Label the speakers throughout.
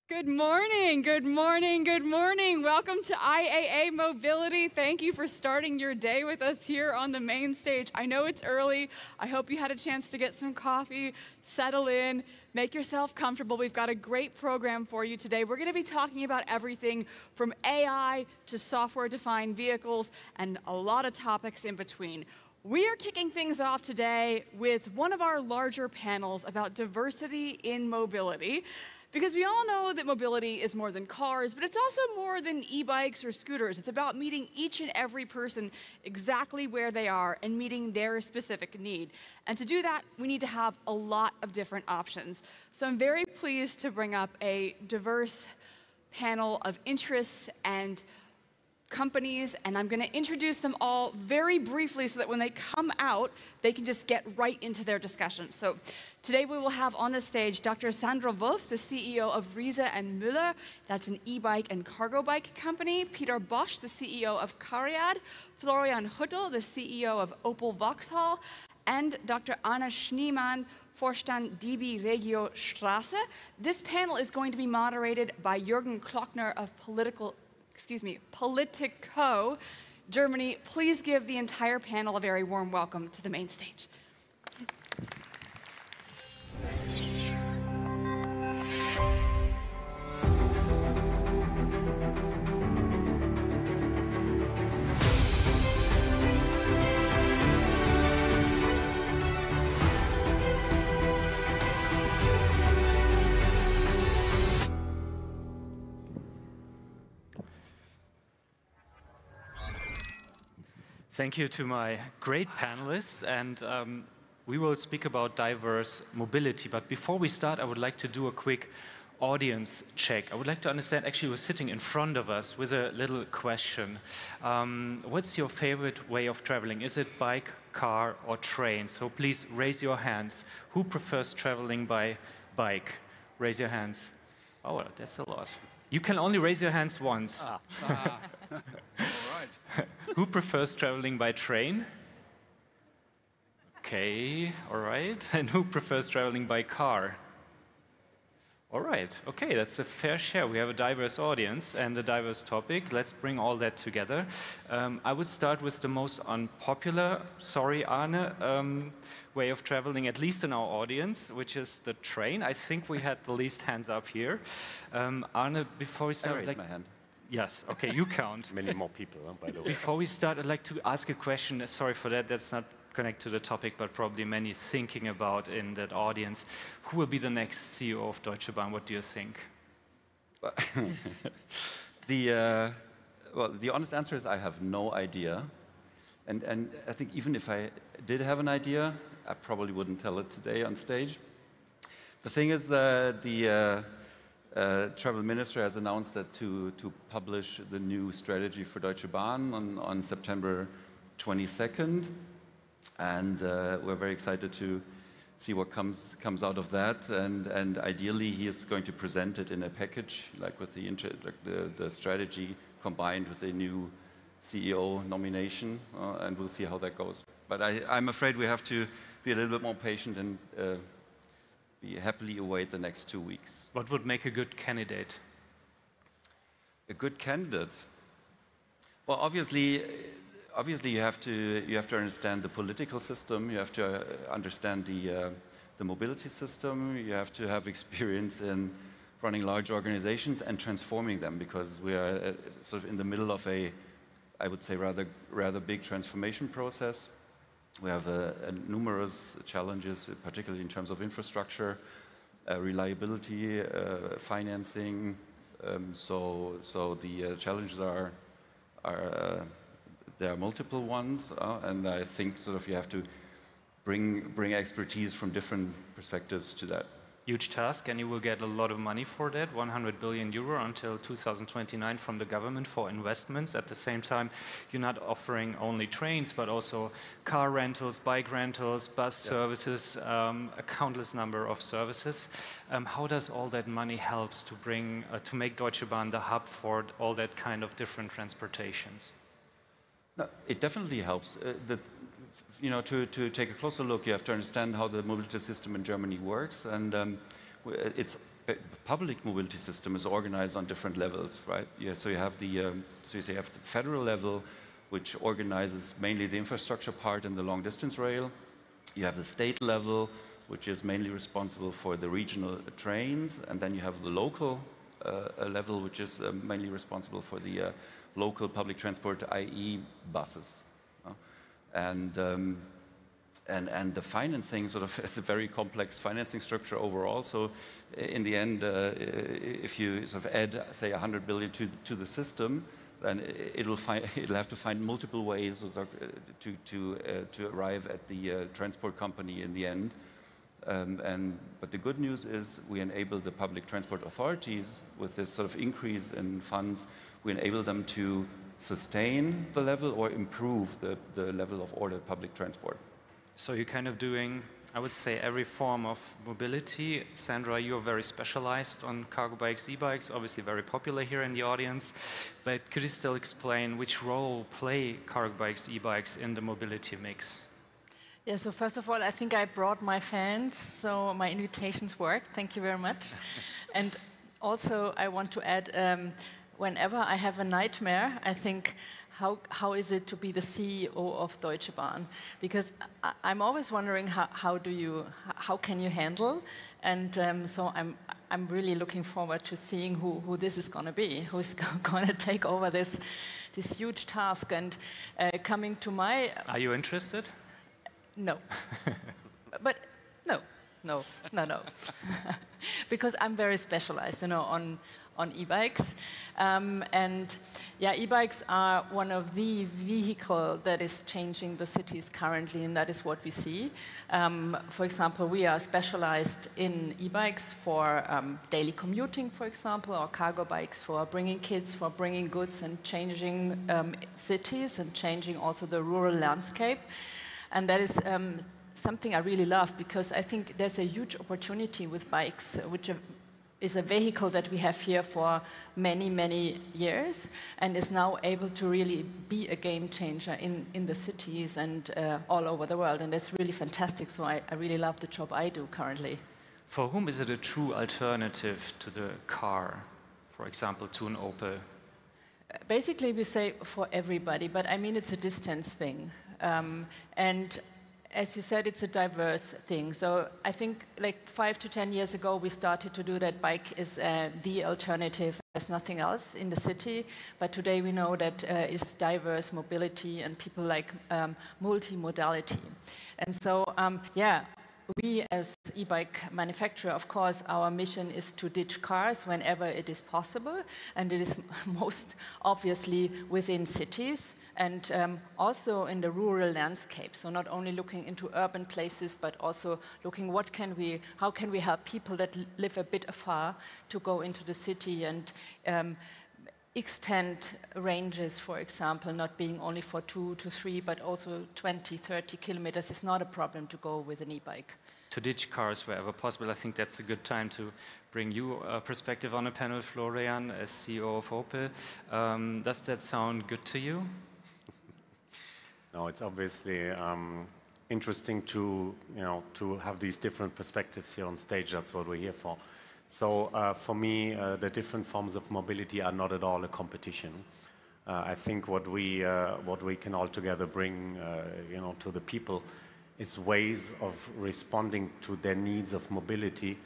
Speaker 1: Good morning, good morning, good morning. Welcome to IAA Mobility. Thank you for starting your day with us here on the main stage. I know it's early. I hope you had a chance to get some coffee, settle in, make yourself comfortable. We've got a great program for you today. We're going to be talking about everything from AI to software-defined vehicles and a lot of topics in between. We are kicking things off today with one of our larger panels about diversity in mobility. Because we all know that mobility is more than cars, but it's also more than e-bikes or scooters. It's about meeting each and every person exactly where they are and meeting their specific need. And to do that, we need to have a lot of different options. So I'm very pleased to bring up a diverse panel of interests and companies, and I'm going to introduce them all very briefly so that when they come out, they can just get right into their discussion. So today we will have on the stage Dr. Sandra Wolf, the CEO of Riese and Müller, that's an e-bike and cargo bike company, Peter Bosch, the CEO of Cariad, Florian Hüttel, the CEO of Opel Vauxhall, and Dr. Anna Schneemann, Vorstand DB Regio Straße. This panel is going to be moderated by Jürgen Klockner of Politico, Germany. Please give the entire panel a very warm welcome to the main stage.
Speaker 2: Thank you to my great panelists, and we will speak about diverse mobility. But before we start, I would like to do a quick audience check. I would like to understand, actually, who's sitting in front of us with a little question. What's your favorite way of traveling? Is it bike, car, or train? So please raise your hands. Who prefers traveling by bike? Raise your hands. Oh, that's a lot. You can only raise your hands once.
Speaker 3: All right.
Speaker 2: Who prefers traveling by train? Okay, all right. And who prefers traveling by car? All right, okay, that's a fair share. We have a diverse audience and a diverse topic. Let's bring all that together. I would start with the most unpopular, sorry, Arne, way of traveling, at least in our audience, which is the train. I think we had the least hands up here. Arne, before we start,
Speaker 3: I raised my hand.
Speaker 2: Yes, okay, you count.
Speaker 3: Many more people, by the way.
Speaker 2: Before we start, I'd like to ask a question. Sorry for that, that's not connected to the topic, but probably many thinking about in that audience. Who will be the next CEO of Deutsche Bahn? What do you think?
Speaker 3: The honest answer is I have no idea. And I think even if I did have an idea, I probably wouldn't tell it today on stage. The thing is, the travel minister has announced that to publish the new strategy for Deutsche Bahn on September 22nd. And we're very excited to see what comes out of that. And ideally, he is going to present it in a package, like with the strategy combined with a new CEO nomination. And we'll see how that goes. But I'm afraid we have to be a little bit more patient and we happily await the next 2 weeks.
Speaker 2: What would make a good candidate?
Speaker 3: A good candidate? Well, obviously you have to understand the political system. You have to understand the mobility system. You have to have experience in running large organizations and transforming them, because we are sort of in the middle of a, I would say, rather big transformation process. We have numerous challenges, particularly in terms of infrastructure, reliability, financing. So the challenges are there are multiple ones, and I think sort of you have to bring expertise from different perspectives to that.
Speaker 2: Huge task, and you will get a lot of money for that, 100 billion euro until 2029 from the government for investments. At the same time, you're not offering only trains, but also car rentals, bike rentals, bus services, a countless number of services. How does all that money helps to make Deutsche Bahn the hub for all that kind of different transportations?
Speaker 3: No, it definitely helps. To take a closer look, you have to understand how the mobility system in Germany works, and it's public mobility system is organized on different levels, right? Yeah, so you have the federal level, which organizes mainly the infrastructure part and the long distance rail. You have the state level, which is mainly responsible for the regional trains, and then you have the local level, which is mainly responsible for the local public transport, i.e. buses. And the financing sort of is a very complex financing structure overall. So in the end, if you sort of add, say, 100 billion to the system, then it'll have to find multiple ways to arrive at the transport company in the end. But the good news is we enable the public transport authorities with this sort of increase in funds. We enable them to sustain the level or improve the level of ordered public transport.
Speaker 2: So you're kind of doing, I would say, every form of mobility. Sandra, you're very specialized on cargo bikes, e-bikes, obviously very popular here in the audience. But could you still explain which role play cargo bikes, e-bikes in the mobility mix?
Speaker 4: Yeah, so first of all, I think I brought my fans, so my invitations worked. Thank you very much. And also, I want to add, whenever I have a nightmare, I think, how is it to be the CEO of Deutsche Bahn? Because I'm always wondering how can you handle? And so I'm really looking forward to seeing who this is going to be, who's going to take over this huge task. And coming to my...
Speaker 2: Are you interested?
Speaker 4: No. But no. Because I'm very specialized, on e-bikes. And yeah, e-bikes are one of the vehicles that is changing the cities currently, and that is what we see. For example, we are specialized in e-bikes for daily commuting, for example, or cargo bikes for bringing kids, for bringing goods and changing cities and changing also the rural landscape. And that is something I really love, because I think there's a huge opportunity with bikes, which is a vehicle that we have here for many, many years, and is now able to really be a game changer in the cities and all over the world. And that's really fantastic. So I really love the job I do currently.
Speaker 2: For whom is it a true alternative to the car, for example, to an Opel?
Speaker 4: Basically, we say for everybody, but I mean, it's a distance thing. And as you said, it's a diverse thing. So I think like 5 to 10 years ago, we started to do that bike is the alternative. There's nothing else in the city. But today we know that it's diverse mobility and people like multimodality. And so, yeah, we as e-bike manufacturer, of course, our mission is to ditch cars whenever it is possible. And it is most obviously within cities. And also in the rural landscape. So not only looking into urban places, but also looking how can we help people that live a bit afar to go into the city and extend ranges, for example, not being only for 2 to 3, but also 20, 30 kilometers is not a problem to go with an e-bike.
Speaker 2: To ditch cars wherever possible. I think that's a good time to bring you a perspective on a panel, Florian, as CEO of Opel. Does that sound good to you?
Speaker 5: No, it's obviously interesting to have these different perspectives here on stage. That's what we're here for. So for me, the different forms of mobility are not at all a competition. I think what we can all together bring, to the people, is ways of responding to their needs of mobility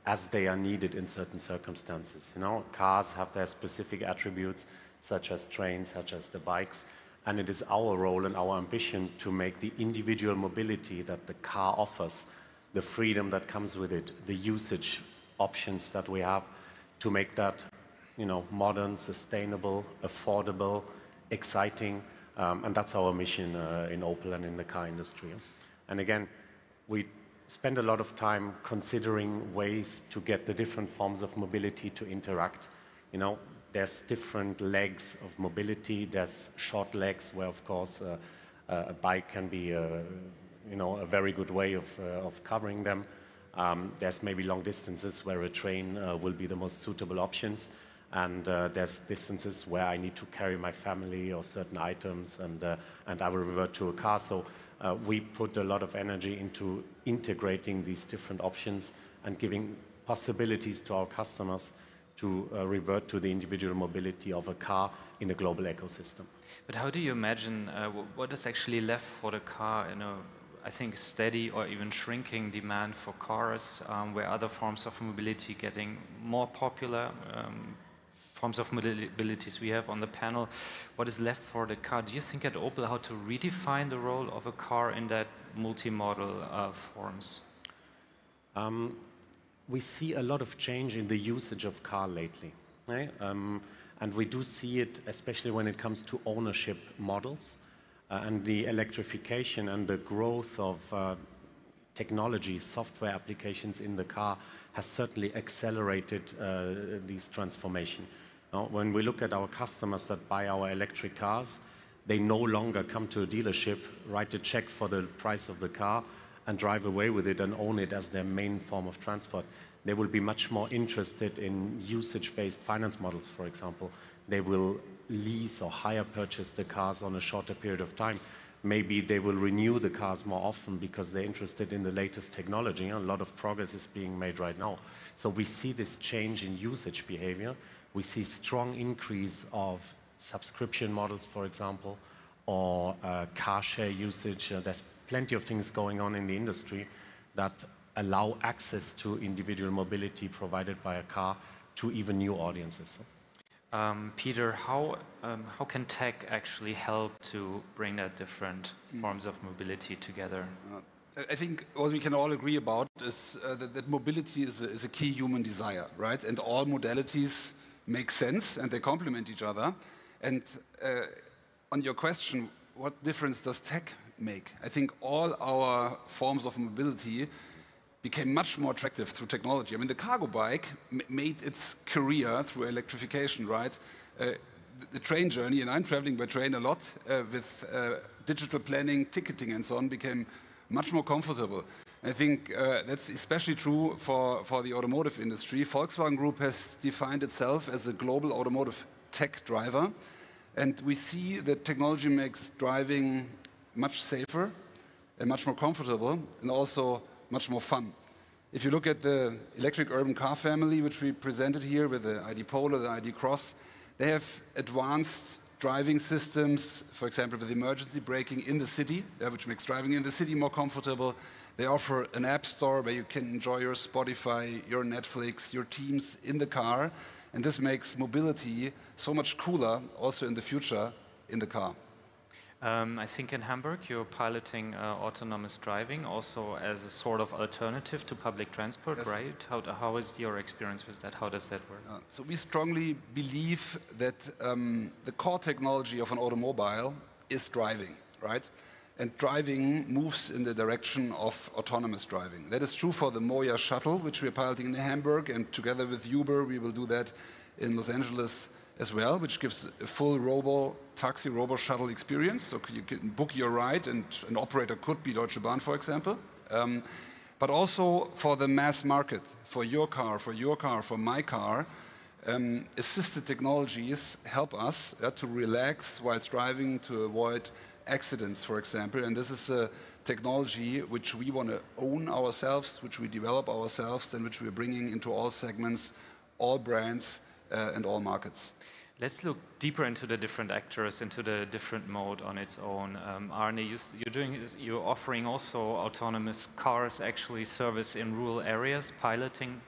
Speaker 5: as they are needed in certain circumstances. Cars have their specific attributes, such as trains, such as the bikes. And it is our role and our ambition to make the individual mobility that the car offers, the freedom that comes with it, the usage options that we have, to make that, modern, sustainable, affordable, exciting. And that's our mission in Opel and in the car industry. And again, we spend a lot of time considering ways to get the different forms of mobility to interact. There's different legs of mobility. There's short legs where, of course, a bike can be, a very good way of covering them. There's maybe long distances where a train will be the most suitable options. And there's distances where I need to carry my family or certain items, and I will revert to a car. So we put a lot of energy into integrating these different options and giving possibilities to our customers to revert to the individual mobility of a car in a global ecosystem.
Speaker 2: But how do you imagine what is actually left for the car in a, I think, steady or even shrinking demand for cars, where other forms of mobility getting more popular, forms of mobilities we have on the panel. What is left for the car? Do you think at Opel how to redefine the role of a car in that multimodal forms?
Speaker 5: We see a lot of change in the usage of car lately, right? And we do see it, especially when it comes to ownership models and the electrification and the growth of technology, software applications in the car has certainly accelerated these transformation. Now, when we look at our customers that buy our electric cars, they no longer come to a dealership, write a check for the price of the car, and drive away with it and own it as their main form of transport. They will be much more interested in usage-based finance models, for example. They will lease or hire purchase the cars on a shorter period of time. Maybe they will renew the cars more often because they're interested in the latest technology. A lot of progress is being made right now. So we see this change in usage behavior. We see strong increase of subscription models, for example, or car share usage. There's plenty of things going on in the industry that allow access to individual mobility provided by a car to even new audiences.
Speaker 2: Peter, how can tech actually help to bring that different forms of mobility together?
Speaker 6: I think what we can all agree about is that mobility is a key human desire, right? And all modalities make sense and they complement each other. And on your question, what difference does tech make? I think all our forms of mobility became much more attractive through technology. I mean, the cargo bike made its career through electrification, right? The train journey, and I'm traveling by train a lot, with digital planning, ticketing, and so on, became much more comfortable. I think that's especially true for the automotive industry. Volkswagen Group has defined itself as a global automotive tech driver, and we see that technology makes driving much safer and much more comfortable, and also much more fun. If you look at the electric urban car family, which we presented here with the ID Polo, the ID Cross, they have advanced driving systems, for example, with emergency braking in the city, which makes driving in the city more comfortable. They offer an app store where you can enjoy your Spotify, your Netflix, your Teams in the car, and this makes mobility so much cooler also in the future in the car.
Speaker 2: I think in Hamburg you're piloting autonomous driving also as a sort of alternative to public transport, yes. Right? How is your experience with that? How does that work?
Speaker 6: So we strongly believe that the core technology of an automobile is driving, right? And driving moves in the direction of autonomous driving. That is true for the Moya shuttle, which we're piloting in Hamburg, and together with Uber we will do that in Los Angeles as well, which gives a full taxi robo-shuttle experience. So you can book your ride, and an operator could be Deutsche Bahn, for example. But also for the mass market, for your car, for my car, assisted technologies help us to relax whilst driving, to avoid accidents, for example. And this is a technology which we want to own ourselves, which we develop ourselves, and which we're bringing into all segments, all brands, and all markets.
Speaker 2: Let's look deeper into the different actors, into the different mode on its own. Arne, you're offering also autonomous cars, actually service in rural areas, piloting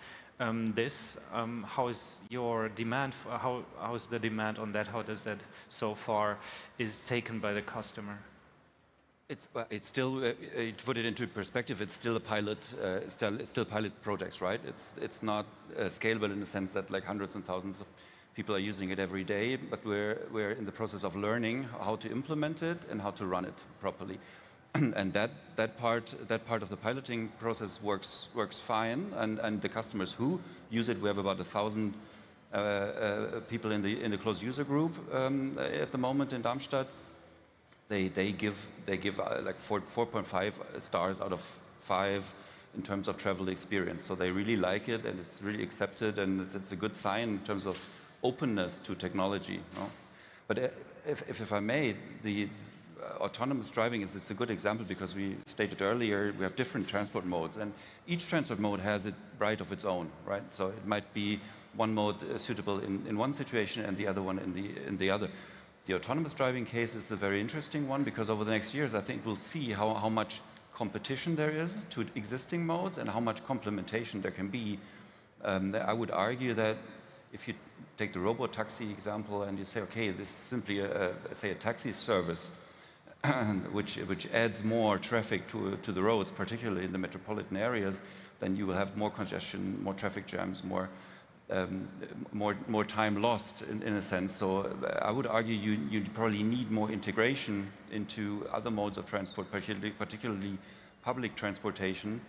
Speaker 2: this. How is your demand? How is the demand on that? How does that so far is taken by the customer?
Speaker 3: It's still, to put it into perspective, it's still a pilot, still pilot projects, right? It's not scalable in the sense that like hundreds and thousands of people are using it every day, but we're in the process of learning how to implement it and how to run it properly. And that part of the piloting process works fine. And the customers who use it, we have about 1,000 people in the closed user group at the moment in Darmstadt. They give like 4.5 stars out of 5 in terms of travel experience. So they really like it, and it's really accepted, and it's a good sign in terms of openness to technology. No? But if I may, autonomous driving is a good example because we stated earlier we have different transport modes, and each transport mode has a right of its own, right? So it might be one mode suitable in one situation and the other one in the other. The autonomous driving case is a very interesting one because over the next years, I think we'll see how much competition there is to existing modes and how much complementation there can be. I would argue that if you take the robo-taxi example and you say, okay, this is simply say a taxi service which adds more traffic to the roads, particularly in the metropolitan areas, then you will have more congestion, more traffic jams, more time lost in a sense. So I would argue you probably need more integration into other modes of transport, particularly public transportation,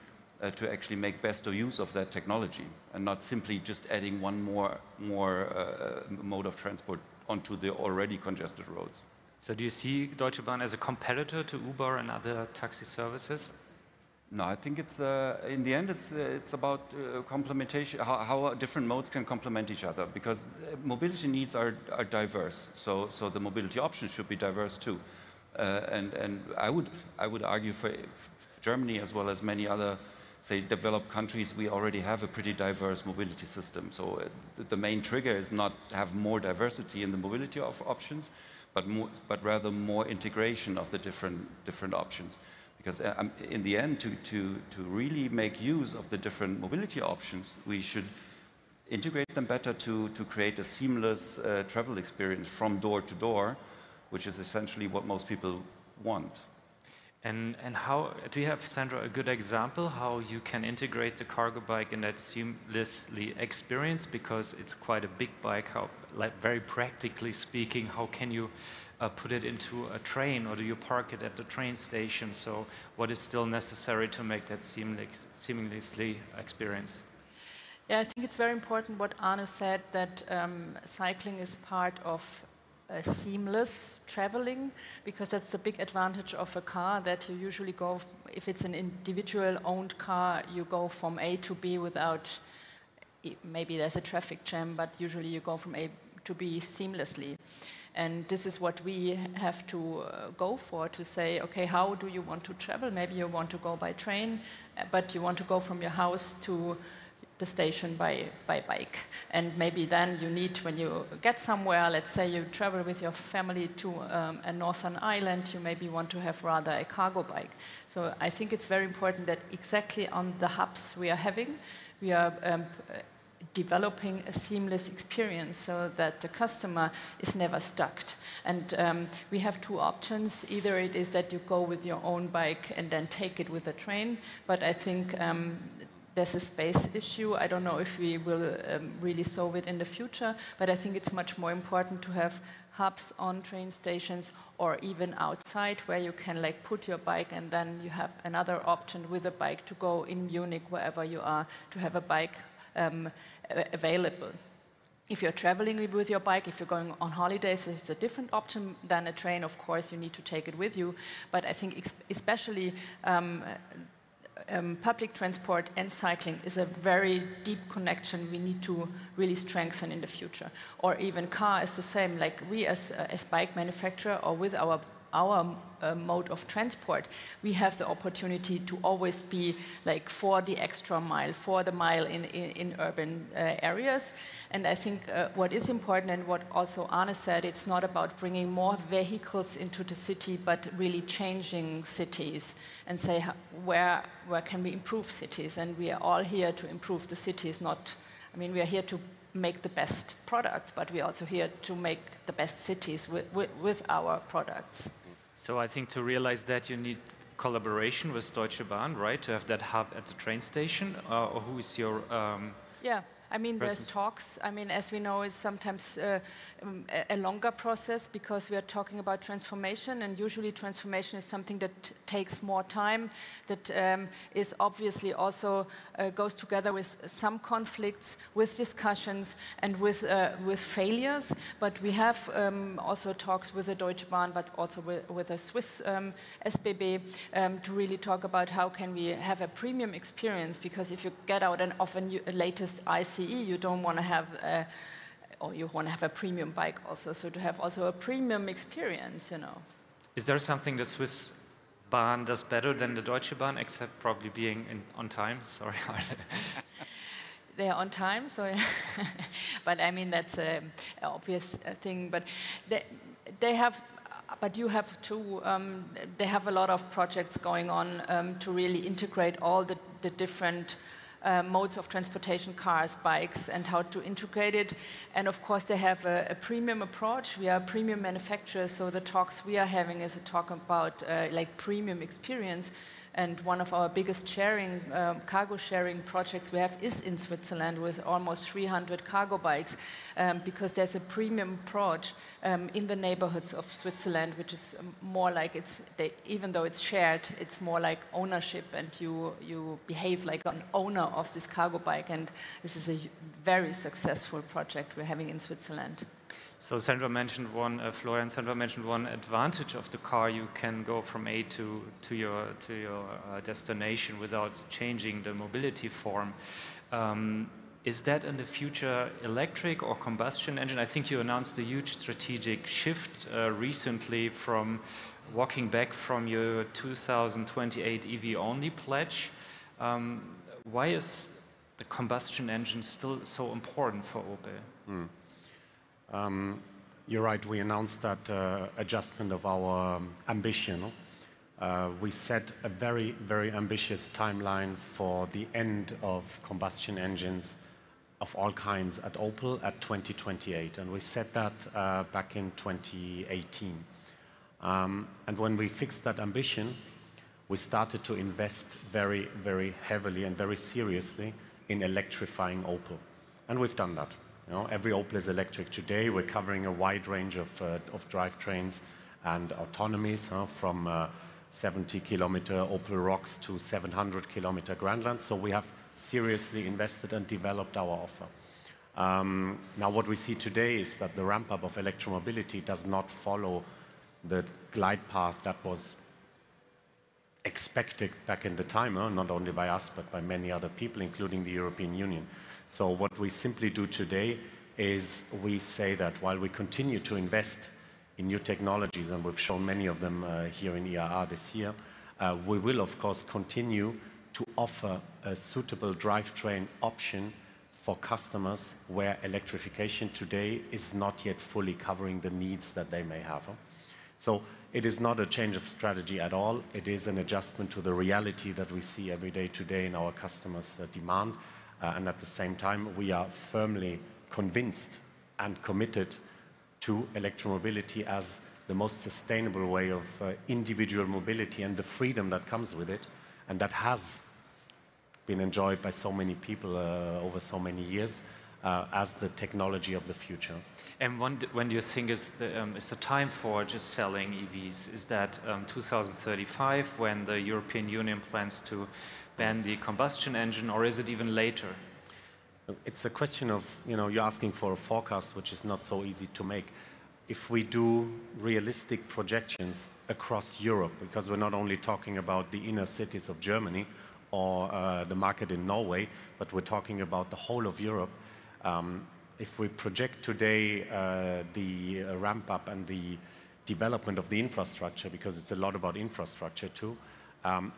Speaker 3: to actually make best of use of that technology and not simply just adding one more mode of transport onto the already congested roads.
Speaker 2: So do you see Deutsche Bahn as a competitor to Uber and other taxi services?
Speaker 3: No, I think it's in the end it's about complementation, how different modes can complement each other, because mobility needs are diverse. So the mobility options should be diverse too, and I would argue for Germany as well as many other, say, developed countries, we already have a pretty diverse mobility system. So the main trigger is not have more diversity in the mobility of options, but rather more integration of the different options. Because in the end, to really make use of the different mobility options, we should integrate them better to create a seamless travel experience from door to door, which is essentially what most people want.
Speaker 2: And how do you have, Sandra, a good example how you can integrate the cargo bike in that seamlessly experience? Because it's quite a big bike. How, like, very practically speaking, how can you put it into a train, or do you park it at the train station? So what is still necessary to make that seamlessly experience?
Speaker 4: Yeah, I think it's very important what Arne said, that cycling is part of seamless traveling, because that's the big advantage of a car, that you usually go, if it's an individual owned car, you go from A to B without, maybe there's a traffic jam, but usually you go from A to B seamlessly. And this is what we have to go for, to say, okay, how do you want to travel? Maybe you want to go by train, but you want to go from your house to the station by bike. And maybe then you need, when you get somewhere, let's say you travel with your family to a northern island, you maybe want to have rather a cargo bike. So I think it's very important that exactly on the hubs we are having, we are developing a seamless experience so that the customer is never stuck. And we have two options. Either it is that you go with your own bike and then take it with the train, but I think there's a space issue. I don't know if we will really solve it in the future, but I think it's much more important to have hubs on train stations or even outside where you can like put your bike and then you have another option with a bike to go in Munich, wherever you are, to have a bike available. If you're traveling with your bike, if you're going on holidays, it's a different option than a train. Of course, you need to take it with you. But I think especially public transport and cycling is a very deep connection we need to really strengthen in the future. Or even car is the same. Like we as bike manufacturer or with our mode of transport, we have the opportunity to always be like for the extra mile, for the mile in urban areas. And I think what is important, and what also Arne said, it's not about bringing more vehicles into the city, but really changing cities and say where can we improve cities. And we are all here to improve the cities, not, I mean, we are here to make the best products, but we're also here to make the best cities with our products.
Speaker 2: So I think to realize that you need collaboration with Deutsche Bahn, right? To have that hub at the train station, or who is your
Speaker 4: yeah. I mean, there's talks. I mean, as we know, it's sometimes a longer process because we are talking about transformation, and usually transformation is something that takes more time, that is obviously also goes together with some conflicts, with discussions, and with failures. But we have also talks with the Deutsche Bahn, but also with the Swiss SBB to really talk about how can we have a premium experience, because if you get out of a latest ICE, you don't want to have, or you want to have a premium bike also. So to have also a premium experience, you know.
Speaker 2: Is there something the Swiss Bahn does better than the Deutsche Bahn, except probably being on time? Sorry.
Speaker 4: They are on time, so but I mean that's an obvious thing. But they have, but you have too. They have a lot of projects going on to really integrate all the different modes of transportation, cars, bikes, and how to integrate it. And of course, they have a premium approach. We are a premium manufacturer, so the talks we are having is a talk about like premium experience. And one of our biggest sharing, cargo sharing projects we have is in Switzerland with almost 300 cargo bikes, because there's a premium approach in the neighborhoods of Switzerland, which is more like even though it's shared, it's more like ownership, and you behave like an owner of this cargo bike. And this is a very successful project we're having in Switzerland.
Speaker 2: So Sandra mentioned one, Florian, Sandra mentioned one advantage of the car. You can go from A to your destination without changing the mobility form. Is that in the future electric or combustion engine? I think you announced a huge strategic shift recently from walking back from your 2028 EV-only pledge. Why is the combustion engine still so important for Opel?
Speaker 5: You're right, we announced that adjustment of our ambition. We set a very, very ambitious timeline for the end of combustion engines of all kinds at Opel at 2028. And we set that back in 2018. And when we fixed that ambition, we started to invest very, very heavily and very seriously in electrifying Opel. And we've done that. You know, every Opel is electric today. We're covering a wide range of drivetrains and autonomies, from 70-kilometer Opel Rocks to 700-kilometer Grandlands. So we have seriously invested and developed our offer. Now what we see today is that the ramp-up of electromobility does not follow the glide path that was expected back in the time, not only by us, but by many other people, including the European Union. So what we simply do today is we say that while we continue to invest in new technologies, and we've shown many of them here in IAA this year, we will of course continue to offer a suitable drivetrain option for customers where electrification today is not yet fully covering the needs that they may have. So it is not a change of strategy at all. It is an adjustment to the reality that we see every day today in our customers' demand. And at the same time, we are firmly convinced and committed to electromobility as the most sustainable way of individual mobility and the freedom that comes with it, and that has been enjoyed by so many people over so many years as the technology of the future.
Speaker 2: And when do you think is the time for just selling EVs? Is that 2035 when the European Union plans to ban the combustion engine, or is it even later?
Speaker 5: It's a question of, you're asking for a forecast, which is not so easy to make. If we do realistic projections across Europe, because we're not only talking about the inner cities of Germany or the market in Norway, but we're talking about the whole of Europe. If we project today the ramp up and the development of the infrastructure, because it's a lot about infrastructure too,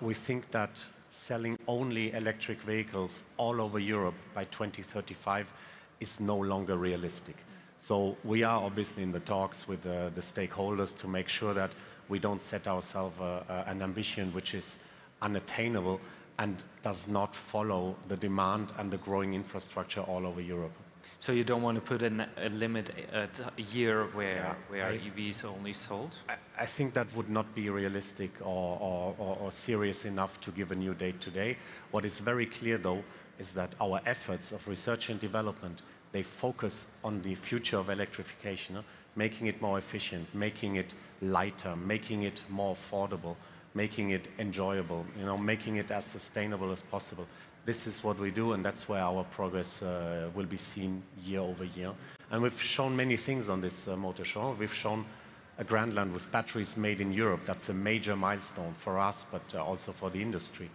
Speaker 5: we think that selling only electric vehicles all over Europe by 2035 is no longer realistic. So we are obviously in the talks with the stakeholders to make sure that we don't set ourselves an ambition which is unattainable and does not follow the demand and the growing infrastructure all over Europe.
Speaker 2: So you don't want to put a limit at a year where EVs are only sold?
Speaker 5: I think that would not be realistic or serious enough to give a new date today. What is very clear, though, is that our efforts of research and development, they focus on the future of electrification, making it more efficient, making it lighter, making it more affordable, making it enjoyable, making it as sustainable as possible. This is what we do, and that's where our progress will be seen year over year. And we've shown many things on this motor show. We've shown a Grandland with batteries made in Europe. That's a major milestone for us, but also for the industry.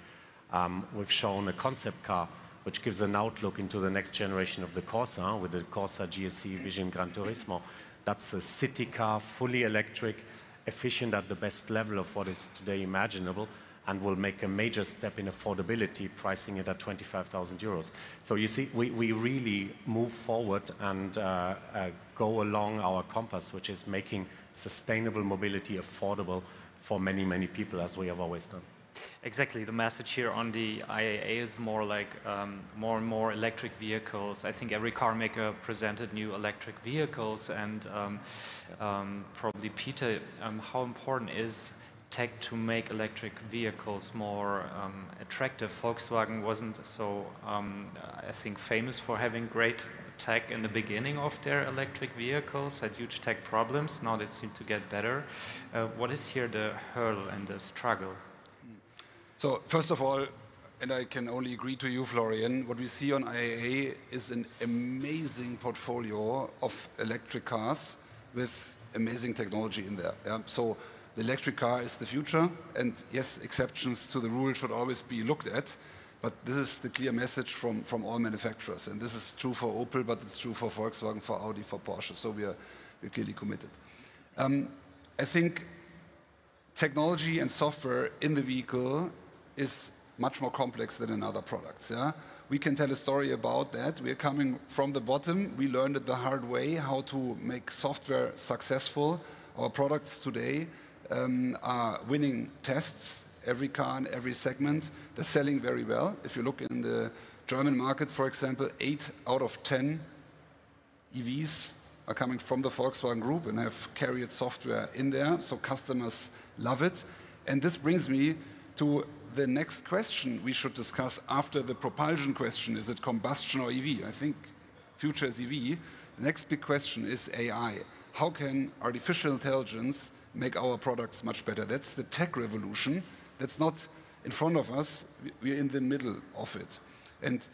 Speaker 5: We've shown a concept car, which gives an outlook into the next generation of the Corsa, with the Corsa GSE Vision Gran Turismo. That's a city car, fully electric, efficient at the best level of what is today imaginable, and will make a major step in affordability, pricing it at 25,000 euros. So you see, we really move forward and go along our compass, which is making sustainable mobility affordable for many, many people, as we have always done.
Speaker 2: Exactly. The message here on the IAA is more like more and more electric vehicles. I think every car maker presented new electric vehicles, and probably Peter, how important is tech to make electric vehicles more attractive? Volkswagen wasn't so, I think, famous for having great tech in the beginning of their electric vehicles, had huge tech problems. Now they seem to get better. What is here the hurdle and the struggle?
Speaker 6: So first of all, and I can only agree to you, Florian, what we see on IAA is an amazing portfolio of electric cars with amazing technology in there. Yeah? So the electric car is the future, and yes, exceptions to the rule should always be looked at, but this is the clear message from all manufacturers, and this is true for Opel, but it's true for Volkswagen, for Audi, for Porsche, so we're clearly committed. I think technology and software in the vehicle is much more complex than in other products. Yeah? We can tell a story about that. We are coming from the bottom. We learned it the hard way how to make software successful. Our products today are winning tests, every car in every segment. They're selling very well. If you look in the German market, for example, 8 out of 10 EVs are coming from the Volkswagen Group and have carried software in there, so customers love it. And this brings me to the next question we should discuss after the propulsion question. Is it combustion or EV? I think future is EV. The next big question is AI. How can artificial intelligence make our products much better? That's the tech revolution. That's not in front of us. We're in the middle of it. And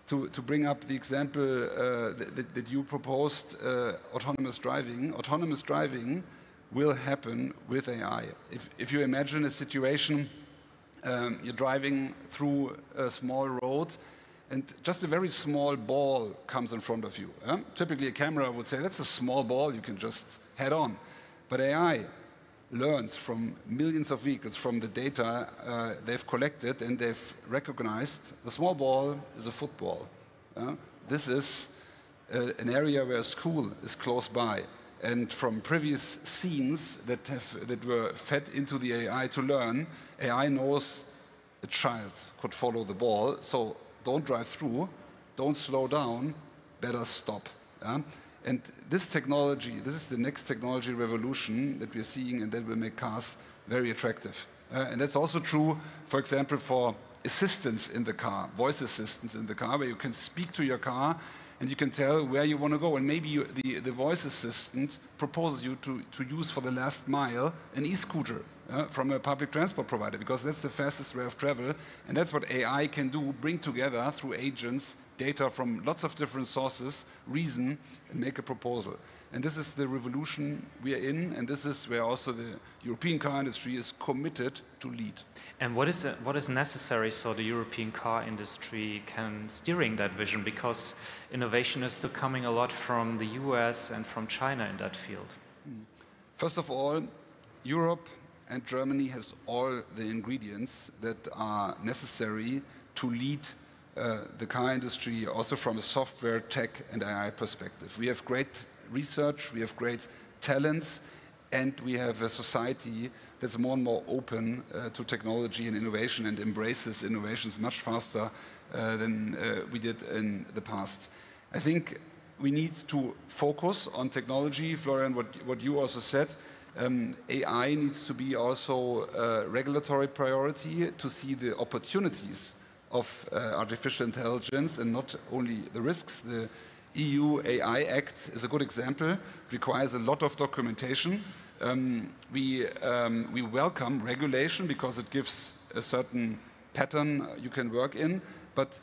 Speaker 6: to bring up the example that you proposed, autonomous driving will happen with AI. If you imagine a situation, you're driving through a small road, and just a very small ball comes in front of you. Typically, a camera would say, that's a small ball, you can just head on. But AI learns from millions of vehicles, from the data they've collected, and they've recognized the small ball is a football. This is an area where a school is close by. And from previous scenes that were fed into the AI to learn, AI knows a child could follow the ball, so don't drive through, don't slow down, better stop. Yeah? And this technology, this is the next technology revolution that we're seeing, and that will make cars very attractive. And that's also true, for example, for assistance in the car, voice assistance in the car, where you can speak to your car and you can tell where you want to go. And maybe the voice assistant proposes you to use for the last mile an e-scooter from a public transport provider, because that's the fastest way of travel. And that's what AI can do, bring together through agents data from lots of different sources, reason, and make a proposal. And this is the revolution we are in, and this is where also the European car industry is committed to lead.
Speaker 2: And what is necessary so the European car industry can steering that vision? Because innovation is still coming a lot from the US and from China in that field.
Speaker 6: First of all, Europe and Germany has all the ingredients that are necessary to lead the car industry, also from a software, tech, and AI perspective. We have great research, we have great talents, and we have a society that's more and more open to technology and innovation and embraces innovations much faster than we did in the past. I think we need to focus on technology. Florian, what you also said, AI needs to be also a regulatory priority to see the opportunities of artificial intelligence and not only the risks. The EU AI Act is a good example. It requires a lot of documentation. We welcome regulation because it gives a certain pattern you can work in, but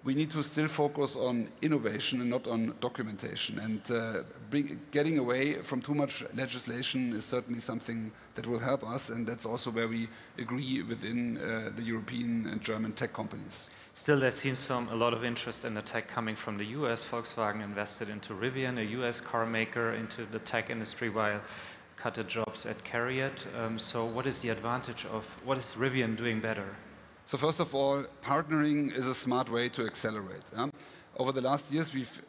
Speaker 6: we need to still focus on innovation and not on documentation. And getting away from too much legislation is certainly something that will help us, and that's also where we agree within the European and German tech companies.
Speaker 2: Still, there seems a lot of interest in the tech coming from the US. Volkswagen invested into Rivian, a US car maker, into the tech industry, while a cut the jobs at Périllat. So what is the advantage of, what is Rivian doing better?
Speaker 6: So first of all, partnering is a smart way to accelerate. Over the last years, we've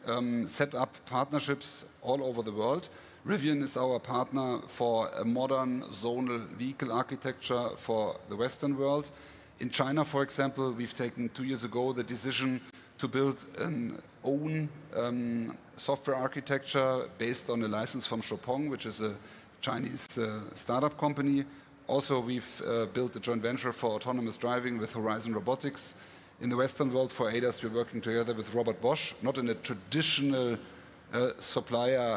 Speaker 6: set up partnerships all over the world. Rivian is our partner for a modern zonal vehicle architecture for the Western world. In China, for example, we've taken 2 years ago the decision to build an own software architecture based on a license from XPeng, which is a Chinese startup company. Also, we've built a joint venture for autonomous driving with Horizon Robotics. In the Western world, for ADAS, we're working together with Robert Bosch, not in a traditional supplier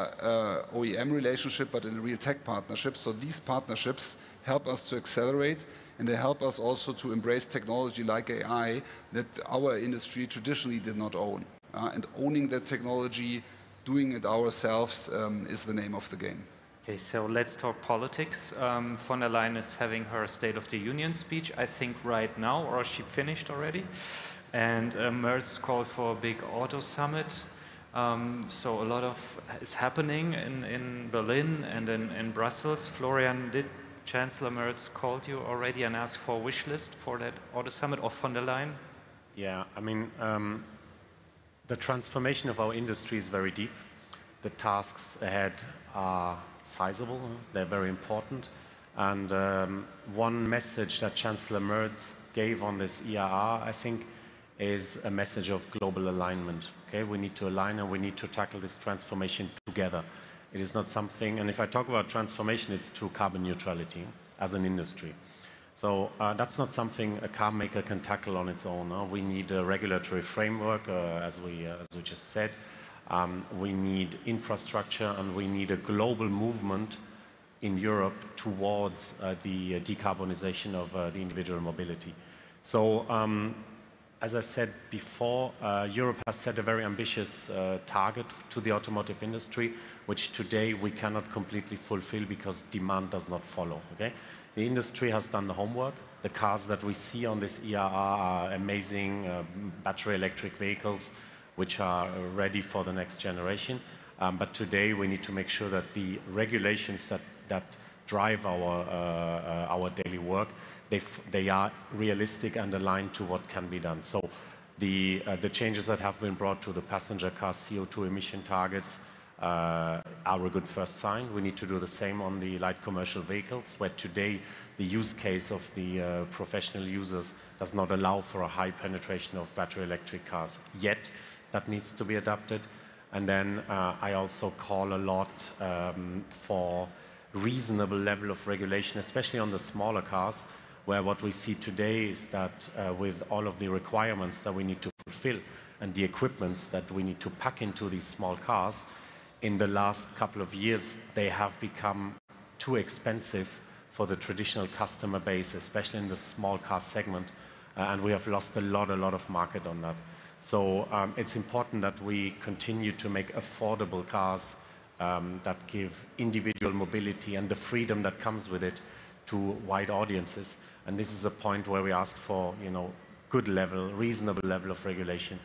Speaker 6: OEM relationship, but in a real tech partnership. So these partnerships help us to accelerate, and they help us also to embrace technology like AI that our industry traditionally did not own. And owning that technology, doing it ourselves, is the name of the game.
Speaker 2: Okay, so let's talk politics. Von der Leyen is having her State of the Union speech, I think right now, or she finished already. And Merz called for a big auto summit. So a lot of is happening in Berlin and in Brussels. Florian, did Chancellor Merz called you already and asked for a wish list for that auto summit, or von der Leyen?
Speaker 5: Yeah, I mean, the transformation of our industry is very deep. The tasks ahead are sizable, they're very important. And one message that Chancellor Merz gave on this IAA, I think, is a message of global alignment. Okay, we need to align and we need to tackle this transformation together. It is not something, and if I talk about transformation, it's to carbon neutrality as an industry. So that's not something a car maker can tackle on its own. We need a regulatory framework, as we just said. We need infrastructure, and we need a global movement in Europe towards the decarbonization of the individual mobility. So, as I said before, Europe has set a very ambitious target to the automotive industry, which today we cannot completely fulfill because demand does not follow. Okay? The industry has done the homework. The cars that we see on this IAA are amazing battery electric vehicles, which are ready for the next generation. But today we need to make sure that the regulations that drive our daily work, they are realistic and aligned to what can be done. So the changes that have been brought to the passenger car CO2 emission targets are a good first sign. We need to do the same on the light commercial vehicles, where today the use case of the professional users does not allow for a high penetration of battery electric cars yet. That needs to be adapted. And then I also call a lot for reasonable level of regulation, especially on the smaller cars, where what we see today is that with all of the requirements that we need to fulfill and the equipments that we need to pack into these small cars, in the last couple of years, they have become too expensive for the traditional customer base, especially in the small car segment, and we have lost a lot of market on that. So it's important that we continue to make affordable cars that give individual mobility and the freedom that comes with it to wide audiences. And this is a point where we ask for, good level, reasonable level of regulation.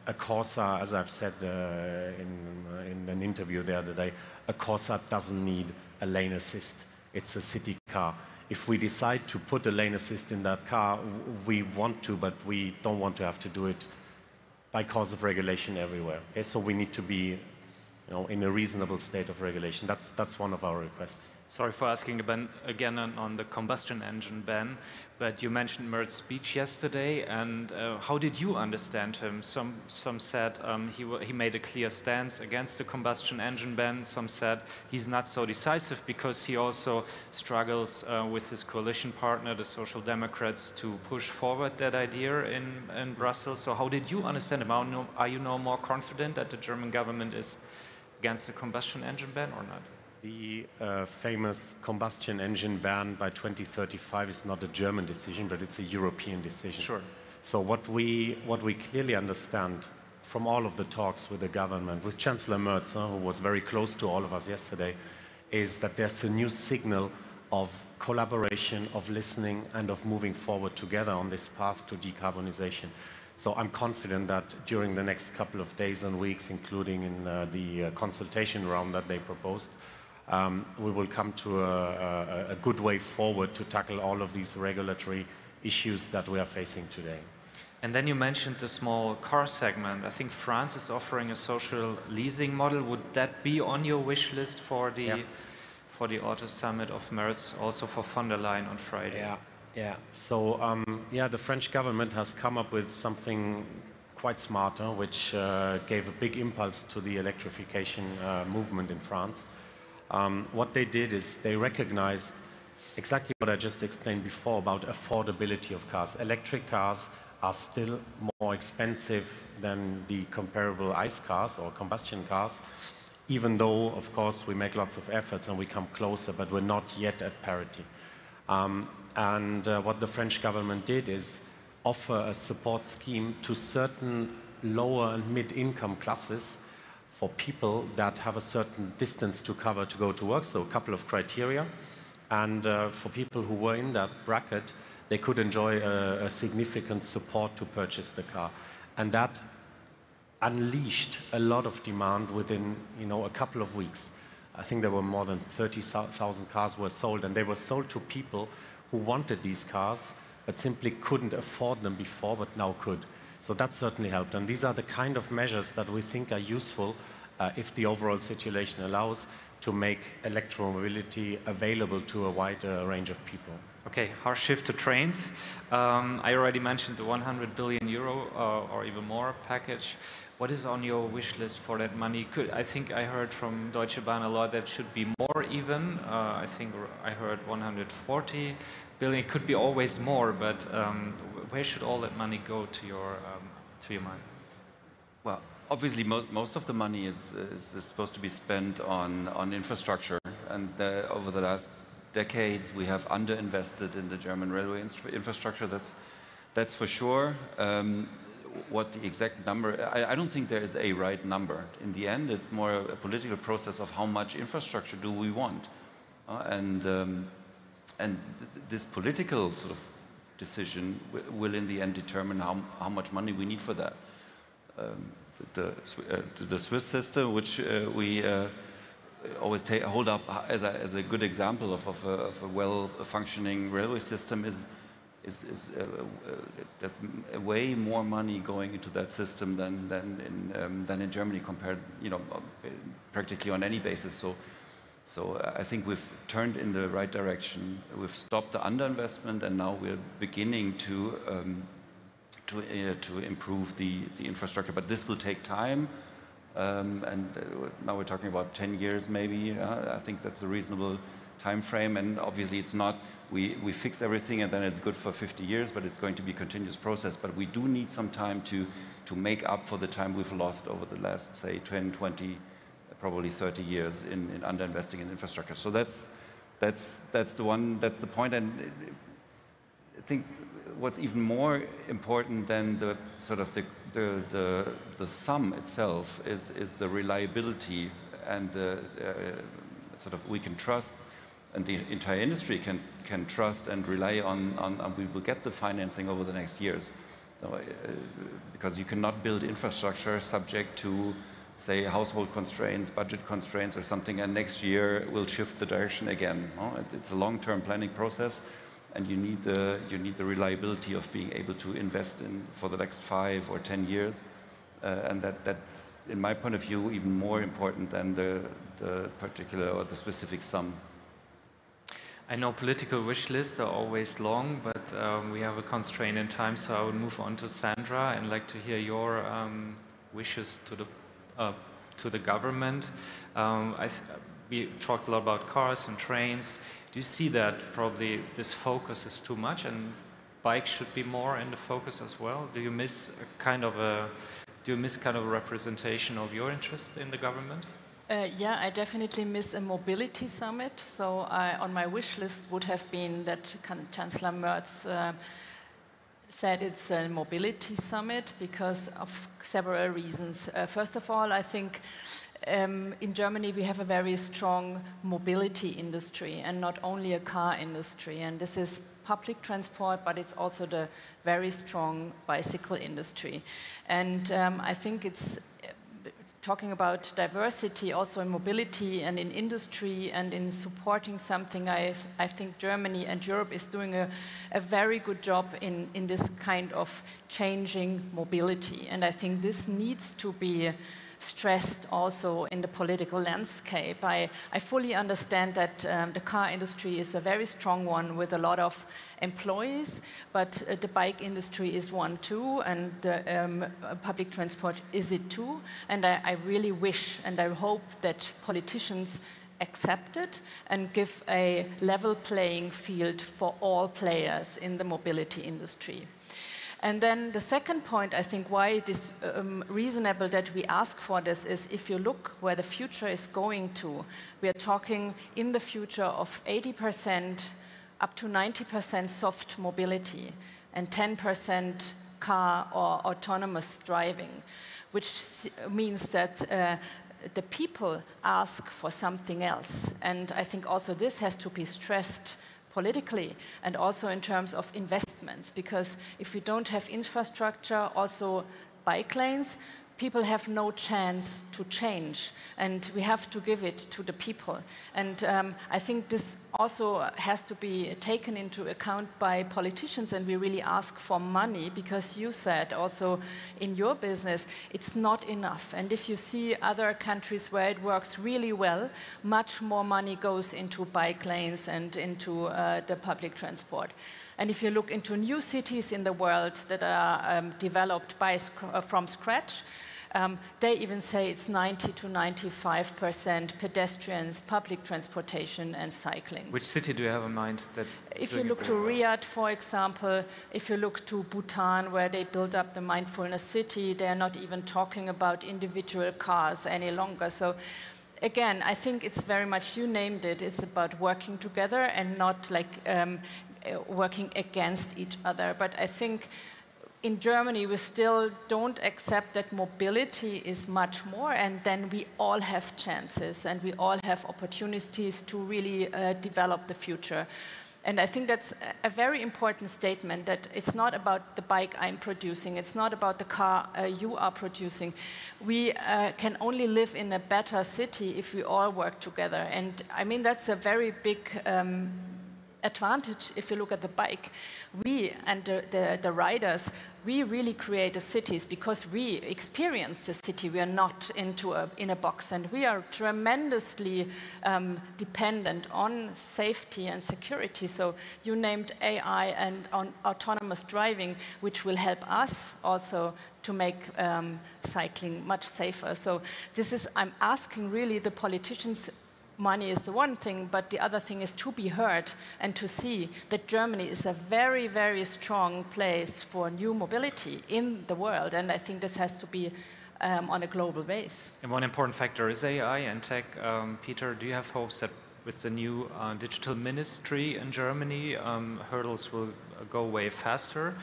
Speaker 5: A Corsa, as I've said in an interview the other day, a Corsa doesn't need a lane assist. It's a city car. If we decide to put a lane assist in that car, we want to, but we don't want to have to do it by cause of regulation everywhere. Okay? So we need to be in a reasonable state of regulation. That's one of our requests.
Speaker 2: Sorry for asking again on the combustion engine ban, but you mentioned Merz's speech yesterday, and how did you understand him? Some said he made a clear stance against the combustion engine ban. Some said he's not so decisive because he also struggles with his coalition partner, the Social Democrats, to push forward that idea in Brussels. So how did you understand him? Are you now more confident that the German government is against the combustion engine ban or not?
Speaker 5: The famous combustion engine ban by 2035 is not a German decision, but it's a European decision.
Speaker 2: Sure.
Speaker 5: So what we clearly understand from all of the talks with the government, with Chancellor Merz, who was very close to all of us yesterday, is that there's a new signal of collaboration, of listening, and of moving forward together on this path to decarbonization. So I'm confident that during the next couple of days and weeks, including in the consultation round that they proposed, we will come to a good way forward to tackle all of these regulatory issues that we are facing today.
Speaker 2: And then you mentioned the small car segment. I think France is offering a social leasing model. Would that be on your wish list for the Auto Summit of Merits, also for von der Leyen on Friday?
Speaker 5: Yeah. So the French government has come up with something quite smarter, which gave a big impulse to the electrification movement in France. What they did is they recognized exactly what I just explained before about affordability of cars. Electric cars are still more expensive than the comparable ICE cars or combustion cars, even though, of course, we make lots of efforts and we come closer, but we're not yet at parity. What the French government did is offer a support scheme to certain lower and mid-income classes for people that have a certain distance to cover to go to work, so a couple of criteria. And for people who were in that bracket, they could enjoy a significant support to purchase the car. And that unleashed a lot of demand within a couple of weeks. I think there were more than 30,000 cars were sold, and they were sold to people who wanted these cars but simply couldn't afford them before, but now could. So that certainly helped. And these are the kind of measures that we think are useful if the overall situation allows to make electromobility available to a wider range of people.
Speaker 2: Okay, our shift to trains. I already mentioned the 100 billion euro or even more package. What is on your wish list for that money? I think I heard from Deutsche Bahn a lot that should be more even. I think I heard 140 billion. It could be always more, but where should all that money go to your mind?
Speaker 3: Well, obviously, most of the money is supposed to be spent on infrastructure, and over the last decades we have underinvested in the German railway infrastructure. That's for sure. What the exact number, I don't think there is a right number. In the end, it's more a political process of how much infrastructure do we want, and this political sort of decision will in the end determine how much money we need for that. The Swiss system, which we always hold up as a good example of a well-functioning railway system, there's way more money going into that system than in Germany compared, practically on any basis. So I think we've turned in the right direction. We've stopped the underinvestment, and now we're beginning to improve the infrastructure. But this will take time, and now we're talking about 10 years maybe. I think that's a reasonable time frame, and obviously it's not we fix everything and then it's good for 50 years, but it's going to be a continuous process. But we do need some time to make up for the time we've lost over the last, say, 10, 20, probably 30 years in underinvesting in infrastructure. So that's the point. And I think what's even more important than the sort of the sum itself is the reliability, and the sort of we can trust, and the entire industry can trust and rely on we will get the financing over the next years. So, because you cannot build infrastructure subject to, say, household constraints, budget constraints or something, and next year we'll shift the direction again. It's a long-term planning process, and you need the reliability of being able to invest in for the next 5 or 10 years, and that's, in my point of view, even more important than the particular or the specific sum.
Speaker 2: I know political wish lists are always long, but we have a constraint in time, so I would move on to Sandra and like to hear your wishes to the government. We talked a lot about cars and trains. Do you see that probably this focus is too much and bikes should be more in the focus as well? Do you miss kind of a representation of your interest in the government?
Speaker 4: Yeah, I definitely miss a mobility summit. So on my wish list would have been that Chancellor Merz said it's a mobility summit because of several reasons. First of all, I think in Germany we have a very strong mobility industry, and not only a car industry. And this is public transport, but it's also the very strong bicycle industry. And I think talking about diversity also in mobility and in industry and in supporting something, I think Germany and Europe is doing a very good job in this kind of changing mobility. And I think this needs to be stressed also in the political landscape. I fully understand that the car industry is a very strong one with a lot of employees, but the bike industry is one too, and public transport is it too. And I really wish and I hope that politicians accept it and give a level playing field for all players in the mobility industry. And then the second point, I think, why it is reasonable that we ask for this is if you look where the future is going to, we are talking in the future of 80% up to 90% soft mobility and 10% car or autonomous driving, which means that the people ask for something else. And I think also this has to be stressed politically and also in terms of investments, because if we don't have infrastructure, also bike lanes, people have no chance to change, and we have to give it to the people. And I think this also has to be taken into account by politicians, and we really ask for money, because you said also in your business, it's not enough. And if you see other countries where it works really well, much more money goes into bike lanes and into the public transport. And if you look into new cities in the world that are developed from scratch, they even say it's 90 to 95% pedestrians, public transportation, and cycling.
Speaker 2: Which city do you have in mind?
Speaker 4: If you look to Riyadh, for example, if you look to Bhutan, where they built up the mindfulness city, they're not even talking about individual cars any longer. So again, I think it's very much, you named it, it's about working together and not like working against each other. But I think in Germany, we still don't accept that mobility is much more, and then we all have chances and we all have opportunities to really develop the future. And I think that's a very important statement, that it's not about the bike I'm producing, it's not about the car you are producing. We can only live in a better city if we all work together. And I mean, that's a very big advantage if you look at the bike. We and the riders, we really create the cities because we experience the city. We are not in a box, and we are tremendously dependent on safety and security. So you named AI and on autonomous driving, which will help us also to make cycling much safer. So this is, I'm asking really the politicians. Money is the one thing, but the other thing is to be heard and to see that Germany is a very, very strong place for new mobility in the world. And I think this has to be on a global base.
Speaker 2: And one important factor is AI and tech. Peter, do you have hopes that with the new digital ministry in Germany, hurdles will go way faster?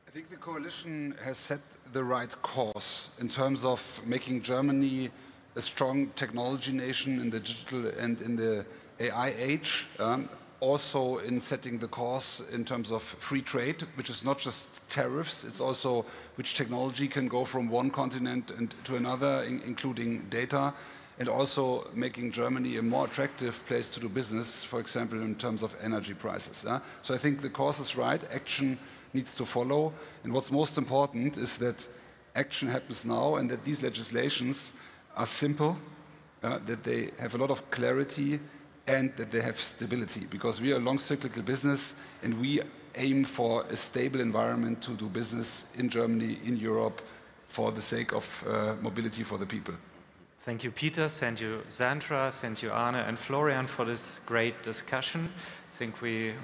Speaker 6: I think the coalition has set the right course in terms of making Germany a strong technology nation in the digital and in the AI age, also in setting the course in terms of free trade, which is not just tariffs, it's also which technology can go from one continent and to another, including data, and also making Germany a more attractive place to do business, for example, in terms of energy prices. So I think the course is right, action needs to follow, and what's most important is that action happens now and that these legislations are simple, that they have a lot of clarity, and that they have stability, because we are a long cyclical business and we aim for a stable environment to do business in Germany, in Europe, for the sake of mobility for the people.
Speaker 2: Thank you, Peter. Thank you, Sandra. Thank you, Arne and Florian, for this great discussion. I think we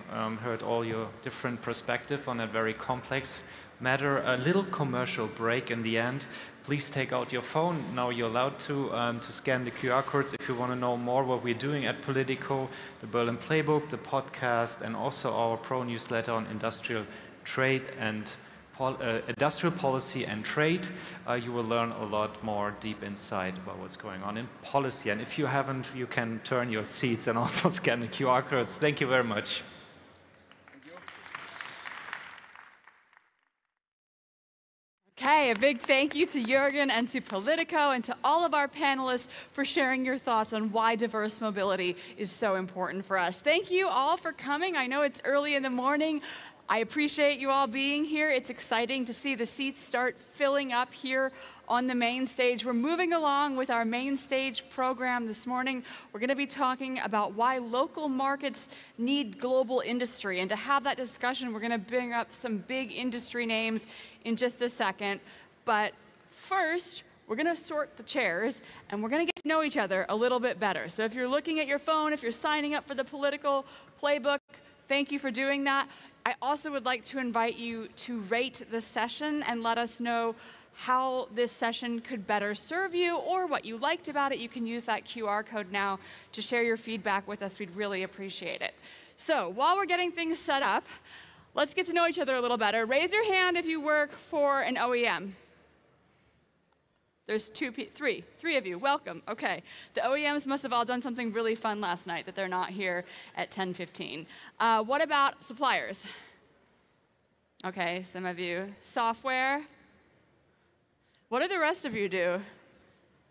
Speaker 2: heard all your different perspectives on a very complex matter. A little commercial break in the end. Please take out your phone. Now you're allowed to scan the QR codes if you want to know more what we're doing at Politico, the Berlin Playbook, the podcast, and also our pro newsletter on industrial trade and industrial policy and trade. You will learn a lot more deep inside about what's going on in policy. And if you haven't, you can turn your seats and also scan the QR codes. Thank you very much.
Speaker 1: Okay, a big thank you to Jürgen and to Politico and to all of our panelists for sharing your thoughts on why diverse mobility is so important for us. Thank you all for coming. I know it's early in the morning. I appreciate you all being here. It's exciting to see the seats start filling up here on the main stage. We're moving along with our main stage program this morning. We're going to be talking about why local markets need global industry. And to have that discussion, we're going to bring up some big industry names in just a second. But first, we're going to sort the chairs, and we're going to get to know each other a little bit better. So if you're looking at your phone, if you're signing up for the political playbook, thank you for doing that. I also would like to invite you to rate the session and let us know how this session could better serve you or what you liked about it. You can use that QR code now to share your feedback with us. We'd really appreciate it. So while we're getting things set up, let's get to know each other a little better. Raise your hand if you work for an OEM. There's three of you. Welcome. Okay. The OEMs must have all done something really fun last night that they're not here at 10:15. What about suppliers? Okay, some of you. Software? What do the rest of you do?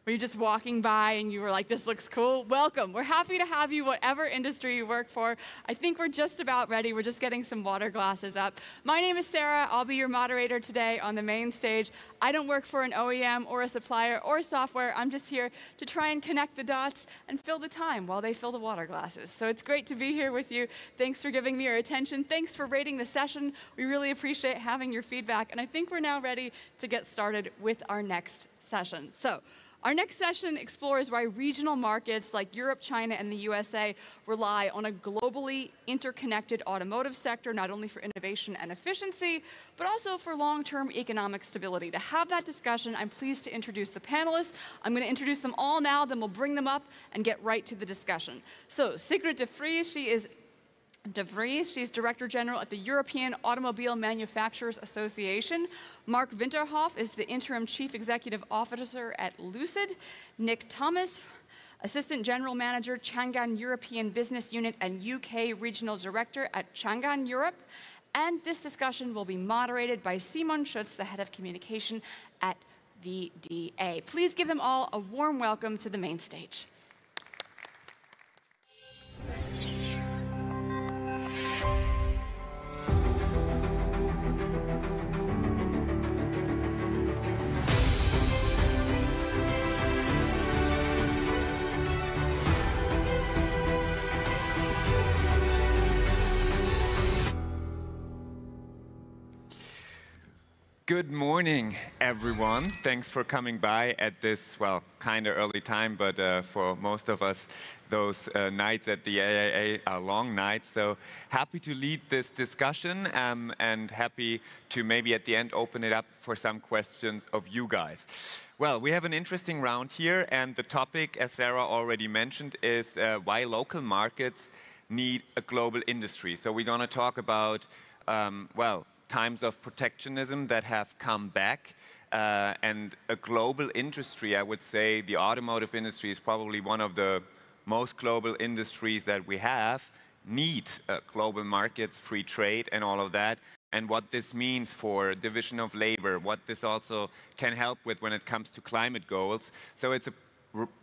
Speaker 1: Were you just walking by and you were like, this looks cool? Welcome. We're happy to have you, whatever industry you work for. I think we're just about ready. We're just getting some water glasses up. My name is Sarah. I'll be your moderator today on the main stage. I don't work for an OEM or a supplier or software. I'm just here to try and connect the dots and fill the time while they fill the water glasses. So it's great to be here with you. Thanks for giving me your attention. Thanks for rating the session. We really appreciate having your feedback. And I think we're now ready to get started with our next session. So our next session explores why regional markets like Europe, China, and the USA rely on a globally interconnected automotive sector, not only for innovation and efficiency, but also for long-term economic stability. To have that discussion, I'm pleased to introduce the panelists. I'm going to introduce them all now, then we'll bring them up and get right to the discussion. So Sigrid de Vries, she's Director General at the European Automobile Manufacturers Association. Mark Winterhoff is the Interim Chief Executive Officer at Lucid. Nick Thomas, Assistant General Manager, Changan European Business Unit and UK Regional Director at Changan Europe. And this discussion will be moderated by Simon Schutz, the Head of Communication at VDA. Please give them all a warm welcome to the main stage.
Speaker 7: Good morning, everyone. Thanks for coming by at this, well, kind of early time, but for most of us, those nights at the IAA are long nights. So happy to lead this discussion and happy to maybe at the end open it up for some questions of you guys. Well, we have an interesting round here, and the topic, as Sarah already mentioned, is why local markets need a global industry. So we're going to talk about, well, times of protectionism that have come back and a global industry. I would say the automotive industry is probably one of the most global industries that we have, need global markets, free trade and all of that, and what this means for division of labor, what this also can help with when it comes to climate goals. So it's a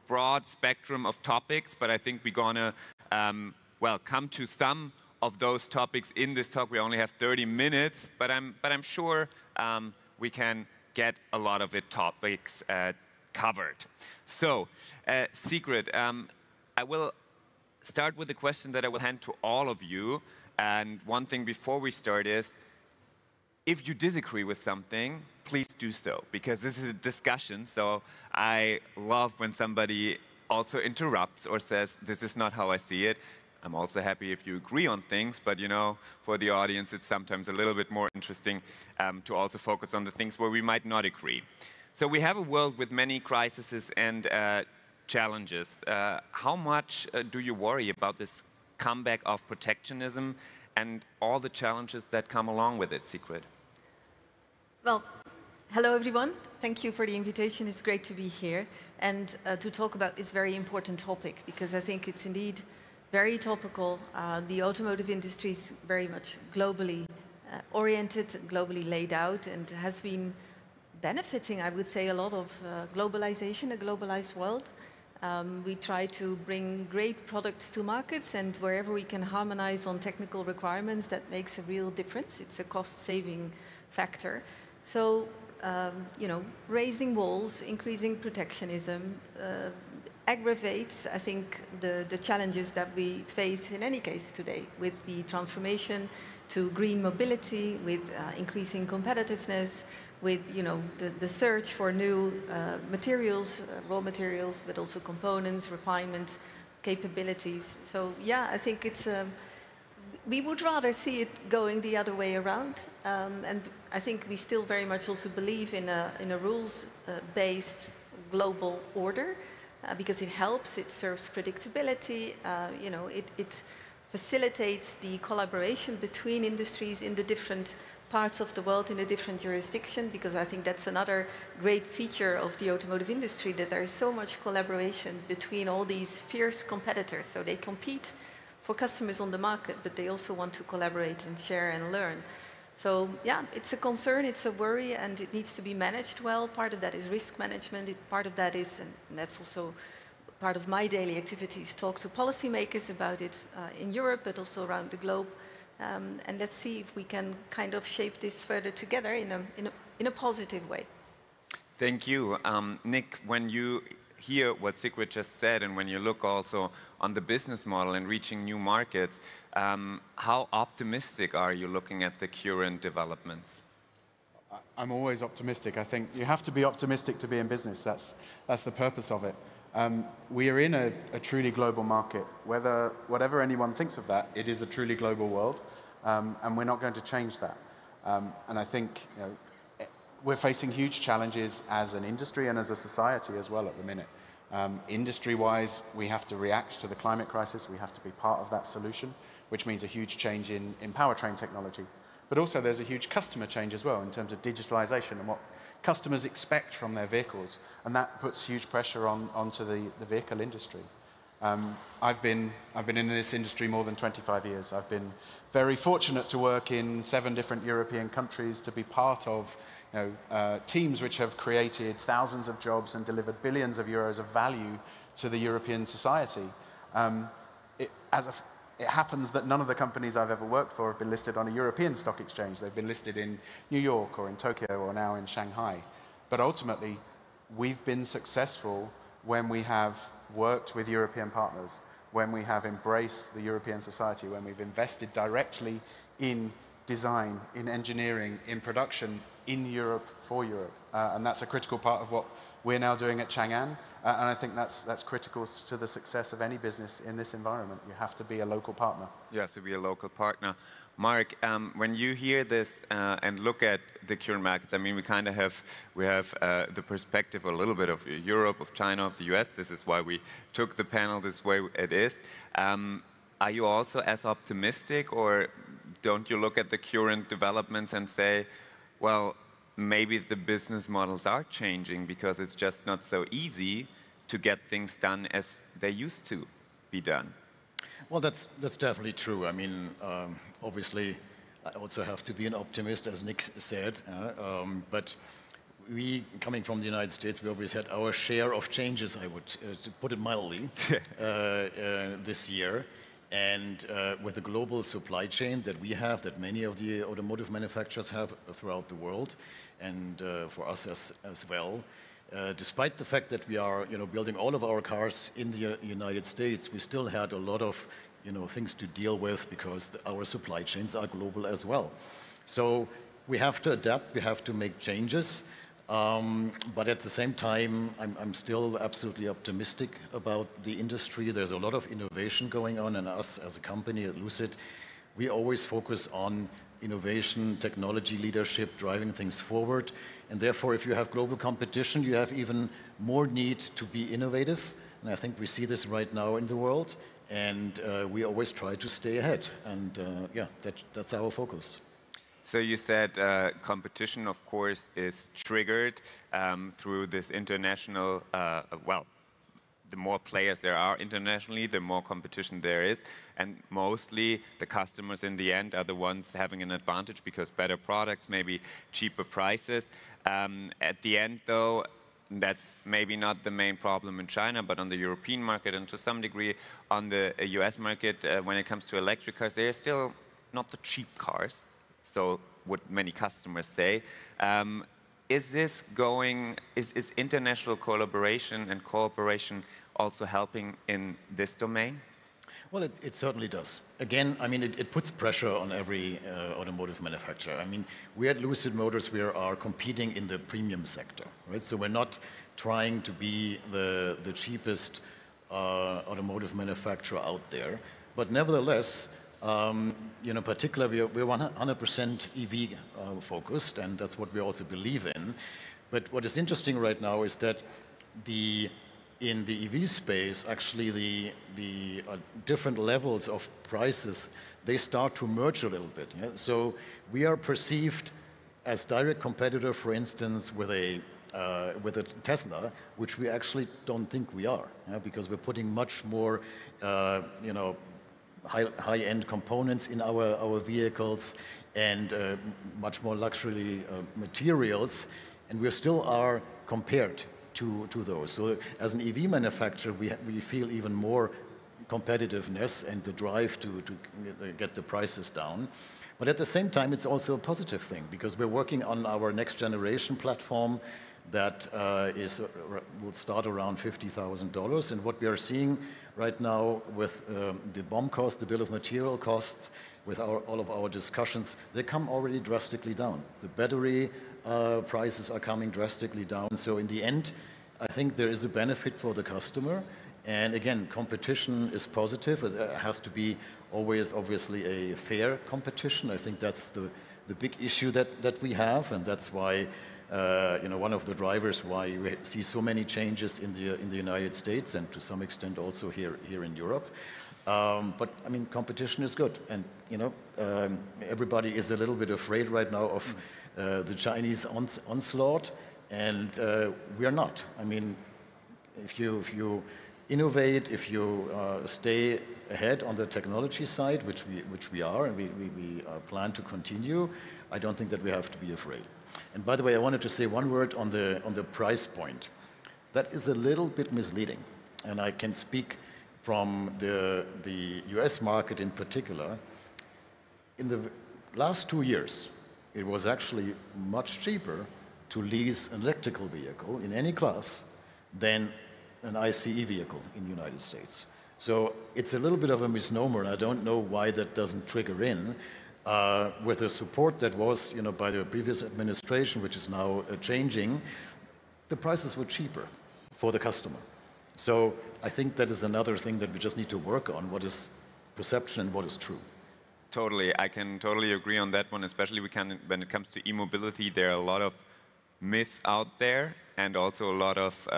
Speaker 7: broad spectrum of topics, but I think we're gonna well, come to some of those topics in this talk. We only have 30 minutes, but I'm sure we can get a lot of it topics covered. So, Sigrid, I will start with a question that I will hand to all of you. And one thing before we start is, if you disagree with something, please do so, because this is a discussion. So I love when somebody also interrupts or says, this is not how I see it. I'm also happy if you agree on things, but you know, for the audience, it's sometimes a little bit more interesting to also focus on the things where we might not agree. So we have a world with many crises and challenges. How much do you worry about this comeback of protectionism and all the challenges that come along with it, Sigrid?
Speaker 8: Well, hello everyone. Thank you for the invitation. It's great to be here and to talk about this very important topic, because I think it's indeed very topical. The automotive industry is very much globally oriented, globally laid out, and has been benefiting, I would say, a lot of globalization, a globalized world. We try to bring great products to markets, and wherever we can harmonize on technical requirements, that makes a real difference. It's a cost-saving factor. So, you know, raising walls, increasing protectionism, aggravates, I think, the challenges that we face in any case today with the transformation to green mobility, with increasing competitiveness, with, you know, the search for new materials, raw materials, but also components, refinements, capabilities. So yeah, I think it's we would rather see it going the other way around, and I think we still very much also believe in a rules-based global order because it helps, it serves predictability, you know, it facilitates the collaboration between industries in the different parts of the world, in a different jurisdiction, because I think that's another great feature of the automotive industry, that there is so much collaboration between all these fierce competitors. So they compete for customers on the market, but they also want to collaborate and share and learn. So yeah, it's a concern, it's a worry, and it needs to be managed well. Part of that is risk management, part of that is, and that's also part of my daily activities, talk to policymakers about it in Europe, but also around the globe. And let's see if we can kind of shape this further together in a positive way.
Speaker 7: Thank you. Nick, when you hear what Sigrid just said, and when you look also on the business model and reaching new markets, how optimistic are you looking at the current developments?
Speaker 9: I'm always optimistic. I think you have to be optimistic to be in business. That's the purpose of it. We are in a truly global market. Whatever anyone thinks of that, it is a truly global world, and we're not going to change that. And I think, you know, we're facing huge challenges as an industry and as a society as well at the minute. Industry-wise, we have to react to the climate crisis. We have to be part of that solution, which means a huge change in powertrain technology. But also there's a huge customer change as well in terms of digitalization and what customers expect from their vehicles, and that puts huge pressure onto the vehicle industry. I've been in this industry more than 25 years. I've been very fortunate to work in 7 different European countries, to be part of, you know, teams which have created thousands of jobs and delivered billions of euros of value to the European society. It happens that none of the companies I've ever worked for have been listed on a European stock exchange. They've been listed in New York or in Tokyo or now in Shanghai. But ultimately, we've been successful when we have worked with European partners, when we have embraced the European society, when we've invested directly in design, in engineering, in production, in Europe, for Europe. And that's a critical part of what we're now doing at Chang'an. And I think that's critical to the success of any business in this environment. You have to be a local partner. You have to be a local partner.
Speaker 7: Mark, when you hear this and look at the current markets, I mean, we have the perspective a little bit of Europe, of China, of the US. This is why we took the panel this way it is. Are you also as optimistic, or don't you look at the current developments and say, well, maybe the business models are changing because it's just not so easy to get things done as they used to be done?
Speaker 10: Well, that's definitely true. I mean, obviously, I also have to be an optimist, as Nick said. But we, coming from the United States, we always had our share of changes, I would to put it mildly, this year. And with the global supply chain that we have, that many of the automotive manufacturers have throughout the world, and for us as well, despite the fact that we are, you know, building all of our cars in the United States, we still had a lot of, you know, things to deal with because our supply chains are global as well. So we have to adapt, we have to make changes. But at the same time, I'm still absolutely optimistic about the industry. There's a lot of innovation going on, and us as a company at Lucid, we always focus on innovation, technology leadership, driving things forward. And therefore, if you have global competition, you have even more need to be innovative. And I think we see this right now in the world. And we always try to stay ahead. And yeah, that's our focus.
Speaker 7: So you said competition, of course, is triggered through this international, well, the more players there are internationally, the more competition there is. And mostly the customers in the end are the ones having an advantage because better products, maybe cheaper prices. At the end, though, that's maybe not the main problem in China, but on the European market and to some degree on the US market, when it comes to electric cars, they're still not the cheap cars, so what many customers say. Is international collaboration and cooperation also helping in this domain?
Speaker 10: Well, it certainly does. Again, I mean, it puts pressure on every automotive manufacturer. I mean, we at Lucid Motors, we are competing in the premium sector, right? So we're not trying to be the cheapest automotive manufacturer out there. But nevertheless, you know, particularly we're 100% EV focused, and that's what we also believe in. But what is interesting right now is that in the EV space, actually the different levels of prices, they start to merge a little bit. Yeah? So we are perceived as direct competitor, for instance, with a Tesla, which we actually don't think we are, yeah? Because we're putting much more, you know, high-end components in our vehicles and much more luxury materials, and we still are compared to those. So as an EV manufacturer, we feel even more competitiveness and the drive to get the prices down. But at the same time, it's also a positive thing because we're working on our next generation platform that will start around $50,000. And what we are seeing right now with the BOM cost, the bill of material costs, with all of our discussions, they come already drastically down. The battery prices are coming drastically down. So in the end, I think there is a benefit for the customer. And again, competition is positive. It has to be always, obviously, a fair competition. I think that's the big issue that we have, and that's why you know, one of the drivers why we see so many changes in the United States and to some extent also here in Europe. But I mean, competition is good, and you know, everybody is a little bit afraid right now of the Chinese onslaught, and we are not. I mean, if you innovate, if you stay ahead on the technology side, which we are, and we plan to continue, I don't think that we have to be afraid. And by the way, I wanted to say one word on the price point. That is a little bit misleading, and I can speak from the US market in particular. In the last 2 years, it was actually much cheaper to lease an electrical vehicle in any class than an ICE vehicle in the United States. So it's a little bit of a misnomer, and I don't know why that doesn't trigger in. With the support that was, you know, by the previous administration, which is now changing, the prices were cheaper for the customer. So I think that is another thing that we just need to work on, what is perception and what is true.
Speaker 7: Totally, I can totally agree on that one, especially when it comes to e-mobility, there are a lot of myths out there and also a lot of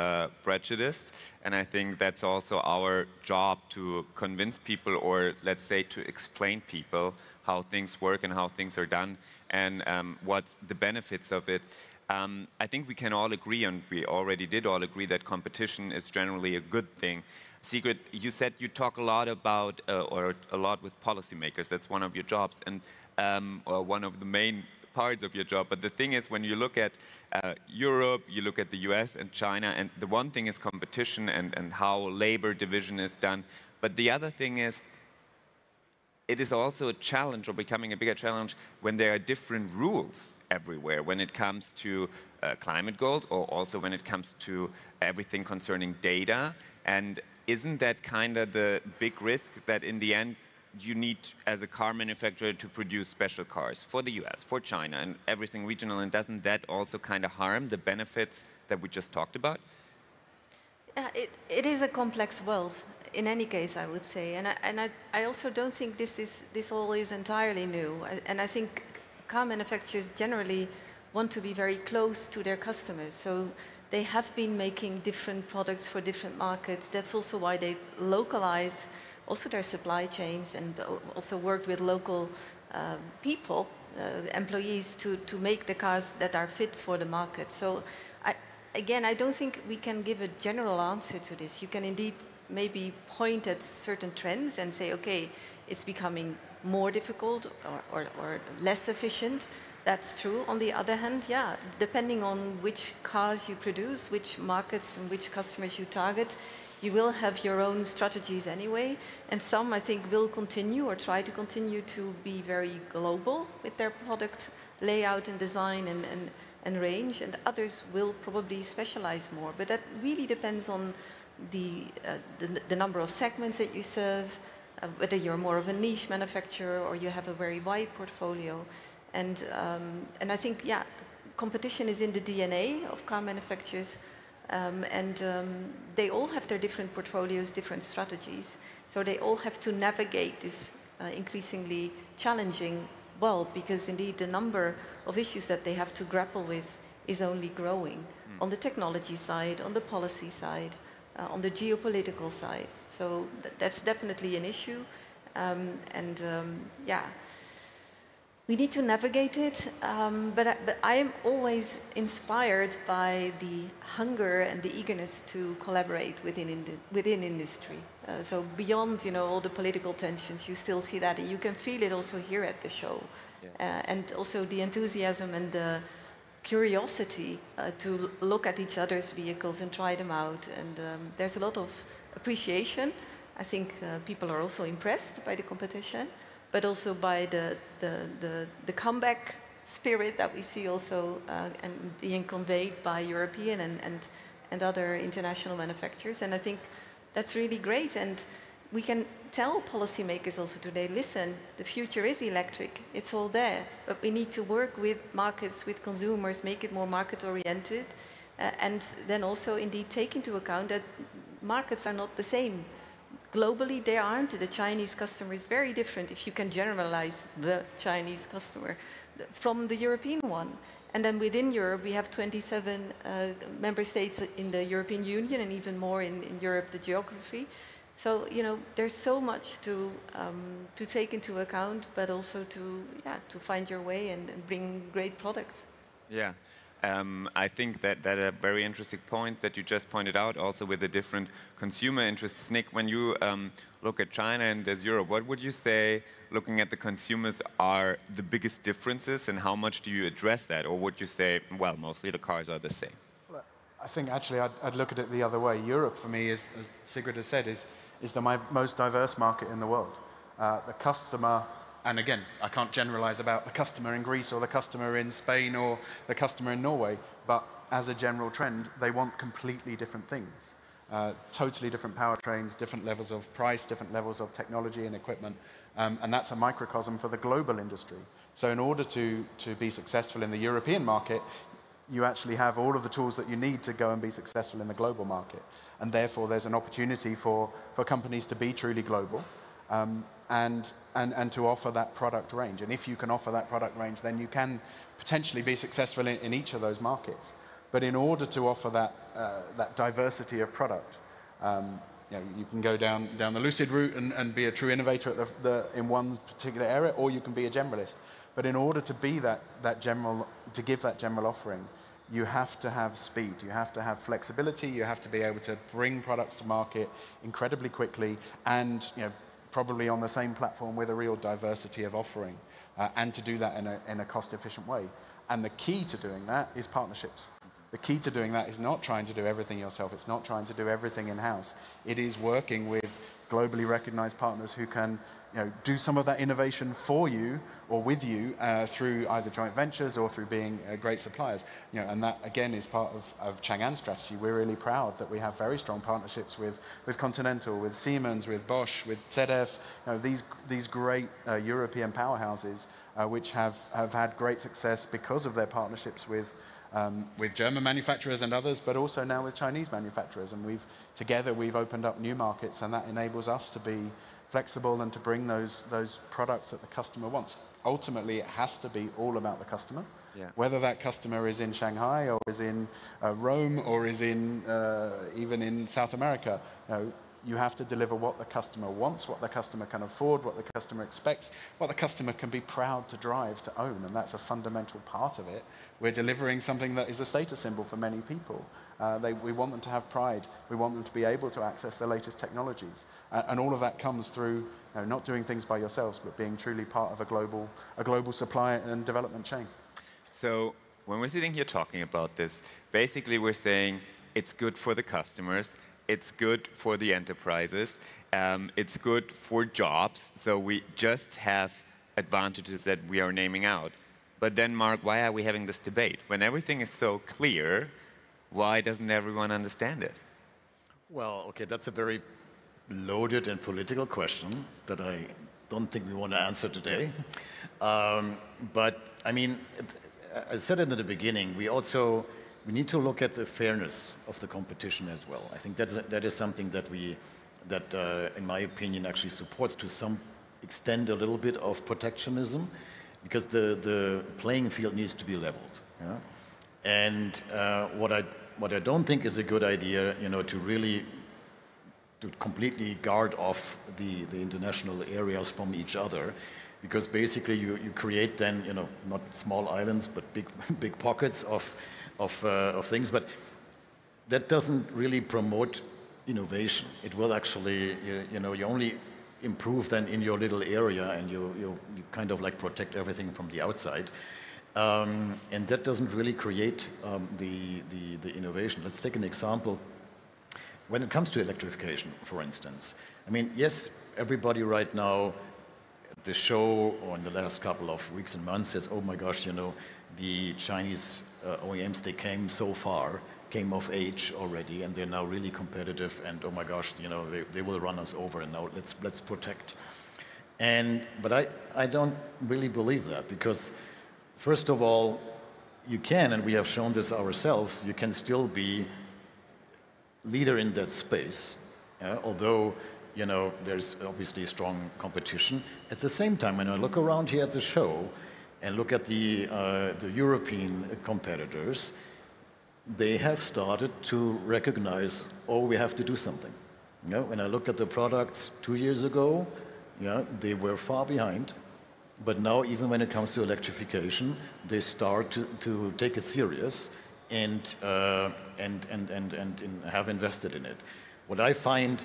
Speaker 7: prejudice, and I think that's also our job to convince people, or let's say to explain people how things work and how things are done and what's the benefits of it. I think we can all agree, and we already did all agree, that competition is generally a good thing. Sigrid, you said you talk a lot about, or a lot with policymakers. That's one of your jobs, and or one of the main parts of your job. But the thing is, when you look at Europe, you look at the US and China, and the one thing is competition and how labor division is done. But the other thing is, it is also a challenge, or becoming a bigger challenge, when there are different rules everywhere when it comes to climate goals, or also when it comes to everything concerning data. And isn't that kind of the big risk that in the end you need, as a car manufacturer, to produce special cars for the US, for China, and everything regional? And doesn't that also kind of harm the benefits that we just talked about?
Speaker 8: Yeah, it is a complex world. In any case, I would say, and I also don't think this all is entirely new. And I think car manufacturers generally want to be very close to their customers. So they have been making different products for different markets. That's also why they localize also their supply chains and also work with local employees to make the cars that are fit for the market. So again, I don't think we can give a general answer to this. You can indeed maybe point at certain trends and say, okay, it's becoming more difficult or less efficient. That's true. On the other hand, yeah, depending on which cars you produce, which markets and which customers you target, you will have your own strategies anyway. And some, I think, will continue or try to continue to be very global with their product layout and design and range. And others will probably specialize more. But that really depends on the number of segments that you serve, whether you're more of a niche manufacturer or you have a very wide portfolio. And I think, yeah, competition is in the DNA of car manufacturers, and they all have their different portfolios, different strategies. So they all have to navigate this increasingly challenging world, because indeed the number of issues that they have to grapple with is only growing on the technology side, on the policy side, on the geopolitical side. So that's definitely an issue, yeah. We need to navigate it, but I am always inspired by the hunger and the eagerness to collaborate within industry. So beyond, all the political tensions, you still see that, and you can feel it also here at the show. Yes. And also the enthusiasm and the curiosity to look at each other's vehicles and try them out. And there's a lot of appreciation. I think people are also impressed by the competition, but also by the comeback spirit that we see also and being conveyed by European and other international manufacturers. And I think that's really great. And we can tell policymakers also today, listen, the future is electric, it's all there, but we need to work with markets, with consumers, make it more market-oriented, and then also indeed take into account that markets are not the same. Globally, they aren't. The Chinese customer is very different, if you can generalize the Chinese customer, from the European one. And then within Europe, we have 27 member states in the European Union, and even more in Europe, the geography. So, there's so much to take into account, but also to find your way and bring great products.
Speaker 7: Yeah. I think that a very interesting point that you just pointed out, also with the different consumer interests. Nick, when you look at China and there's Europe, what would you say, looking at the consumers, are the biggest differences, and how much do you address that? Or would you say, well, mostly the cars are the same?
Speaker 9: Well, I think actually I'd look at it the other way. Europe, for me, as Sigrid has said, is the most diverse market in the world. The customer. And again, I can't generalize about the customer in Greece or the customer in Spain or the customer in Norway, but as a general trend, they want completely different things. Totally different powertrains, different levels of price, different levels of technology and equipment, and that's a microcosm for the global industry. So in order to be successful in the European market, you actually have all of the tools that you need to go and be successful in the global market. And therefore, there's an opportunity for companies to be truly global, and to offer that product range. And if you can offer that product range, then you can potentially be successful in each of those markets. But in order to offer that diversity of product, you can go down the Lucid route and be a true innovator in one particular area, or you can be a generalist. But in order to be to give that general offering, you have to have speed, you have to have flexibility, you have to be able to bring products to market incredibly quickly, and probably on the same platform with a real diversity of offering, and to do that in a cost-efficient way. And the key to doing that is partnerships. The key to doing that is not trying to do everything yourself. It's not trying to do everything in-house. It is working with globally recognized partners who can do some of that innovation for you or with you through either joint ventures or through being great suppliers. And that, again, is part of Chang'an's strategy. We're really proud that we have very strong partnerships with Continental, with Siemens, with Bosch, with ZF, these great European powerhouses which have had great success because of their partnerships with German manufacturers and others, but also now with Chinese manufacturers. And together we've opened up new markets, and that enables us to be flexible and to bring those products that the customer wants. Ultimately, it has to be all about the customer. Yeah. Whether that customer is in Shanghai or is in Rome or is in even in South America, You have to deliver what the customer wants, what the customer can afford, what the customer expects, what the customer can be proud to drive, to own, and that's a fundamental part of it. We're delivering something that is a status symbol for many people. We want them to have pride. We want them to be able to access the latest technologies. And all of that comes through not doing things by yourselves, but being truly part of a global supply and development chain.
Speaker 7: So when we're sitting here talking about this, basically we're saying it's good for the customers, it's good for the enterprises, it's good for jobs, so we just have advantages that we are naming out. But then, Mark, why are we having this debate? When everything is so clear, why doesn't everyone understand it?
Speaker 10: Well, okay, that's a very loaded and political question that I don't think we want to answer today. But, I mean, I said it in the beginning, we need to look at the fairness of the competition as well. I think that is something that in my opinion, actually supports to some extent a little bit of protectionism, because the playing field needs to be leveled. Yeah? And what I don't think is a good idea, to completely guard off the international areas from each other, because basically you create then, not small islands, but big pockets of things, but that doesn't really promote innovation. It will actually, you only improve then in your little area, and you kind of like protect everything from the outside. And that doesn't really create the innovation. Let's take an example. When it comes to electrification, for instance, I mean, yes, everybody right now at the show or in the last couple of weeks and months says, oh my gosh, the Chinese OEMs, they came so far, came of age already, and they're now really competitive, and oh my gosh, they will run us over, and now let's protect. But I don't really believe that, because first of all, you can, and we have shown this ourselves, you can still be leader in that space, although there's obviously strong competition. At the same time, when I look around here at the show and look at the European competitors, they have started to recognize, oh, we have to do something. When I look at the products 2 years ago, they were far behind. But now, even when it comes to electrification, they start to take it serious and have invested in it. What I find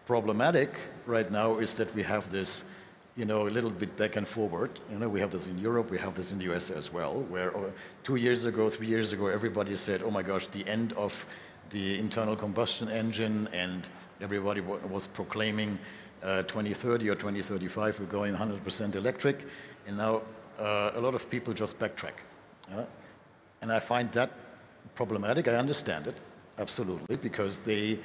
Speaker 10: problematic right now is that we have this, a little bit back and forward. We have this in Europe, we have this in the US as well, where 2 years ago, 3 years ago, everybody said, oh my gosh, the end of the internal combustion engine, and everybody was proclaiming 2030 or 2035, we're going 100% electric, and now a lot of people just backtrack. And I find that problematic. I understand it, absolutely, because they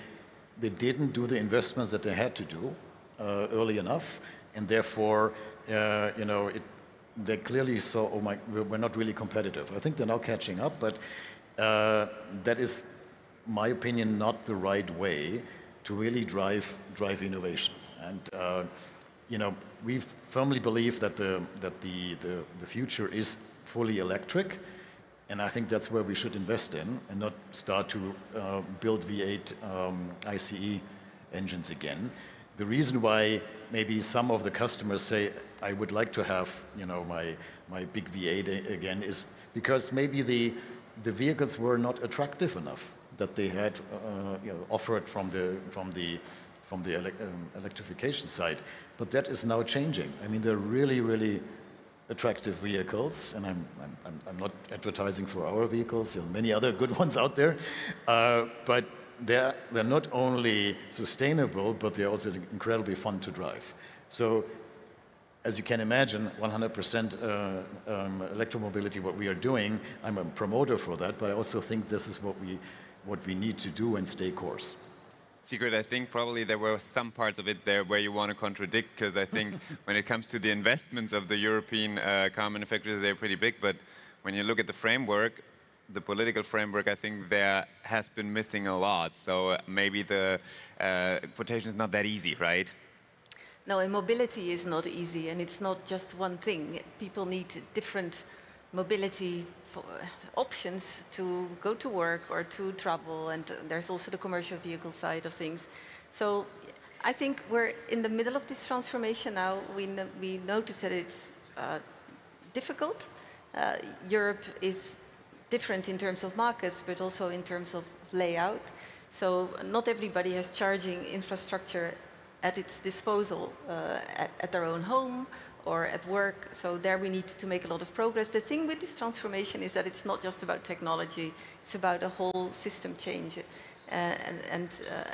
Speaker 10: didn't do the investments that they had to do early enough, and therefore, they clearly saw, oh my, we're not really competitive. I think they're now catching up, but that is, my opinion, not the right way to really drive innovation. And we firmly believe that the future is fully electric, and I think that's where we should invest in, and not start to build V8 ICE engines again. The reason why maybe some of the customers say, I would like to have my big V8 again, is because maybe the vehicles were not attractive enough that they had offered from the electrification side. But that is now changing. I mean, they're really, really attractive vehicles, and I'm not advertising for our vehicles. There are many other good ones out there, but they're not only sustainable, but they're also incredibly fun to drive. So, as you can imagine, 100% electromobility, what we are doing, I'm a promoter for that, but I also think this is what we need to do and stay course.
Speaker 7: Sigrid, I think probably there were some parts of it there where you want to contradict, because I think when it comes to the investments of the European car manufacturers, they're pretty big, but when you look at the framework, the political framework, I think there has been missing a lot. So maybe the quotation is not that easy, right?
Speaker 8: No, and mobility is not easy, and it's not just one thing. People need different mobility options to go to work or to travel, and there's also the commercial vehicle side of things. So I think we're in the middle of this transformation now. We notice that it's difficult. Europe is different in terms of markets, but also in terms of layout. So not everybody has charging infrastructure at its disposal at their own home or at work. So there we need to make a lot of progress. The thing with this transformation is that it's not just about technology. It's about a whole system change. And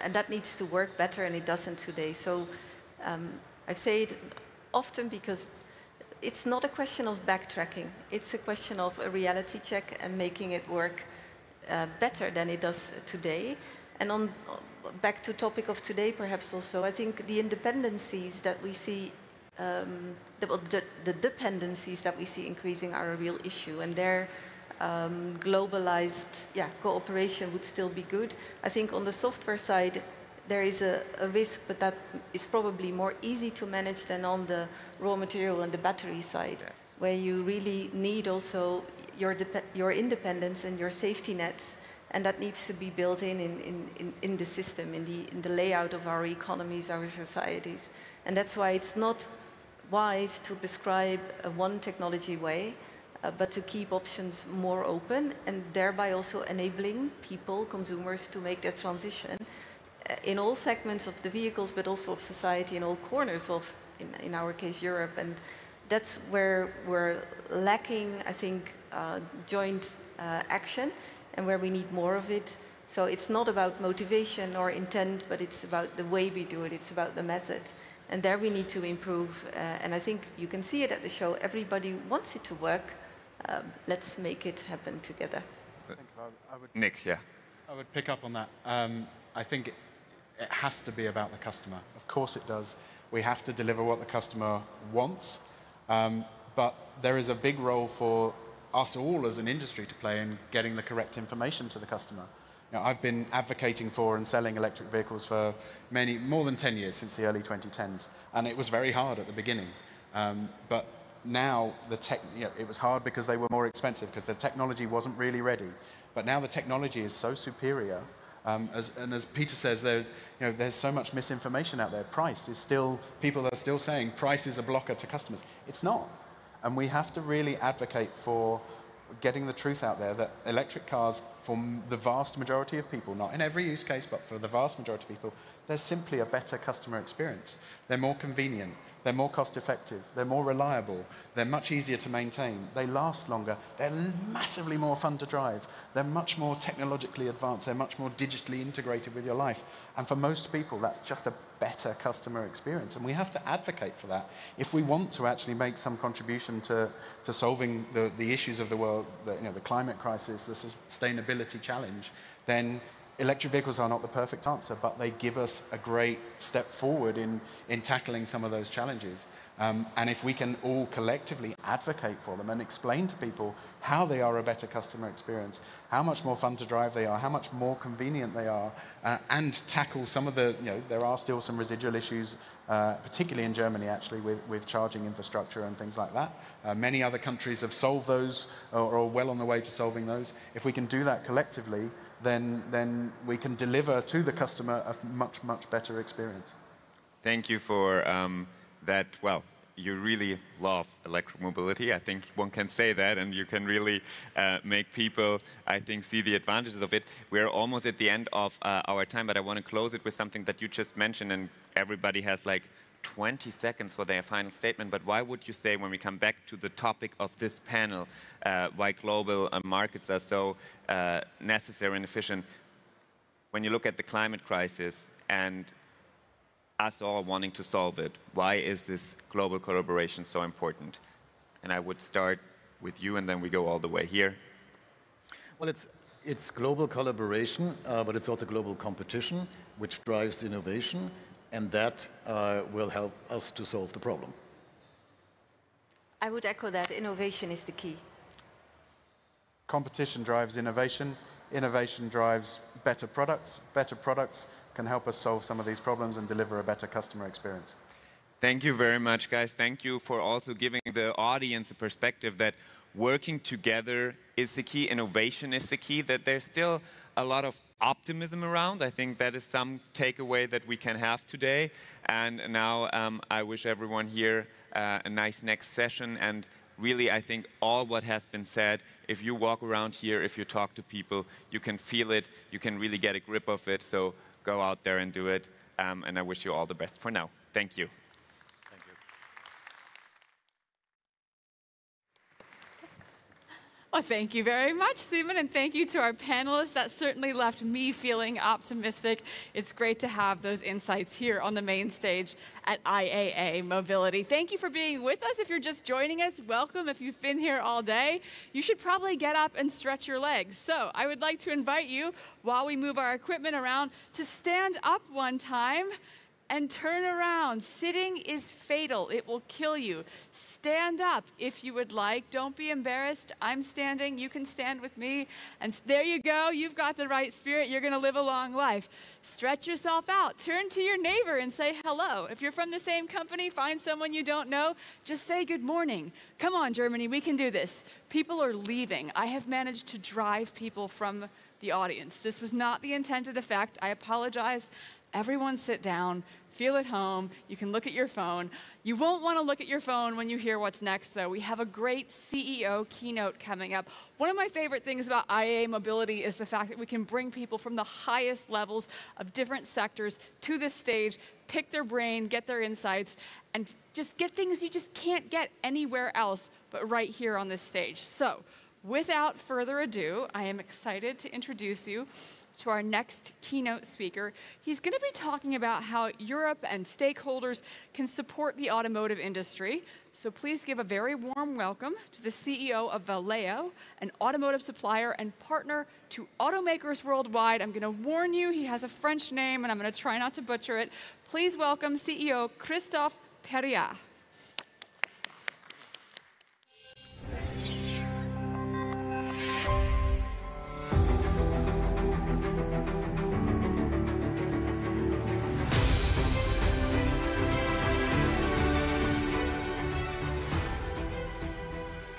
Speaker 8: that needs to work better, and it doesn't today. So I say it often because it's not a question of backtracking. It's a question of a reality check and making it work better than it does today. And back to topic of today, perhaps also, I think the independencies that we see, the dependencies that we see increasing are a real issue, and their globalized cooperation would still be good. I think on the software side, there is a risk, but that is probably more easy to manage than on the raw material and the battery side, yes, where you really need also your independence and your safety nets, and that needs to be built in the system, in the layout of our economies, our societies. And that's why it's not wise to prescribe a one technology way, but to keep options more open, and thereby also enabling people, consumers, to make that transition in all segments of the vehicles, but also of society, in all corners of, in our case, Europe. And that's where we're lacking, I think, joint action, and where we need more of it. So it's not about motivation or intent, but it's about the way we do it. It's about the method. And there we need to improve. And I think you can see it at the show. Everybody wants it to work. Let's make it happen together.
Speaker 7: Nick, yeah.
Speaker 9: I would pick up on that. I think it has to be about the customer. Of course it does. We have to deliver what the customer wants. But there is a big role for us all as an industry to play in getting the correct information to the customer. Now, I've been advocating for and selling electric vehicles for more than 10 years, since the early 2010s. And it was very hard at the beginning. But now, it was hard because they were more expensive, because the technology wasn't really ready. But now the technology is so superior. As Peter says, there's so much misinformation out there. Price is still, people are still saying price is a blocker to customers. It's not. And we have to really advocate for getting the truth out there that electric cars, for the vast majority of people, not in every use case, but for the vast majority of people, they're simply a better customer experience. They're more convenient. They're more cost effective. They're more reliable. They're much easier to maintain. They last longer. They're massively more fun to drive. They're much more technologically advanced. They're much more digitally integrated with your life. And for most people, that's just a better customer experience. And we have to advocate for that. If we want to actually make some contribution to solving the issues of the world, the climate crisis, the sustainability challenge, then electric vehicles are not the perfect answer, but they give us a great step forward in tackling some of those challenges. And if we can all collectively advocate for them and explain to people how they are a better customer experience, how much more fun to drive they are, how much more convenient they are, and tackle some of the, there are still some residual issues, particularly in Germany, actually, with charging infrastructure and things like that. Many other countries have solved those, or are well on the way to solving those. If we can do that collectively, then we can deliver to the customer a much, much better experience.
Speaker 7: Thank you for that. Well, you really love electric mobility. I think one can say that, and you can really make people, I think, see the advantages of it. We're almost at the end of our time, but I want to close it with something that you just mentioned, and everybody has like 20 seconds for their final statement. But why would you say, when we come back to the topic of this panel, why global markets are so necessary and efficient, when you look at the climate crisis and us all wanting to solve it, why is this global collaboration so important? And I would start with you, and then we go all the way here.
Speaker 10: Well, it's global collaboration, but it's also global competition, which drives innovation, and that will help us to solve the problem.
Speaker 8: I would echo that. Innovation is the key.
Speaker 9: Competition drives innovation. Innovation drives better products. Better products can help us solve some of these problems and deliver a better customer experience.
Speaker 7: Thank you very much, guys. Thank you for also giving the audience a perspective that working together is the key, innovation is the key, that there's still a lot of optimism around. I think that is some takeaway that we can have today. And now I wish everyone here a nice next session. And really, I think all what has been said, if you walk around here, if you talk to people, you can feel it, you can really get a grip of it. So go out there and do it. And I wish you all the best for now. Thank you.
Speaker 1: Well, thank you very much, Simon, and thank you to our panelists. That certainly left me feeling optimistic. It's great to have those insights here on the main stage at IAA Mobility. Thank you for being with us. If you're just joining us, welcome. If you've been here all day, you should probably get up and stretch your legs. So I would like to invite you, while we move our equipment around, to stand up one time and turn around. Sitting is fatal. It will kill you. Stand up if you would like. Don't be embarrassed. I'm standing. You can stand with me. And there you go. You've got the right spirit. You're going to live a long life. Stretch yourself out. Turn to your neighbor and say hello. If you're from the same company, find someone you don't know. Just say good morning. Come on, Germany. We can do this. People are leaving. I have managed to drive people from the audience. This was not the intended effect. I apologize. Everyone sit down. Feel at home. You can look at your phone. You won't want to look at your phone when you hear what's next, though. We have a great CEO keynote coming up. One of my favorite things about IAA Mobility is the fact that we can bring people from the highest levels of different sectors to this stage, pick their brain, get their insights, and just get things you just can't get anywhere else but right here on this stage. So, without further ado, I am excited to introduce you to our next keynote speaker. He's going to be talking about how Europe and stakeholders can support the automotive industry. So please give a very warm welcome to the CEO of Valeo, an automotive supplier and partner to automakers worldwide. I'm going to warn you, he has a French name, and I'm going to try not to butcher it. Please welcome CEO Christophe Périllat.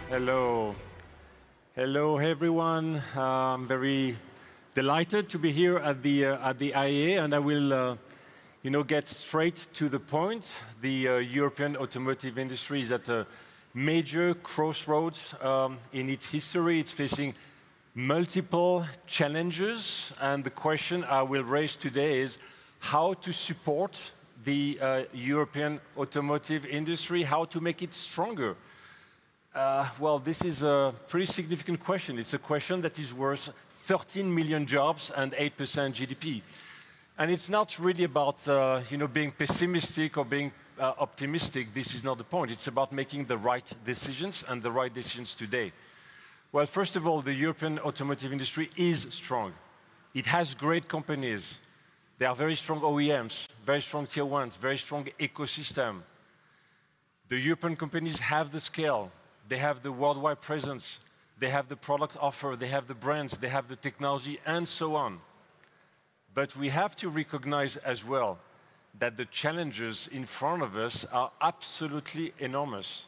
Speaker 11: Hello. Hello, everyone. I'm very delighted to be here at the IAA, and I will get straight to the point. The European automotive industry is at a major crossroads in its history. It's facing multiple challenges, and the question I will raise today is how to support the European automotive industry, how to make it stronger. Well, this is a pretty significant question. It's a question that is worth 13 million jobs and 8% GDP. And it's not really about being pessimistic or being optimistic. This is not the point. It's about making the right decisions and the right decisions today. Well, first of all, the European automotive industry is strong. It has great companies. There are very strong OEMs, very strong tier ones, very strong ecosystem. The European companies have the scale. They have the worldwide presence, they have the product offer, they have the brands, they have the technology, and so on. But we have to recognize as well that the challenges in front of us are absolutely enormous.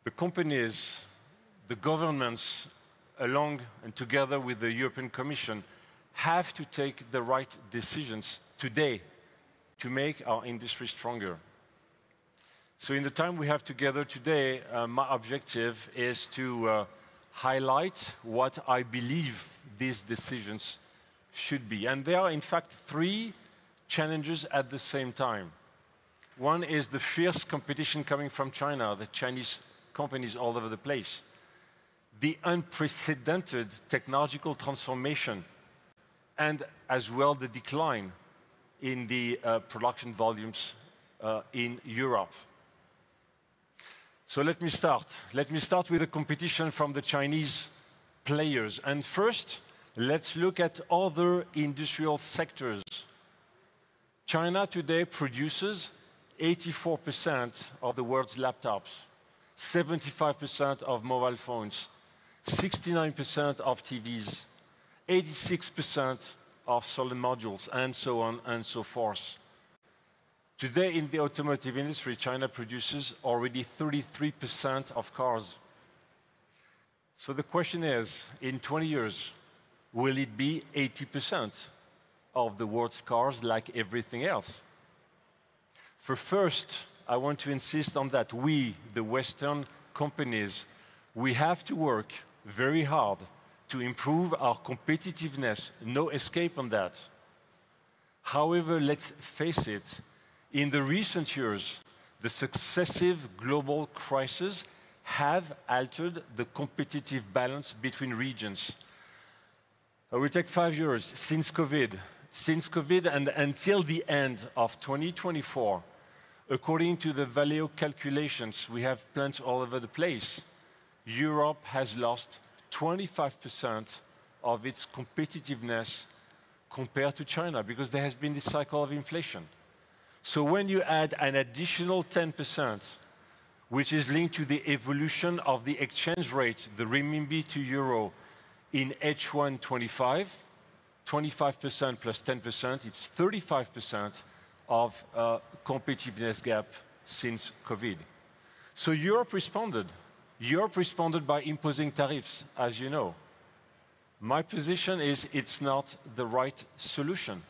Speaker 11: The companies, the governments, along and together with the European Commission, have to take the right decisions today to make our industry stronger. So in the time we have together today, my objective is to highlight what I believe these decisions should be. And there are, in fact, three challenges at the same time. One is the fierce competition coming from China, the Chinese companies all over the place. The unprecedented technological transformation, and as well the decline in the production volumes in Europe. So let me start. Let me start with the competition from the Chinese players. And first, let's look at other industrial sectors. China today produces 84% of the world's laptops, 75% of mobile phones, 69% of TVs, 86% of solar modules, and so on and so forth. Today, in the automotive industry, China produces already 33% of cars. So the question is, in 20 years, will it be 80% of the world's cars like everything else? First, I want to insist on that. We, the Western companies, we have to work very hard to improve our competitiveness. No escape on that. However, let's face it, in the recent years, the successive global crises have altered the competitive balance between regions. I will take 5 years since COVID. Since COVID and until the end of 2024, according to the Valeo calculations, we have plants all over the place. Europe has lost 25% of its competitiveness compared to China because there has been this cycle of inflation. So when you add an additional 10%, which is linked to the evolution of the exchange rate, the renminbi to euro, in H1 25, 25% plus 10%, it's 35% of competitiveness gap since COVID. So Europe responded. Europe responded by imposing tariffs, as you know. My position is it's not the right solution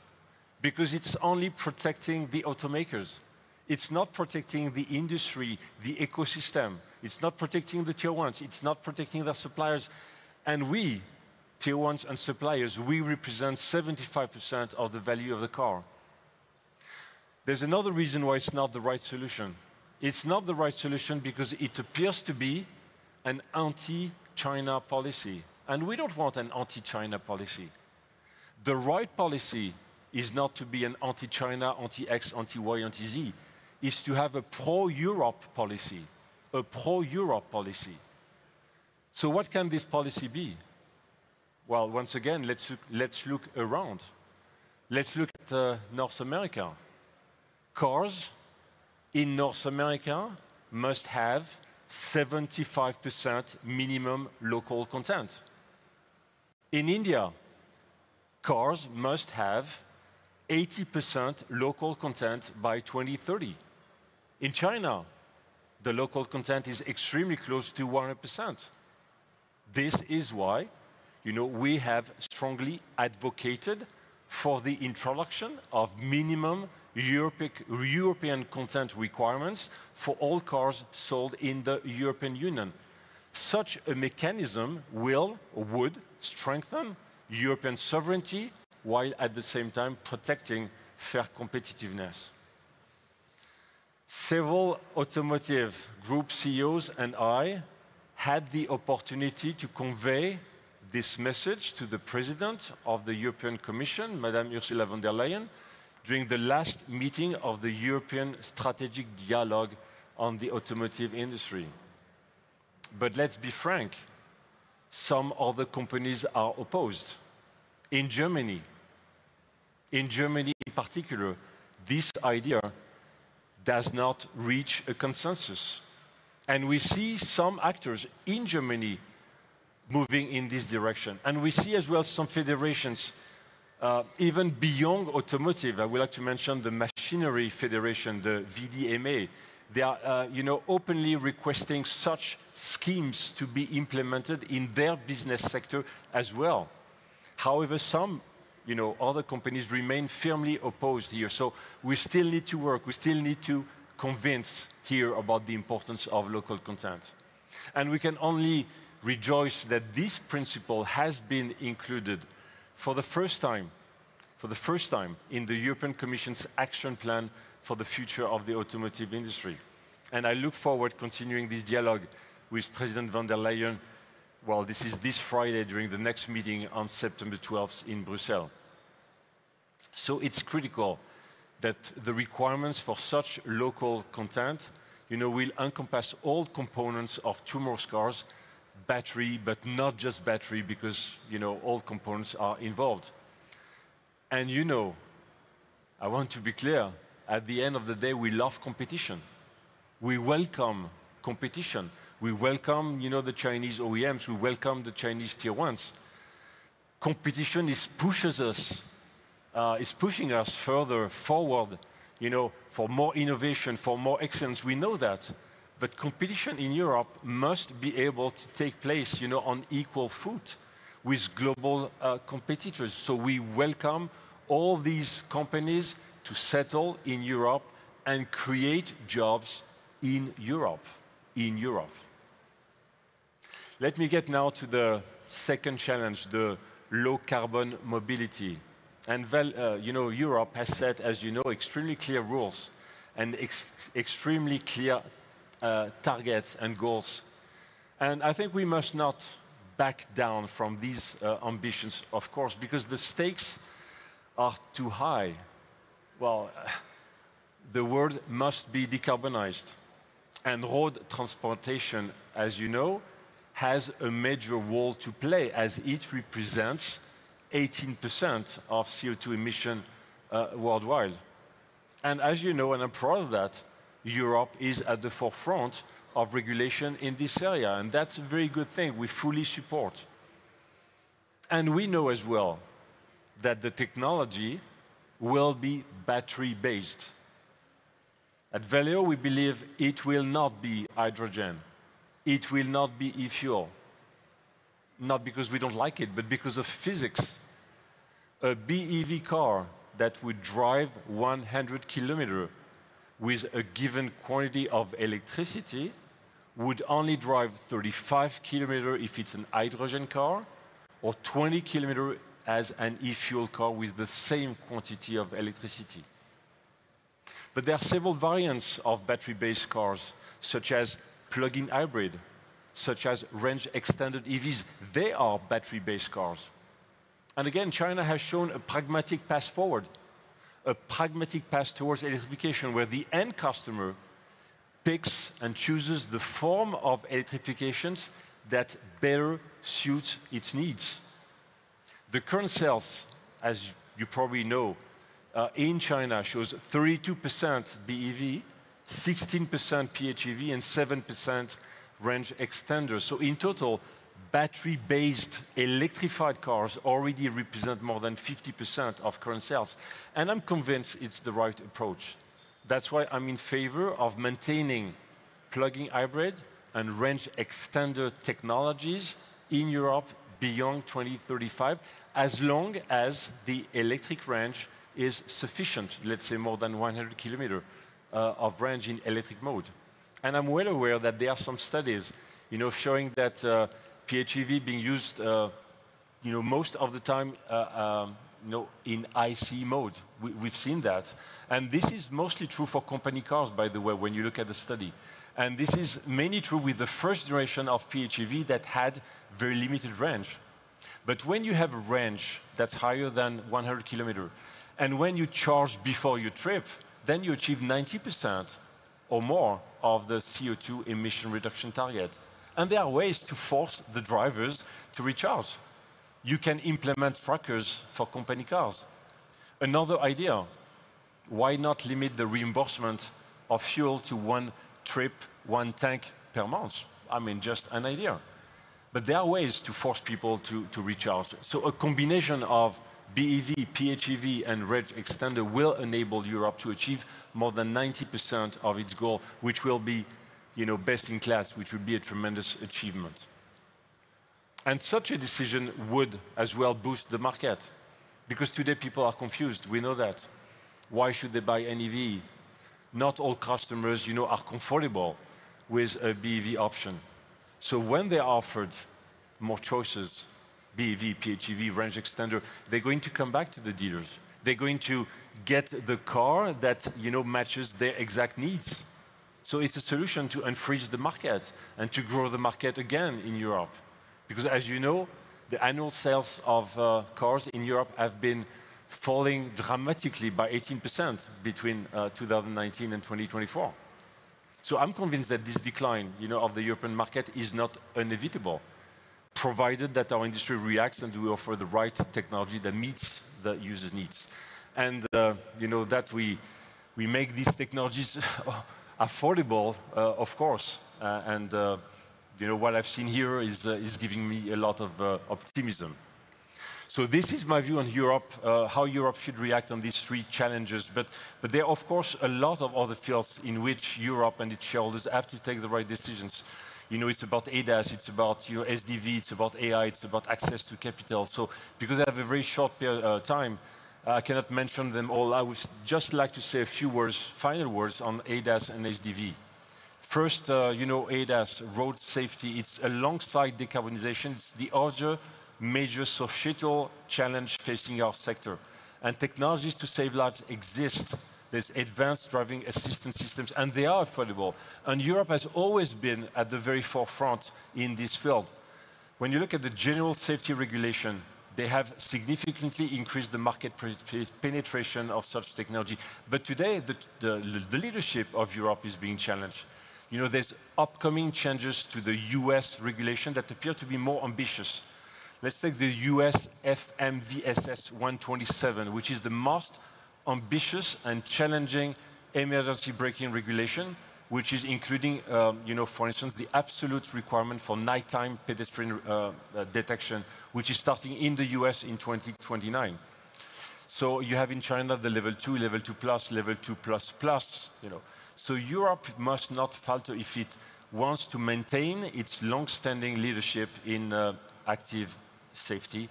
Speaker 11: because it's only protecting the automakers. It's not protecting the industry, the ecosystem. It's not protecting the tier ones. It's not protecting their suppliers. And we, tier ones and suppliers, we represent 75% of the value of the car. There's another reason why it's not the right solution. It's not the right solution because it appears to be an anti-China policy. And we don't want an anti-China policy. The right policy is not to be an anti-China, anti-X, anti-Y, anti-Z. It's to have a pro-Europe policy, a pro-Europe policy. So what can this policy be? Well, once again, let's look around. Let's look at North America. Cars in North America must have 75% minimum local content. In India, cars must have 80% local content by 2030. In China, the local content is extremely close to 100%. This is why, we have strongly advocated for the introduction of minimum European content requirements for all cars sold in the European Union. Such a mechanism would strengthen European sovereignty while at the same time protecting fair competitiveness. Several automotive group CEOs and I had the opportunity to convey this message to the President of the European Commission, Madame Ursula von der Leyen, during the last meeting of the European Strategic Dialogue on the automotive industry. But let's be frank, some other companies are opposed. In Germany in particular, this idea does not reach a consensus. And we see some actors in Germany moving in this direction. And we see as well some federations, even beyond automotive. I would like to mention the Machinery Federation, the VDMA. They are openly requesting such schemes to be implemented in their business sector as well. However, some other companies remain firmly opposed here. So we still need to work. We still need to convince here about the importance of local content. And we can only rejoice that this principle has been included for the first time in the European Commission's action plan for the future of the automotive industry. And I look forward to continuing this dialogue with President von der Leyen. Well, this is this Friday during the next meeting on September 12th in Brussels. So it's critical that the requirements for such local content, will encompass all components of tomorrow's cars, battery, but not just battery, because, all components are involved. And I want to be clear, at the end of the day, we love competition. We welcome competition. We welcome, the Chinese OEMs. We welcome the Chinese tier ones. Competition is pushing us further forward, for more innovation, for more excellence. We know that. but competition in Europe must be able to take place, on equal foot with global competitors. So we welcome all these companies to settle in Europe and create jobs in Europe. Let me get now to the second challenge, the low carbon mobility. And Europe has set, as you know, extremely clear rules and extremely clear targets and goals. And I think we must not back down from these ambitions, of course, because the stakes are too high. Well, the world must be decarbonized. And road transportation, as you know, has a major role to play as it represents 18% of CO2 emission worldwide. And as you know, and I'm proud of that, Europe is at the forefront of regulation in this area, and that's a very good thing. We fully support. And we know as well that the technology will be battery-based. At Valeo, we believe it will not be hydrogen. It will not be e-fuel. Not because we don't like it, but because of physics. A BEV car that would drive 100 kilometers with a given quantity of electricity would only drive 35 kilometers if it's an hydrogen car, or 20 kilometers as an e-fuel car with the same quantity of electricity. But there are several variants of battery-based cars, such as plug-in hybrid, such as range-extended EVs. They are battery-based cars. And again, China has shown a pragmatic path forward, a pragmatic path towards electrification, where the end customer picks and chooses the form of electrifications that better suits its needs. The current sales, as you probably know, in China shows 32% BEV, 16% PHEV, and 7% range extender. So in total, battery-based electrified cars already represent more than 50% of current sales. And I'm convinced it's the right approach. That's why I'm in favor of maintaining plug-in hybrid and range extender technologies in Europe beyond 2035, as long as the electric range is sufficient, let's say more than 100 kilometers of range in electric mode. And I'm well aware that there are some studies, showing that PHEV being used, most of the time, in ICE mode. We've seen that. And this is mostly true for company cars, by the way, when you look at the study. And this is mainly true with the first generation of PHEV that had very limited range. But when you have a range that's higher than 100 kilometers, and when you charge before your trip, then you achieve 90% or more of the CO2 emission reduction target. And there are ways to force the drivers to recharge. You can implement trackers for company cars. Another idea, why not limit the reimbursement of fuel to one trip, one tank per month? I mean, just an idea. But there are ways to force people to recharge. So a combination of BEV, PHEV, and range extender will enable Europe to achieve more than 90% of its goal, which will be, best in class, which would be a tremendous achievement. And such a decision would as well boost the market, because today people are confused. We know that. Why should they buy an EV? Not all customers, are comfortable with a BEV option. So when they're offered more choices, BEV, PHEV, range extender, they're going to come back to the dealers. They're going to get the car that matches their exact needs. So it's a solution to unfreeze the market and to grow the market again in Europe. Because as you know, the annual sales of cars in Europe have been falling dramatically by 18% between 2019 and 2024. So I'm convinced that this decline of the European market is not inevitable, provided that our industry reacts and we offer the right technology that meets the user's needs. And that we make these technologies affordable, of course. What I've seen here is giving me a lot of optimism. So this is my view on Europe, how Europe should react on these three challenges. But there are, of course, a lot of other fields in which Europe and its shareholders have to take the right decisions. It's about ADAS, it's about SDV, it's about AI, it's about access to capital. So because I have a very short period of time, I cannot mention them all. I would just like to say a few words, final words on ADAS and SDV. First, ADAS, road safety, it's alongside decarbonization, it's the other major societal challenge facing our sector. And technologies to save lives exist. There's advanced driving assistance systems, and they are affordable. And Europe has always been at the very forefront in this field. When you look at the general safety regulation, they have significantly increased the market penetration of such technology. But today, the leadership of Europe is being challenged. There's upcoming changes to the US regulation that appear to be more ambitious. Let's take the US FMVSS 127, which is the most ambitious and challenging emergency braking regulation, which is including, for instance, the absolute requirement for nighttime pedestrian detection, which is starting in the US in 2029. So you have in China the level 2, level 2 plus, level 2 plus plus, So Europe must not falter if it wants to maintain its long-standing leadership in active safety.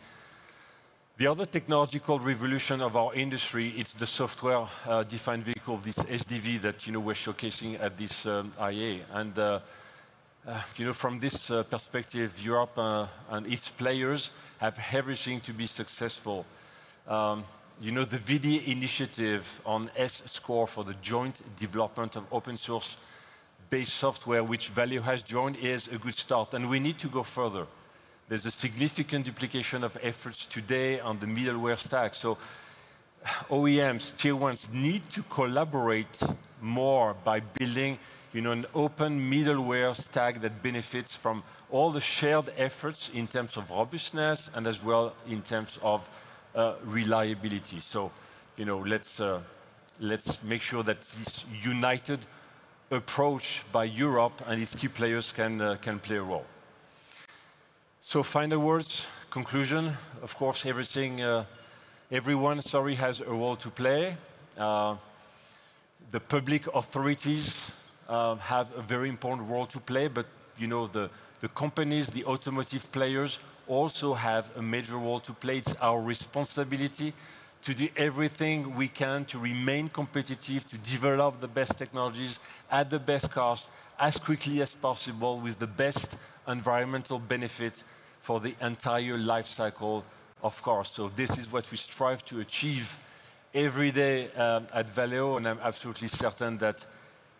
Speaker 11: The other technological revolution of our industry is the software-defined vehicle, this SDV that we're showcasing at this IAA. And from this perspective, Europe and its players have everything to be successful. The VD initiative on S-Score for the joint development of open source-based software, which Valeo has joined, is a good start, and we need to go further. There's a significant duplication of efforts today on the middleware stack. So OEMs, tier ones, need to collaborate more by building an open middleware stack that benefits from all the shared efforts in terms of robustness and as well in terms of reliability. So let's make sure that this united approach by Europe and its key players can play a role. So final words, conclusion. Of course, everyone has a role to play. The public authorities have a very important role to play, but the companies, the automotive players also have a major role to play. It's our responsibility to do everything we can to remain competitive, to develop the best technologies at the best cost, as quickly as possible, with the best environmental benefit for the entire life cycle of cars. So this is what we strive to achieve every day at Valeo, and I'm absolutely certain that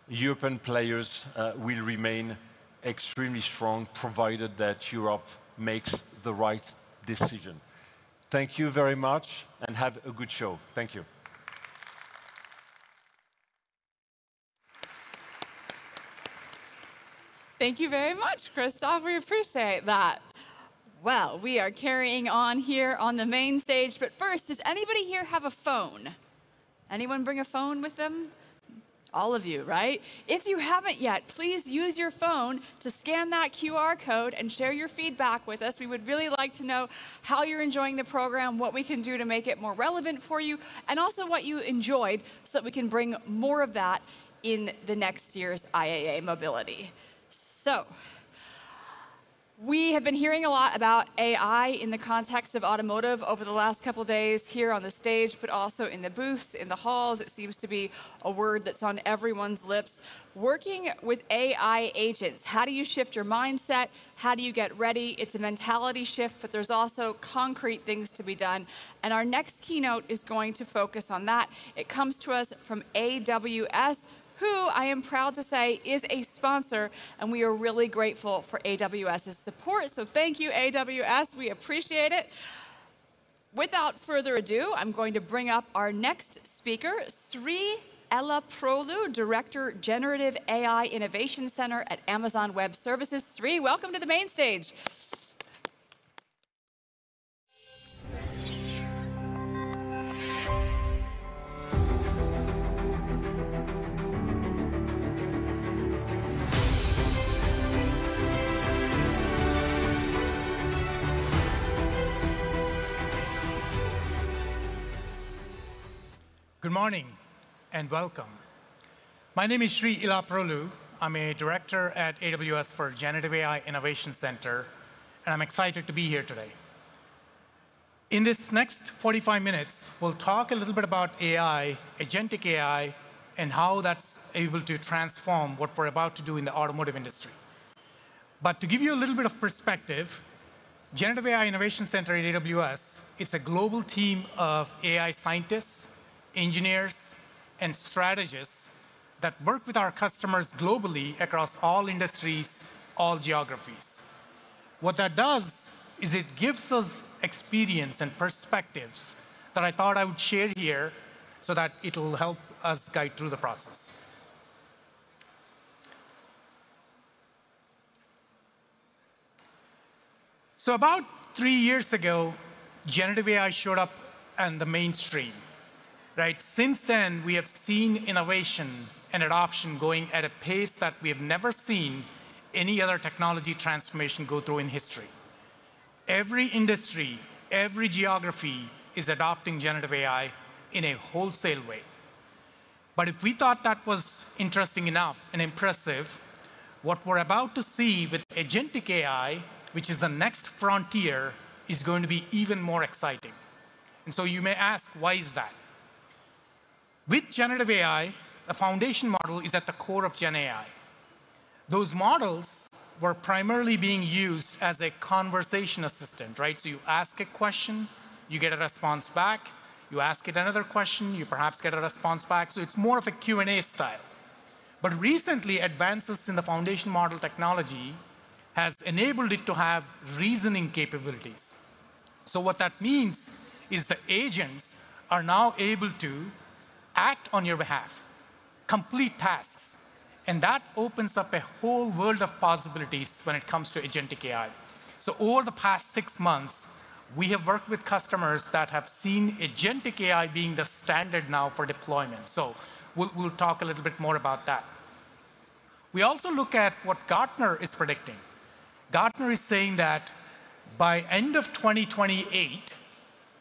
Speaker 11: European players will remain extremely strong, provided that Europe makes the right decision. Thank you very much, and have a good show. Thank you.
Speaker 1: Thank you very much, Christophe. We appreciate that. Well, we are carrying on here on the main stage, but first, does anybody here have a phone? Anyone bring a phone with them? All of you, right? If you haven't yet, please use your phone to scan that QR code and share your feedback with us. We would really like to know how you're enjoying the program, what we can do to make it more relevant for you, and also what you enjoyed so that we can bring more of that in the next year's IAA Mobility. So, we have been hearing a lot about AI in the context of automotive over the last couple of days here on the stage, but also in the booths, in the halls. It seems to be a word that's on everyone's lips. Working with AI agents, how do you shift your mindset? How do you get ready? It's a mentality shift, but there's also concrete things to be done. And our next keynote is going to focus on that. It comes to us from AWS, who I am proud to say is a sponsor, and we are really grateful for AWS's support. So thank you, AWS. We appreciate it. Without further ado, I'm going to bring up our next speaker, Sri Elaprolu, Director, Generative AI Innovation Center at Amazon Web Services. Sri, welcome to the main stage.
Speaker 12: Good morning and welcome. My name is Sri Ilaprolu. I'm a director at AWS for Generative AI Innovation Center, and I'm excited to be here today. In this next 45 minutes, we'll talk a little bit about AI, agentic AI, and how that's able to transform what we're about to do in the automotive industry. But to give you a little bit of perspective, Generative AI Innovation Center at AWS, it's a global team of AI scientists, engineers, and strategists that work with our customers globally across all industries, all geographies. What that does is it gives us experience and perspectives that I thought I would share here so that it'll help us guide through the process. So about 3 years ago, generative AI showed up in the mainstream. Right? Since then, we have seen innovation and adoption going at a pace that we have never seen any other technology transformation go through in history. Every industry, every geography is adopting generative AI in a wholesale way. But if we thought that was interesting enough and impressive, what we're about to see with agentic AI, which is the next frontier, is going to be even more exciting. And so you may ask, why is that? With generative AI, the foundation model is at the core of Gen AI. Those models were primarily being used as a conversation assistant, right? So you ask a question, you get a response back. You ask it another question, you perhaps get a response back. So it's more of a Q&A style. But recently, advances in the foundation model technology has enabled it to have reasoning capabilities. So what that means is the agents are now able to act on your behalf, complete tasks. And that opens up a whole world of possibilities when it comes to agentic AI. So over the past 6 months, we have worked with customers that have seen agentic AI being the standard now for deployment. So we'll talk a little bit more about that. We also look at what Gartner is predicting. Gartner is saying that by end of 2028,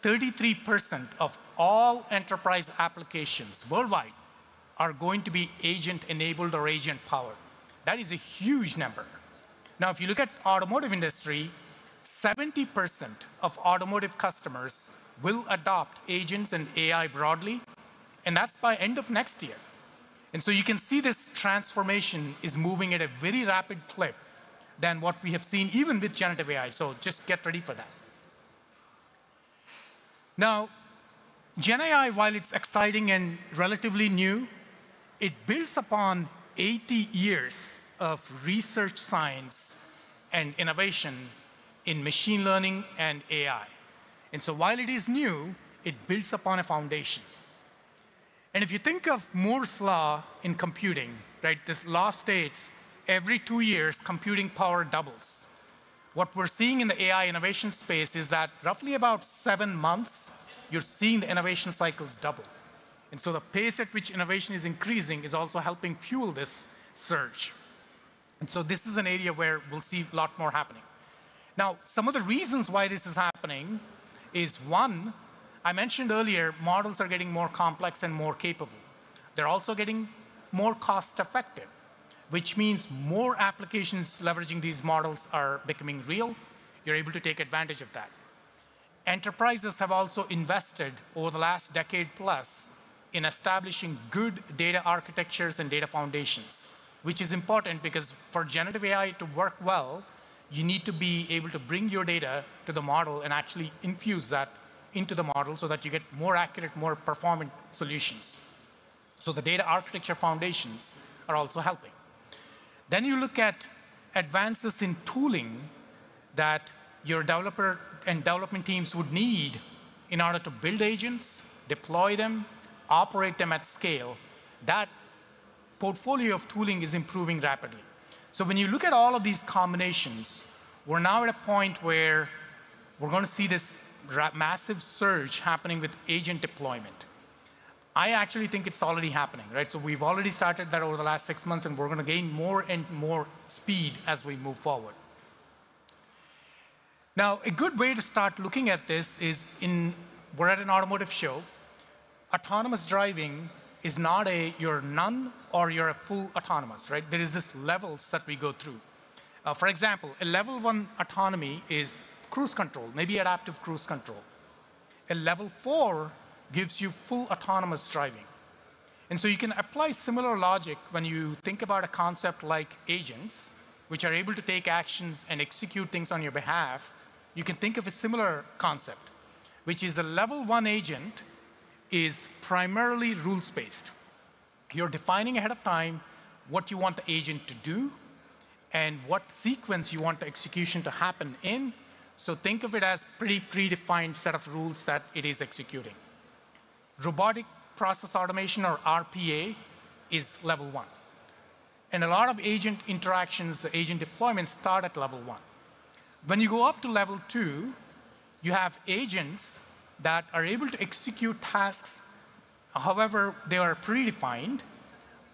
Speaker 12: 33% of all enterprise applications worldwide are going to be agent-enabled or agent-powered. That is a huge number. Now, if you look at automotive industry, 70% of automotive customers will adopt agents and AI broadly, and that's by end of next year. And so you can see this transformation is moving at a very rapid clip than what we have seen even with generative AI. So just get ready for that. Now, Gen AI, while it's exciting and relatively new, it builds upon 80 years of research science and innovation in machine learning and AI. And so while it is new, it builds upon a foundation. And if you think of Moore's law in computing, right, this law states every 2 years, computing power doubles. What we're seeing in the AI innovation space is that roughly about 7 months, you're seeing the innovation cycles double. And so the pace at which innovation is increasing is also helping fuel this surge. And so this is an area where we'll see a lot more happening. Now, some of the reasons why this is happening is, one, I mentioned earlier, models are getting more complex and more capable. They're also getting more cost-effective, which means more applications leveraging these models are becoming real. You're able to take advantage of that. Enterprises have also invested over the last decade plus in establishing good data architectures and data foundations, which is important because for generative AI to work well, you need to be able to bring your data to the model and actually infuse that into the model so that you get more accurate, more performant solutions. So the data architecture foundations are also helping. Then you look at advances in tooling that your developer and development teams would need in order to build agents, deploy them, operate them at scale. That portfolio of tooling is improving rapidly. So when you look at all of these combinations, we're now at a point where we're going to see this massive surge happening with agent deployment. I actually think it's already happening, right? So we've already started that over the last 6 months, and we're going to gain more and more speed as we move forward. Now, a good way to start looking at this is we're at an automotive show. autonomous driving is not you're none or you're a full autonomous, right? There is this levels that we go through. For example, a level 1 autonomy is cruise control, maybe adaptive cruise control. A level 4 gives you full autonomous driving. And so you can apply similar logic when you think about a concept like agents, which are able to take actions and execute things on your behalf. You can think of a similar concept, which is a level 1 agent is primarily rules-based. You're defining ahead of time what you want the agent to do and what sequence you want the execution to happen in. So think of it as pretty predefined set of rules that it is executing. Robotic process automation, or RPA, is level 1. And a lot of agent interactions, the agent deployments, start at level 1. When you go up to level 2, you have agents that are able to execute tasks however they are predefined,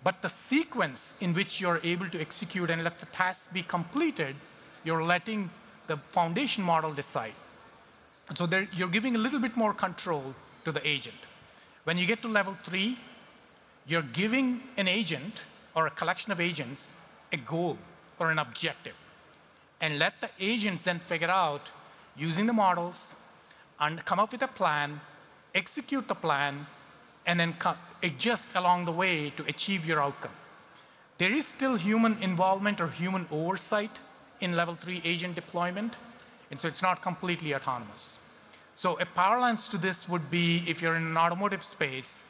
Speaker 12: but the sequence in which you're able to execute and let the tasks be completed, you're letting the foundation model decide. And so you're giving a little bit more control to the agent. When you get to level 3, you're giving an agent or a collection of agents a goal or an objective, and let the agents then figure out, using the models, and come up with a plan, execute the plan, and then adjust along the way to achieve your outcome. There is still human involvement or human oversight in level 3 agent deployment, and so it's not completely autonomous. So a parallel to this would be, if you're in an automotive space,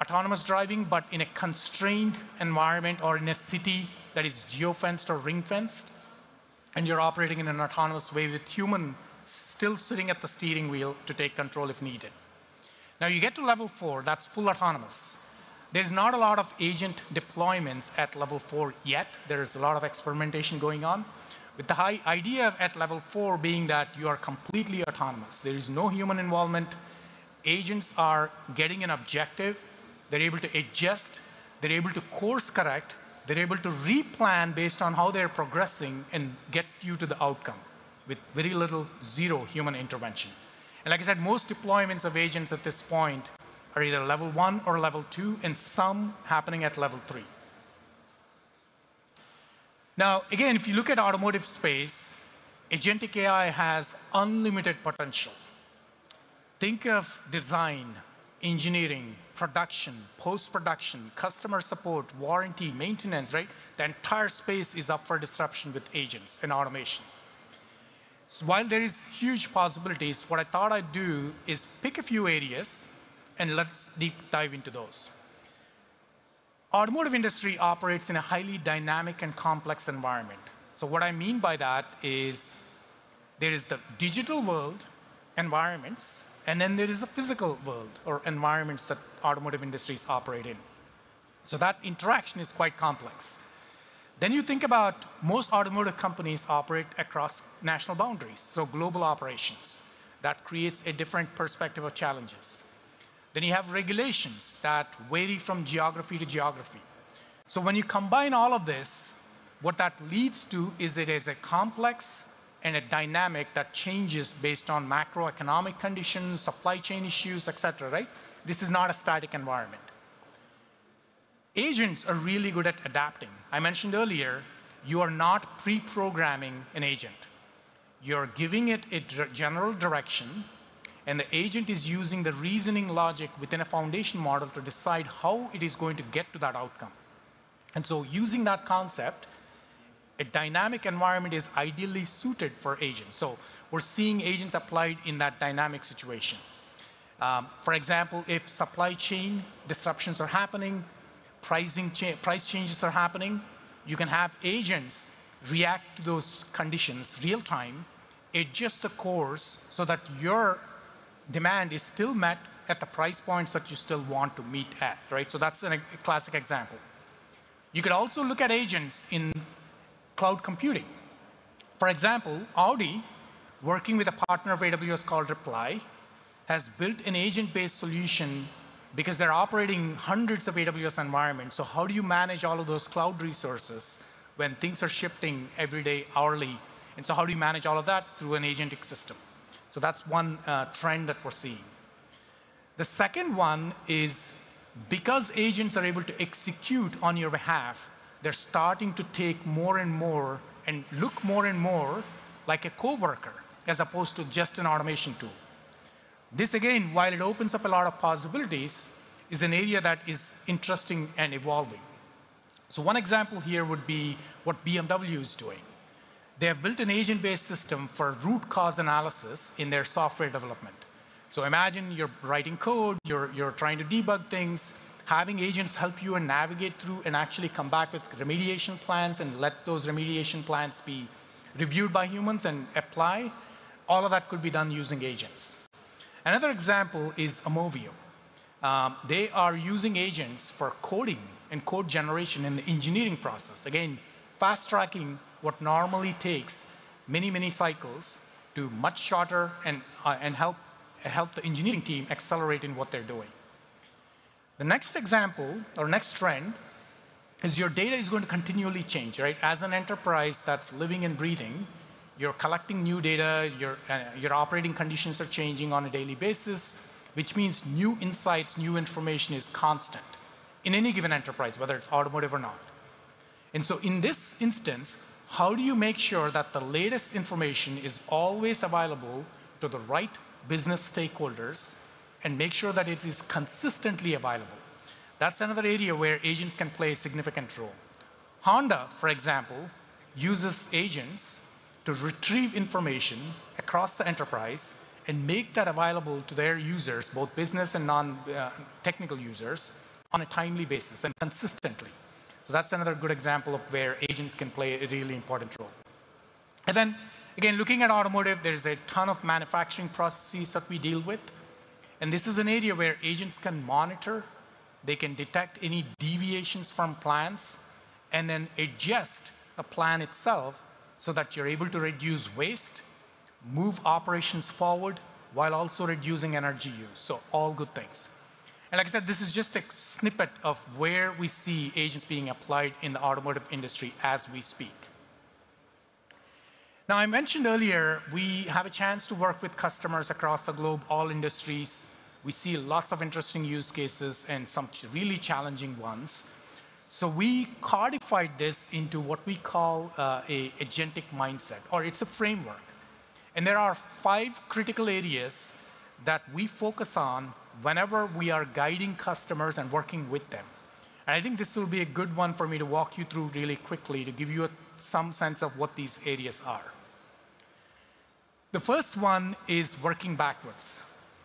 Speaker 12: autonomous driving, but in a constrained environment or in a city that is geofenced or ring-fenced, and you're operating in an autonomous way with human still sitting at the steering wheel to take control if needed. Now you get to level 4, that's full autonomous. There's not a lot of agent deployments at level 4 yet. There's a lot of experimentation going on, with the high idea at level 4 being that you are completely autonomous. There is no human involvement. Agents are getting an objective. They're able to adjust. They're able to course correct. They're able to replan based on how they're progressing and get you to the outcome with very little, zero human intervention. And like I said, most deployments of agents at this point are either level 1 or level 2, and some happening at level 3. Now, again, if you look at automotive space, agentic AI has unlimited potential. Think of design, engineering, production, post-production, customer support, warranty, maintenance, right? The entire space is up for disruption with agents and automation. So while there is huge possibilities, what I thought I'd do is pick a few areas and let's deep dive into those. Automotive industry operates in a highly dynamic and complex environment. So what I mean by that is there is the digital world, environments, and then there is a physical world or environments that automotive industries operate in. So that interaction is quite complex. Then you think about most automotive companies operate across national boundaries, so global operations. That creates a different perspective of challenges. Then you have regulations that vary from geography to geography. So when you combine all of this, what that leads to is it is a complex and a dynamic that changes based on macroeconomic conditions, supply chain issues, et cetera, right? This is not a static environment. Agents are really good at adapting. I mentioned earlier, you are not pre-programming an agent. You're giving it a general direction, and the agent is using the reasoning logic within a foundation model to decide how it is going to get to that outcome. And so using that concept, a dynamic environment is ideally suited for agents. So we're seeing agents applied in that dynamic situation. For example, if supply chain disruptions are happening, price changes are happening, you can have agents react to those conditions real time, adjust the course so that your demand is still met at the price points that you still want to meet at, right? So that's a classic example. You could also look at agents in cloud computing. For example, Audi, working with a partner of AWS called Reply, has built an agent-based solution because they're operating hundreds of AWS environments. So how do you manage all of those cloud resources when things are shifting every day, hourly? And so how do you manage all of that through an agentic system? So that's one trend that we're seeing. The second one is because agents are able to execute on your behalf, they're starting to take more and more and look more and more like a coworker as opposed to just an automation tool. This, again, while it opens up a lot of possibilities, is an area that is interesting and evolving. So one example here would be what BMW is doing. They have built an agent-based system for root cause analysis in their software development. So imagine you're writing code, you're trying to debug things, having agents help you and navigate through and actually come back with remediation plans and let those remediation plans be reviewed by humans and apply. All of that could be done using agents. Another example is Aumovio. They are using agents for coding and code generation in the engineering process. Again, fast-tracking what normally takes many, many cycles to much shorter and help the engineering team accelerate in what they're doing. The next example, or next trend, is your data is going to continually change, right? As an enterprise that's living and breathing, you're collecting new data, your operating conditions are changing on a daily basis, which means new insights, new information is constant in any given enterprise, whether it's automotive or not. And so in this instance, how do you make sure that the latest information is always available to the right business stakeholders and make sure that it is consistently available? That's another area where agents can play a significant role. Honda, for example, uses agents to retrieve information across the enterprise and make that available to their users, both business and non-technical users, on a timely basis and consistently. So that's another good example of where agents can play a really important role. And then, again, looking at automotive, there's a ton of manufacturing processes that we deal with. And this is an area where agents can monitor, they can detect any deviations from plans, and then adjust the plan itself so that you're able to reduce waste, move operations forward, while also reducing energy use. So all good things. And like I said, this is just a snippet of where we see agents being applied in the automotive industry as we speak. Now, I mentioned earlier, we have a chance to work with customers across the globe, all industries. We see lots of interesting use cases and some really challenging ones. So we codified this into what we call a agentic mindset, or it's a framework. And there are 5 critical areas that we focus on whenever we are guiding customers and working with them. And I think this will be a good one for me to walk you through really quickly to give you some sense of what these areas are. The first one is working backwards.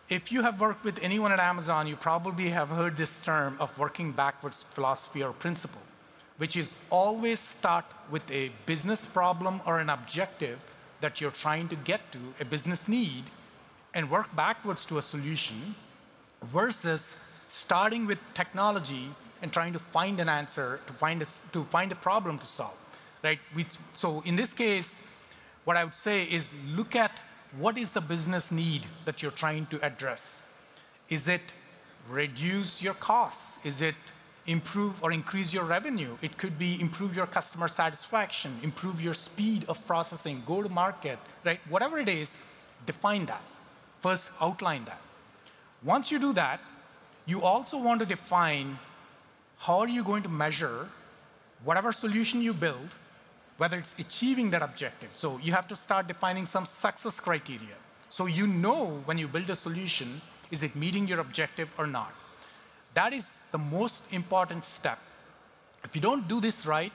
Speaker 12: If you have worked with anyone at Amazon, you probably have heard this term of working backwards philosophy or principle, which is always start with a business problem or an objective that you're trying to get to, a business need, and work backwards to a solution versus starting with technology and trying to find an answer, to find a problem to solve, right? So in this case, what I would say is look at what is the business need that you're trying to address. Is it reduce your costs? Is it improve or increase your revenue? It could be improve your customer satisfaction, improve your speed of processing, go to market, right? Whatever it is, define that. First, outline that. Once you do that, you also want to define how are you going to measure whatever solution you build, whether it's achieving that objective. So you have to start defining some success criteria. So you know when you build a solution, is it meeting your objective or not? That is the most important step. If you don't do this right,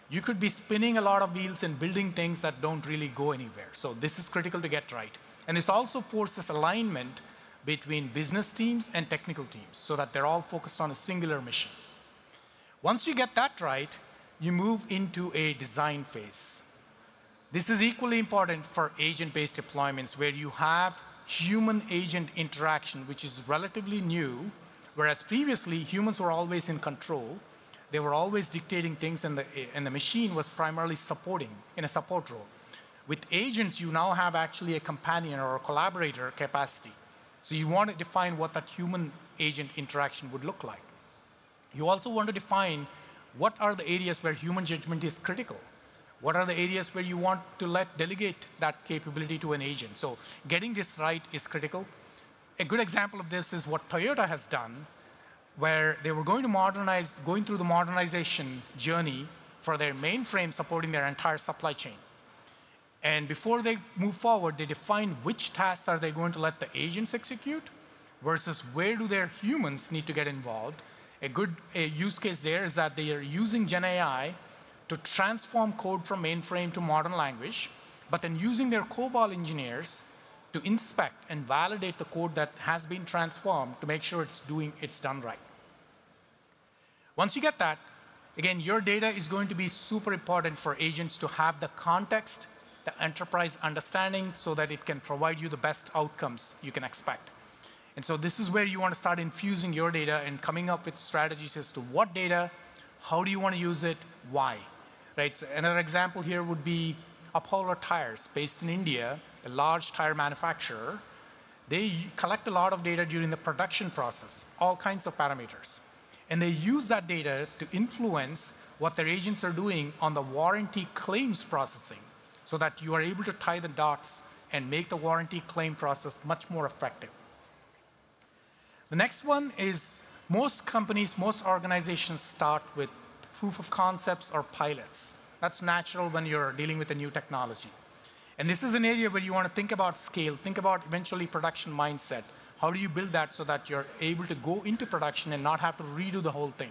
Speaker 12: you could be spinning a lot of wheels and building things that don't really go anywhere. So this is critical to get right. And this also forces alignment between business teams and technical teams so that they're all focused on a singular mission. Once you get that right, you move into a design phase. This is equally important for agent-based deployments where you have human-agent interaction, which is relatively new, whereas previously humans were always in control. They were always dictating things, and the machine was primarily supporting in a support role. With agents, you now have actually a companion or a collaborator capacity. So you want to define what that human-agent interaction would look like. You also want to define what are the areas where human judgment is critical. What are the areas where you want to delegate that capability to an agent? So getting this right is critical. a good example of this is what Toyota has done, where they were going through the modernization journey for their mainframe supporting their entire supply chain. And before they move forward, they define which tasks are they going to let the agents execute versus where do their humans need to get involved. A good use case there is that they are using Gen AI to transform code from mainframe to modern language, but then using their COBOL engineers to inspect and validate the code that has been transformed to make sure it's done right. Once you get that, again, your data is going to be super important for agents to have the context, the enterprise understanding, so that it can provide you the best outcomes you can expect. And so this is where you want to start infusing your data and coming up with strategies as to what data, how do you want to use it, why. Right? So another example here would be Apollo Tires, based in India, a large tire manufacturer. They collect a lot of data during the production process, all kinds of parameters. And they use that data to influence what their agents are doing on the warranty claims processing so that you are able to tie the dots and make the warranty claim process much more effective. The next one is most companies, most organizations start with proof of concepts or pilots. That's natural when you're dealing with a new technology. And this is an area where you want to think about scale, think about eventually production mindset. How do you build that so that you're able to go into production and not have to redo the whole thing?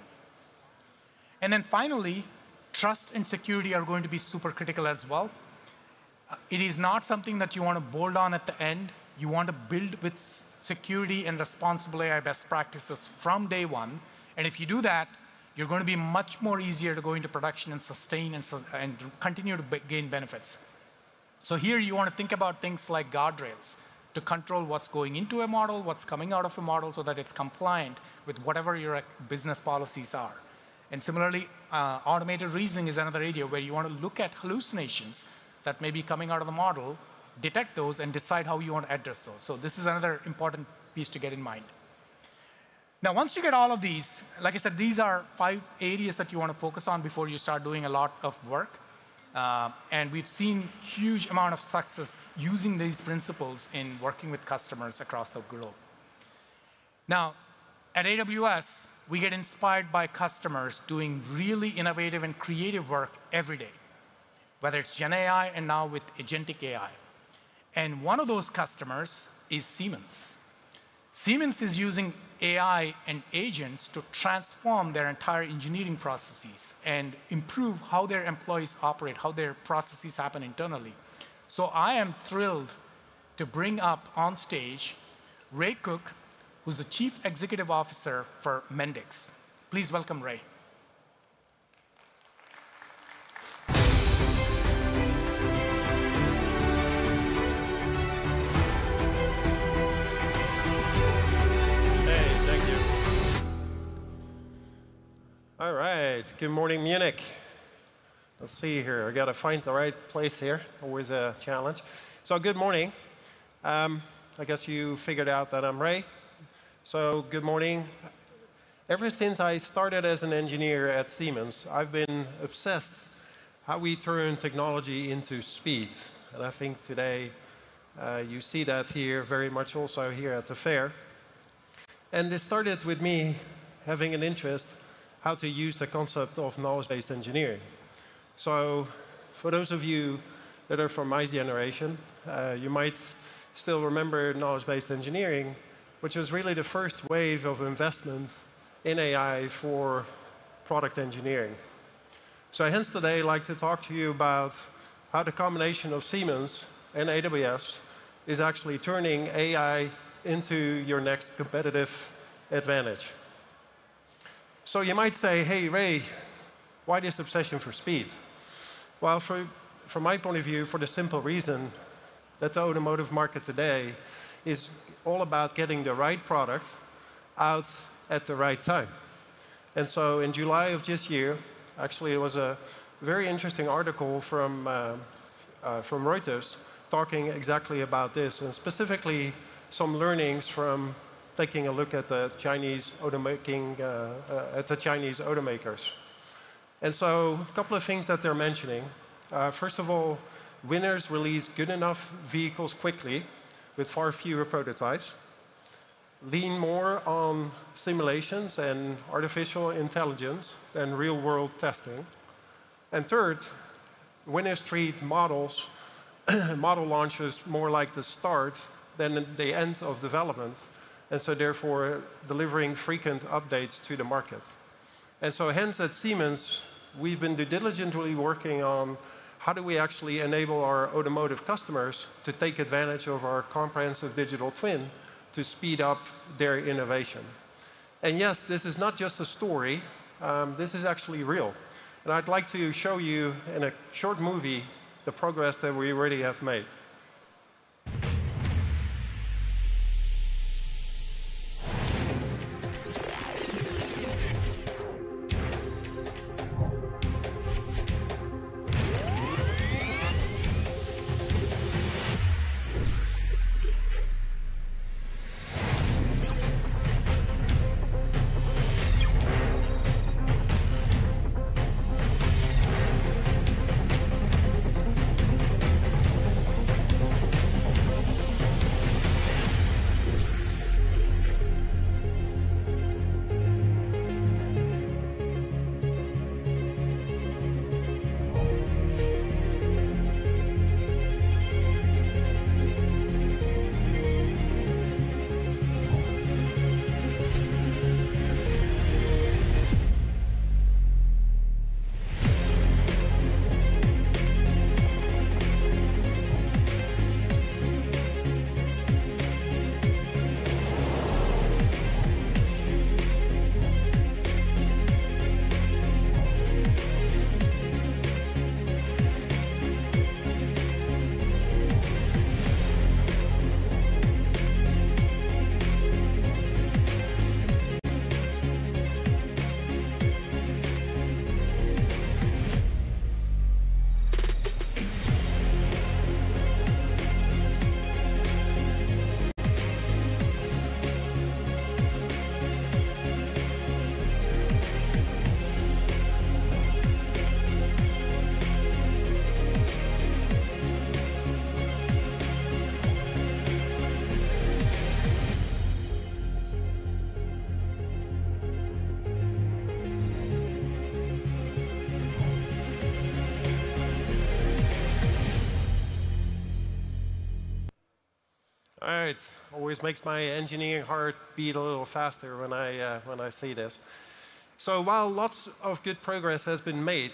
Speaker 12: And then finally, trust and security are going to be super critical as well. It is not something that you want to bolt on at the end. You want to build with security and responsible AI best practices from day 1. And if you do that, you're going to be much more easier to go into production and sustain and continue to gain benefits. So here you want to think about things like guardrails to control what's going into a model, what's coming out of a model, so that it's compliant with whatever your business policies are. And similarly, automated reasoning is another area where you want to look at hallucinations that may be coming out of the model, detect those, and decide how you want to address those. So this is another important piece to get in mind. Now, once you get all of these, like I said, these are 5 areas that you want to focus on before you start doing a lot of work. And we've seen huge amount of success using these principles in working with customers across the globe. Now, at AWS, we get inspired by customers doing really innovative and creative work every day, whether it's Gen AI and now with agentic AI. And one of those customers is Siemens. Siemens is using AI and agents to transform their entire engineering processes and improve how their employees operate, how their processes happen internally. So I am thrilled to bring up on stage Ray Cook, who's the Chief Executive Officer for Mendix. Please welcome Ray.
Speaker 13: All right, good morning, Munich. Let's see here, I gotta find the right place here, always a challenge. So good morning. I guess you figured out that I'm Ray. So good morning. Ever since I started as an engineer at Siemens, I've been obsessed how we turn technology into speed. And I think today you see that here very much also here at the fair. And this started with me having an interest how to use the concept of knowledge-based engineering. So for those of you that are from my generation, you might still remember knowledge-based engineering, which was really the first wave of investment in AI for product engineering. So hence today I'd like to talk to you about how the combination of Siemens and AWS is actually turning AI into your next competitive advantage. So you might say, hey, Ray, why this obsession for speed? Well, from my point of view, for the simple reason that the automotive market today is all about getting the right product out at the right time. And so in July of this year, actually it was a very interesting article from Reuters talking exactly about this, and specifically some learnings from taking a look at the Chinese automakers. And so a couple of things that they're mentioning. First of all, winners release good enough vehicles quickly with far fewer prototypes. lean more on simulations and artificial intelligence than real-world testing. And third, winners treat models, model launches more like the start than the end of development, and so therefore delivering frequent updates to the market. And so hence at Siemens, we've been diligently working on how do we actually enable our automotive customers to take advantage of our comprehensive digital twin to speed up their innovation. And yes, this is not just a story, this is actually real. And I'd like to show you in a short movie the progress that we already have made. All right, always makes my engineering heart beat a little faster when I see this. So while lots of good progress has been made,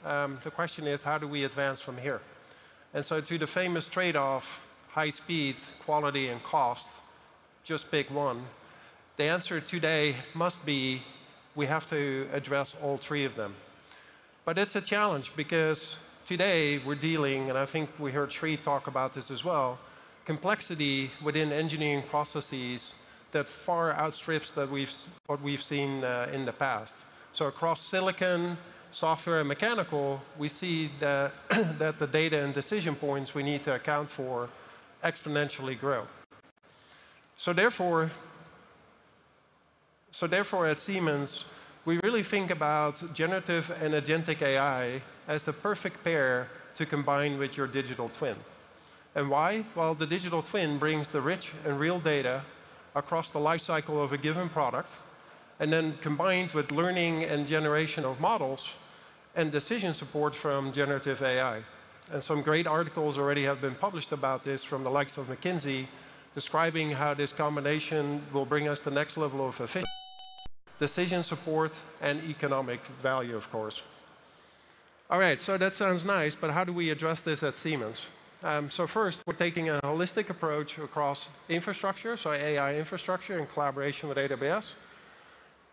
Speaker 13: the question is, how do we advance from here? And so to the famous trade-off, high speed, quality, and cost, just pick one. The answer today must be, we have to address all three of them. But it's a challenge because today we're dealing, and I think we heard Sri talk about this as well, complexity within engineering processes that far outstrips what we've seen in the past. So across silicon, software, and mechanical, we see that the data and decision points we need to account for exponentially grow. So therefore at Siemens, we really think about generative and agentic AI as the perfect pair to combine with your digital twin. And why? Well, the digital twin brings the rich and real data across the life cycle of a given product, and then combined with learning and generation of models and decision support from generative AI. And some great articles already have been published about this from the likes of McKinsey, describing how this combination will bring us the next level of efficiency, decision support, and economic value, of course. All right, so that sounds nice, but how do we address this at Siemens? So first, we're taking a holistic approach across infrastructure, so AI infrastructure in collaboration with AWS,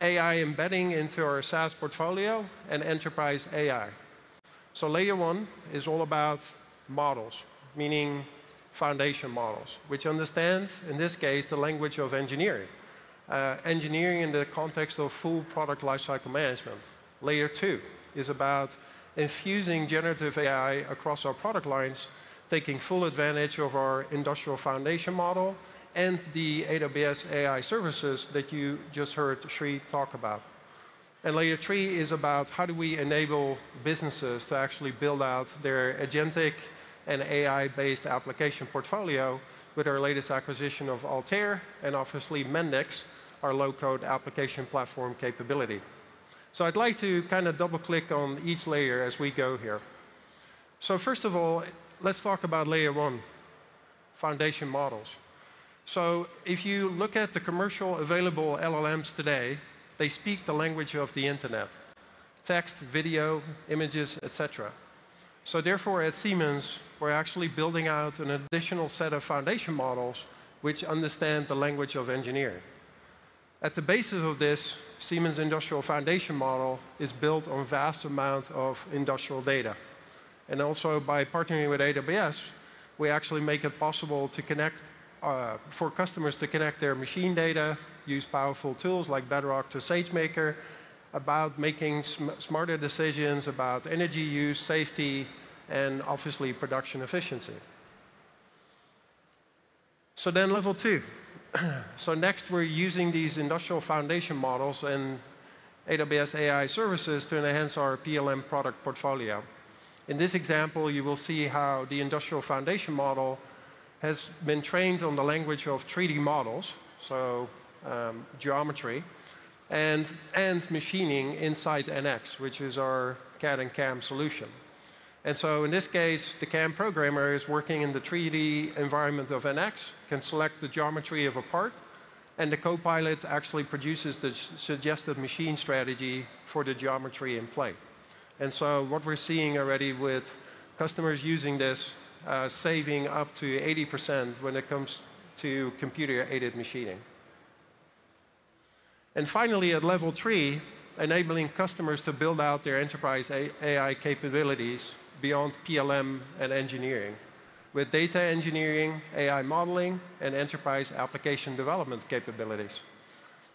Speaker 13: AI embedding into our SaaS portfolio, and enterprise AI. So layer one is all about models, meaning foundation models, which understand, in this case, the language of engineering. Engineering in the context of full product lifecycle management. Layer two is about infusing generative AI across our product lines, taking full advantage of our industrial foundation model and the AWS AI services that you just heard Sri talk about. And layer three is about how do we enable businesses to actually build out their agentic and AI-based application portfolio with our latest acquisition of Altair, and obviously Mendix, our low-code application platform capability. So I'd like to kind of double-click on each layer as we go here. So first of all, let's talk about layer 1, foundation models. So if you look at the commercial available LLMs today, they speak the language of the internet. Text, video, images, etc. So therefore, at Siemens, we're actually building out an additional set of foundation models which understand the language of engineering. At the basis of this, Siemens Industrial Foundation Model is built on a vast amount of industrial data. And also by partnering with AWS, we actually make it possible to connect, for customers to connect their machine data, use powerful tools like Bedrock to SageMaker, about making smarter decisions about energy use, safety, and obviously production efficiency. So then level 2. So next we're using these industrial foundation models and AWS AI services to enhance our PLM product portfolio. In this example, you will see how the industrial foundation model has been trained on the language of 3D models, so geometry, and machining inside NX, which is our CAD and CAM solution. And so in this case, the CAM programmer is working in the 3D environment of NX, can select the geometry of a part, and the co-pilot actually produces the suggested machine strategy for the geometry in play. And so what we're seeing already with customers using this, saving up to 80% when it comes to computer-aided machining. And finally, at level 3, enabling customers to build out their enterprise AI capabilities beyond PLM and engineering, with data engineering, AI modeling, and enterprise application development capabilities.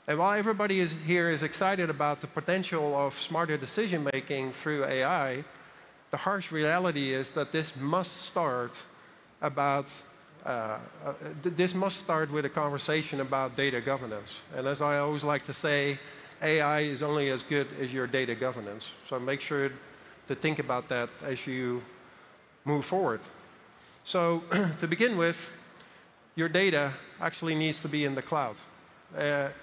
Speaker 13: And while everybody here is excited about the potential of smarter decision-making through AI, the harsh reality is that this must start with a conversation about data governance. And as I always like to say, AI is only as good as your data governance. So make sure to think about that as you move forward. So to begin with, your data actually needs to be in the cloud,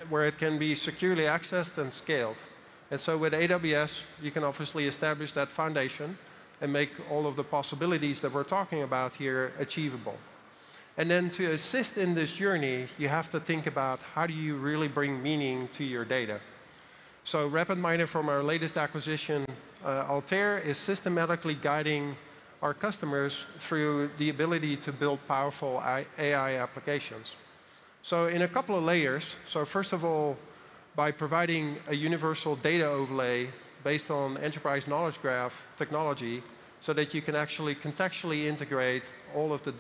Speaker 13: where it can be securely accessed and scaled. And so with AWS, you can obviously establish that foundation and make all of the possibilities that we're talking about here achievable. And then to assist in this journey, you have to think about how do you really bring meaning to your data. So RapidMiner from our latest acquisition, Altair, is systematically guiding our customers through the ability to build powerful AI applications. So in a couple of layers, so first of all, by providing a universal data overlay based on enterprise knowledge graph technology, so that you can actually contextually integrate all of the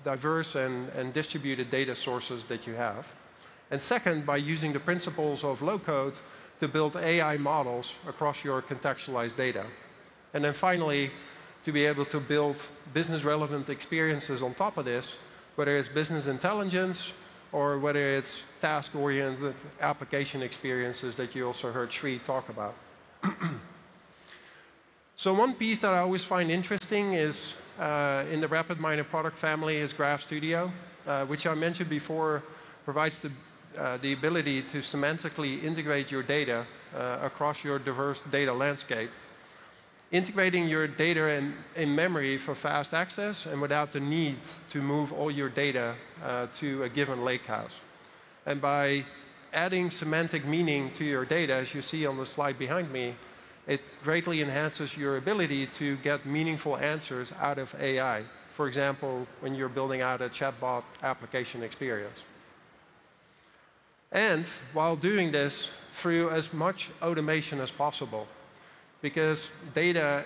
Speaker 13: diverse and distributed data sources that you have. And second, by using the principles of low-code to build AI models across your contextualized data. And then finally, to be able to build business-relevant experiences on top of this, whether it's business intelligence or whether it's task-oriented application experiences that you also heard Sri talk about. So one piece that I always find interesting is in the RapidMiner product family is Graph Studio, which I mentioned before, provides the ability to semantically integrate your data across your diverse data landscape, integrating your data in memory for fast access and without the need to move all your data to a given lakehouse. And by adding semantic meaning to your data, as you see on the slide behind me, it greatly enhances your ability to get meaningful answers out of AI. For example, when you're building out a chatbot application experience. And while doing this through as much automation as possible, because data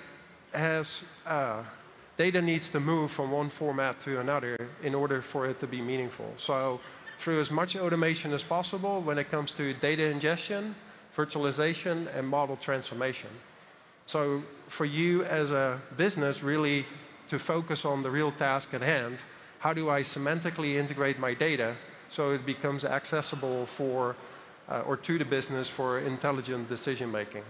Speaker 13: needs to move from one format to another in order for it to be meaningful. So through as much automation as possible when it comes to data ingestion, virtualization, and model transformation. So for you as a business, really to focus on the real task at hand, how do I semantically integrate my data so it becomes accessible for, or to the business for intelligent decision making.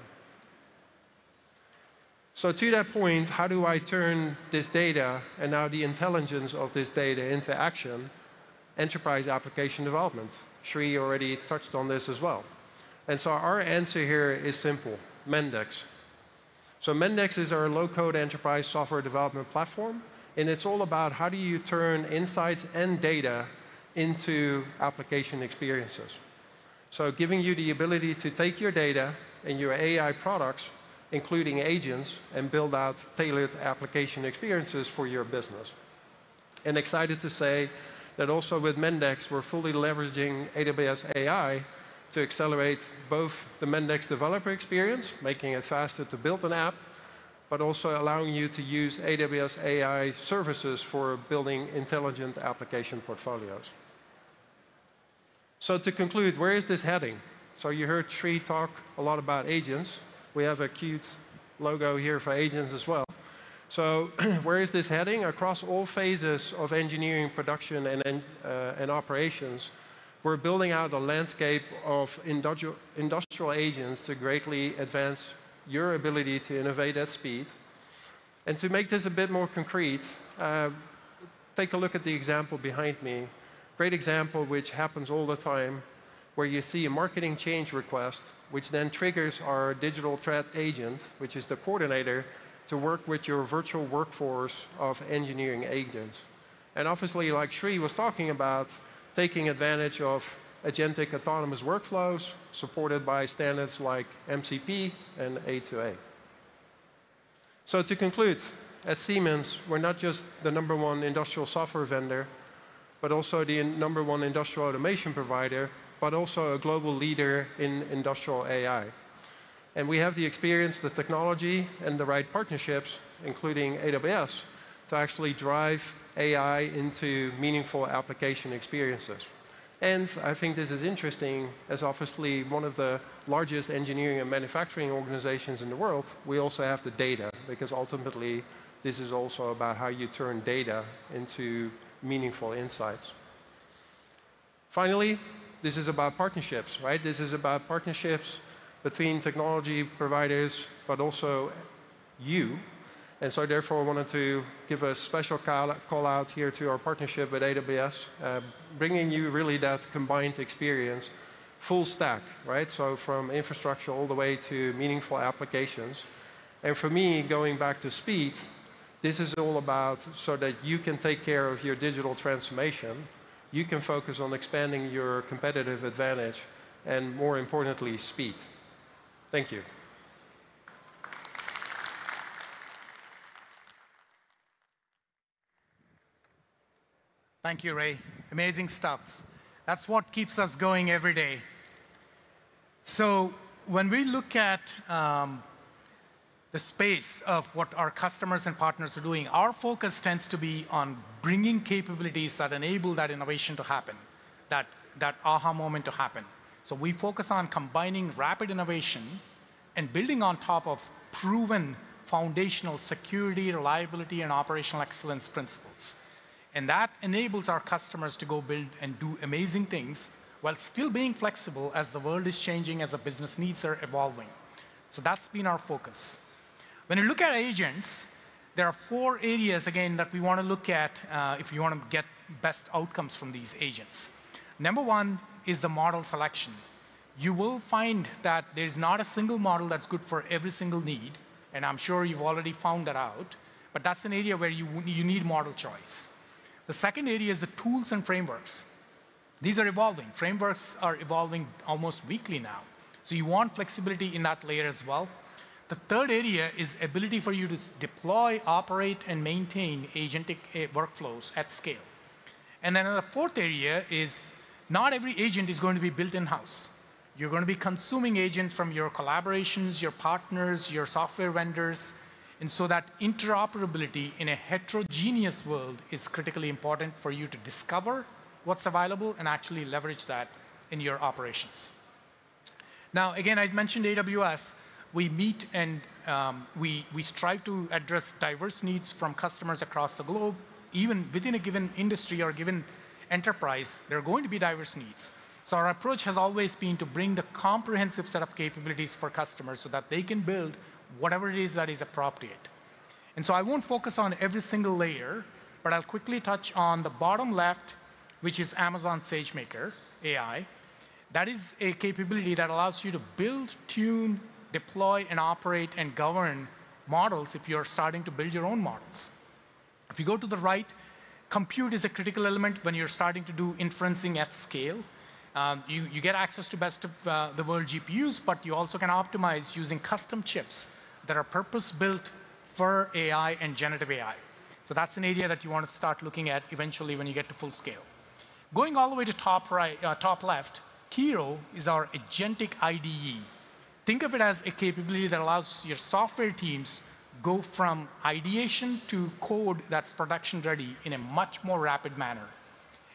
Speaker 13: So to that point, how do I turn this data and now the intelligence of this data into action? Enterprise application development. Sri already touched on this as well. And so our answer here is simple, Mendix. So Mendix is our low-code enterprise software development platform, and it's all about how do you turn insights and data into application experiences. So giving you the ability to take your data and your AI products, including agents, and build out tailored application experiences for your business. And excited to say that also with Mendix, we're fully leveraging AWS AI to accelerate both the Mendix developer experience, making it faster to build an app, but also allowing you to use AWS AI services for building intelligent application portfolios. So to conclude, where is this heading? So you heard Sri talk a lot about agents. We have a cute logo here for agents as well. So where is this heading? Across all phases of engineering, production, and operations, we're building out a landscape of industrial agents to greatly advance your ability to innovate at speed. And to make this a bit more concrete, take a look at the example behind me. Great example which happens all the time, where you see a marketing change request, which then triggers our digital thread agent, which is the coordinator, to work with your virtual workforce of engineering agents. And obviously, like Sri was talking about, taking advantage of agentic autonomous workflows supported by standards like MCP and A2A. So to conclude, at Siemens, we're not just the #1 industrial software vendor, but also the #1 industrial automation provider, but also a global leader in industrial AI. And we have the experience, the technology, and the right partnerships, including AWS, to actually drive AI into meaningful application experiences. And I think this is interesting, as obviously one of the largest engineering and manufacturing organizations in the world, we also have the data, because ultimately this is also about how you turn data into meaningful insights. Finally, this is about partnerships, right? This is about partnerships between technology providers, but also you. And so therefore, I wanted to give a special call out here to our partnership with AWS, bringing you really that combined experience, full stack, right? So from infrastructure all the way to meaningful applications. And for me, going back to speed, this is all about so that you can take care of your digital transformation, you can focus on expanding your competitive advantage, and more importantly, speed. Thank you.
Speaker 12: Thank you, Ray. Amazing stuff. That's what keeps us going every day. So when we look at the space of what our customers and partners are doing, our focus tends to be on bringing capabilities that enable that innovation to happen, that aha moment to happen. So we focus on combining rapid innovation and building on top of proven foundational security, reliability, and operational excellence principles. And that enables our customers to go build and do amazing things while still being flexible as the world is changing, as the business needs are evolving. So that's been our focus. When you look at agents, there are 4 areas, again, that we want to look at if you want to get best outcomes from these agents. #1 is the model selection. You will find that there's not a single model that's good for every single need, and I'm sure you've already found that out, but that's an area where you need model choice. The second area is the tools and frameworks. These are evolving. Frameworks are evolving almost weekly now. So you want flexibility in that layer as well. The third area is ability for you to deploy, operate, and maintain agentic workflows at scale. And then the fourth area is not every agent is going to be built in-house. You're going to be consuming agents from your collaborations, your partners, your software vendors. And so that interoperability in a heterogeneous world is critically important for you to discover what's available and actually leverage that in your operations. Now, again, I mentioned AWS. We meet and we strive to address diverse needs from customers across the globe. Even within a given industry or given enterprise, there are going to be diverse needs. So our approach has always been to bring the comprehensive set of capabilities for customers so that they can build whatever it is that is appropriate. And so I won't focus on every single layer, but I'll quickly touch on the bottom left, which is Amazon SageMaker AI. That is a capability that allows you to build, tune, deploy, and operate and govern models if you're starting to build your own models. If you go to the right, compute is a critical element when you're starting to do inferencing at scale. You get access to best of the world GPUs, but you also can optimize using custom chips that are purpose-built for AI and generative AI. So that's an area that you want to start looking at eventually when you get to full scale. Going all the way to top left, Kiro is our agentic IDE. Think of it as a capability that allows your software teams go from ideation to code that's production ready in a much more rapid manner.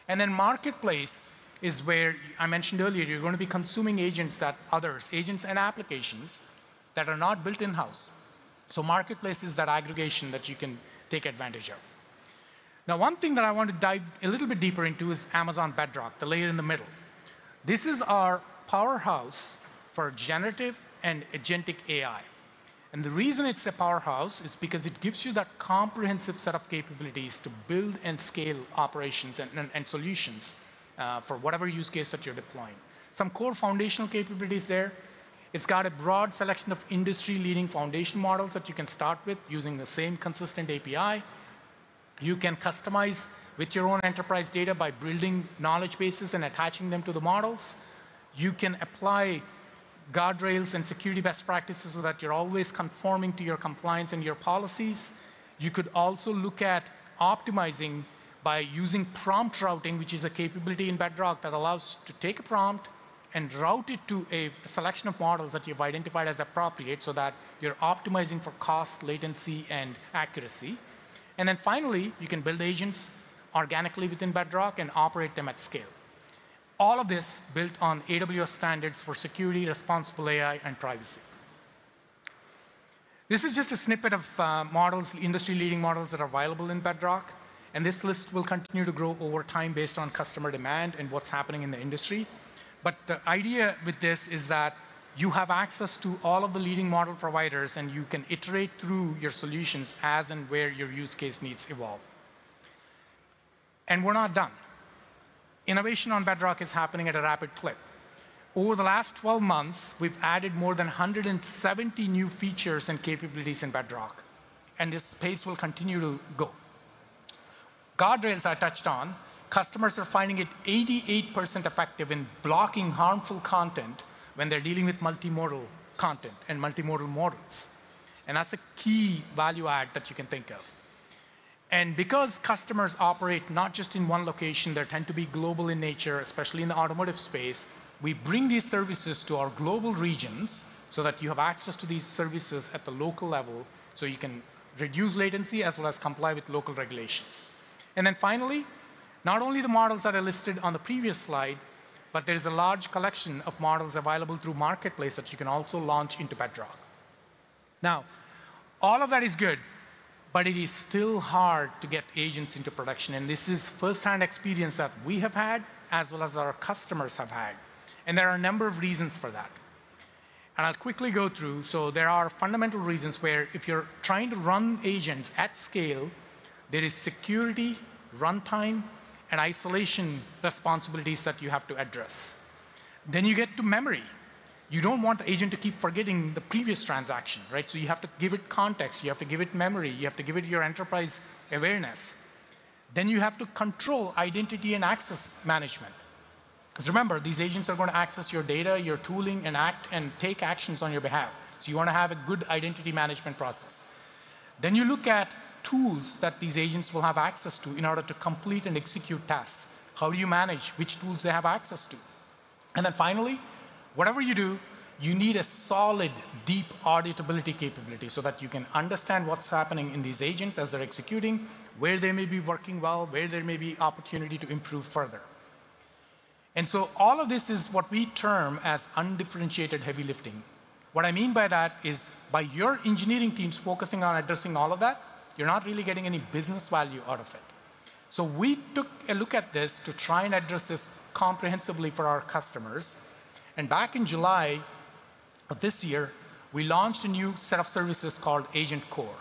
Speaker 12: And then Marketplace is where I mentioned earlier, you're going to be consuming agents and applications that are not built in-house. So Marketplace is that aggregation that you can take advantage of. Now, one thing that I want to dive a little bit deeper into is Amazon Bedrock, the layer in the middle. This is our powerhouse for generative and agentic AI. And the reason it's a powerhouse is because it gives you that comprehensive set of capabilities to build and scale operations and solutions for whatever use case that you're deploying. Some core foundational capabilities there. It's got a broad selection of industry-leading foundation models that you can start with using the same consistent API. You can customize with your own enterprise data by building knowledge bases and attaching them to the models. You can apply guardrails and security best practices so that you're always conforming to your compliance and your policies. You could also look at optimizing by using prompt routing, which is a capability in Bedrock that allows to take a prompt and route it to a selection of models that you've identified as appropriate so that you're optimizing for cost, latency, and accuracy. And then finally, you can build agents organically within Bedrock and operate them at scale. All of this built on AWS standards for security, responsible AI, and privacy. This is just a snippet of models, industry-leading models that are available in Bedrock. And this list will continue to grow over time based on customer demand and what's happening in the industry. But the idea with this is that you have access to all of the leading model providers, and you can iterate through your solutions as and where your use case needs evolve. And we're not done. Innovation on Bedrock is happening at a rapid clip. Over the last 12 months, we've added more than 170 new features and capabilities in Bedrock. And this pace will continue to go. Guardrails I touched on. Customers are finding it 88% effective in blocking harmful content when they're dealing with multimodal content and multimodal models. And that's a key value add that you can think of. And because customers operate not just in one location, they tend to be global in nature, especially in the automotive space, we bring these services to our global regions so that you have access to these services at the local level so you can reduce latency as well as comply with local regulations. And then finally, not only the models that are listed on the previous slide, but there is a large collection of models available through Marketplace that you can also launch into Bedrock. Now, all of that is good, but it is still hard to get agents into production. And this is firsthand experience that we have had, as well as our customers have had. And there are a number of reasons for that. And I'll quickly go through. So there are fundamental reasons where if you're trying to run agents at scale, there is security, runtime, and isolation responsibilities that you have to address. Then you get to memory. You don't want the agent to keep forgetting the previous transaction, right? So you have to give it context, you have to give it memory, you have to give it your enterprise awareness. Then you have to control identity and access management. Because remember, these agents are going to access your data, your tooling, and act and take actions on your behalf. So you want to have a good identity management process. Then you look at tools that these agents will have access to in order to complete and execute tasks. How do you manage which tools they have access to? And then finally, whatever you do, you need a solid, deep auditability capability so that you can understand what's happening in these agents as they're executing, where they may be working well, where there may be opportunity to improve further. And so all of this is what we term as undifferentiated heavy lifting. What I mean by that is by your engineering teams focusing on addressing all of that, you're not really getting any business value out of it. So we took a look at this to try and address this comprehensively for our customers. And back in July of this year, we launched a new set of services called Agent Core.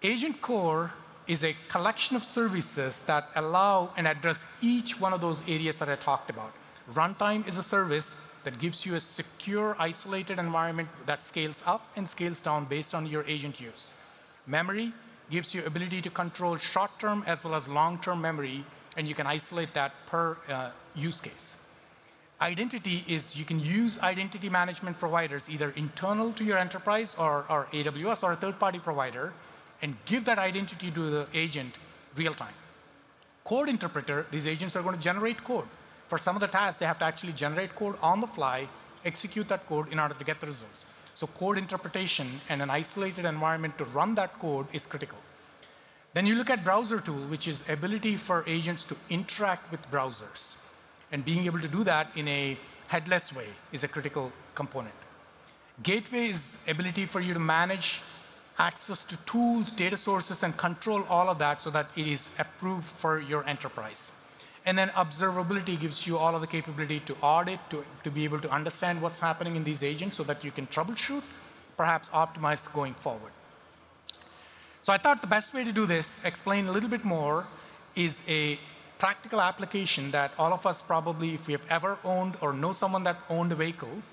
Speaker 12: Agent Core is a collection of services that allow and address each one of those areas that I talked about. Runtime is a service that gives you a secure, isolated environment that scales up and scales down based on your agent use. Memory gives you ability to control short-term as well as long-term memory, and you can isolate that per use case. Identity is you can use identity management providers, either internal to your enterprise or AWS or a third-party provider, and give that identity to the agent real time. Code interpreter, these agents are going to generate code. For some of the tasks, they have to actually generate code on the fly, execute that code in order to get the results. So code interpretation and an isolated environment to run that code is critical. Then you look at browser tool, which is ability for agents to interact with browsers. And being able to do that in a headless way is a critical component. Gateway is ability for you to manage access to tools, data sources, and control all of that so that it is approved for your enterprise. And then observability gives you all of the capability to audit, to be able to understand what's happening in these agents so that you can troubleshoot, perhaps optimize going forward. So I thought the best way to do this, explain a little bit more, is a practical application that all of us probably, if we have ever owned or know someone that owned a vehicle,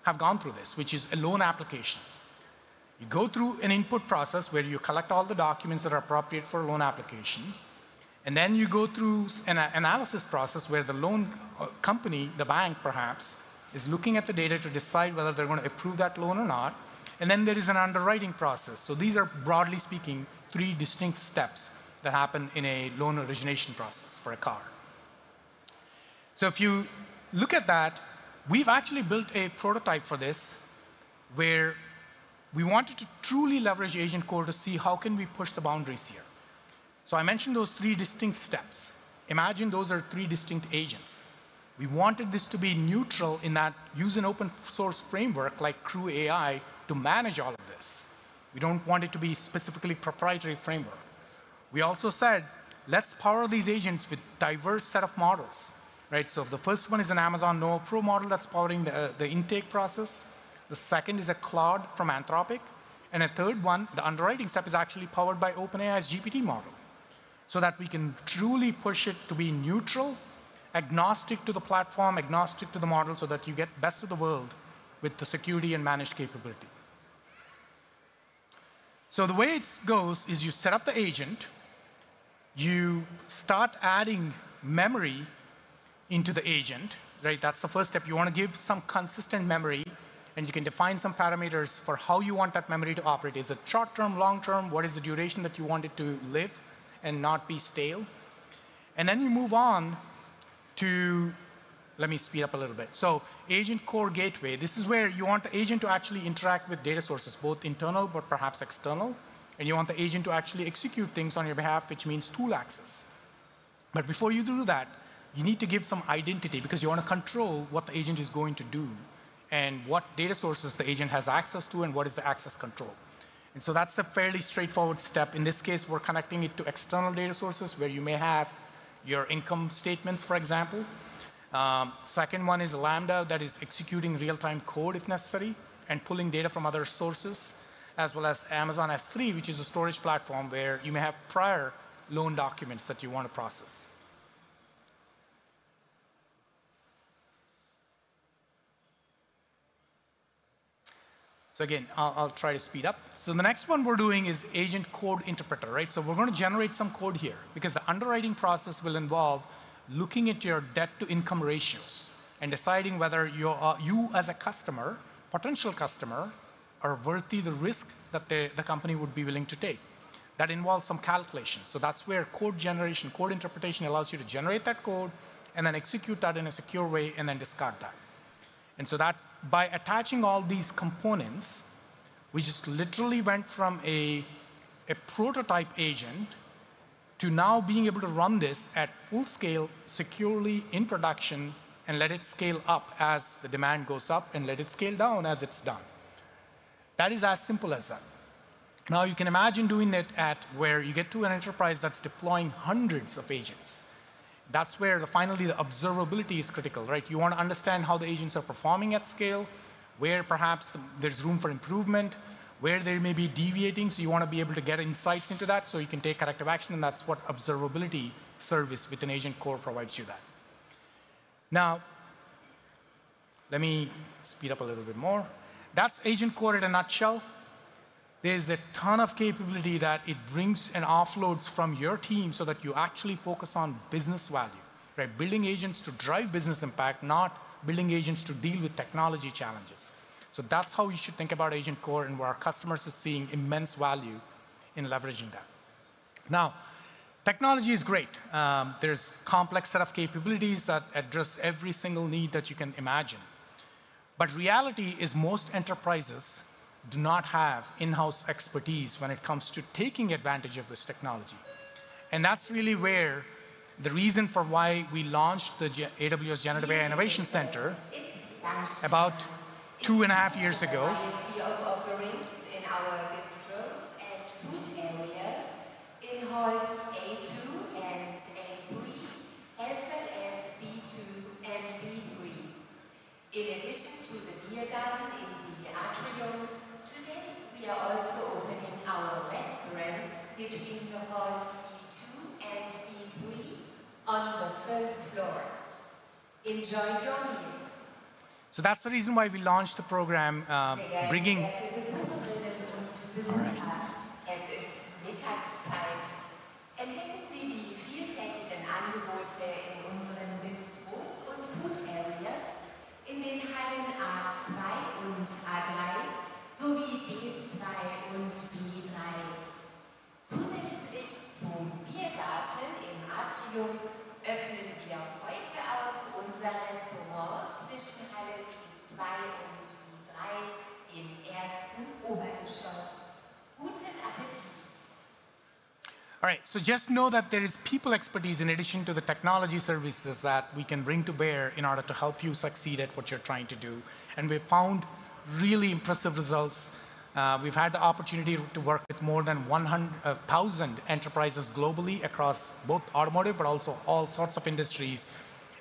Speaker 12: have gone through this, which is a loan application. You go through an input process where you collect all the documents that are appropriate for a loan application, and then you go through an analysis process where the loan company, the bank perhaps, is looking at the data to decide whether they're going to approve that loan or not. And then there is an underwriting process. So these are, broadly speaking, 3 distinct steps that happen in a loan origination process for a car. So if you look at that, we've actually built a prototype for this where we wanted to truly leverage Agent Core to see how can we push the boundaries here. So I mentioned those 3 distinct steps. Imagine those are 3 distinct agents. We wanted this to be neutral in that use an open source framework like Crew AI to manage all of this. We don't want it to be specifically proprietary framework. We also said, let's power these agents with diverse set of models. Right? So the first one is an Amazon Noah Pro model that's powering the intake process. The second is a Claude from Anthropic. And a third one, the underwriting step, is actually powered by OpenAI's GPT model, so that we can truly push it to be neutral, agnostic to the platform, agnostic to the model, so that you get best of the world with the security and managed capability. So the way it goes is you set up the agent, you start adding memory into the agent, right? That's the first step. You want to give some consistent memory, and you can define some parameters for how you want that memory to operate. Is it short-term, long-term? What is the duration that you want it to live and not be stale? And then you move on to, let me speed up a little bit. So Agent Core Gateway, this is where you want the agent to actually interact with data sources, both internal but perhaps external. And you want the agent to actually execute things on your behalf, which means tool access. But before you do that, you need to give some identity, because you want to control what the agent is going to do and what data sources the agent has access to and what is the access control. And so that's a fairly straightforward step. In this case, we're connecting it to external data sources where you may have your income statements, for example. Second one is Lambda that is executing real-time code if necessary and pulling data from other sources, as well as Amazon S3, which is a storage platform where you may have prior loan documents that you want to process. So again, I'll try to speed up. So the next one we're doing is Agent Code Interpreter, right? So we're going to generate some code here, because the underwriting process will involve looking at your debt-to-income ratios and deciding whether you as a customer, potential customer, are worthy the risk that the company would be willing to take. That involves some calculations. So that's where code generation, code interpretation allows you to generate that code and then execute that in a secure way and then discard that. And so that by attaching all these components, we just literally went from a prototype agent to now being able to run this at full scale, securely in production, and let it scale up as the demand goes up and let it scale down as it's done. That is as simple as that. Now you can imagine doing it at where you get to an enterprise that's deploying hundreds of agents. That's where finally the observability is critical, right? You want to understand how the agents are performing at scale, where perhaps there's room for improvement, where they may be deviating, so you want to be able to get insights into that so you can take corrective action, and that's what observability service with an agent core provides you that. Now, let me speed up a little bit more. That's agent core in a nutshell. There's a ton of capability that it brings and offloads from your team so that you actually focus on business value, right? Building agents to drive business impact, not building agents to deal with technology challenges. So that's how you should think about agent core, and where our customers are seeing immense value in leveraging that. Now, technology is great. There's complex set of capabilities that address every single need that you can imagine. But reality is most enterprises do not have in-house expertise when it comes to taking advantage of this technology. And that's really where the reason for why we launched the AWS Generative AI Innovation Center about 2.5 years ago.
Speaker 14: Variety of offerings in our bistros and food areas in halls A2 and A3, as well as B2 and B3. In addition to the beer garden in the atrium, today we are also opening our restaurant between the halls B2 and B3 on the first floor. Enjoy your meal.
Speaker 12: So that's the reason why we launched the program, bringing...
Speaker 14: Es ist Mittagszeit. Entdecken Sie die vielfältigen Angebote in unseren Bistros und Food Areas in den Hallen A2 und A3 sowie B2 und B3. Zusätzlich zum Biergarten im Atrium öffnen wir heute auch unser Restaurant zwischen Halle B2 und B3 im ersten Obergeschoss. Guten Appetit!
Speaker 12: All right, so just know that there is people expertise in addition to the technology services that we can bring to bear in order to help you succeed at what you're trying to do. And we've found really impressive results. We've had the opportunity to work with more than 100,000 enterprises globally across both automotive, but also all sorts of industries.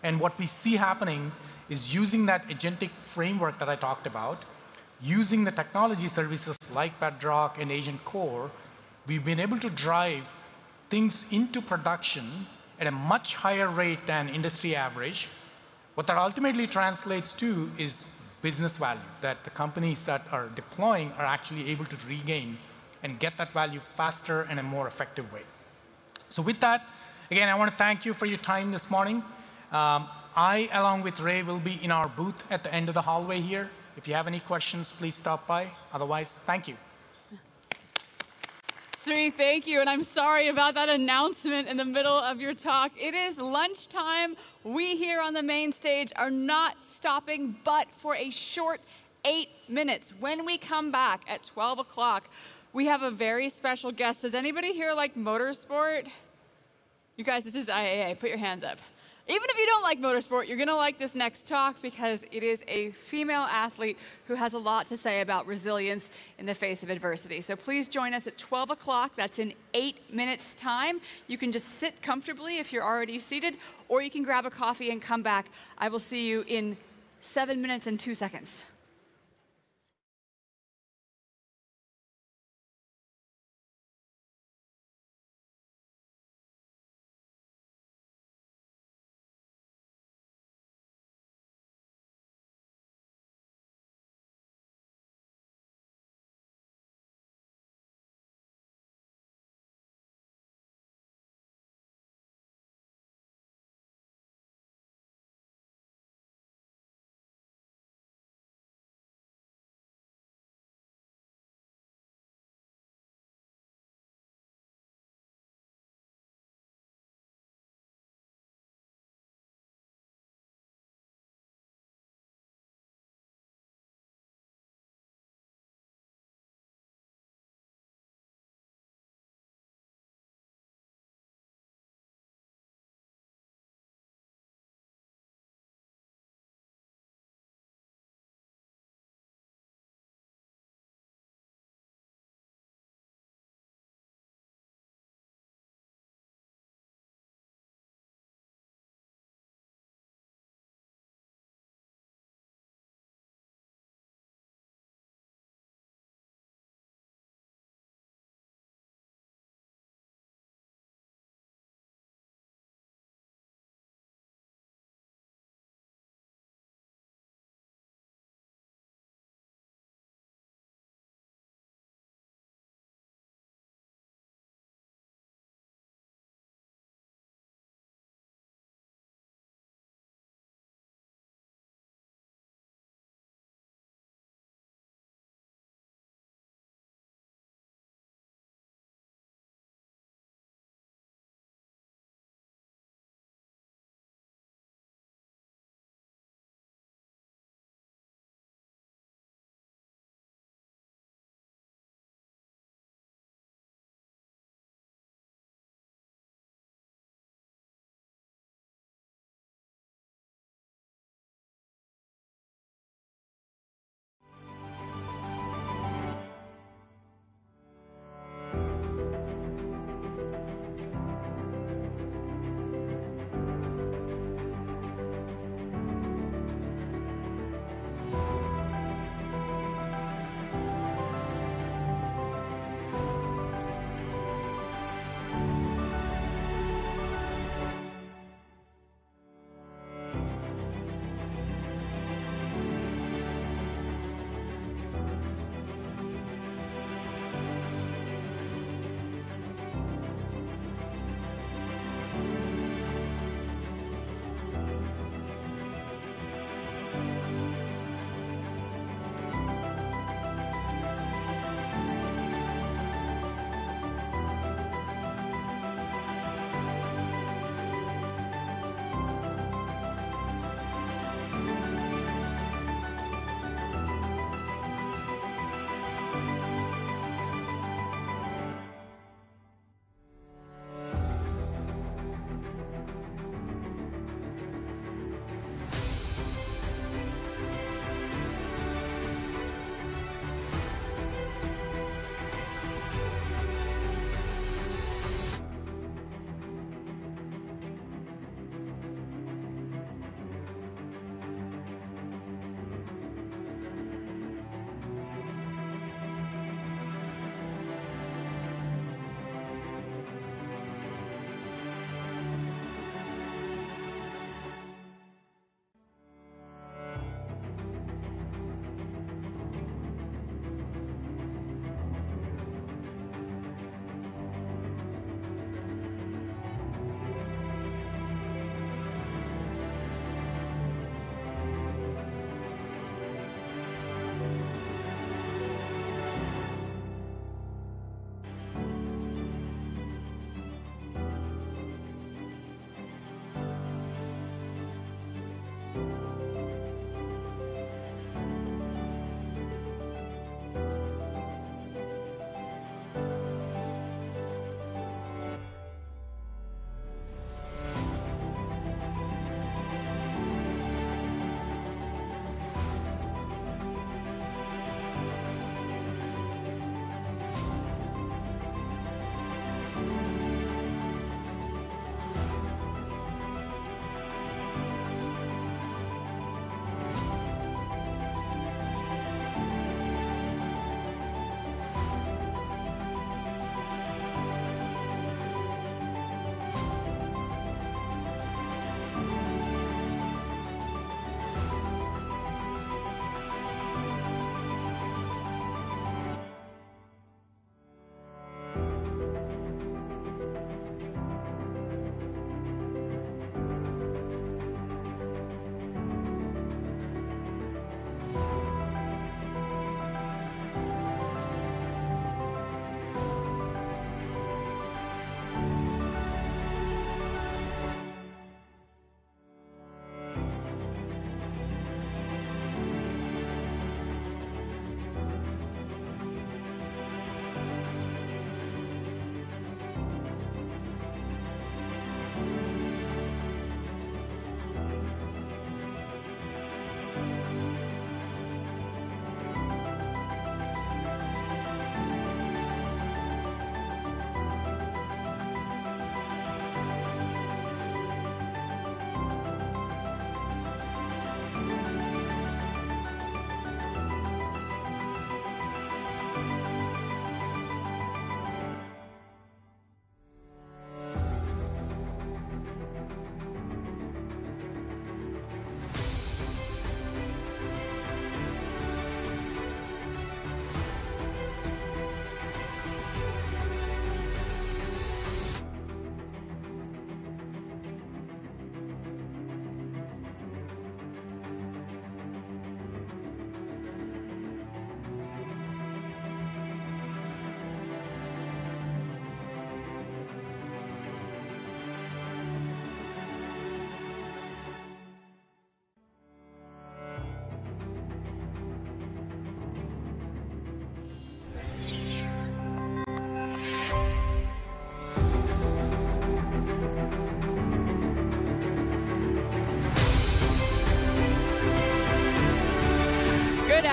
Speaker 12: And what we see happening is using that agentic framework that I talked about, using the technology services like Bedrock and Agent Core, we've been able to drive things into production at a much higher rate than industry average. What that ultimately translates to is business value, that the companies that are deploying are actually able to regain and get that value faster and in a more effective way. So with that, again, I want to thank you for your time this morning. I, along with Ray, will be in our booth at the end of the hallway here. If you have any questions, please stop by. Otherwise, thank you.
Speaker 1: Sri, thank you, and I'm sorry about that announcement in the middle of your talk. It is lunchtime. We here on the main stage are not stopping, but for a short 8 minutes. When we come back at 12 o'clock, we have a very special guest. Does anybody here like motorsport? You guys, this is IAA. Put your hands up. Even if you don't like motorsport, you're going to like this next talk because it is a female athlete who has a lot to say about resilience in the face of adversity. So please join us at 12 o'clock. That's in 8 minutes' time. You can just sit comfortably if you're already seated, or you can grab a coffee and come back. I will see you in 7 minutes and 2 seconds.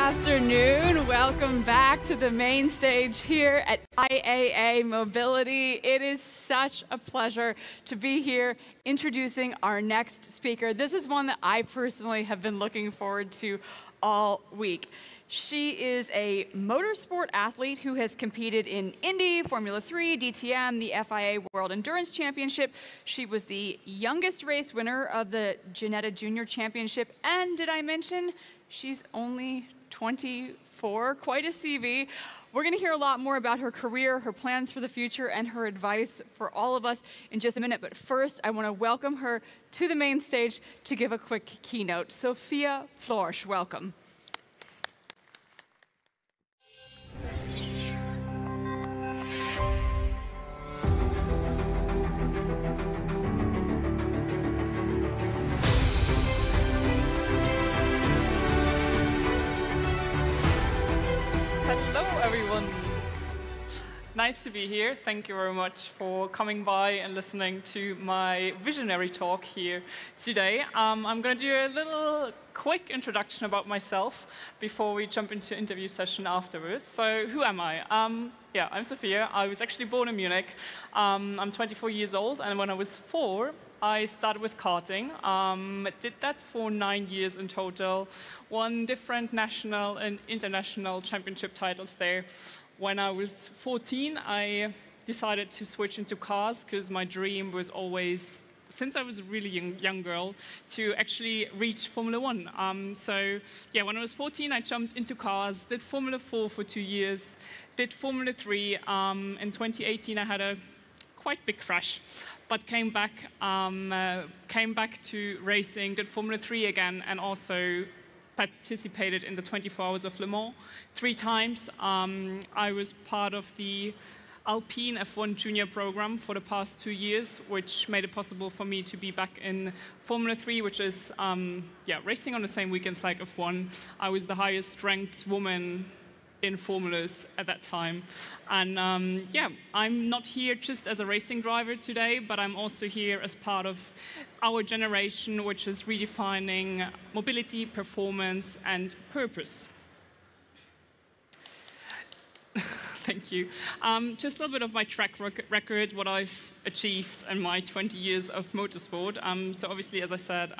Speaker 1: afternoon. Welcome back to the main stage here at IAA Mobility. It is such a pleasure to be here introducing our next speaker. This is one that I personally have been looking forward to all week. She is a motorsport athlete who has competed in Indy, Formula 3, DTM, the FIA World Endurance Championship. She was the youngest race winner of the Ginetta Junior Championship. And did I mention she's only 24, quite a CV. We're going to hear a lot more about her career, her plans for the future, and her advice for all of us in just a minute. But first, I want to welcome her to the main stage to give a quick keynote. Sophia Floersch, welcome.
Speaker 15: Hello, everyone. Nice to be here. Thank you very much for coming by and listening to my visionary talk here today. I'm going to do a little quick introduction about myself before we jump into interview session afterwards. So who am I? Yeah, I'm Sophia. I was actually born in Munich. I'm 24 years old, and when I was 4, I started with karting. Did that for 9 years in total. Won different national and international championship titles there. When I was 14, I decided to switch into cars because my dream was always, since I was a really young girl, to actually reach Formula 1. So yeah, when I was 14, I jumped into cars, did Formula 4 for 2 years, did Formula 3. In 2018, I had a quite big crash, but came back to racing, did Formula 3 again, and also participated in the 24 Hours of Le Mans 3 times. I was part of the Alpine F1 Junior program for the past 2 years, which made it possible for me to be back in Formula 3, which is racing on the same weekends like F1. I was the highest ranked woman in formulas at that time. And I'm not here just as a racing driver today, but I'm also here as part of our generation, which is redefining mobility, performance, and purpose. Thank you. Just a little bit of my track record, what I've achieved in my 20 years of motorsport. So obviously, as I said,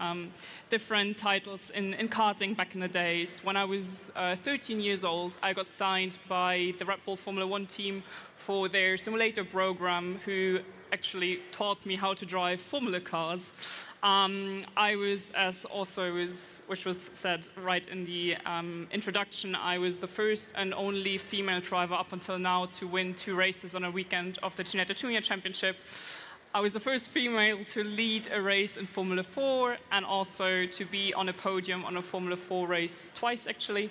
Speaker 15: different titles in karting back in the days. When I was 13 years old, I got signed by the Red Bull Formula 1 team for their simulator program, who actually taught me how to drive Formula cars. I was, which was said right in the introduction, I was the first and only female driver up until now to win 2 races on a weekend of the Ginetta Junior Championship. I was the first female to lead a race in Formula 4 and also to be on a podium on a Formula 4 race twice, actually.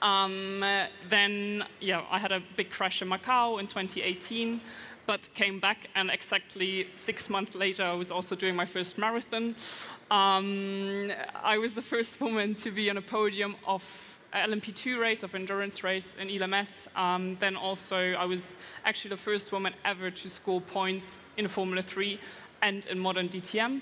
Speaker 15: Then, I had a big crash in Macau in 2018. But came back, and exactly 6 months later, I was also doing my first marathon. I was the first woman to be on a podium of an LMP2 race, of endurance race in IAA. Then also, I was actually the first woman ever to score points in Formula 3 and in modern DTM.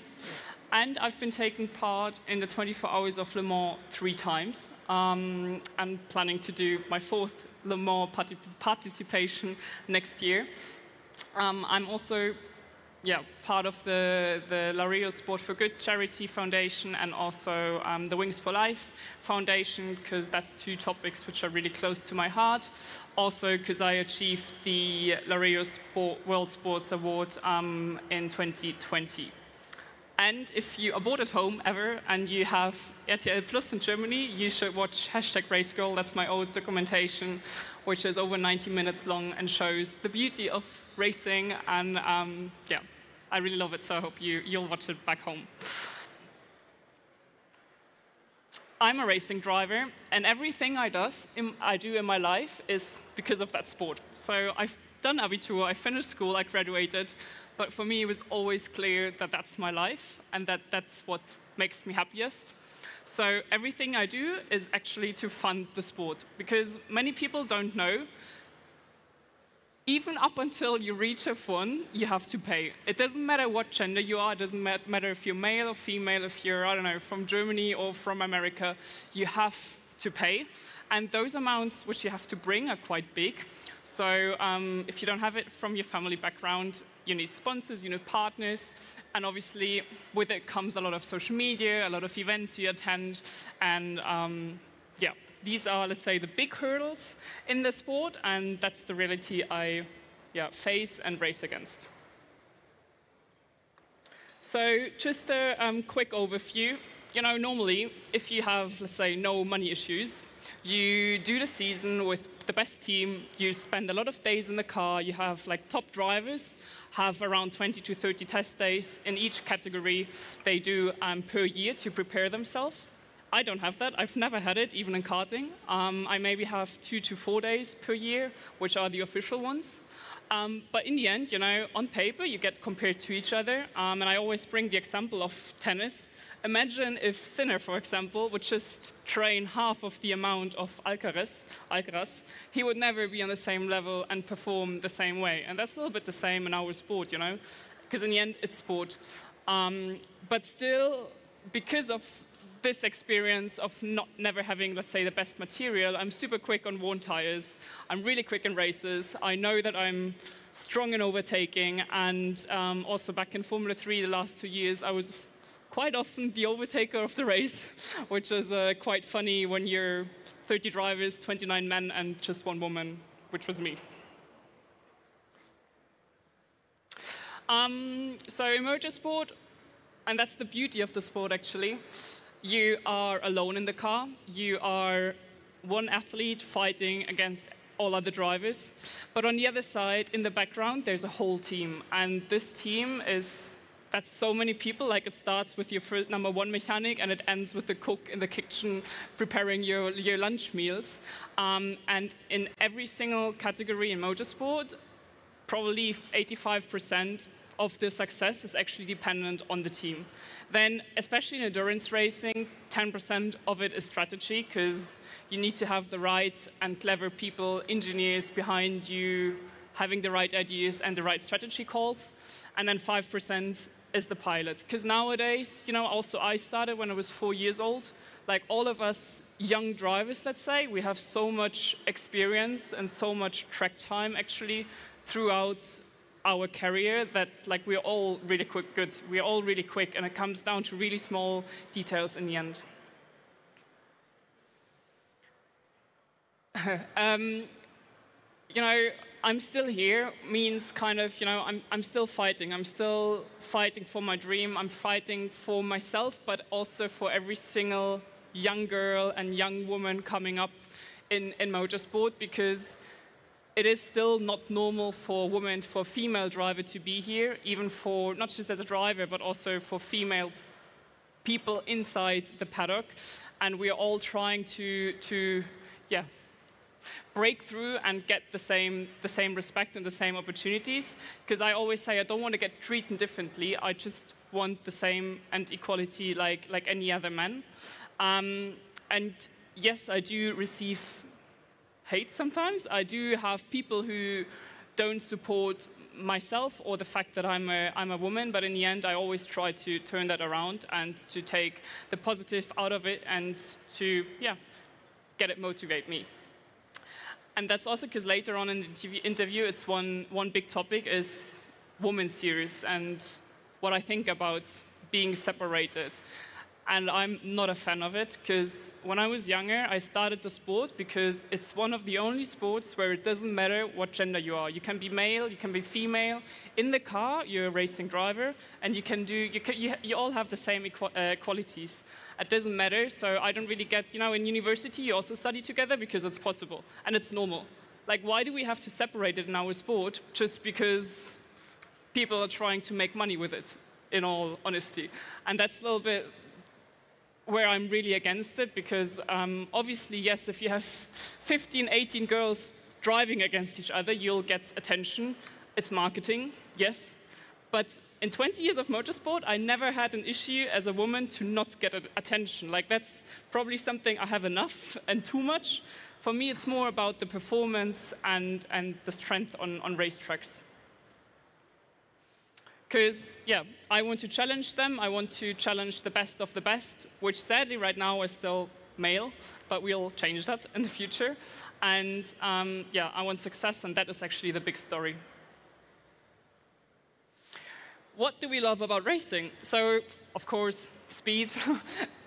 Speaker 15: And I've been taking part in the 24 Hours of Le Mans 3 times, and planning to do my 4th Le Mans participation next year. I'm also part of the Valeo Sport for Good charity foundation, and also the Wings for Life Foundation, because that's 2 topics which are really close to my heart. Also because I achieved the Valeo World Sports Award in 2020. And if you are bored at home ever and you have RTL Plus in Germany, you should watch #RaceGirl. That's my old documentation, which is over 90 minutes long and shows the beauty of racing. And I really love it, so I hope you'll watch it back home. I'm a racing driver, and everything I do in my life is because of that sport. So I've done Abitur, I finished school, I graduated, but for me it was always clear that that's my life and that that's what makes me happiest. So everything I do is actually to fund the sport, because many people don't know, even up until you reach F1, you have to pay. It doesn't matter what gender you are, it doesn't matter if you're male or female, if you're, I don't know, from Germany or from America, you have to pay. And those amounts which you have to bring are quite big. So if you don't have it from your family background, you need sponsors, you need partners. And obviously, with it comes a lot of social media, a lot of events you attend. And yeah, these are, let's say, the big hurdles in the sport. And that's the reality I face and race against. So just a quick overview. You know, normally, if you have, let's say, no money issues, you do the season with the best team, you spend a lot of days in the car, you have like top drivers, have around 20 to 30 test days in each category they do per year to prepare themselves. I don't have that. I've never had it, even in karting. I maybe have 2 to 4 days per year, which are the official ones. But in the end, you know, on paper, you get compared to each other. And I always bring the example of tennis. Imagine if Sinner, for example, would just train half of the amount of Alcaraz, he would never be on the same level and perform the same way. And that's a little bit the same in our sport, you know, because in the end, it's sport. But still, because of this experience of never having, let's say, the best material, I'm super quick on worn tires. I'm really quick in races. I know that I'm strong in overtaking. And also back in Formula 3 the last 2 years, I was quite often the overtaker of the race, which is quite funny when you're 30 drivers, 29 men, and just 1 woman, which was me. So in motorsport, and that's the beauty of the sport, actually, you are alone in the car. You are one athlete fighting against all other drivers. But on the other side, in the background, there's a whole team. And this team that's so many people. Like, it starts with your first number 1 mechanic, and it ends with the cook in the kitchen preparing your lunch meals. And in every single category in motorsport, probably 85% of the success is actually dependent on the team. Then, especially in endurance racing, 10% of it is strategy, because you need to have the right and clever people, engineers behind you, having the right ideas and the right strategy calls. And then 5% is the pilot. Because nowadays, you know, also I started when I was 4 years old. Like, all of us young drivers, let's say, we have so much experience and so much track time, actually, throughout our career, that like we're all really good. We're all really quick, and it comes down to really small details in the end. You know, I'm still here means kind of, you know, I'm still fighting. I'm still fighting for my dream. I'm fighting for myself, but also for every single young girl and young woman coming up in motorsport, because it is still not normal for a woman, for a female driver to be here, even for, not just as a driver, but also for female people inside the paddock. And we are all trying to break through and get the same respect and the same opportunities. Because I always say I don't want to get treated differently. I just want the same and equality like any other man. And yes, I do receive hate sometimes. I do have people who don't support myself or the fact that I'm a woman, but in the end, I always try to turn that around and to take the positive out of it and to, get it motivate me. And that's also because later on in the TV interview, it's one big topic is women's series and what I think about being separated. And I'm not a fan of it, because when I was younger, I started the sport because it's one of the only sports where it doesn't matter what gender you are. You can be male, you can be female. In the car, you're a racing driver, and you all have the same qualities. It doesn't matter, so I don't really get, you know, in university, you also study together because it's possible, and it's normal. Like, why do we have to separate it in our sport just because people are trying to make money with it, in all honesty? And that's a little bit where I'm really against it, because obviously, yes, if you have 15, 18 girls driving against each other, you'll get attention. It's marketing, yes. But in 20 years of motorsport, I never had an issue as a woman to not get attention. Like, that's probably something I have enough and too much. For me, it's more about the performance and the strength on racetracks. Because, I want to challenge them. I want to challenge the best of the best, which sadly right now are still male, but we'll change that in the future. And yeah, I want success, and that is actually the big story. What do we love about racing? So, of course, speed,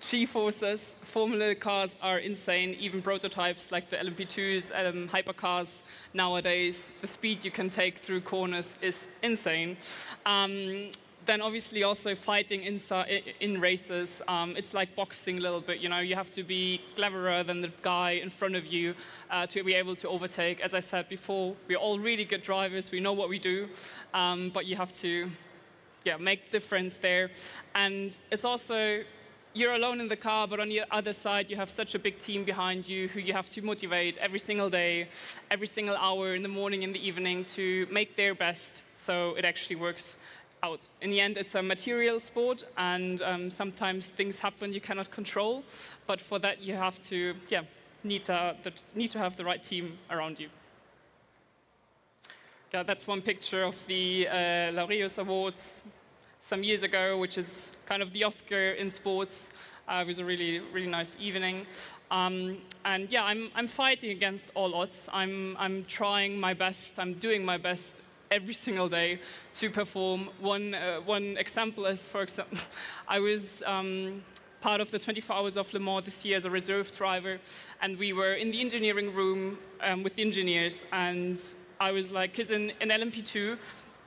Speaker 15: G-forces, Formula cars are insane, even prototypes like the LMP2s, hypercars nowadays, the speed you can take through corners is insane. Then obviously also fighting in races, it's like boxing a little bit, you know, you have to be cleverer than the guy in front of you to be able to overtake. As I said before, we're all really good drivers, we know what we do, but you have to make the difference there. And it's also, you're alone in the car, but on the other side, you have such a big team behind you who you have to motivate every single day, every single hour, in the morning, in the evening, to make their best, so it actually works out. In the end, it's a material sport, and sometimes things happen you cannot control, but for that, you have to, need to have the right team around you. That's one picture of the Laureus Awards some years ago, which is kind of the Oscar in sports. It was a really, really nice evening. And yeah, I'm fighting against all odds. I'm trying my best. I'm doing my best every single day to perform. One example is, for example, I was part of the 24 Hours of Le Mans this year as a reserve driver, and we were in the engineering room with the engineers, and I was like, because in LMP2,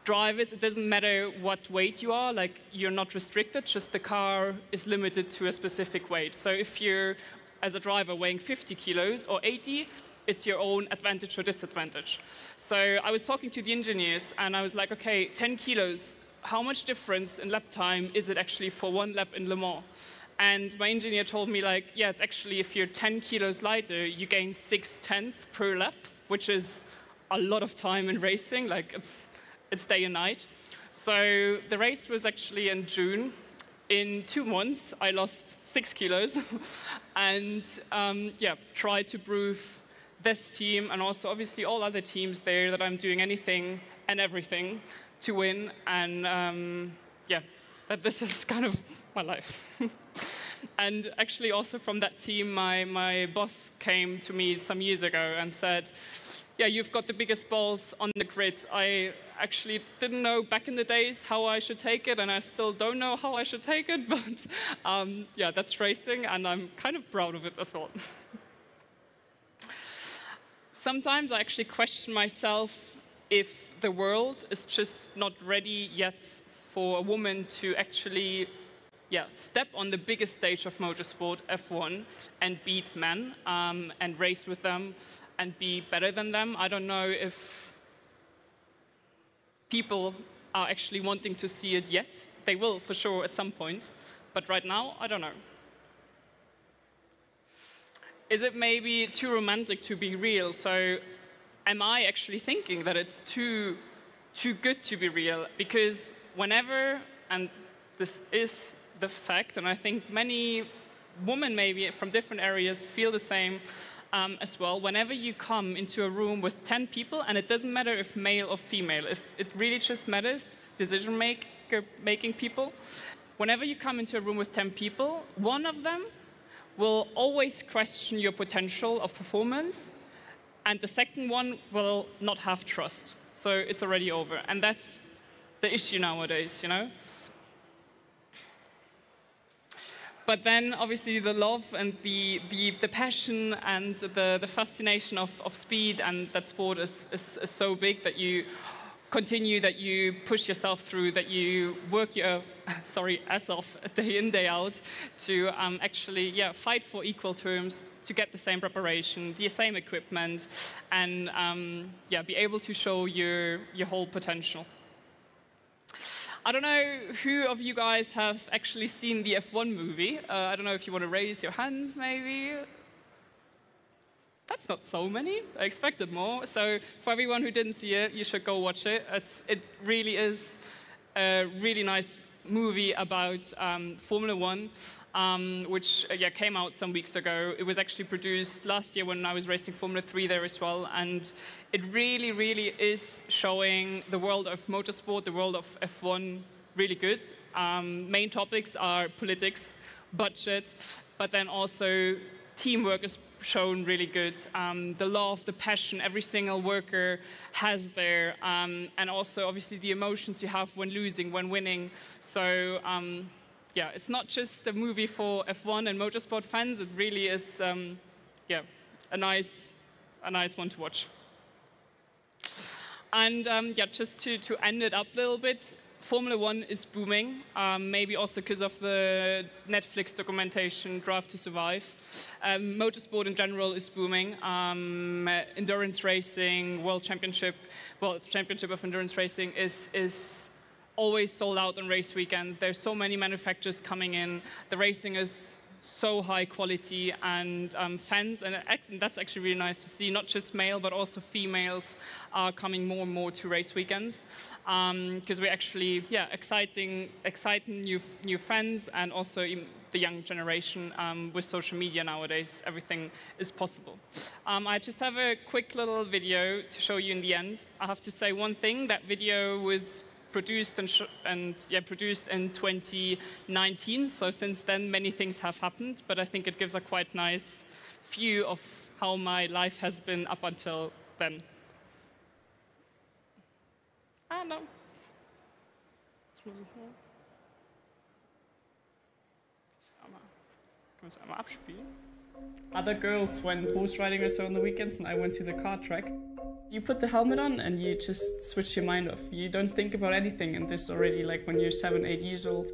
Speaker 15: drivers, it doesn't matter what weight you are, like you're not restricted, just the car is limited to a specific weight. So if you're, as a driver, weighing 50 kilos or 80, it's your own advantage or disadvantage. So I was talking to the engineers, and I was like, okay, 10 kilos, how much difference in lap time is it actually for one lap in Le Mans? And my engineer told me, like, yeah, it's actually, if you're 10 kilos lighter, you gain 6/10 per lap, which is a lot of time in racing, like it's day and night. So the race was actually in June. In 2 months, I lost 6 kilos and tried to prove this team and also obviously all other teams there that I'm doing anything and everything to win, and that this is kind of my life. And actually also from that team, my boss came to me some years ago and said, yeah, you've got the biggest balls on the grid. I actually didn't know back in the days how I should take it, and I still don't know how I should take it, but yeah, that's racing, and I'm kind of proud of it as well. Sometimes I actually question myself if the world is just not ready yet for a woman to actually step on the biggest stage of motorsport, F1, and beat men and race with them and be better than them. I don't know if people are actually wanting to see it yet. They will, for sure, at some point. But right now, I don't know. Is it maybe too romantic to be real? So am I actually thinking that it's too good to be real? Because whenever, and this is the fact, and I think many women maybe from different areas feel the same as well, whenever you come into a room with 10 people, and it doesn't matter if male or female, if it really just matters, decision-making people, whenever you come into a room with 10 people, one of them will always question your potential of performance, and the second one will not have trust. So it's already over. And that's the issue nowadays, you know? But then, obviously, the love and the passion and the fascination of speed and that sport is so big that you continue, that you push yourself through, that you work your ass off day in, day out to actually fight for equal terms, to get the same preparation, the same equipment, and be able to show your whole potential. I don't know who of you guys have actually seen the F1 movie. I don't know if you want to raise your hands, maybe. That's not so many. I expected more. So for everyone who didn't see it, you should go watch it. It really is a really nice movie about Formula One, which came out some weeks ago. It was actually produced last year when I was racing Formula 3 there as well. And it really, really is showing the world of motorsport, the world of F1 really good. Main topics are politics, budget, but then also teamwork is shown really good. The love, the passion every single worker has there, and also obviously the emotions you have when losing, when winning. So yeah, it's not just a movie for F1 and motorsport fans. It really is, yeah, a nice one to watch. And yeah, just to end it up a little bit, Formula One is booming, maybe also because of the Netflix documentation, Drive to Survive. Motorsport in general is booming. Endurance racing, World Championship of Endurance Racing is always sold out on race weekends. There's so many manufacturers coming in. The racing is so high quality, and fans, and that's actually really nice to see, not just male, but also females are coming more and more to race weekends, because we're actually, yeah, exciting new fans, and also the young generation. With social media nowadays, everything is possible. I just have a quick little video to show you in the end. I have to say one thing, that video was produced produced in 2019. So since then, many things have happened. But I think it gives a quite nice view of how my life has been up until then. Ah, no. Können wir einmal abspielen? Other girls went horse riding or so on the weekends, and I went to the car track. You put the helmet on and you just switch your mind off. You don't think about anything, and this is already like when you're 7, 8 years old.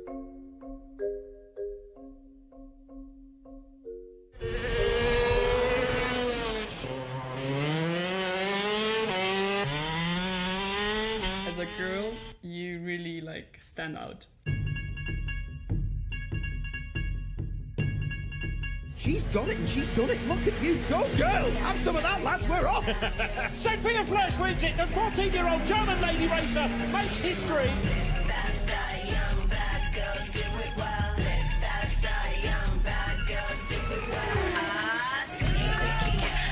Speaker 15: As a girl, you really like stand out.
Speaker 16: She's got it and she's done it. Look at you. Go, girl. Have some of that, lads. We're off.
Speaker 17: Sophia Floersch wins it. The 14-year-old German lady racer makes history.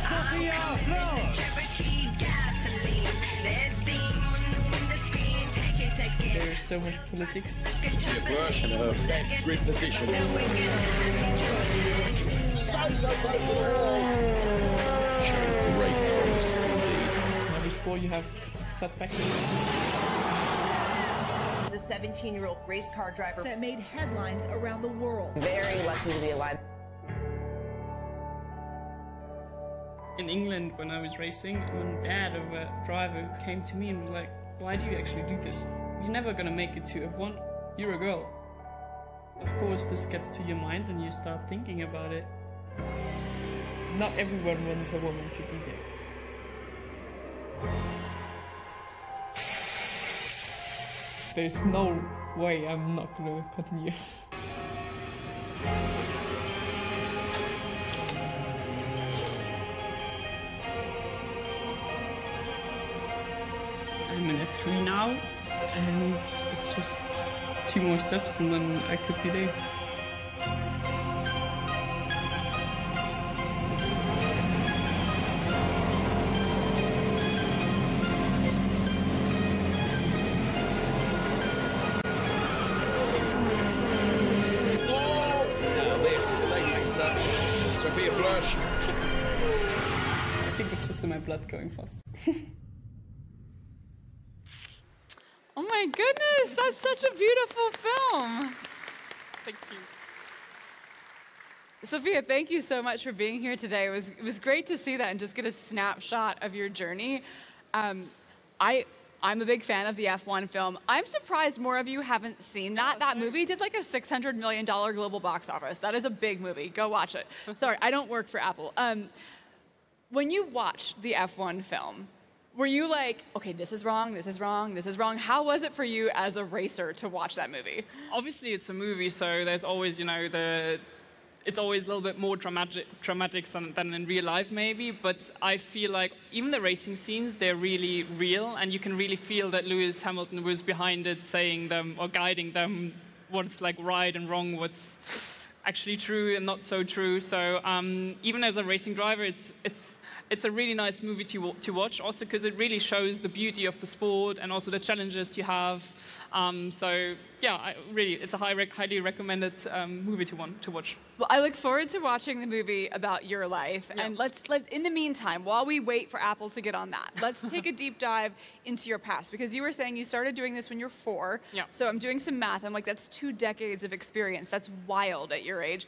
Speaker 17: Sophia Floersch.
Speaker 15: There's so much politics.
Speaker 16: Sophia Floersch in her best grid position. So close to the wall. Showing great promise indeed.
Speaker 15: Every sport you have setbacks.
Speaker 18: The 17-year-old race car driver
Speaker 19: that made headlines around the world.
Speaker 18: Very lucky to be alive.
Speaker 15: In England, when I was racing, one dad of a driver came to me and was like, "Why do you actually do this? You're never gonna make it to F1. You're a girl." Of course, this gets to your mind and you start thinking about it. Not everyone wants a woman to be there. There's no way I'm not gonna continue. I'm in F3 now, and it's just 2 more steps and then I could be there.
Speaker 16: Sophia Floersch.
Speaker 15: I think it's just in my blood going fast.
Speaker 1: Oh my goodness, that's such a beautiful film.
Speaker 15: Thank you.
Speaker 1: Sophia, thank you so much for being here today. It was great to see that and just get a snapshot of your journey. I'm a big fan of the F1 film. I'm surprised more of you haven't seen that. That movie did like a $600 million global box office. That is a big movie. Go watch it. Sorry, I don't work for Apple. When you watched the F1 film, were you like, okay, this is wrong, this is wrong, this is wrong? How was it for you as a racer to watch that movie?
Speaker 15: Obviously, it's a movie, so there's always, you know, it's always a little bit more dramatic than in real life, maybe. But I feel like even the racing scenes, they're really real, and you can really feel that Lewis Hamilton was behind it, saying them or guiding them what's like right and wrong, what's actually true and not so true. So even as a racing driver, it's it's a really nice movie to watch, also because it really shows the beauty of the sport and also the challenges you have. So yeah, it's a highly recommended movie to watch.
Speaker 1: Well, I look forward to watching the movie about your life. Yeah. And in the meantime, while we wait for Apple to get on that, let's take a deep dive into your past, because you were saying you started doing this when you're 4.
Speaker 15: Yeah.
Speaker 1: So I'm doing some math. I'm like, that's 2 decades of experience. That's wild at your age.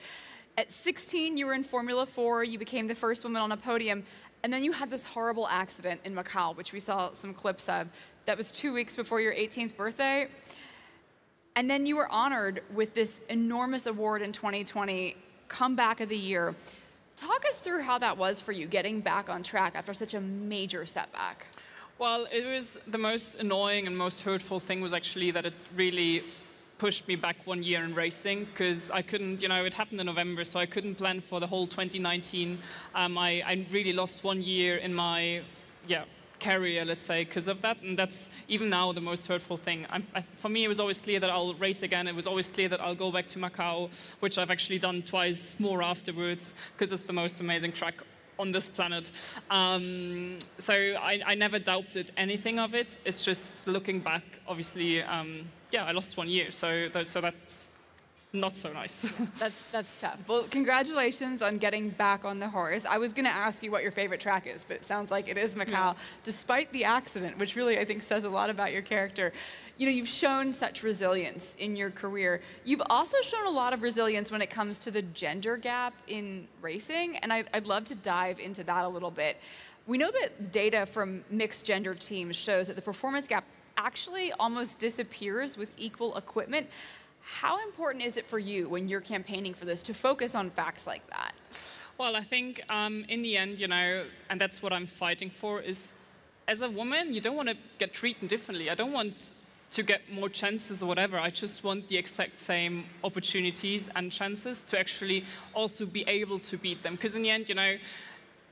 Speaker 1: At 16, you were in Formula 4. You became the first woman on a podium. And then you had this horrible accident in Macau, which we saw some clips of. That was 2 weeks before your 18th birthday. And then you were honored with this enormous award in 2020, Comeback of the Year. Talk us through how that was for you, getting back on track after such a major setback.
Speaker 15: Well, it was the most annoying and most hurtful thing was actually that it really pushed me back 1 year in racing, because I couldn't, it happened in November, so I couldn't plan for the whole 2019. I really lost 1 year in my, career, let's say, because of that, and that's even now the most hurtful thing. For me, it was always clear that I'll race again. It was always clear that I'll go back to Macau, which I've actually done twice more afterwards, because it's the most amazing track on this planet. So I never doubted anything of it. It's just looking back, obviously, I lost 1 year, so that's not so nice.
Speaker 1: That's tough. Well, congratulations on getting back on the horse. I was going to ask you what your favorite track is, but it sounds like it is Macau, despite the accident, which really, I think, says a lot about your character. You've shown such resilience in your career. You've also shown a lot of resilience when it comes to the gender gap in racing, and I'd love to dive into that a little bit. We know that data from mixed gender teams shows that the performance gap actually almost disappears with equal equipment. How important is it for you when you're campaigning for this to focus on facts like that?
Speaker 15: Well, I think in the end, and that's what I'm fighting for, is as a woman, you don't want to get treated differently. I don't want to get more chances or whatever. I just want the exact same opportunities and chances to actually also be able to beat them. Because in the end,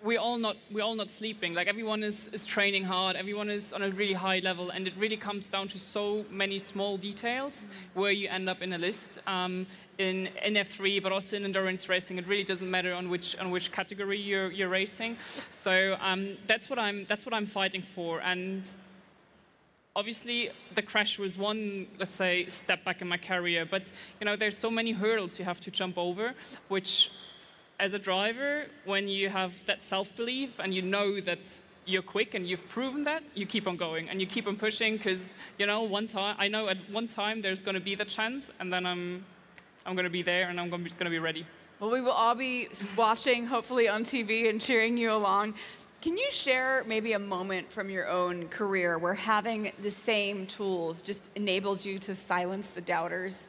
Speaker 15: we're all not sleeping. Like, everyone is training hard, everyone is on a really high level, and it really comes down to so many small details where you end up in a list. In F3, but also in endurance racing, it really doesn't matter on which category you're racing. So that's what I'm fighting for. And obviously, the crash was one, let's say, step back in my career. But there's so many hurdles you have to jump over, which, as a driver, when you have that self-belief and you know that you're quick and you've proven that, you keep on going and you keep on pushing, because I know at one time there's going to be the chance, and then I'm going to be there and I'm going to be ready.
Speaker 1: Well, we will all be watching, hopefully on TV, and cheering you along. Can you share maybe a moment from your own career where having the same tools just enabled you to silence the doubters?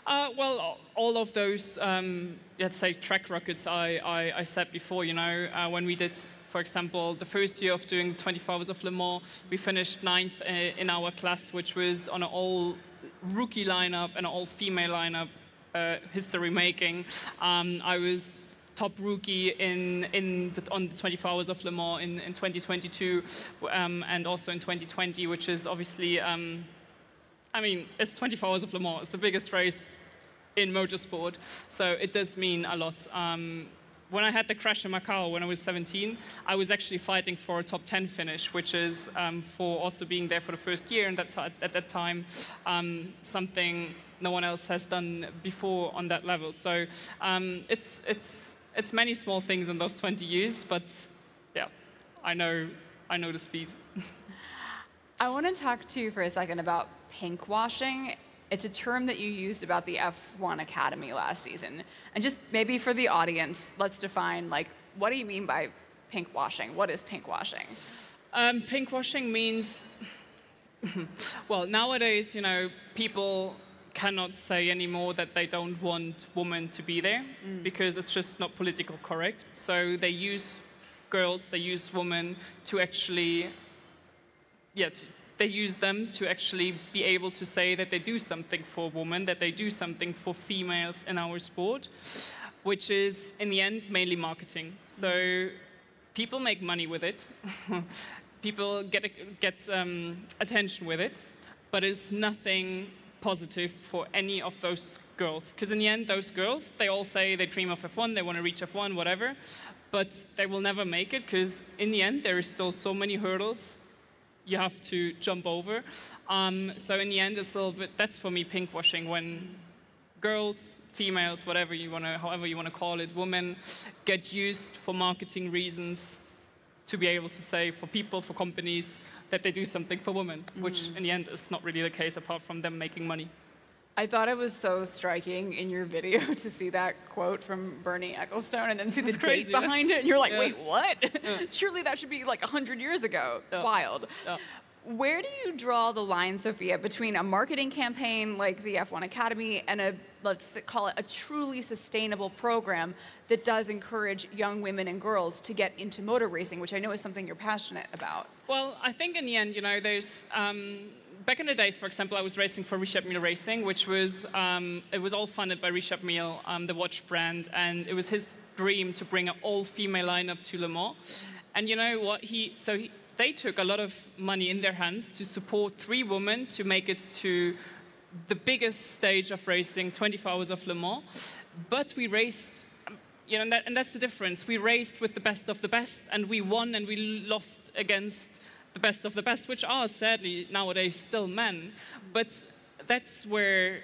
Speaker 15: Well, all of those, let's say, track records I said before, when we did, for example, the first year of doing 24 Hours of Le Mans, we finished 9th in our class, which was on an all-rookie lineup and an all-female lineup, history-making. I was top rookie on the 24 Hours of Le Mans in 2022, and also in 2020, which is obviously, it's 24 Hours of Le Mans. It's the biggest race in motorsport, so it does mean a lot. When I had the crash in Macau when I was 17, I was actually fighting for a top 10 finish, which is for also being there for the first year, and at that time, something no one else has done before on that level. So it's many small things in those 20 years, but yeah, I know the speed.
Speaker 1: I want to talk to you for a second about pink washing. It's a term that you used about the F1 Academy last season. And just maybe for the audience, let's define, what do you mean by pink washing? What is pink washing?
Speaker 15: Pink washing means, well, nowadays, people cannot say anymore that they don't want women to be there, because it's just not politically correct. So they use girls, they use women to actually, they use them to actually be able to say that they do something for women, that they do something for females in our sport, which is, in the end, mainly marketing. So people make money with it. People get attention with it, but it's nothing positive for any of those girls. Because in the end, those girls, they all say they dream of F1, they want to reach F1, whatever. but they will never make it because in the end, there are still so many hurdles you have to jump over. So in the end, it's a little bit, that's for me pinkwashing when girls, females, whatever you want to, however you want to call it, women get used for marketing reasons to be able to say for people, for companies, that they do something for women, which in the end is not really the case apart from them making money.
Speaker 1: I thought it was so striking in your video to see that quote from Bernie Ecclestone and then see the date behind it, and you're like, wait, what? Surely that should be like 100 years ago. Wild. Where do you draw the line, Sophia, between a marketing campaign like the F1 Academy and a, let's call it, a truly sustainable program that does encourage young women and girls to get into motor racing, which I know is something you're passionate about?
Speaker 15: Well, I think in the end, you know, there's... back in the days, for example, I was racing for Richard Mille Racing, which was, it was all funded by Richard Mille, the watch brand, and it was his dream to bring an all-female lineup to Le Mans. And you know what, they took a lot of money in their hands to support 3 women to make it to the biggest stage of racing, 24 Hours of Le Mans. But we raced, you know, and that's the difference. We raced with the best of the best, and we won and we lost against the best of the best, which are, sadly, nowadays still men. But that's where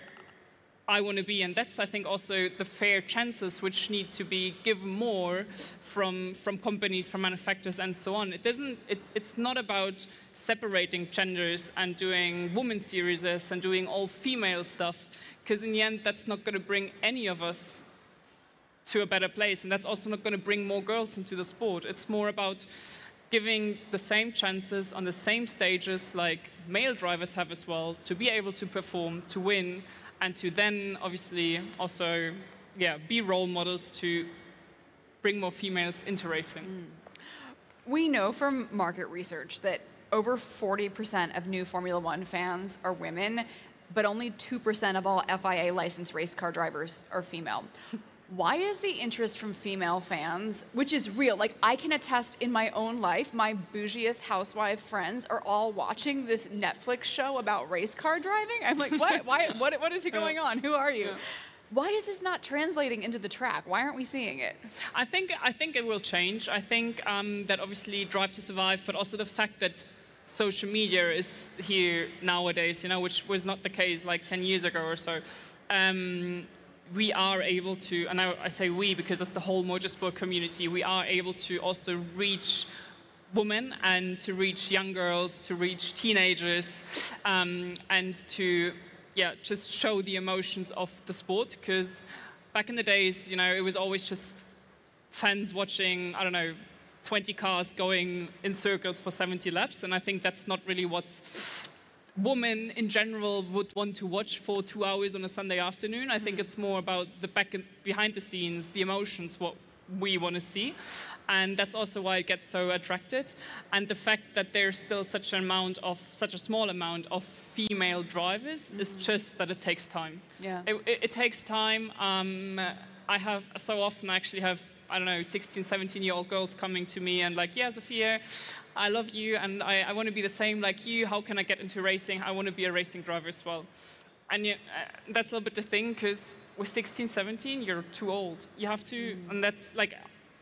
Speaker 15: I want to be, and that's, I think, also the fair chances which need to be given more from companies, from manufacturers, and so on. It's not about separating genders and doing women series and doing all-female stuff, because in the end, that's not going to bring any of us to a better place, and that's also not going to bring more girls into the sport. It's more about giving the same chances on the same stages like male drivers have as well, to be able to perform, to win, and to then obviously also be role models to bring more females into racing.
Speaker 1: We know from market research that over 40% of new Formula One fans are women, but only 2% of all FIA licensed race car drivers are female. Why is the interest from female fans, which is real, like I can attest in my own life, my bougiest housewife friends are all watching this Netflix show about race car driving? I'm like, what? What is going on? Who are you? Why is this not translating into the track? Why aren't we seeing it?
Speaker 15: I think it will change. I think that obviously Drive to Survive, but also the fact that social media is here nowadays, you know, which was not the case like 10 years ago or so. We are able to, and I say we because it's the whole motorsport community, we are able to also reach women and to reach young girls, to reach teenagers, and to just show the emotions of the sport. Because back in the days, you know, it was always just fans watching, I don't know, 20 cars going in circles for 70 laps, and I think that's not really what women in general would want to watch for 2 hours on a Sunday afternoon. I think it's more about the behind the scenes, the emotions, what we want to see. And that's also why it gets so attracted. And the fact that there's still such a small amount of female drivers is just that it takes time.
Speaker 1: Yeah.
Speaker 15: It takes time. I have so often actually have, I don't know, 16, 17-year-old girls coming to me and like, yeah, Sophia, I love you, and I want to be the same like you. How can I get into racing? I want to be a racing driver as well. And that's a little bit the thing, because with 16, 17, you're too old. You have to, and that's like,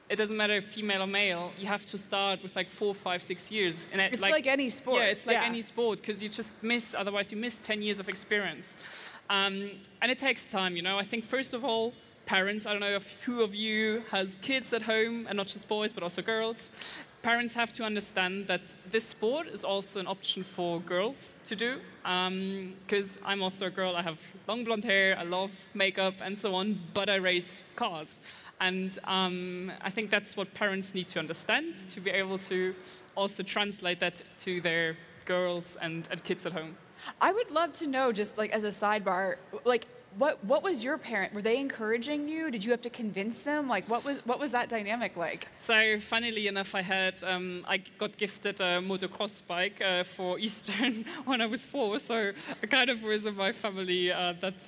Speaker 15: it doesn't matter if female or male, you have to start with like 4, 5, 6 years. And
Speaker 1: it's like any sport.
Speaker 15: Yeah, it's like any sport, because you just miss, otherwise you miss 10 years of experience. And it takes time, you know. I think first of all, parents, I don't know if who of you has kids at home, and not just boys, but also girls. Parents have to understand that this sport is also an option for girls to do, because I'm also a girl. I have long blonde hair, I love makeup and so on, but I race cars. And I think that's what parents need to understand to be able to also translate that to their girls and kids at home.
Speaker 1: I would love to know, just like as a sidebar, like, what was your parent? Were they encouraging you? Did you have to convince them? Like, what was that dynamic like?
Speaker 15: So, funnily enough, I got gifted a motocross bike for Easter when I was 4. So, I kind of was in my family that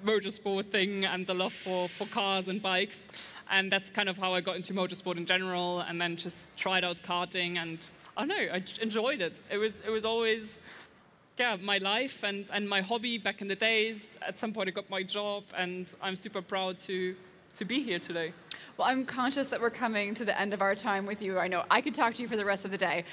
Speaker 15: motorsport thing and the love for cars and bikes. And that's kind of how I got into motorsport in general, and then just tried out karting, and I don't know, I enjoyed it. It was always my life and my hobby back in the days. At some point I got my job, and I'm super proud to to be here today.
Speaker 1: Well, I'm conscious that we're coming to the end of our time with you. I know I could talk to you for the rest of the day.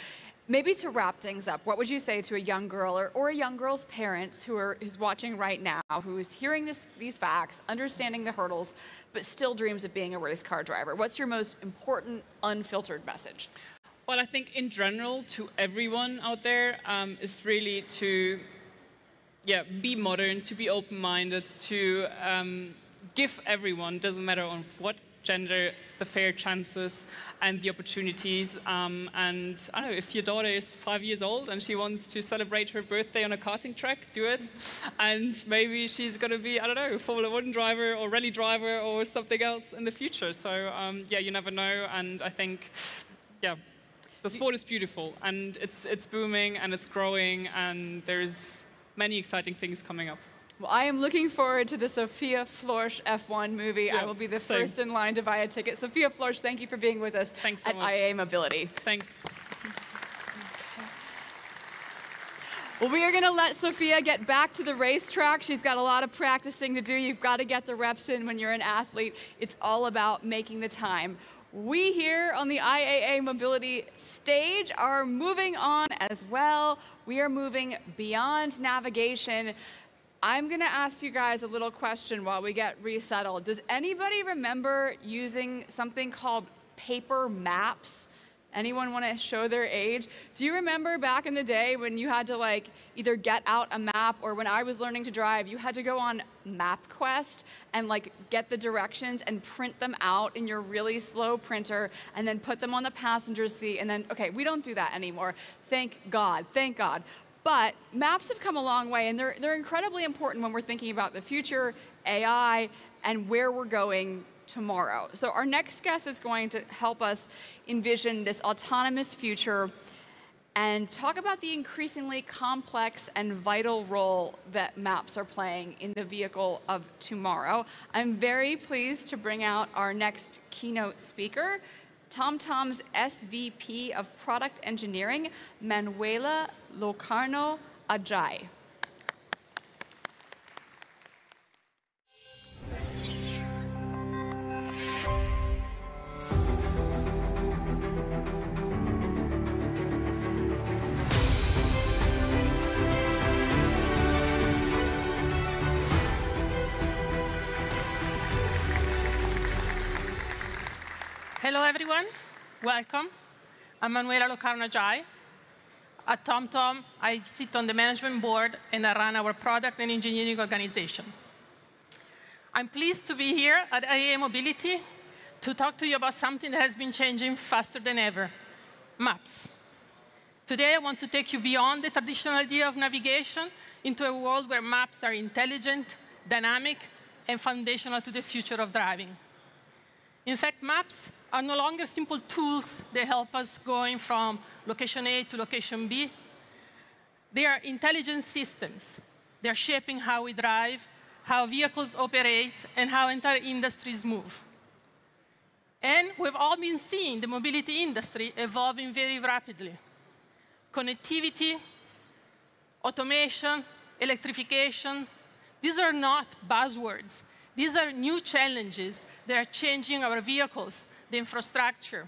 Speaker 1: Maybe to wrap things up, what would you say to a young girl or a young girl's parents who's watching right now, who is hearing these facts, understanding the hurdles, but still dreams of being a race car driver? What's your most important, unfiltered message?
Speaker 15: Well, I think in general, to everyone out there, is really to be modern, to be open-minded, to give everyone, doesn't matter on what gender, the fair chances and the opportunities. And I don't know, if your daughter is 5 years old and she wants to celebrate her birthday on a karting track, do it. And maybe she's going to be, I don't know, a Formula 1 driver or rally driver or something else in the future. So you never know. And I think, the sport is beautiful and it's booming and it's growing and there's many exciting things coming up.
Speaker 1: Well, I am looking forward to the Sophia Floersch F1 movie.
Speaker 15: Yeah,
Speaker 1: I will be the first in line to buy a ticket. Sophia Floersch, thank you for being with us
Speaker 15: Thanks so
Speaker 1: at
Speaker 15: much.
Speaker 1: IAA Mobility.
Speaker 15: Thanks.
Speaker 1: Well, we are going to let Sophia get back to the racetrack. She's got a lot of practicing to do. You've got to get the reps in when you're an athlete. It's all about making the time. We here on the IAA Mobility stage are moving on as well. We are moving beyond navigation. I'm going to ask you guys a little question while we get resettled. Does anybody remember using something called paper maps? Anyone want to show their age? Do you remember back in the day when you had to either get out a map, or when I was learning to drive, you had to go on MapQuest and get the directions and print them out in your really slow printer and then put them on the passenger seat and then, okay, we don't do that anymore. Thank God, thank God. But maps have come a long way, and they're incredibly important when we're thinking about the future, AI, and where we're going tomorrow. So our next guest is going to help us envision this autonomous future and talk about the increasingly complex and vital role that maps are playing in the vehicle of tomorrow. I'm very pleased to bring out our next keynote speaker, TomTom's SVP of Product Engineering, Manuela Locarno Ajay.
Speaker 20: Hello, everyone. Welcome. I'm Manuela Locarno Ajay. At TomTom, I sit on the management board and I run our product and engineering organization. I'm pleased to be here at IAA Mobility to talk to you about something that has been changing faster than ever, maps. Today, I want to take you beyond the traditional idea of navigation into a world where maps are intelligent, dynamic, and foundational to the future of driving. In fact, maps are no longer simple tools that help us going from location A to location B. They are intelligent systems. They're shaping how we drive, how vehicles operate, and how entire industries move. And we've all been seeing the mobility industry evolving very rapidly. Connectivity, automation, electrification, these are not buzzwords. These are new challenges that are changing our vehicles, the infrastructure,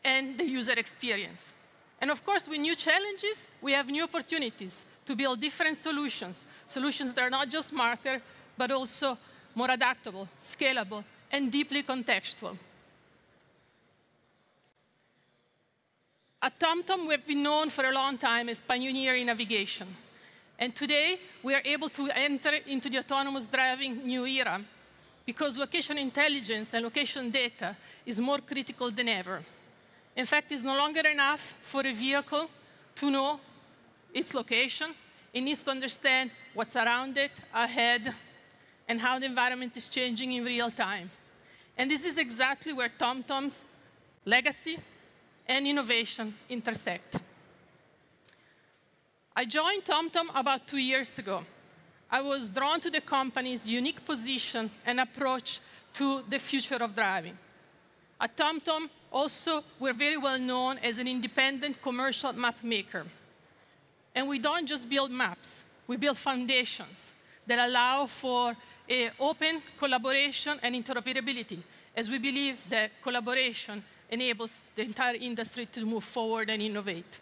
Speaker 20: and the user experience. And of course, with new challenges, we have new opportunities to build different solutions, solutions that are not just smarter, but also more adaptable, scalable, and deeply contextual. At TomTom, we've been known for a long time as pioneer in navigation. And today, we are able to enter into the autonomous driving new era because location intelligence and location data is more critical than ever. In fact, it's no longer enough for a vehicle to know its location. It needs to understand what's around it, ahead, and how the environment is changing in real time. And this is exactly where TomTom's legacy and innovation intersect. I joined TomTom about 2 years ago. I was drawn to the company's unique position and approach to the future of driving. At TomTom, also, we're very well known as an independent commercial map maker. And we don't just build maps, we build foundations that allow for open collaboration and interoperability, as we believe that collaboration enables the entire industry to move forward and innovate.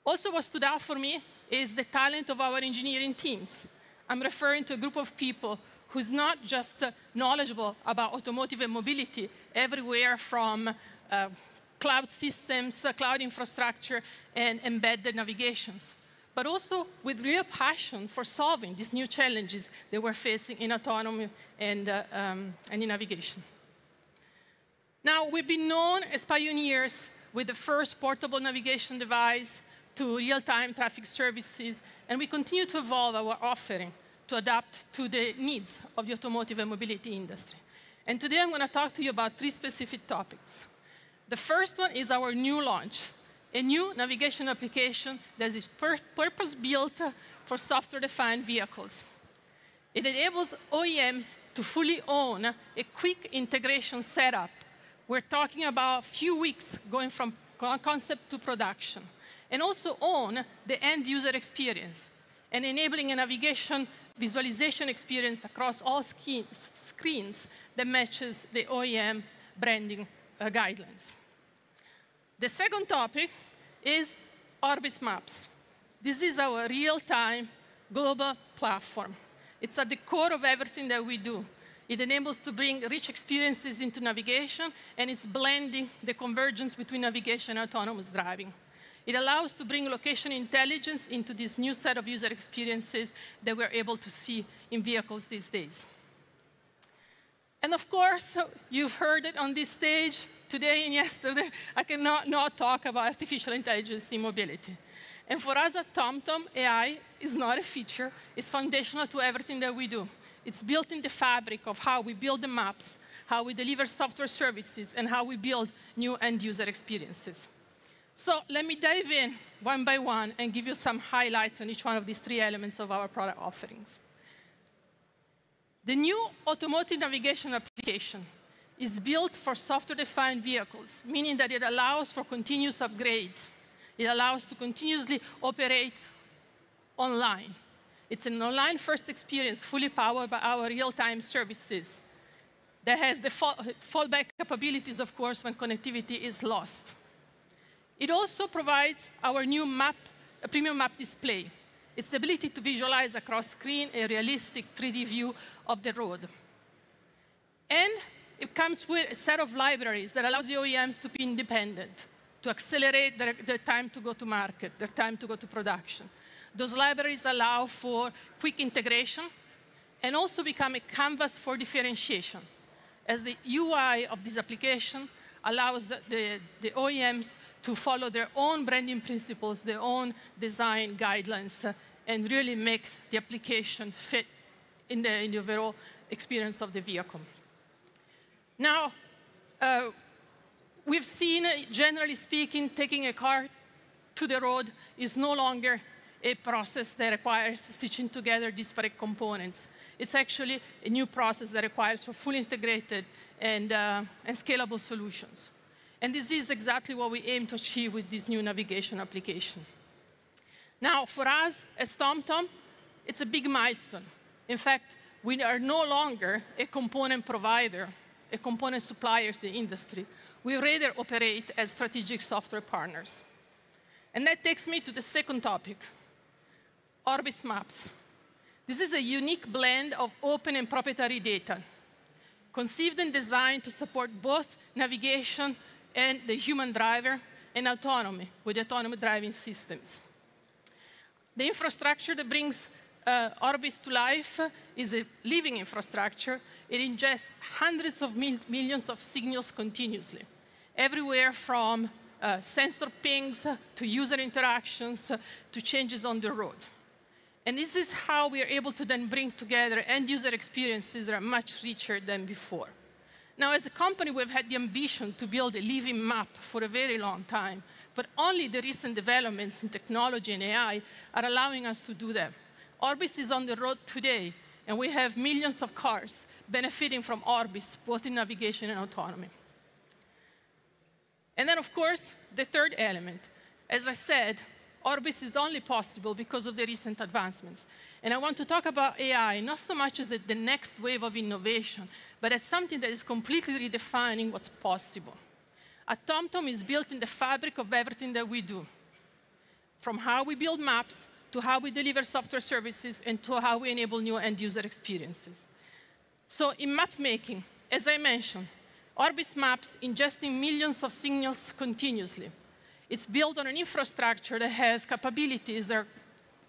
Speaker 20: Also, what stood out for me is the talent of our engineering teams. I'm referring to a group of people who's not just knowledgeable about automotive and mobility everywhere from cloud systems, cloud infrastructure, and embedded navigations, but also with real passion for solving these new challenges that we're facing in autonomy and in navigation. Now, we've been known as pioneers with the first portable navigation device to real-time traffic services, and we continue to evolve our offering to adapt to the needs of the automotive and mobility industry. And today I'm going to talk to you about 3 specific topics. The first one is our new launch, a new navigation application that is purpose-built for software-defined vehicles. It enables OEMs to fully own a quick integration setup. We're talking about a few weeks going from concept to production, and also own the end-user experience, and enabling a navigation visualization experience across all screens that matches the OEM branding guidelines. The second topic is Orbis Maps. This is our real-time global platform. It's at the core of everything that we do. It enables to bring rich experiences into navigation, and it's blending the convergence between navigation and autonomous driving. It allows to bring location intelligence into this new set of user experiences that we're able to see in vehicles these days. And of course, you've heard it on this stage today and yesterday. I cannot not talk about artificial intelligence in mobility. And for us at TomTom, AI is not a feature. It's foundational to everything that we do. It's built in the fabric of how we build the maps, how we deliver software services, and how we build new end-user experiences. So let me dive in one by one and give you some highlights on each one of these 3 elements of our product offerings. The new automotive navigation application is built for software-defined vehicles, meaning that it allows for continuous upgrades. It allows to continuously operate online. It's an online-first experience, fully powered by our real-time services that has the fallback capabilities, of course, when connectivity is lost. It also provides our new map, a premium map display. It's the ability to visualize across screen a realistic 3D view of the road. And it comes with a set of libraries that allows the OEMs to be independent, to accelerate their time to go to market, their time to go to production. Those libraries allow for quick integration and also become a canvas for differentiation, as the UI of this application allows the OEMs to follow their own branding principles, their own design guidelines, and really make the application fit in the overall experience of the vehicle. Now, we've seen, generally speaking, taking a car to the road is no longer a process that requires stitching together disparate components. It's actually a new process that requires for fully integrated and scalable solutions. And this is exactly what we aim to achieve with this new navigation application. Now, for us as TomTom, it's a big milestone. In fact, we are no longer a component provider, a component supplier to the industry. We rather operate as strategic software partners. And that takes me to the second topic, Orbis Maps. This is a unique blend of open and proprietary data, conceived and designed to support both navigation and the human driver and autonomy with autonomous driving systems. The infrastructure that brings Orbis to life is a living infrastructure. It ingests hundreds of millions of signals continuously, everywhere from sensor pings to user interactions to changes on the road. And this is how we are able to then bring together end-user experiences that are much richer than before. Now, as a company, we've had the ambition to build a living map for a very long time, but only the recent developments in technology and AI are allowing us to do that. Orbis is on the road today, and we have millions of cars benefiting from Orbis, both in navigation and autonomy. And then, of course, the third element. As I said, Orbis is only possible because of the recent advancements. And I want to talk about AI not so much as the next wave of innovation, but as something that is completely redefining what's possible. A TomTom is built in the fabric of everything that we do, from how we build maps, to how we deliver software services, and to how we enable new end-user experiences. So in map making, as I mentioned, Orbis maps ingesting millions of signals continuously. It's built on an infrastructure that has capabilities that are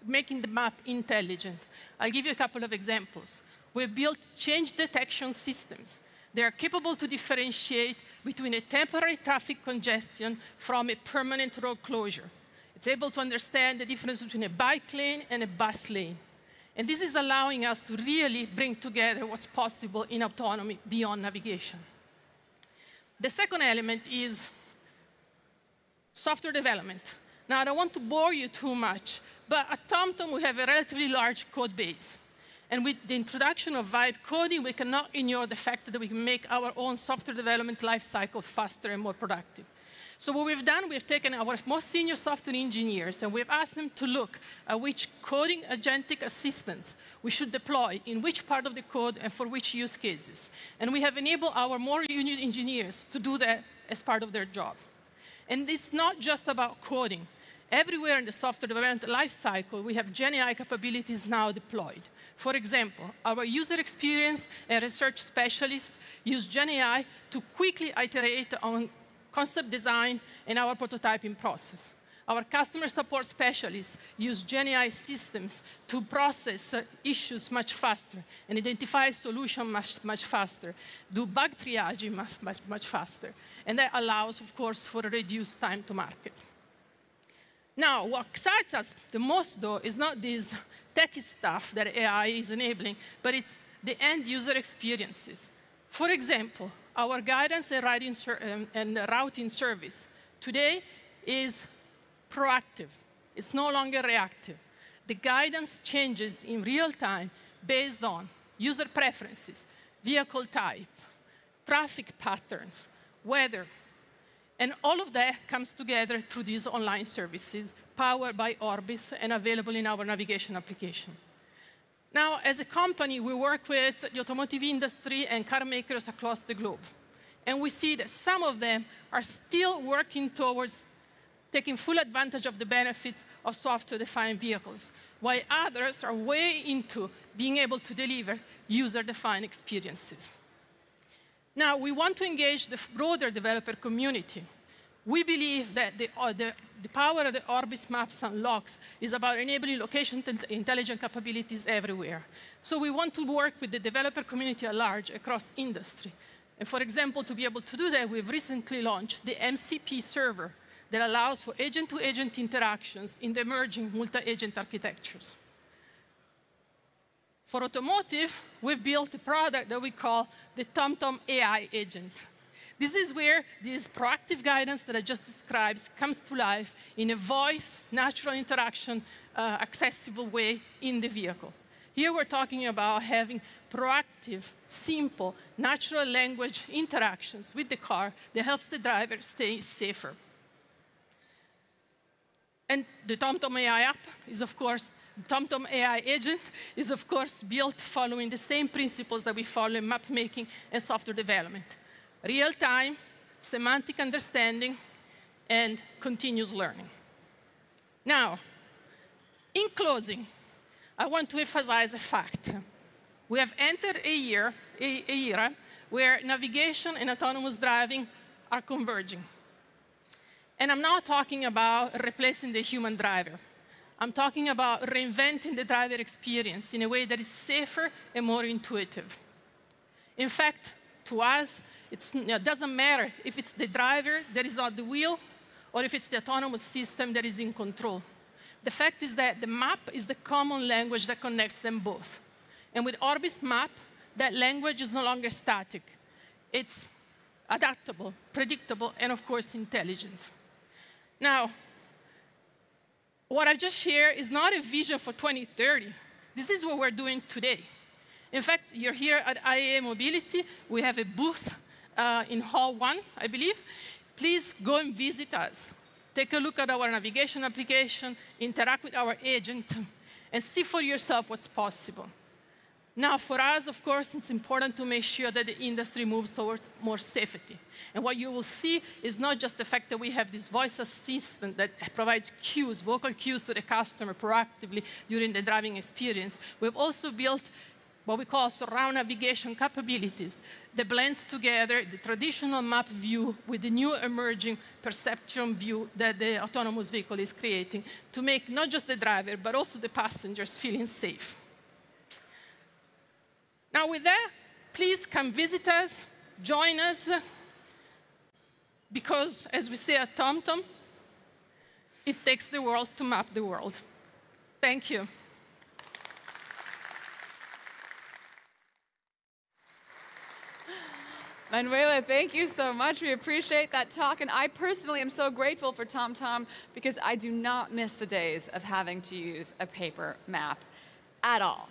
Speaker 20: making the map intelligent. I'll give you a couple of examples. We've built change detection systems. They are capable to differentiate between a temporary traffic congestion from a permanent road closure. It's able to understand the difference between a bike lane and a bus lane. And this is allowing us to really bring together what's possible in autonomy beyond navigation. The second element is software development. Now, I don't want to bore you too much, but at TomTom, we have a relatively large code base. And with the introduction of vibe coding, we cannot ignore the fact that we can make our own software development lifecycle faster and more productive. So what we've done, we've taken our most senior software engineers, and we've asked them to look at which coding agentic assistants we should deploy in which part of the code and for which use cases. And we have enabled our more junior engineers to do that as part of their job. And it's not just about coding. Everywhere in the software development lifecycle, we have GenAI capabilities now deployed. For example, our user experience and research specialists use GenAI to quickly iterate on concept design and our prototyping process. Our customer support specialists use GenAI systems to process issues much faster and identify solutions much faster, do bug triaging much faster. And that allows, of course, for a reduced time to market. Now, what excites us the most, though, is not this techy stuff that AI is enabling, but it's the end-user experiences. For example, our guidance and routing service today is proactive. It's no longer reactive. The guidance changes in real time based on user preferences, vehicle type, traffic patterns, weather. And all of that comes together through these online services powered by Orbis and available in our navigation application. Now, as a company, we work with the automotive industry and car makers across the globe. And we see that some of them are still working towards taking full advantage of the benefits of software-defined vehicles, while others are way into being able to deliver user-defined experiences. Now, we want to engage the broader developer community. We believe that the power of the Orbis Maps unlocks is about enabling location intelligent capabilities everywhere. So we want to work with the developer community at large across industry. And for example, to be able to do that, we've recently launched the MCP server that allows for agent-to-agent interactions in the emerging multi-agent architectures. For automotive, we've built a product that we call the TomTom AI agent. This is where this proactive guidance that I just described comes to life in a voice, natural interaction, accessible way in the vehicle. Here we're talking about having proactive, simple, natural language interactions with the car that helps the driver stay safer. And the TomTom AI app is, of course, the TomTom AI agent is, of course, built following the same principles that we follow in map making and software development. Real-time, semantic understanding, and continuous learning. Now, in closing, I want to emphasize a fact. We have entered an era where navigation and autonomous driving are converging. And I'm not talking about replacing the human driver. I'm talking about reinventing the driver experience in a way that is safer and more intuitive. In fact, to us, it doesn't matter if it's the driver that is on the wheel or if it's the autonomous system that is in control. The fact is that the map is the common language that connects them both. And with Orbis Map, that language is no longer static. It's adaptable, predictable, and of course, intelligent. Now, what I just shared is not a vision for 2030. This is what we're doing today. In fact, you're here at IAA Mobility. We have a booth in Hall 1, I believe. Please go and visit us. Take a look at our navigation application, interact with our agent, and see for yourself what's possible. Now, for us, of course, it's important to make sure that the industry moves towards more safety. And what you will see is not just the fact that we have this voice assistant that provides cues, vocal cues to the customer proactively during the driving experience. We've also built what we call surround navigation capabilities that blends together the traditional map view with the new emerging perception view that the autonomous vehicle is creating to make not just the driver, but also the passengers feeling safe. Now with that, please come visit us, join us, because as we say at TomTom, it takes the world to map the world. Thank you.
Speaker 1: Manuela, thank you so much. We appreciate that talk. And I personally am so grateful for TomTom because I do not miss the days of having to use a paper map at all.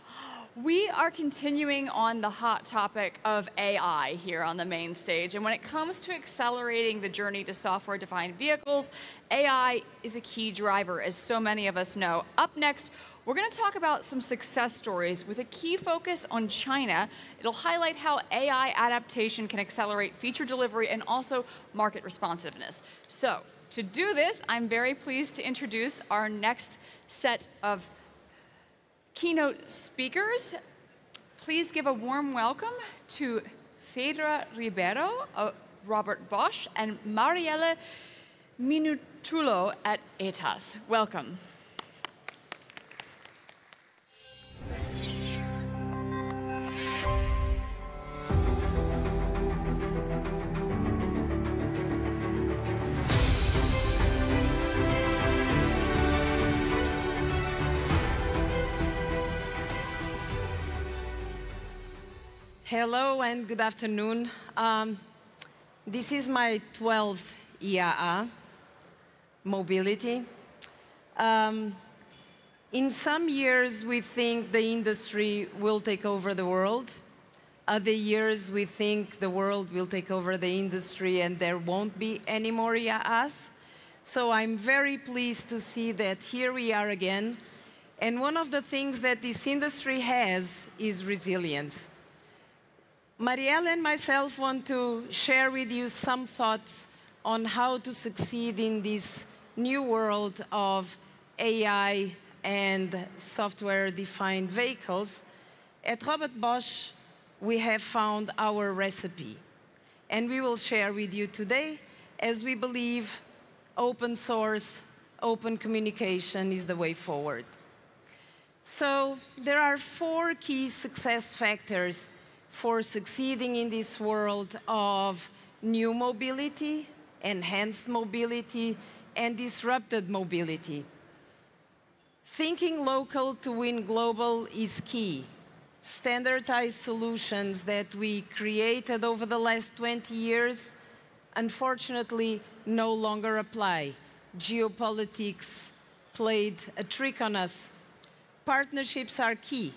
Speaker 1: We are continuing on the hot topic of AI here on the main stage. And when it comes to accelerating the journey to software-defined vehicles, AI is a key driver, as so many of us know. Up next, we're going to talk about some success stories with a key focus on China. It'll highlight how AI adaptation can accelerate feature delivery and also market responsiveness. So, to do this, I'm very pleased to introduce our next set of keynote speakers. Please give a warm welcome to Fedra Ribeiro, Robert Bosch, and Marielle Minutullo at ETAS. Welcome.
Speaker 21: Hello and good afternoon. This is my 12th IAA Mobility. In some years, we think the industry will take over the world. Other years, we think the world will take over the industry and there won't be any more IAAs. So I'm very pleased to see that here we are again. And one of the things that this industry has is resilience. Marielle and myself want to share with you some thoughts on how to succeed in this new world of AI and software-defined vehicles. At Robert Bosch, we have found our recipe. And we will share with you today, as we believe open source, open communication is the way forward. So there are 4 key success factors for succeeding in this world of new mobility, enhanced mobility, and disrupted mobility. Thinking local to win global is key. Standardized solutions that we created over the last 20 years, unfortunately, no longer apply. Geopolitics played a trick on us. Partnerships are key.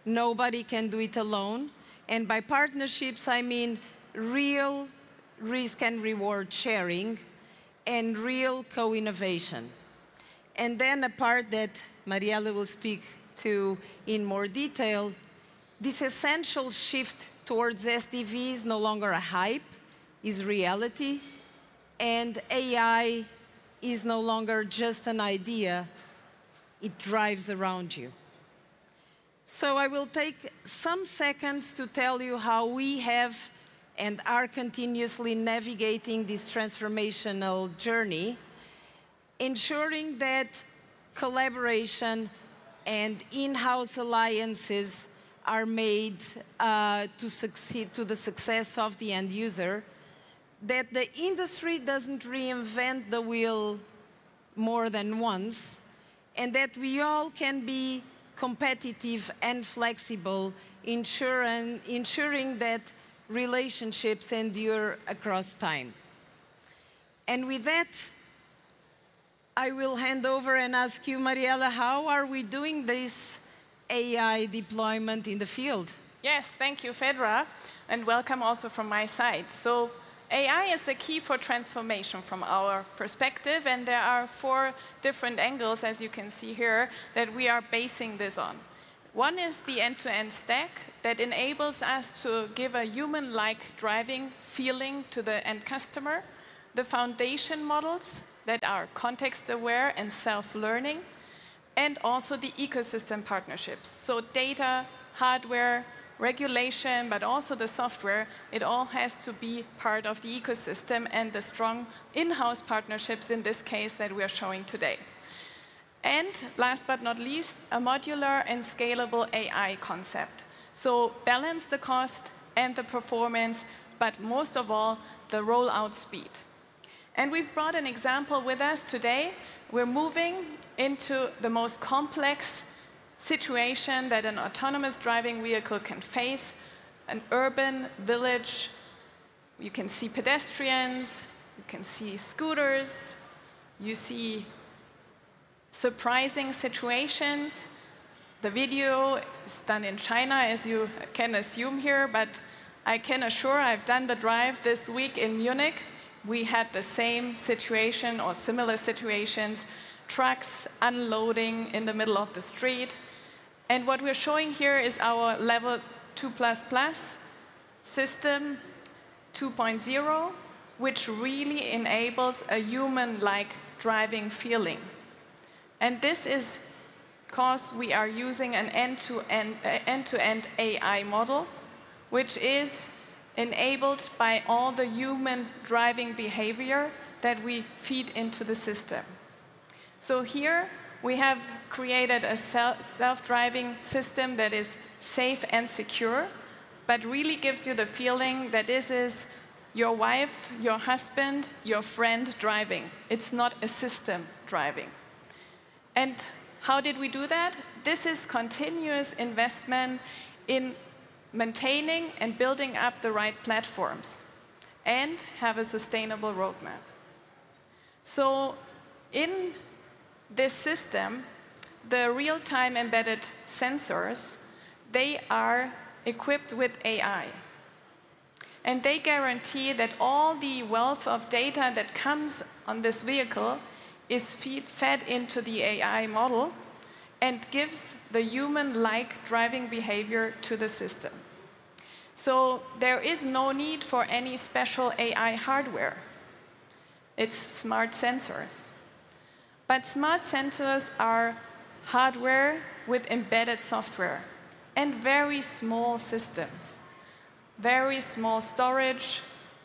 Speaker 21: Nobody can do it alone. And by partnerships, I mean real risk and reward sharing and real co-innovation. And then a part that Marielle will speak to in more detail, this essential shift towards SDV is no longer a hype, is reality, and AI is no longer just an idea, it drives around you. So I will take some seconds to tell you how we have and are continuously navigating this transformational journey, ensuring that collaboration and in-house alliances are made to succeed to the success of the end user, that the industry doesn't reinvent the wheel more than once, and that we all can be competitive and flexible, ensuring that relationships endure across time. And with that, I will hand over and ask you, Marielle, how are we doing this AI deployment in the field?
Speaker 22: Yes, thank you, Fedra, and welcome also from my side. So
Speaker 20: AI is the key for transformation from our perspective, and there are 4 different angles, as you can see here, that we are basing this on. One is the end-to-end stack that enables us to give a human-like driving feeling to the end customer. The foundation models that are context-aware and self-learning, and also the ecosystem partnerships. So data, hardware, regulation, but also the software, it all has to be part of the ecosystem and the strong in-house partnerships in this case that we are showing today. And last but not least, a modular and scalable AI concept. So balance the cost and the performance, but most of all, the rollout speed. And we've brought an example with us today. We're moving into the most complex situation that an autonomous driving vehicle can face, an urban village. You can see pedestrians, you can see scooters, you see surprising situations. The video is done in China, as you can assume here, but I can assure I've done the drive this week in Munich. We had the same situation or similar situations, trucks unloading in the middle of the street. And what we're showing here is our level 2++ system 2.0, which really enables a human-like driving feeling. And this is because we are using an end-to-end AI model, which is enabled by all the human driving behavior that we feed into the system. So here we have created a self-driving system that is safe and secure, but really gives you the feeling that this is your wife, your husband, your friend driving. It's not a system driving. And how did we do that? This is continuous investment in maintaining and building up the right platforms and have a sustainable roadmap. So in this system, the real-time embedded sensors, they are equipped with AI. And they guarantee that all the wealth of data that comes on this vehicle is fed into the AI model and gives the human-like driving behavior to the system. So there is no need for any special AI hardware. It's smart sensors. But smart sensors are hardware with embedded software and very small systems, very small storage,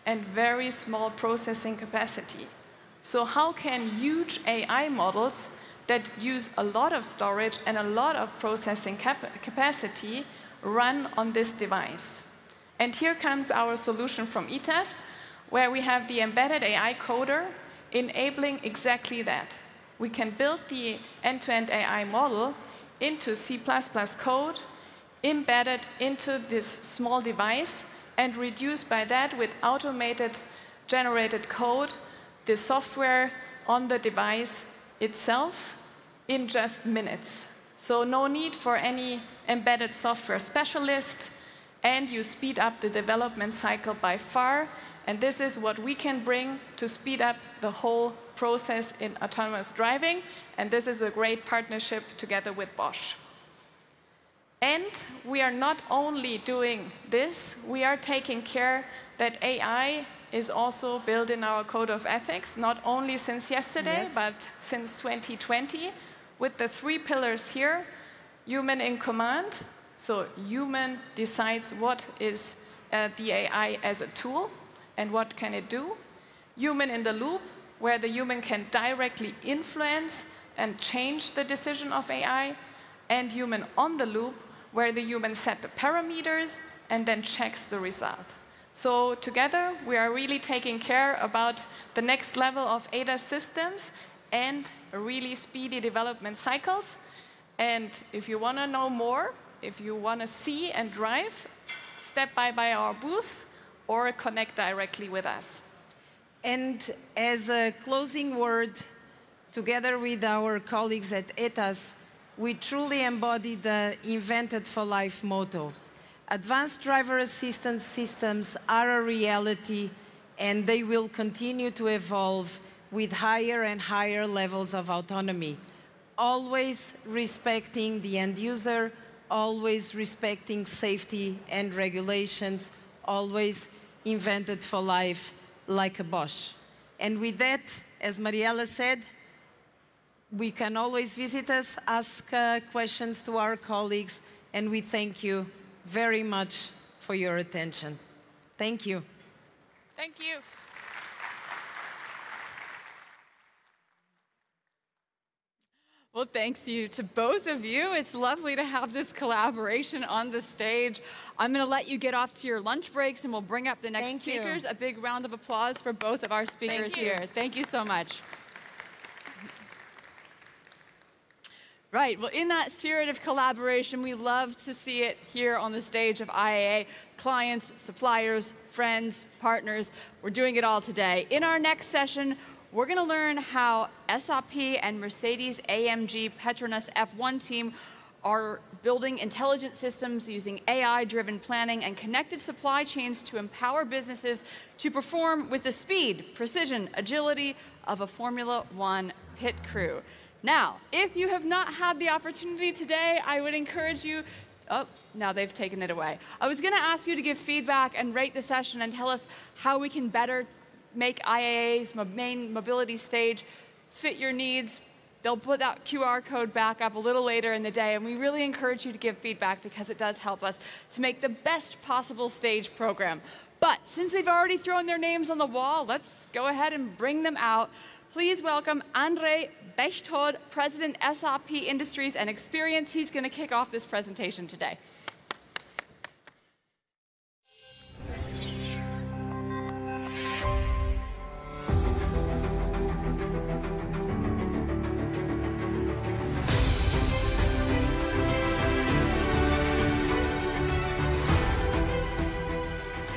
Speaker 20: and very small processing capacity. So how can huge AI models that use a lot of storage and a lot of processing capacity run on this device? And here comes our solution from ITAS, where we have the embedded AI coder enabling exactly that. We can build the end-to-end AI model into C++ code, embedded into this small device, and reduce by that with automated generated code the software on the device itself in just minutes. So no need for any embedded software specialist, and you speed up the development cycle by far. And this is what we can bring to speed up the whole process in autonomous driving. And this is a great partnership together with Bosch. And we are not only doing this, we are taking care that AI is also built in our code of ethics, not only since yesterday, yes, but since 2020, with the 3 pillars here: human in command, so human decides what is the AI as a tool and what can it do; human in the loop, where the human can directly influence and change the decision of AI; and human on the loop, where the human set the parameters and then checks the result. So together, we are really taking care about the next level of ADAS systems and really speedy development cycles. And if you want to know more, if you want to see and drive, step by our booth or connect directly with us.
Speaker 21: And as a closing word, together with our colleagues at ETAS, we truly embody the Invented for Life motto. Advanced driver assistance systems are a reality, and they will continue to evolve with higher and higher levels of autonomy, always respecting the end user, always respecting safety and regulations, always invented for life like a Bosch. And with that, as Mariella said, we can always visit us, ask questions to our colleagues, and we thank you very much for your attention. Thank you.
Speaker 20: Thank you.
Speaker 1: Well, thanks to both of you. It's lovely to have this collaboration on the stage. I'm going to let you get off to your lunch breaks, and we'll bring up the next speakers. A big round of applause for both of our speakers here. Thank you so much. Right, well, in that spirit of collaboration, we love to see it here on the stage of IAA. Clients, suppliers, friends, partners, we're doing it all today. In our next session, we're going to learn how SAP and Mercedes-AMG Petronas F1 team are building intelligent systems using AI-driven planning and connected supply chains to empower businesses to perform with the speed, precision, agility of a Formula One pit crew. Now, if you have not had the opportunity today, I would encourage you. Oh, now they've taken it away. I was going to ask you to give feedback and rate the session and tell us how we can better make IAA's main mobility stage fit your needs. They'll put that QR code back up a little later in the day, and we really encourage you to give feedback because it does help us to make the best possible stage program. But since we've already thrown their names on the wall, let's go ahead and bring them out. Please welcome André Bechtold, President, SAP Industries and Experience. He's going to kick off this presentation today.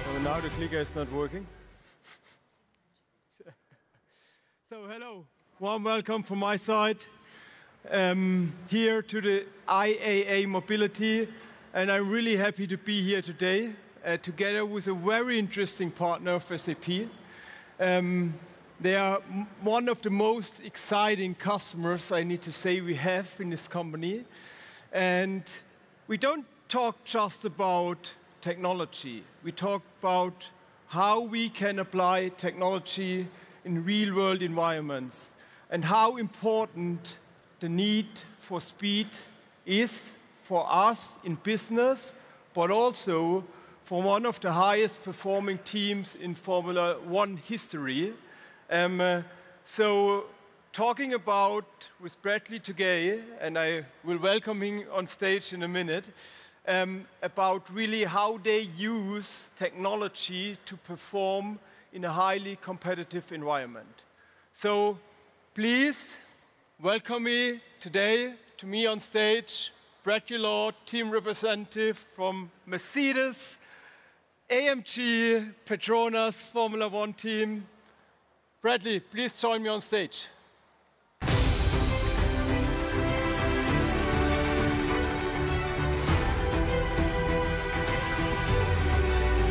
Speaker 11: So now the clicker is not working. So hello, warm welcome from my side here to the IAA Mobility, and I'm really happy to be here today together with a very interesting partner of SAP. They are one of the most exciting customers, I need to say, we have in this company. And we don't talk just about technology. We talk about how we can apply technology in real-world environments and how important the need for speed is for us in business, but also for one of the highest performing teams in Formula One history. So talking about with Bradley today, and I will welcome him on stage in a minute, about really how they use technology to perform in a highly competitive environment. So please welcome me today to me on stage, Bradley Lord, team representative from Mercedes, AMG, Petronas, Formula One team. Bradley, please join me on stage.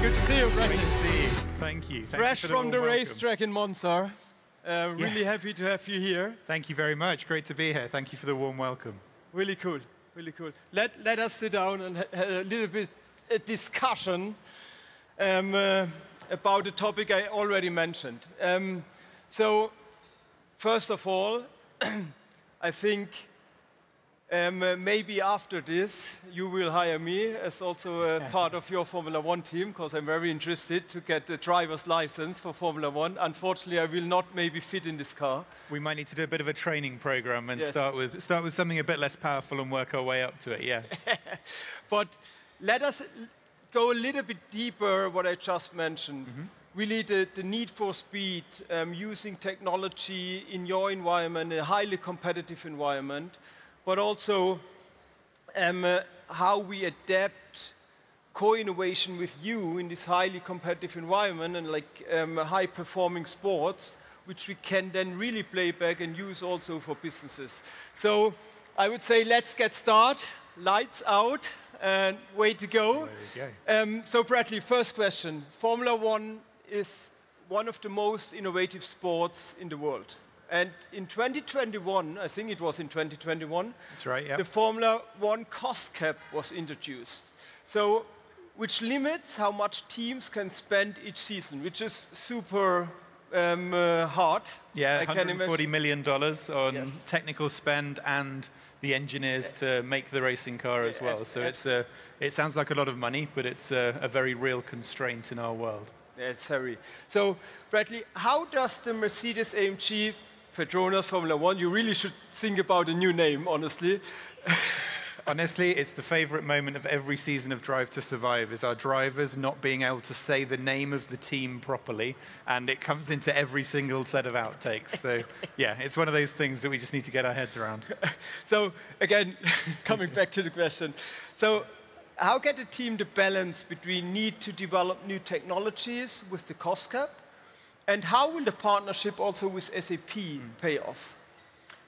Speaker 11: Good to see you, Bradley.
Speaker 5: Great to see you. Thank you.
Speaker 11: Fresh from the racetrack in Monza. Really happy to have you here.
Speaker 5: Thank you very much. Great to be here. Thank you for the warm welcome.
Speaker 11: Really cool. Really cool. Let us sit down and have a little bit a discussion about the topic I already mentioned. So, first of all, I think maybe after this, you will hire me as also a part of your Formula One team, because I'm very interested to get a driver's license for Formula One. Unfortunately, I will not maybe fit in this car.
Speaker 5: We might need to do a bit of a training program and start with something a bit less powerful and work our way up to it, yeah.
Speaker 11: But let us go a little bit deeper what I just mentioned. Really the need for speed, using technology in your environment, a highly competitive environment, but also how we adapt co-innovation with you in this highly competitive environment and like high-performing sports, which we can then really play back and use also for businesses. So I would say let's get started. Lights out and way to go.
Speaker 5: There you go.
Speaker 11: So Bradley, first question. Formula One is
Speaker 13: one of the most innovative sports in the world. And in 2021, I think it was in 2021,
Speaker 5: that's right, yeah.
Speaker 13: The Formula One cost cap was introduced. So, which limits how much teams can spend each season, which is super hard.
Speaker 5: Yeah, $140 million on technical spend and the engineers to make the racing car as well. So it sounds like a lot of money, but it's a very real constraint in our world.
Speaker 13: Yeah, it's heavy. So, Bradley, how does the Mercedes-AMG Petronas Formula One, you really should think about a new name, honestly.
Speaker 5: Honestly, it's the favorite moment of every season of Drive to Survive, is our drivers not being able to say the name of the team properly, and it comes into every single set of outtakes. So, yeah, it's one of those things that we just need to get our heads around.
Speaker 13: So, again, coming back to the question. So, how get a team the balance between need to develop new technologies with the cost cap, and how will the partnership also with SAP pay off?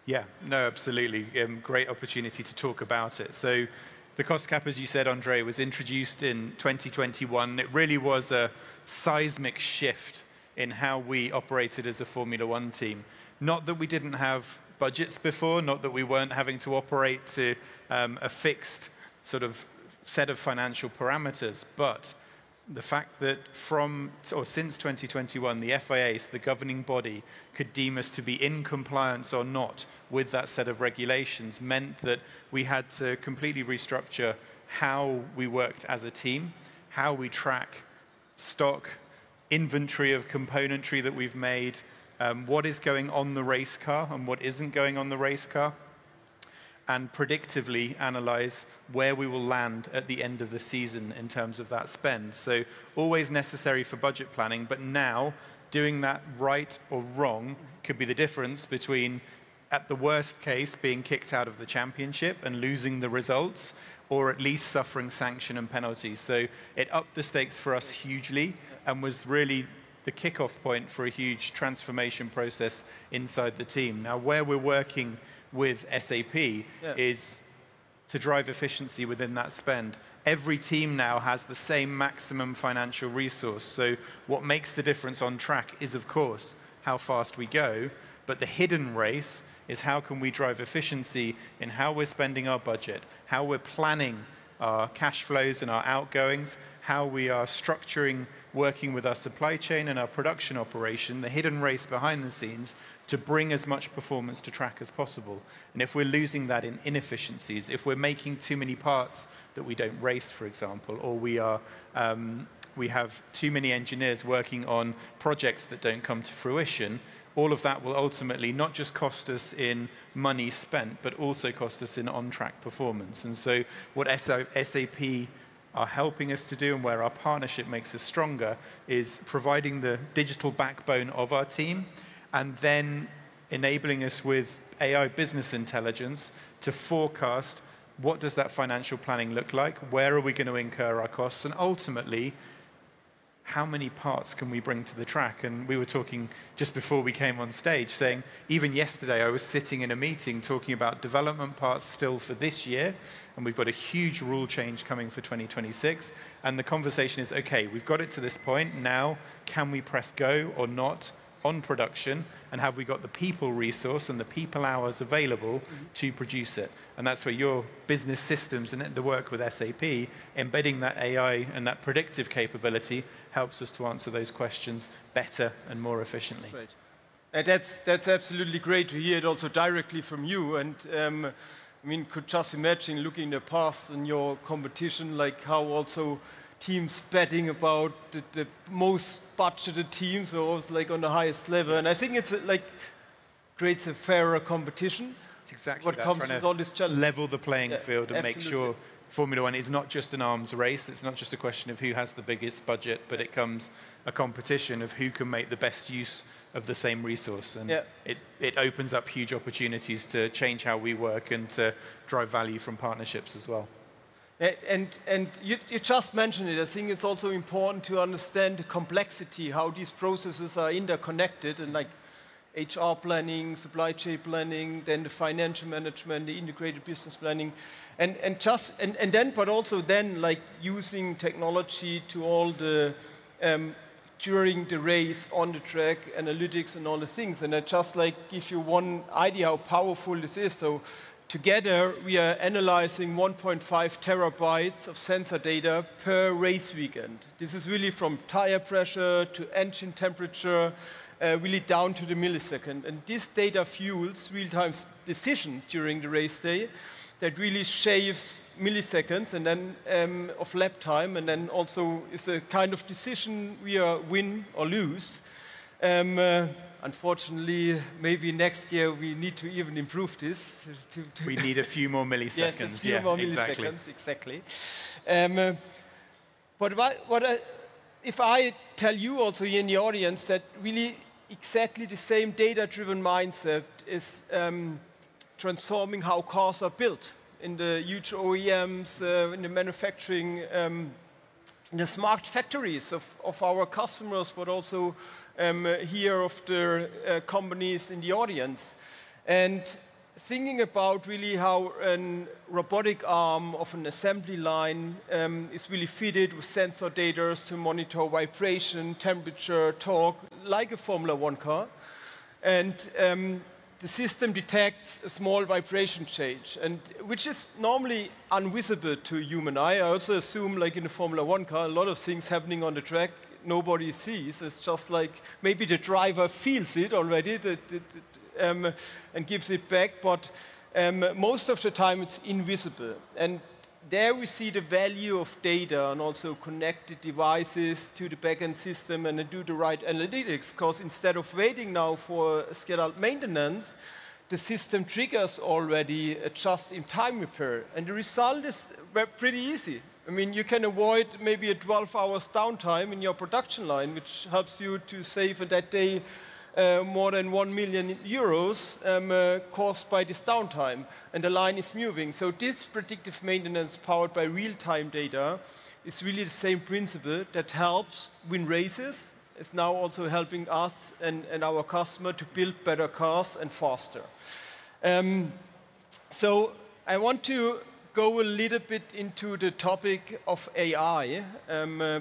Speaker 5: Yeah, no, absolutely. Great opportunity to talk about it. So the cost cap, as you said, Andre, was introduced in 2021. It really was a seismic shift in how we operated as a Formula One team. Not that we didn't have budgets before, not that we weren't having to operate to a fixed sort of set of financial parameters, but the fact that since 2021, the FIA, so the governing body, could deem us to be in compliance or not with that set of regulations meant that we had to completely restructure how we worked as a team, how we track stock, inventory of componentry that we've made, what is going on the race car and what isn't going on the race car, and predictively analyze where we will land at the end of the season in terms of that spend. So always necessary for budget planning, but now doing that right or wrong could be the difference between, at the worst case, being kicked out of the championship and losing the results, or at least suffering sanction and penalties. So it upped the stakes for us hugely and was really the kickoff point for a huge transformation process inside the team. Now, where we're working with SAP is to drive efficiency within that spend. Every team now has the same maximum financial resource. So what makes the difference on track is, of course, how fast we go, but the hidden race is how can we drive efficiency in how we're spending our budget, how we're planning our cash flows and our outgoings, how we are structuring working with our supply chain and our production operation, the hidden race behind the scenes, to bring as much performance to track as possible. And if we're losing that in inefficiencies, if we're making too many parts that we don't race, for example, or we have too many engineers working on projects that don't come to fruition, all of that will ultimately not just cost us in money spent, but also cost us in on-track performance. And so what SAP are helping us to do, and where our partnership makes us stronger, is providing the digital backbone of our team, and then enabling us with AI business intelligence to forecast what does that financial planning look like, where are we going to incur our costs, and ultimately, how many parts can we bring to the track? And we were talking just before we came on stage, saying, even yesterday I was sitting in a meeting talking about development parts still for this year, and we've got a huge rule change coming for 2026, and the conversation is, okay, we've got it to this point, now can we press go or not on production, and have we got the people resource and the people hours available to produce it? And that's where your business systems and the work with SAP, embedding that AI and that predictive capability, helps us to answer those questions better and more efficiently.
Speaker 13: That's great. And that's absolutely great to hear it also directly from you. And I mean, could just imagine looking in the past and your competition, like how also teams betting about the most budgeted teams are always like on the highest level. And I think it's like creates a fairer competition.
Speaker 5: It's exactly
Speaker 13: what
Speaker 5: that,
Speaker 13: comes with all this challenge.
Speaker 5: Level the playing field and make sure Formula One is not just an arms race. It's not just a question of who has the biggest budget, but it becomes a competition of who can make the best use of the same resource. And it opens up huge opportunities to change how we work and to drive value from partnerships as well.
Speaker 13: And you just mentioned it. I think it's also important to understand the complexity, how these processes are interconnected, and like HR planning, supply chain planning, then the financial management, the integrated business planning, but also then like using technology to all the during the race, on the track, analytics and all the things. And I just like give you one idea how powerful this is. So together we are analyzing 1.5 terabytes of sensor data per race weekend. This is really from tire pressure to engine temperature, really down to the millisecond. And this data fuels real-time decision during the race day that really shaves milliseconds and then of lap time, and then also is a kind of decision we win or lose. Unfortunately, maybe next year we need to even improve this.
Speaker 5: We need a few more milliseconds.
Speaker 13: Yes, a few more milliseconds, exactly. But if I tell you also here in the audience that really exactly the same data-driven mindset is transforming how cars are built in the huge OEMs, in the manufacturing, in the smart factories of our customers, but also here of the companies in the audience. And thinking about really how a robotic arm of an assembly line is really fitted with sensor data to monitor vibration, temperature, torque, like a Formula One car. And the system detects a small vibration change, and which is normally invisible to human eye. I also assume, like in a Formula One car, a lot of things happening on the track nobody sees. It's just like maybe the driver feels it already and gives it back, but most of the time it's invisible. And there we see the value of data and also connected devices to the backend system and do the right analytics, because instead of waiting now for scheduled maintenance, the system triggers already a just-in-time repair. And the result is pretty easy. I mean, you can avoid maybe a 12 hours downtime in your production line, which helps you to save in that day more than 1 million euros caused by this downtime, and the line is moving. So this predictive maintenance powered by real-time data is really the same principle that helps win races. It's now also helping us and our customer to build better cars and faster. So I want to go a little bit into the topic of AI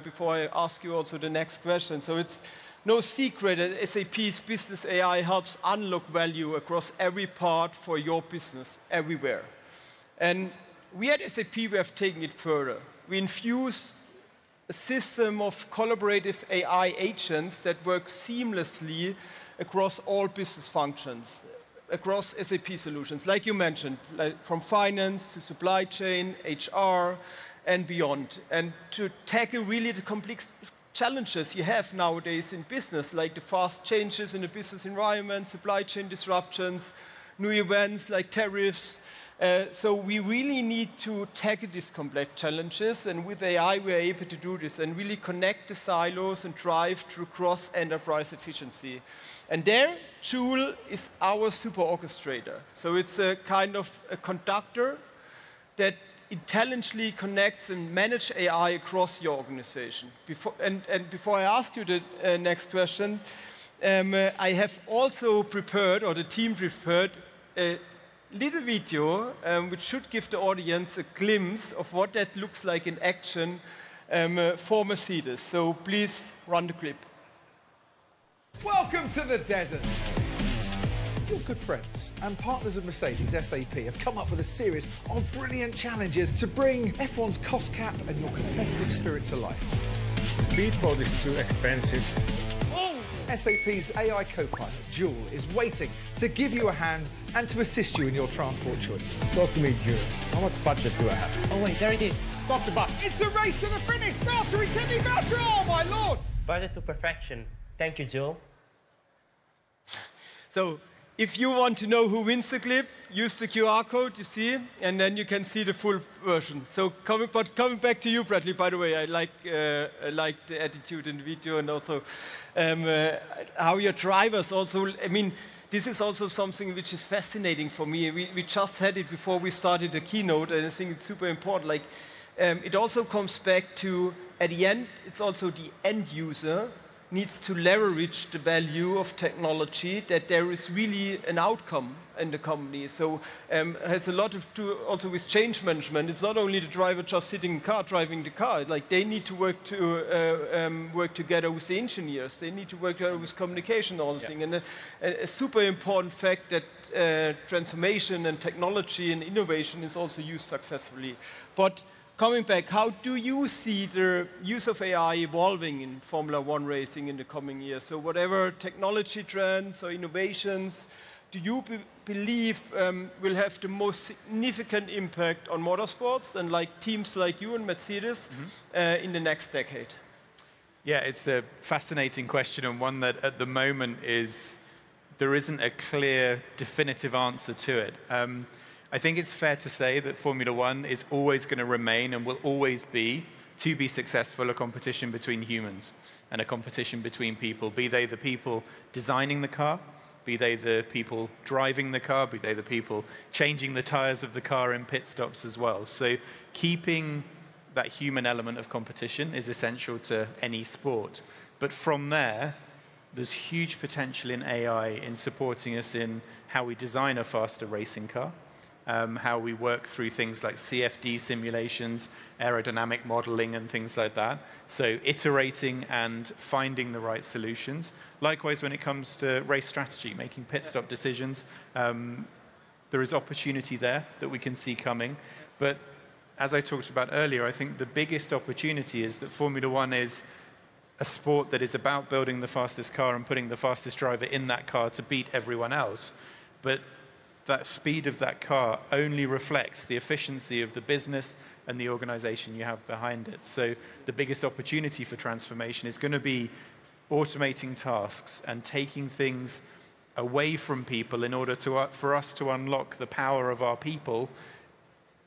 Speaker 13: before I ask you also the next question. So it's no secret that SAP's business AI helps unlock value across every part for your business, everywhere. And we at SAP, we have taken it further. We infused a system of collaborative AI agents that work seamlessly across all business functions, across SAP solutions, like you mentioned, like from finance to supply chain, HR, and beyond. And to tackle really the complex challenges you have nowadays in business, like the fast changes in the business environment, supply chain disruptions, new events like tariffs. So we really need to tackle these complex challenges, and with AI we are able to do this and really connect the silos and drive through cross-enterprise efficiency. And there, Joule is our super orchestrator. So it's a kind of a conductor that intelligently connects and manages AI across your organization. Before I ask you the next question, I have also prepared, or the team prepared, a little video which should give the audience a glimpse of what that looks like in action for Mercedes. So please run the clip.
Speaker 3: Welcome to the desert. Your good friends and partners of Mercedes, SAP, have come up with a series of brilliant challenges to bring F1's cost cap and your competitive spirit to life.
Speaker 22: Speedboat is too expensive.
Speaker 3: SAP's AI co-pilot, Joule, is waiting to give you a hand and to assist you in your transport choices.
Speaker 22: Talk to me, Joule. How much budget do I have?
Speaker 17: Oh wait, there it is.
Speaker 3: Stop the bus. It's a race to the finish. Valtteri can be Valtteri. Oh my lord!
Speaker 17: Budget to perfection. Thank you, Joule.
Speaker 13: So if you want to know who wins the clip, use the QR code you see, and then you can see the full version. So coming back to you, Bradley, by the way, I like the attitude in the video, and also how your drivers also, I mean, this is also something which is fascinating for me. We just had it before we started the keynote, and I think it's super important. Like, it also comes back to, at the end, it's also the end user
Speaker 4: needs to leverage the value of technology, that there is really an outcome in the company. So has a lot to do also with change management. It's not only the driver just sitting in the car, driving the car. Like they need to work together with the engineers. They need to work together with communication, all this thing. And a super important fact that transformation and technology and innovation is also used successfully. But coming back, how do you see the use of AI evolving in Formula One racing in the coming years? So whatever technology trends or innovations do you believe will have the most significant impact on motorsports and like teams like you and Mercedes in the next decade?
Speaker 5: Yeah, it's a fascinating question, and one that at the moment there isn't a clear, definitive answer to it. I think it's fair to say that Formula One is always going to remain and will always be, to be successful, a competition between humans and a competition between people, be they the people designing the car, be they the people driving the car, be they the people changing the tires of the car in pit stops as well. So keeping that human element of competition is essential to any sport. But from there, there's huge potential in AI in supporting us in how we design a faster racing car, how we work through things like CFD simulations, aerodynamic modeling, and things like that. So iterating and finding the right solutions. Likewise, when it comes to race strategy, making pit stop decisions, there is opportunity there that we can see coming. But as I talked about earlier, I think the biggest opportunity is that Formula One is a sport that is about building the fastest car and putting the fastest driver in that car to beat everyone else. But that speed of that car only reflects the efficiency of the business and the organization you have behind it. So the biggest opportunity for transformation is going to be automating tasks and taking things away from people in order for us to unlock the power of our people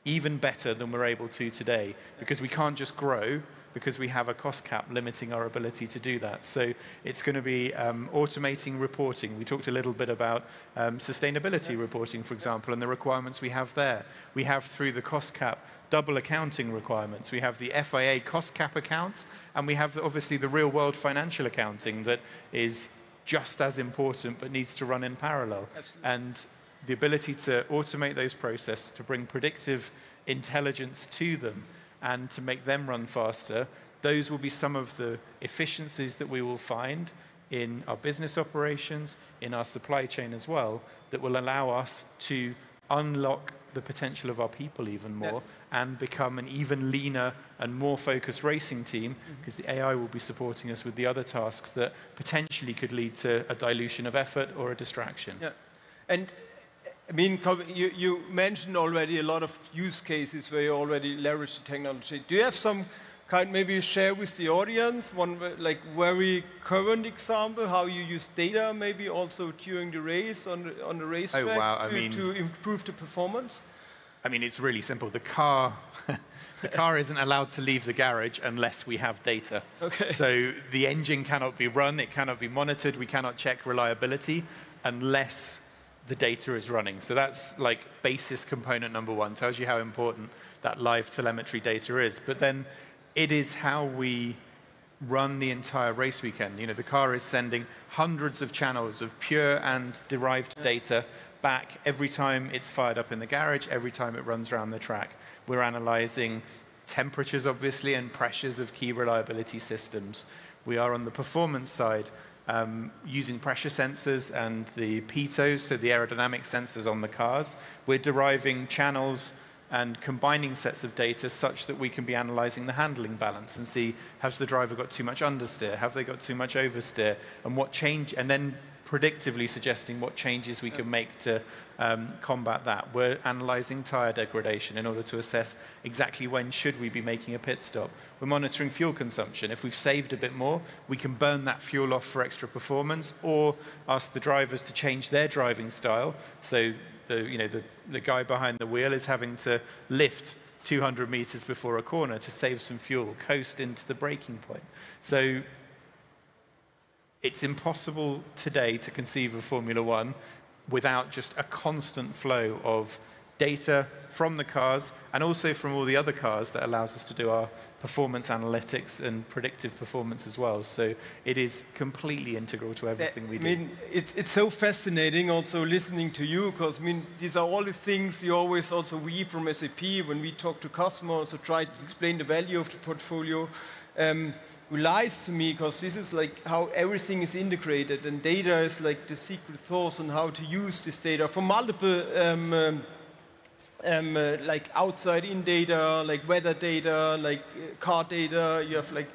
Speaker 5: even better than we're able to today. Because we can't just grow, because we have a cost cap limiting our ability to do that. So it's going to be automating reporting. We talked a little bit about sustainability reporting, for example, and the requirements we have there. We have, through the cost cap, double accounting requirements. We have the FIA cost cap accounts, and we have, obviously, the real-world financial accounting that is just as important but needs to run in parallel. Absolutely. And the ability to automate those processes, to bring predictive intelligence to them, and to make them run faster, those will be some of the efficiencies that we will find in our business operations, in our supply chain as well, that will allow us to unlock the potential of our people even more and become an even leaner and more focused racing team, because the AI will be supporting us with the other tasks that potentially could lead to a dilution of effort or a distraction.
Speaker 4: Yeah. And I mean, you mentioned already a lot of use cases where you already leverage the technology. Do you have some kind, maybe share with the audience, one like very current example, how you use data maybe also during the race on the racetrack to improve the performance?
Speaker 5: I mean, it's really simple. The car isn't allowed to leave the garage unless we have data. Okay. So the engine cannot be run, it cannot be monitored, we cannot check reliability unless the data is running. So that's like basis component number one, tells you how important that live telemetry data is. But then it is how we run the entire race weekend. You know, the car is sending hundreds of channels of pure and derived data back every time it's fired up in the garage, every time it runs around the track. We're analyzing temperatures, obviously, and pressures of key reliability systems. We are on the performance side, using pressure sensors and the pitos, so the aerodynamic sensors on the cars. We're deriving channels and combining sets of data such that we can be analyzing the handling balance and see, has the driver got too much understeer, have they got too much oversteer, and what change, and then predictively suggesting what changes we can make to combat that. We're analyzing tire degradation in order to assess exactly when should we be making a pit stop. We're monitoring fuel consumption. If we've saved a bit more, we can burn that fuel off for extra performance, or ask the drivers to change their driving style. So the guy behind the wheel is having to lift 200 meters before a corner to save some fuel, coast into the braking point. So it's impossible today to conceive of Formula One without just a constant flow of data from the cars and also from all the other cars that allows us to do our performance analytics and predictive performance as well. So it is completely integral to everything we do.
Speaker 4: I mean, it's so fascinating also listening to you, because I mean, these are all the things you always also, we from SAP, when we talk to customers or try to explain the value of the portfolio, relies to me, because this is like how everything is integrated, and data is like the secret sauce on how to use this data for multiple like outside-in data, like weather data, like car data, you have like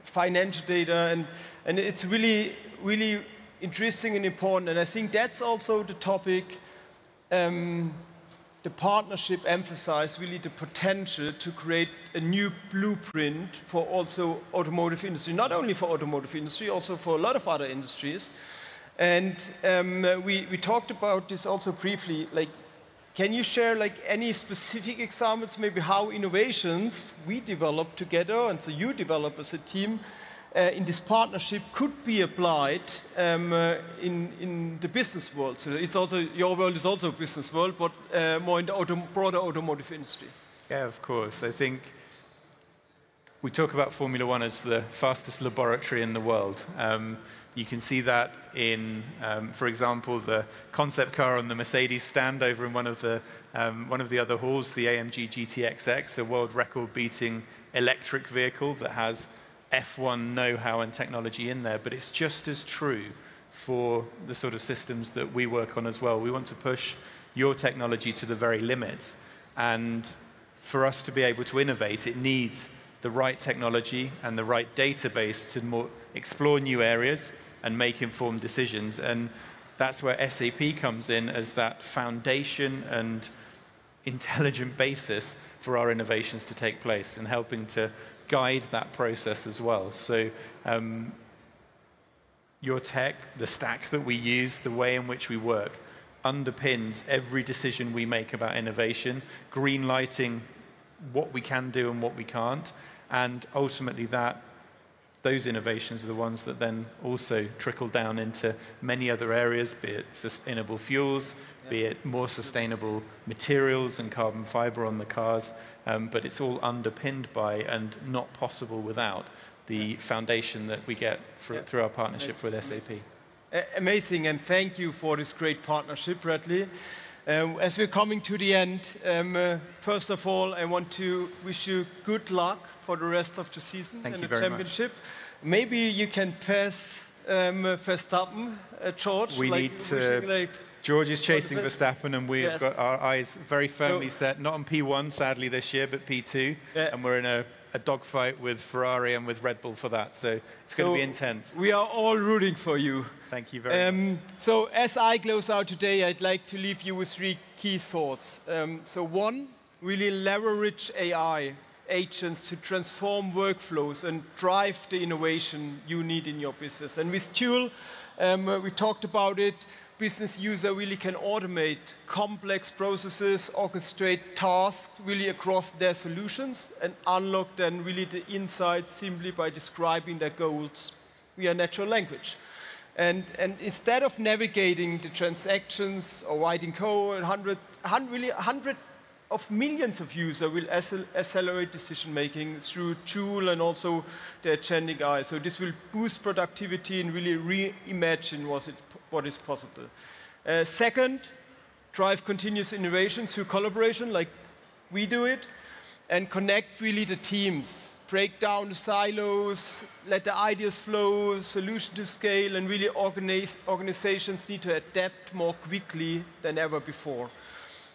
Speaker 4: financial data, and it's really, really interesting and important. And I think that's also the topic the partnership emphasized, really the potential to create a new blueprint for also automotive industry, not only for automotive industry, also for a lot of other industries. And we talked about this also briefly, like, can you share like any specific examples, maybe how innovations we develop together, and so you develop as a team, in this partnership could be applied in the business world? So it's also, your world is also a business world, but more in the broader automotive industry.
Speaker 5: Yeah, of course. I think we talk about Formula One as the fastest laboratory in the world. You can see that in, for example, the concept car on the Mercedes stand over in one of the other halls, the AMG GTXX, a world record-beating electric vehicle that has F1 know-how and technology in there. But it's just as true for the sort of systems that we work on as well. We want to push your technology to the very limits. And for us to be able to innovate, it needs the right technology and the right database to explore new areas and make informed decisions. And that's where SAP comes in as that foundation and intelligent basis for our innovations to take place, and helping to guide that process as well. So your tech, the stack that we use, the way in which we work, underpins every decision we make about innovation, green lighting what we can do and what we can't. And ultimately those innovations are the ones that then also trickle down into many other areas, be it sustainable fuels, be it more sustainable materials and carbon fiber on the cars, but it's all underpinned by and not possible without the foundation that we get through our partnership with SAP.
Speaker 4: Amazing, and thank you for this great partnership, Bradley. As we're coming to the end, first of all, I want to wish you good luck for the rest of the season and the championship. Maybe you can pass Verstappen, George.
Speaker 5: We need to. George is chasing Verstappen, and we've got our eyes very firmly set, not on P1, sadly, this year, but P2. And we're in a dogfight with Ferrari and with Red Bull for that. So it's going to be intense.
Speaker 4: We are all rooting for you.
Speaker 5: Thank you very much.
Speaker 4: So as I close out today, I'd like to leave you with 3 key thoughts. So one, really leverage AI agents to transform workflows and drive the innovation you need in your business. And with Joule, we talked about it. Business user really can automate complex processes, orchestrate tasks really across their solutions, and unlock then really the insights simply by describing their goals via natural language. And instead of navigating the transactions or writing code, 100 of millions of users will accelerate decision-making through Joule and also the agentic AI. So this will boost productivity and really reimagine what is possible. Second, drive continuous innovation through collaboration like we do it, and connect really the teams. Break down the silos, let the ideas flow, solution to scale, and really organizations need to adapt more quickly than ever before.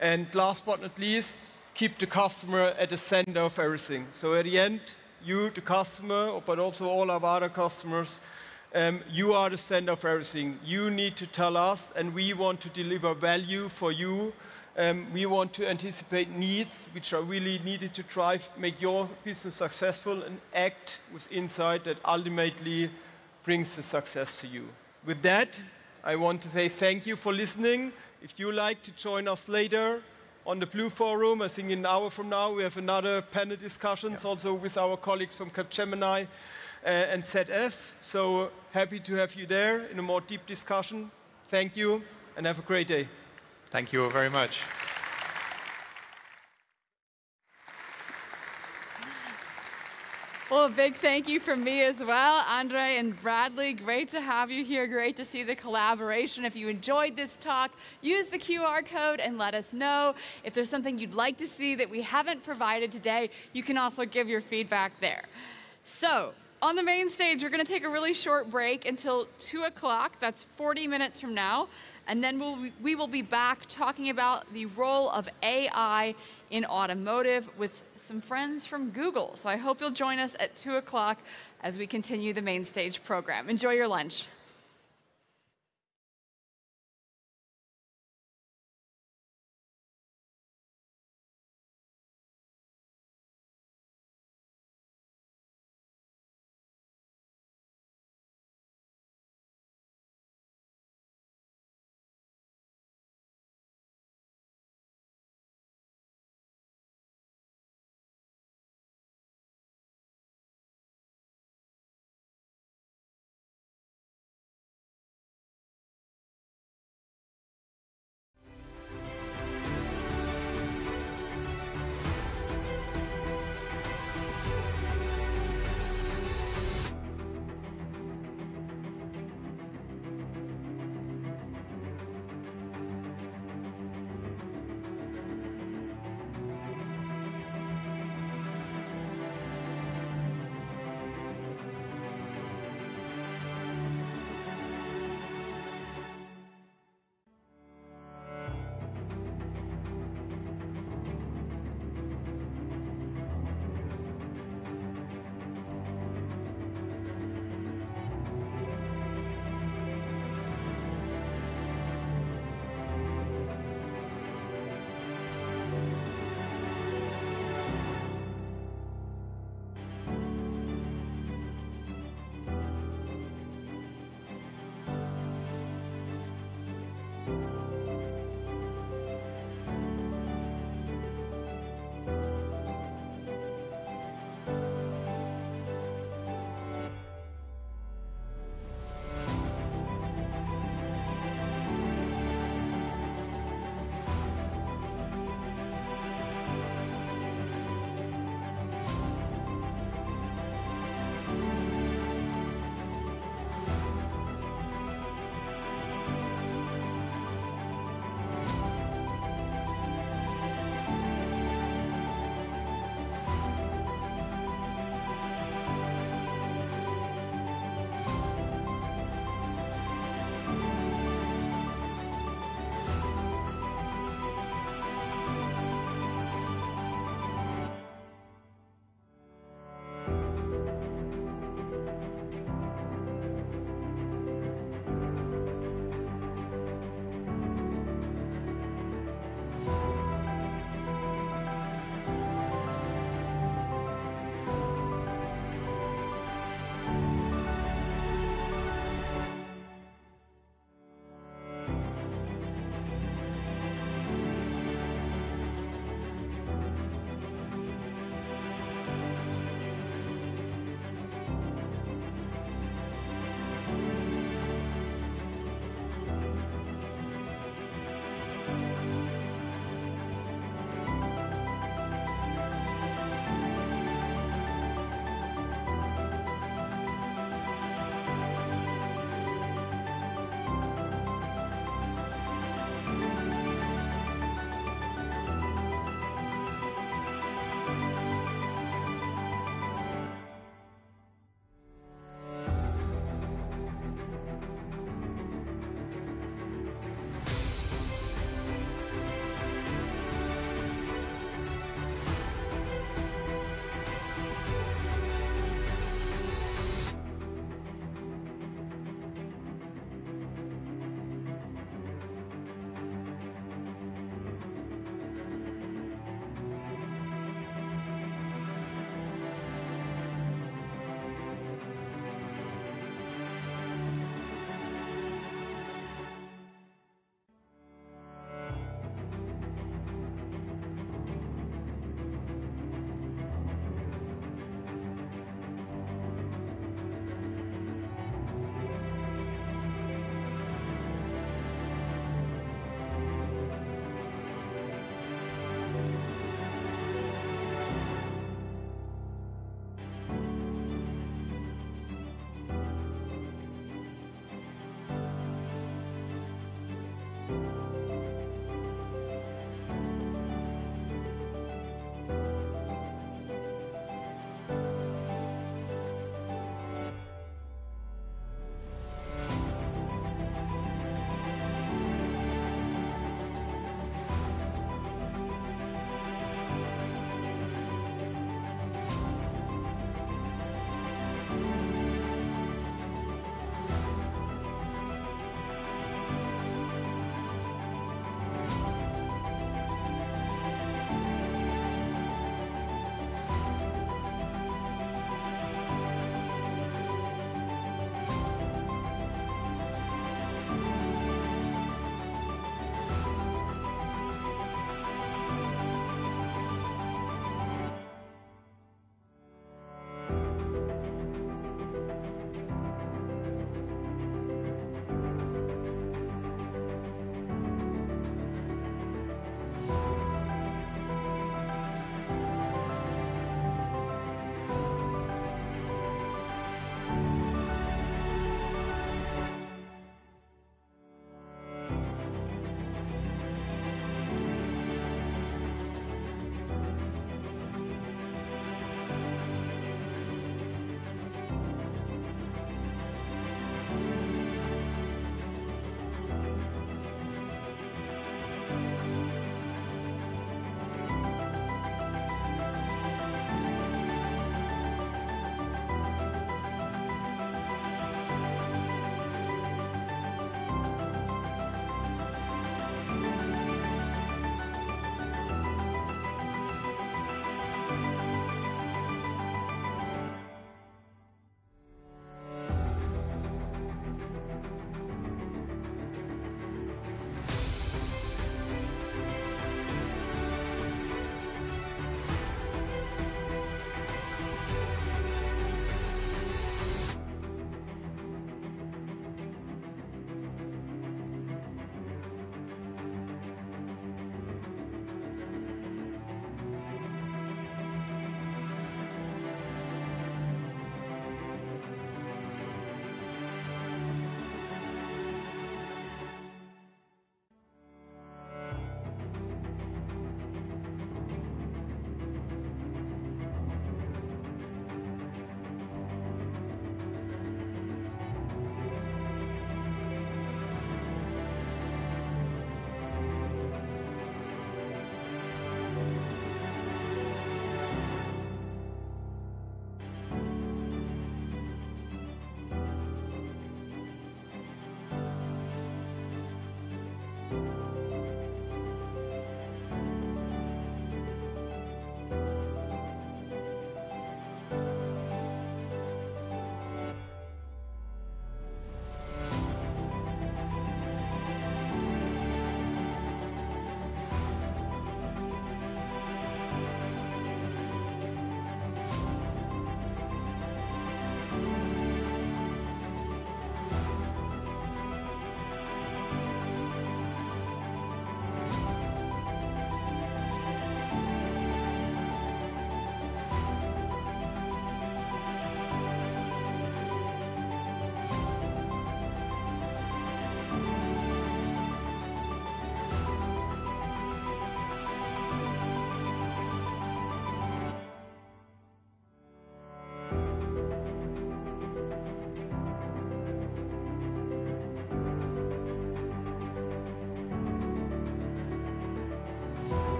Speaker 4: And last but not least, keep the customer at the center of everything. So at the end, you, the customer, but also all of our other customers, you are the center of everything. You need to tell us, and we want to deliver value for you. We want to anticipate needs which are really needed to make your business successful, and act with insight that ultimately brings the success to you. With that, I want to say thank you for listening. If you like to join us later on the Blue Forum, I think in an hour from now we have another panel discussions also with our colleagues from Capgemini and ZF. So happy to have you there in a more deep discussion. Thank you and have a great day.
Speaker 5: Thank you all very much.
Speaker 1: Well, a big thank you from me as well. Andre and Bradley, great to have you here. Great to see the collaboration. If you enjoyed this talk, use the QR code and let us know. If there's something you'd like to see that we haven't provided today, you can also give your feedback there. So, on the main stage, we're going to take a really short break until 2 o'clock. That's 40 minutes from now. And then we will be back talking about the role of AI in automotive with some friends from Google. So I hope you'll join us at 2 o'clock as we continue the main stage program. Enjoy your lunch.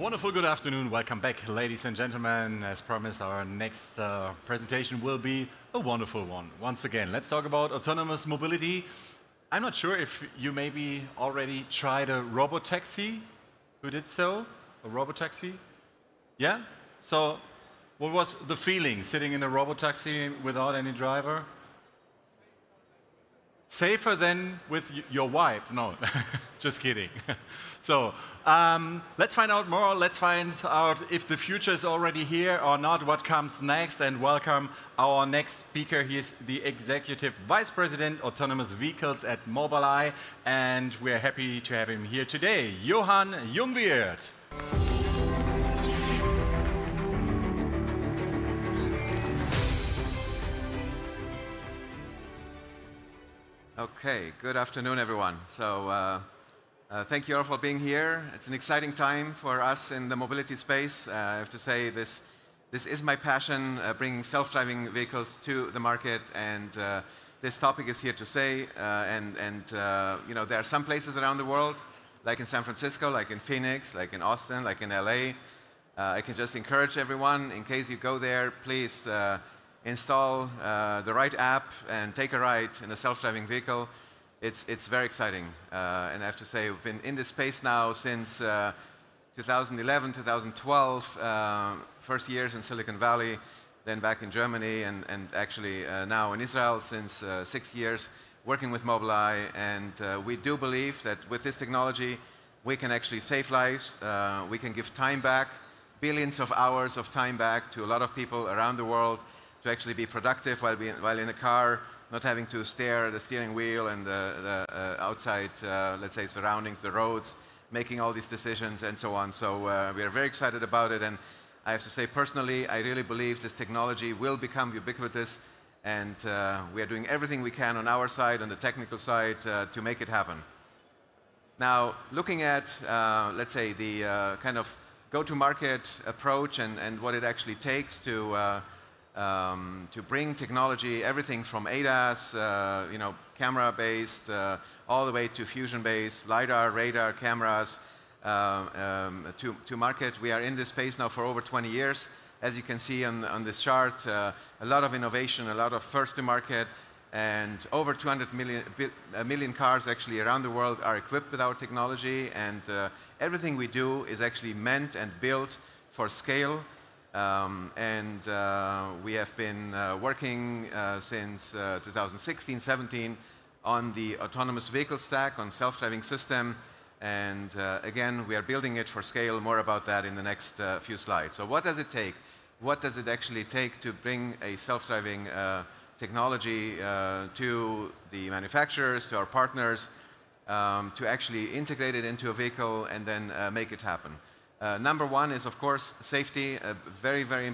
Speaker 2: Wonderful good afternoon. Welcome back, ladies and gentlemen. As promised, our next presentation will be a wonderful one. Once again, let's talk about autonomous mobility. I'm not sure if you maybe already tried a robotaxi. Who did so? A robotaxi? Yeah? So what was the feeling sitting in a robotaxi without any driver? Safer than with your wife? No, just kidding. So let's find out more. Let's find out if the future is already here or not, what comes next, and welcome our next speaker. He is the Executive Vice President, Autonomous Vehicles at Mobileye, and we're happy to have him here today, Johan Jungwirth.
Speaker 6: Okay, good afternoon, everyone. So thank you all for being here. It's an exciting time for us in the mobility space. I have to say this is my passion, bringing self-driving vehicles to the market, and this topic is here to stay. You know, there are some places around the world, like in San Francisco, like in Phoenix, like in Austin, like in LA. I can just encourage everyone, in case you go there, please install the right app and take a ride in a self-driving vehicle. It's very exciting. And I have to say, we've been in this space now since 2011, 2012, first years in Silicon Valley, then back in Germany, and actually now in Israel since 6 years, working with Mobileye. And we do believe that with this technology, we can actually save lives. We can give time back, billions of hours of time back to a lot of people around the world, to actually be productive while in a car, not having to stare at the steering wheel and the outside, let's say, surroundings, the roads, making all these decisions and so on. So we are very excited about it. And I have to say, personally, I really believe this technology will become ubiquitous. And we are doing everything we can on our side, on the technical side, to make it happen. Now, looking at, let's say, the kind of go-to-market approach and what it actually takes to bring technology, everything from ADAS, you know, camera-based, all the way to fusion-based, LiDAR, radar, cameras, to market. We are in this space now for over 20 years. As you can see on this chart, a lot of innovation, a lot of first-to-market, and over 200 million cars actually around the world are equipped with our technology, and everything we do is actually meant and built for scale. We have been working since 2016-17 on the autonomous vehicle stack, on self-driving system, and again, we are building it for scale. More about that in the next few slides. So what does it take? What does it actually take to bring a self-driving technology to the manufacturers, to our partners, to actually integrate it into a vehicle and then make it happen? Number one is, of course, safety, a very, very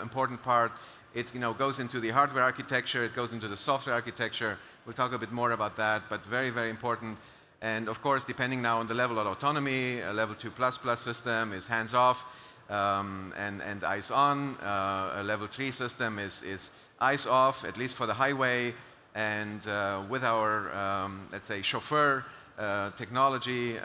Speaker 6: important part. It goes into the hardware architecture, it goes into the software architecture. We'll talk a bit more about that, but very, very important. And of course, depending now on the level of autonomy, a level 2++ system is hands-off and eyes-on. A level 3 system is eyes-off, at least for the highway. And with our, let's say, chauffeur technology,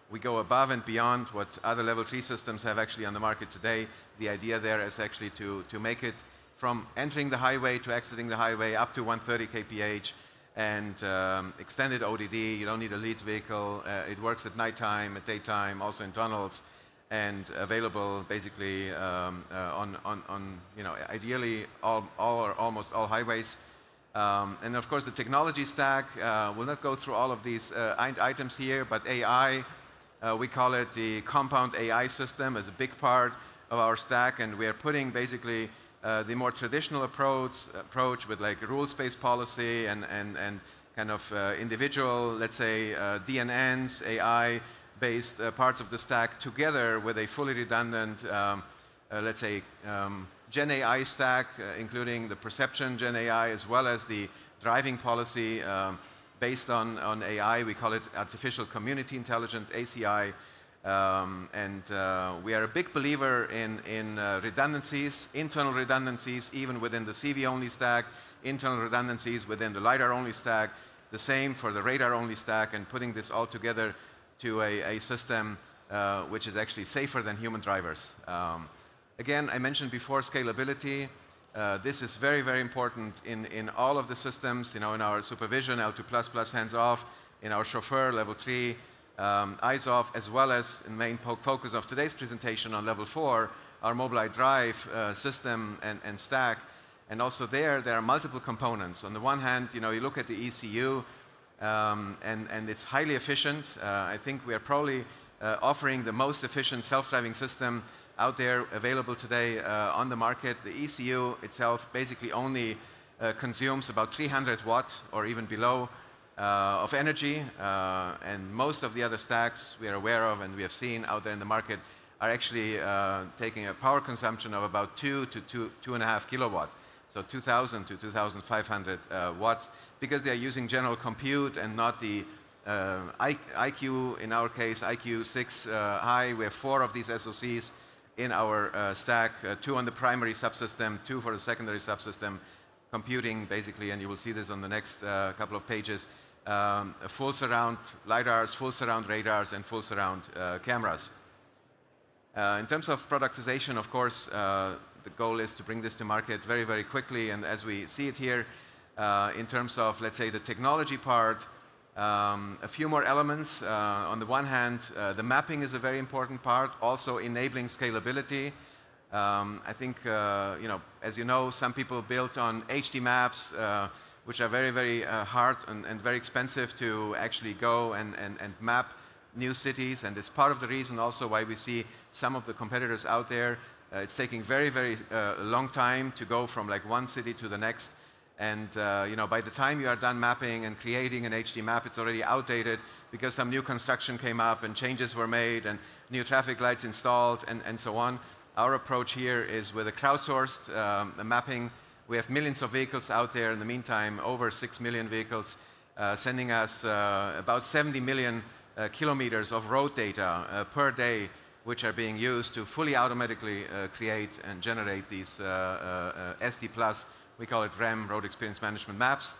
Speaker 6: we go above and beyond what other level 3 systems have actually on the market today. The idea there is actually to make it from entering the highway to exiting the highway up to 130 kph and extended ODD. You don't need a lead vehicle. It works at nighttime, at daytime, also in tunnels, and available basically on ideally all or almost all highways. And of course, the technology stack, will not go through all of these items here, but AI, we call it the compound AI system, as a big part of our stack, and we are putting basically the more traditional approach with like rules-based policy and kind of individual, let's say, DNNs, AI-based parts of the stack together with a fully redundant, let's say, Gen AI stack, including the perception Gen AI as well as the driving policy based on AI. We call it Artificial Community Intelligence, ACI. We are a big believer in redundancies, internal redundancies, even within the CV-only stack, internal redundancies within the LiDAR-only stack, the same for the radar-only stack, and putting this all together to a system which is actually safer than human drivers. Again, I mentioned before scalability. This is very, very important in all of the systems, in our supervision, L2++, hands-off, in our chauffeur, level 3, eyes-off, as well as in main focus of today's presentation on level 4, our Mobileye Drive system and stack. And also there are multiple components. On the one hand, you look at the ECU, and it's highly efficient. I think we are probably offering the most efficient self-driving system out there available today on the market. The ECU itself basically only consumes about 300 watt or even below of energy, and most of the other stacks we are aware of and we have seen out there in the market are actually taking a power consumption of about 2 to 2.5 kilowatt. So 2,000 to 2,500 watts, because they are using general compute and not the IQ, in our case, IQ6 high. We have 4 of these SoCs in our stack, 2 on the primary subsystem, 2 for the secondary subsystem, computing basically, and you will see this on the next couple of pages, full surround LiDARs, full surround radars, and full surround cameras. In terms of productization, of course, the goal is to bring this to market very, very quickly. And as we see it here, in terms of, let's say, the technology part, a few more elements. On the one hand, the mapping is a very important part, also enabling scalability. I think, as you know, some people built on HD maps, which are very, very hard and very expensive to actually go and map new cities. And it's part of the reason also why we see some of the competitors out there. It's taking very, very long time to go from like one city to the next. And by the time you are done mapping and creating an HD map, it's already outdated because some new construction came up and changes were made and new traffic lights installed and so on. Our approach here is with a crowdsourced mapping. We have millions of vehicles out there in the meantime, over 6 million vehicles, sending us about 70 million kilometers of road data per day, which are being used to fully automatically create and generate these SD+, we call it REM, Road Experience Management Maps.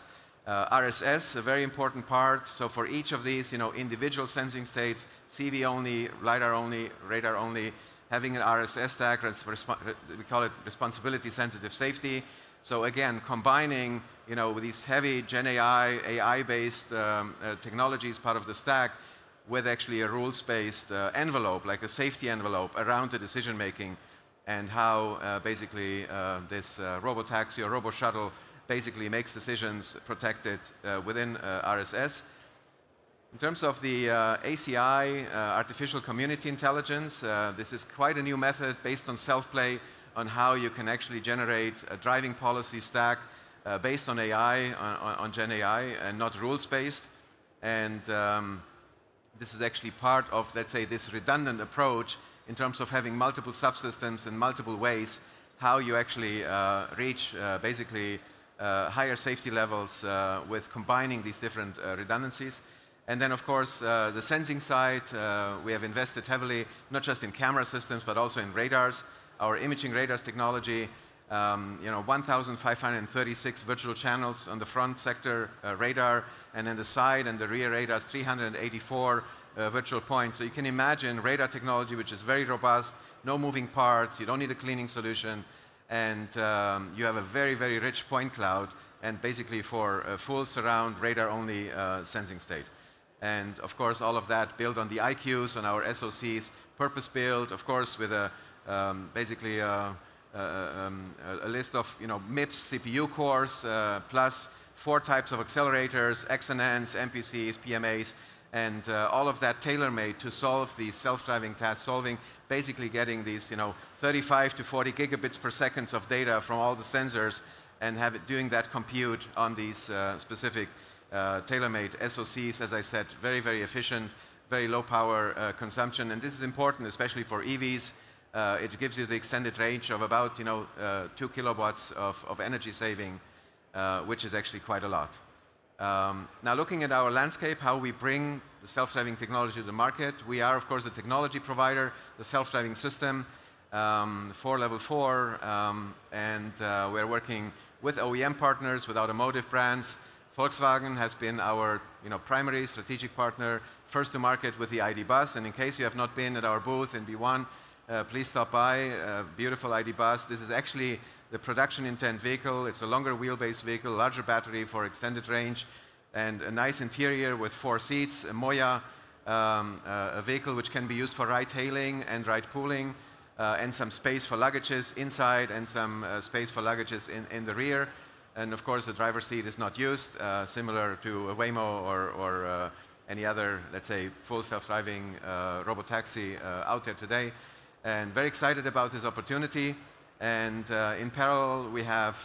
Speaker 6: RSS, a very important part. So for each of these, individual sensing states, CV only, LiDAR only, radar only, having an RSS stack, we call it responsibility sensitive safety. So again, combining, with these heavy Gen AI-based technologies, part of the stack, with actually a rules-based envelope, like a safety envelope around the decision-making, and how basically this robotaxi or robo-shuttle basically makes decisions protected within RSS. In terms of the ACI, Artificial Community Intelligence, this is quite a new method based on self-play on how you can actually generate a driving policy stack based on AI, on Gen AI, and not rules-based. And this is actually part of, let's say, this redundant approach in terms of having multiple subsystems in multiple ways, how you actually reach basically higher safety levels with combining these different redundancies. And then, of course, the sensing side, we have invested heavily, not just in camera systems, but also in radars. Our imaging radars technology, 1,536 virtual channels on the front sector radar, and then the side and the rear radars, 384 virtual points. So you can imagine radar technology, which is very robust, no moving parts, you don't need a cleaning solution, and you have a very, very rich point cloud, and basically for a full surround radar-only sensing state. And of course, all of that built on the IQs, on our SoCs, purpose-built, of course, with a basically a list of MIPS CPU cores, plus 4 types of accelerators, XNNs, MPCs, PMAs, and all of that tailor-made to solve these self-driving tasks, solving, basically getting these 35 to 40 gigabits per second of data from all the sensors and doing that compute on these specific tailor-made SoCs, as I said, very, very efficient, very low power consumption. And this is important, especially for EVs. It gives you the extended range of about 2 kilowatts of energy saving, which is actually quite a lot. Now looking at our landscape, how we bring the self-driving technology to the market, we are of course the technology provider, the self-driving system for level 4, and we're working with OEM partners, with automotive brands, Volkswagen has been our primary strategic partner, first to market with the ID. Bus. And in case you have not been at our booth in B1, please stop by. Beautiful ID. Bus. This is actually the production intent vehicle. It's a longer wheelbase vehicle, larger battery for extended range, and a nice interior with 4 seats, a Moya, a vehicle which can be used for ride-hailing and ride-pooling, and some space for luggages inside and some space for luggages in the rear. And of course, the driver's seat is not used, similar to a Waymo or any other, let's say, full self-driving robotaxi out there today. And very excited about this opportunity. And in parallel, we have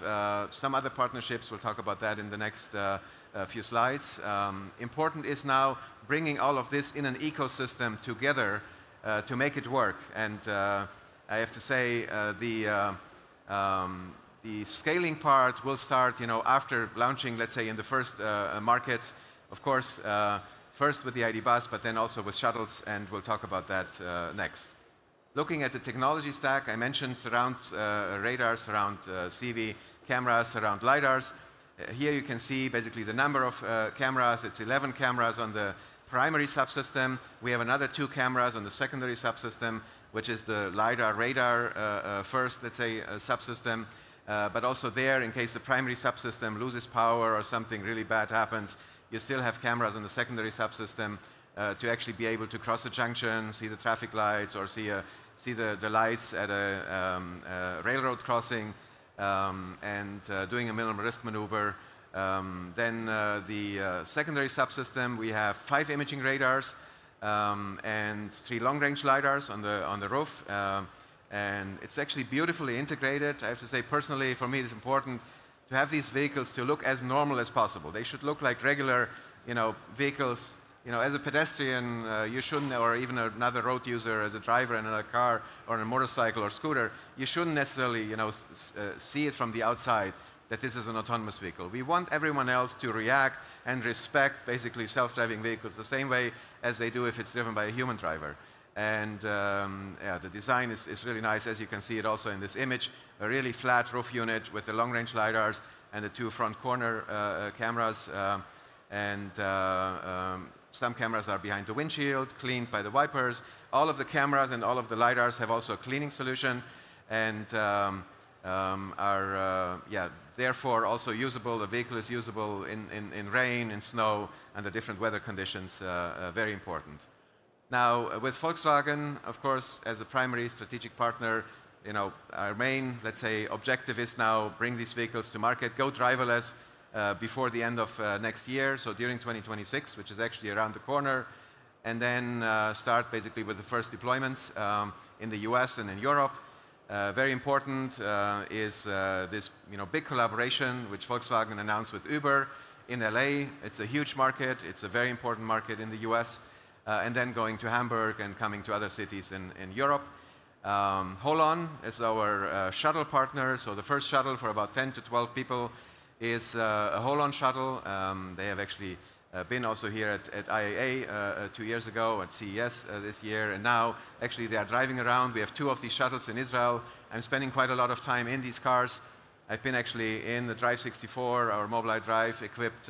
Speaker 6: some other partnerships. We'll talk about that in the next few slides. Important is now bringing all of this in an ecosystem together to make it work. And I have to say, the scaling part will start, after launching, let's say, in the first markets. Of course, first with the ID. Bus, but then also with shuttles, and we'll talk about that next. Looking at the technology stack, I mentioned surround radars, surround CV cameras, surround lidars. Here you can see basically the number of cameras. It's 11 cameras on the primary subsystem. We have another 2 cameras on the secondary subsystem, which is the lidar radar first, let's say, subsystem. But also there, in case the primary subsystem loses power or something really bad happens, you still have cameras on the secondary subsystem to actually be able to cross a junction, see the traffic lights, or see the lights at a railroad crossing, and doing a minimal risk maneuver. Then the secondary subsystem, we have 5 imaging radars and 3 long-range lidars on the roof. And it's actually beautifully integrated. I have to say, personally, for me, it's important to have these vehicles to look as normal as possible. They should look like regular, vehicles. As a pedestrian, you shouldn't, or even another road user, as a driver in a car or in a motorcycle or scooter, you shouldn't necessarily, see it from the outside that this is an autonomous vehicle. We want everyone else to react and respect, basically, self-driving vehicles the same way as they do if it's driven by a human driver. And yeah, the design is really nice, as you can see it also in this image. A really flat roof unit with the long-range lidars and the 2 front corner cameras. Some cameras are behind the windshield, cleaned by the wipers. All of the cameras and all of the lidars have also a cleaning solution, and are therefore also usable. The vehicle is usable in rain, in snow, under different weather conditions. Very important. Now, with Volkswagen, of course, as a primary strategic partner, our main, let's say, objective is now bring these vehicles to market, go driverless before the end of next year, so during 2026, which is actually around the corner, and then start basically with the first deployments in the US and in Europe. Very important is this big collaboration which Volkswagen announced with Uber in LA. It's a huge market. It's a very important market in the US. And then going to Hamburg and coming to other cities in Europe. Holon is our shuttle partner. So the first shuttle for about 10 to 12 people is a Holon shuttle. They have actually been also here at IAA 2 years ago, at CES this year, and now actually they are driving around. We have 2 of these shuttles in Israel. I'm spending quite a lot of time in these cars. I've been actually in the Drive 64, our Mobileye Drive equipped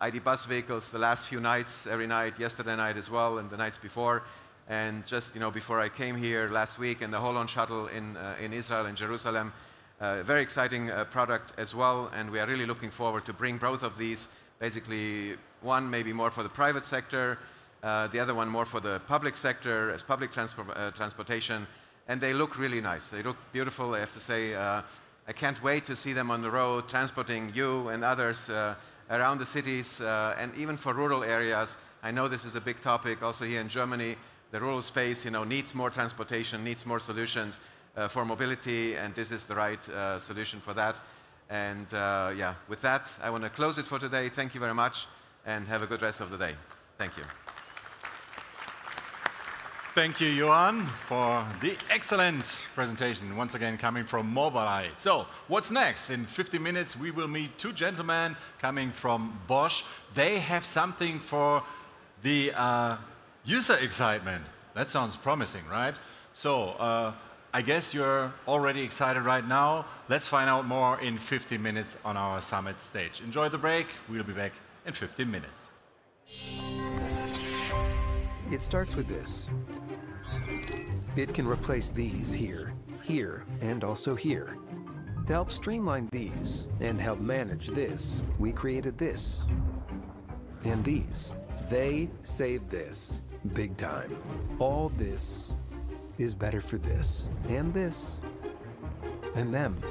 Speaker 6: ID. Bus vehicles the last few nights, every night, yesterday night as well, and the nights before. And just before I came here last week in the Holon shuttle in Israel, in Jerusalem, very exciting product as well. And we are really looking forward to bring both of these, basically one maybe more for the private sector, the other one more for the public sector as public transportation. And they look really nice. They look beautiful, I have to say. I can't wait to see them on the road, transporting you and others around the cities, and even for rural areas. I know this is a big topic also here in Germany. The rural space, needs more transportation, needs more solutions for mobility, and this is the right solution for that. And yeah, with that, I want to close it for today. Thank you very much, and have a good rest of the day. Thank you.
Speaker 2: Thank you, Johan, for the excellent presentation, once again coming from Mobileye. So, what's next? In 50 minutes, we will meet 2 gentlemen coming from Bosch. They have something for the user excitement. That sounds promising, right? So, I guess you're already excited right now. Let's find out more in 15 minutes on our summit stage. Enjoy the break. We'll be back in 15 minutes.
Speaker 8: It starts with this. It can replace these here, here, and also here. To help streamline these and help manage this, we created this. And these. They save this. Big time. All this is better for this, and this, and them.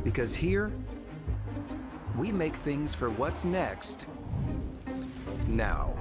Speaker 8: Because here, we make things for what's next, now.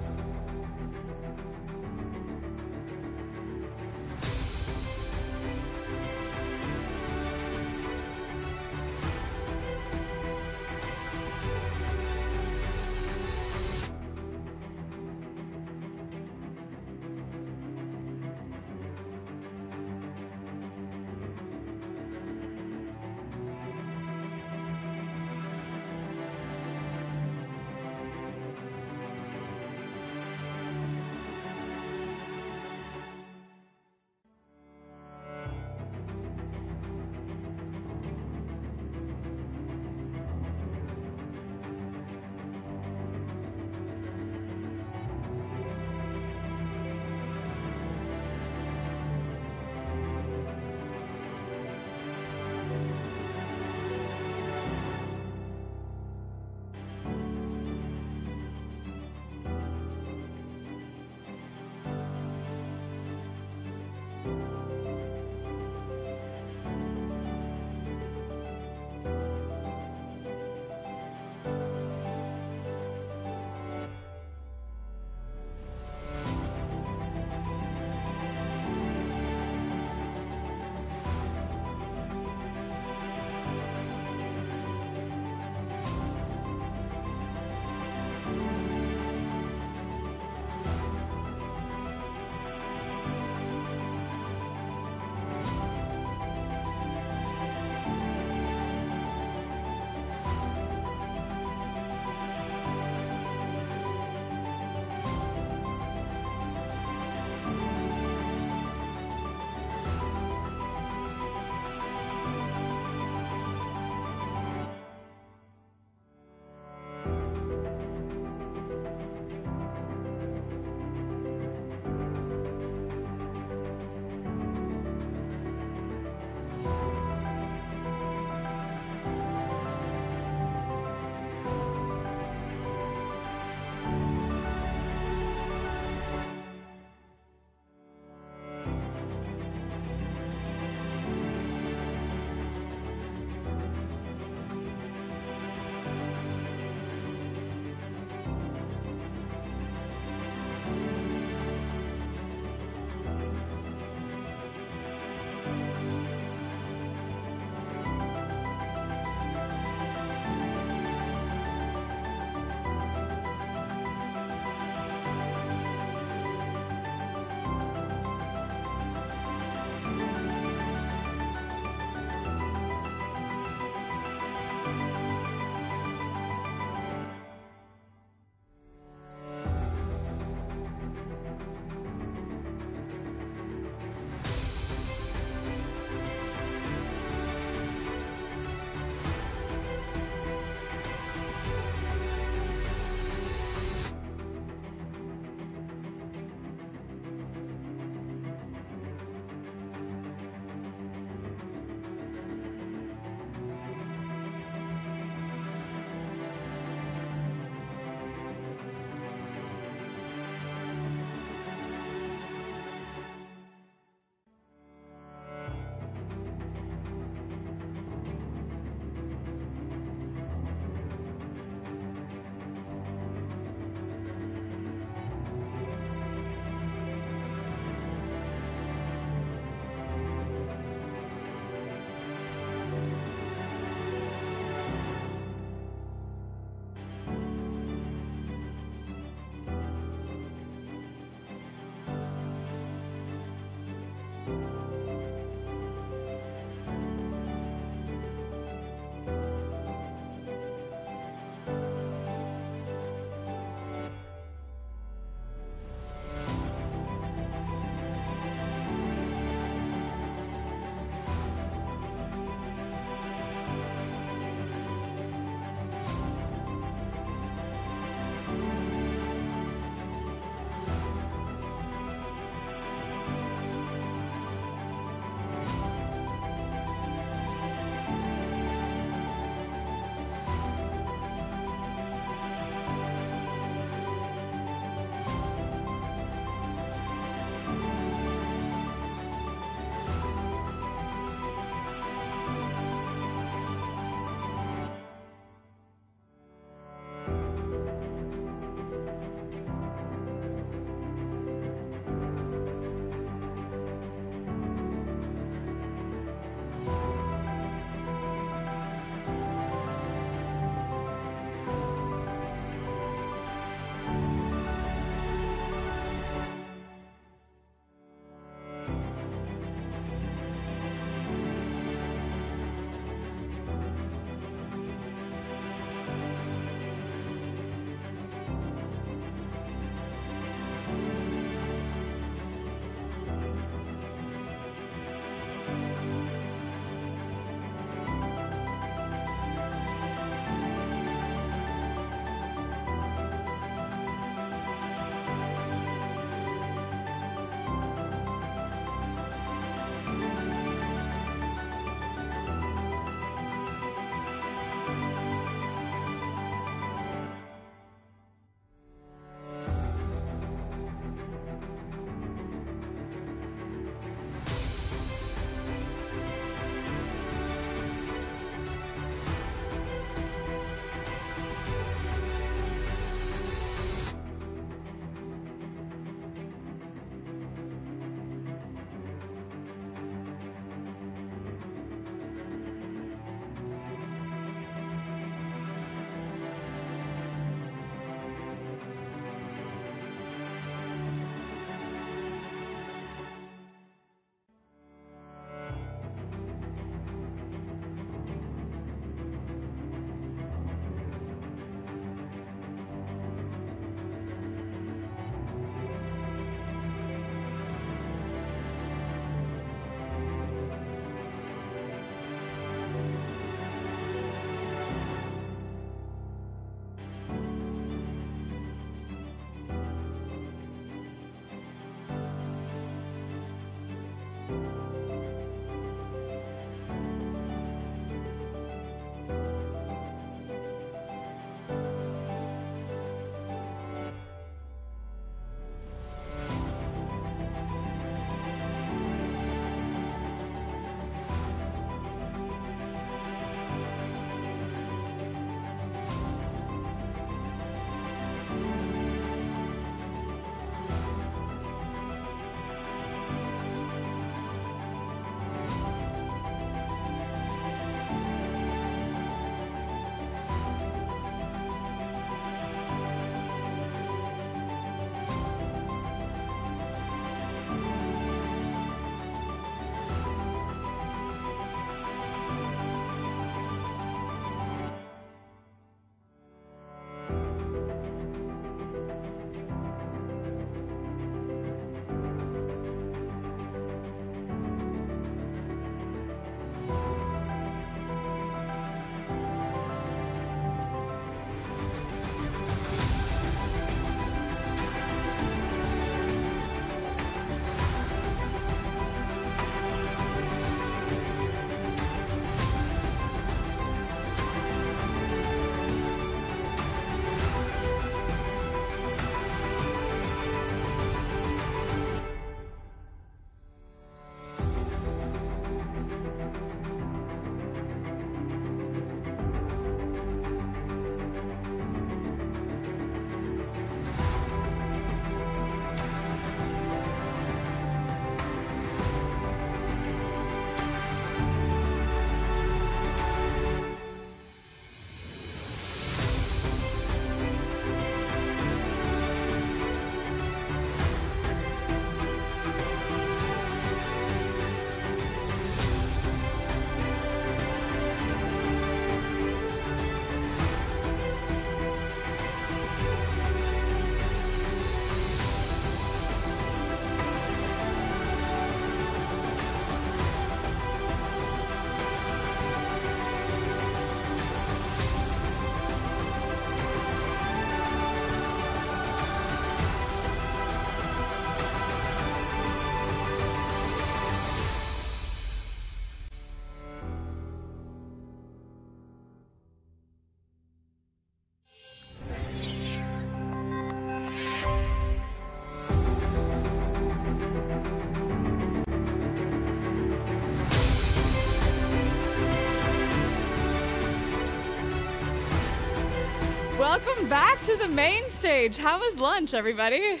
Speaker 1: welcome back to the main stage. How was lunch, everybody?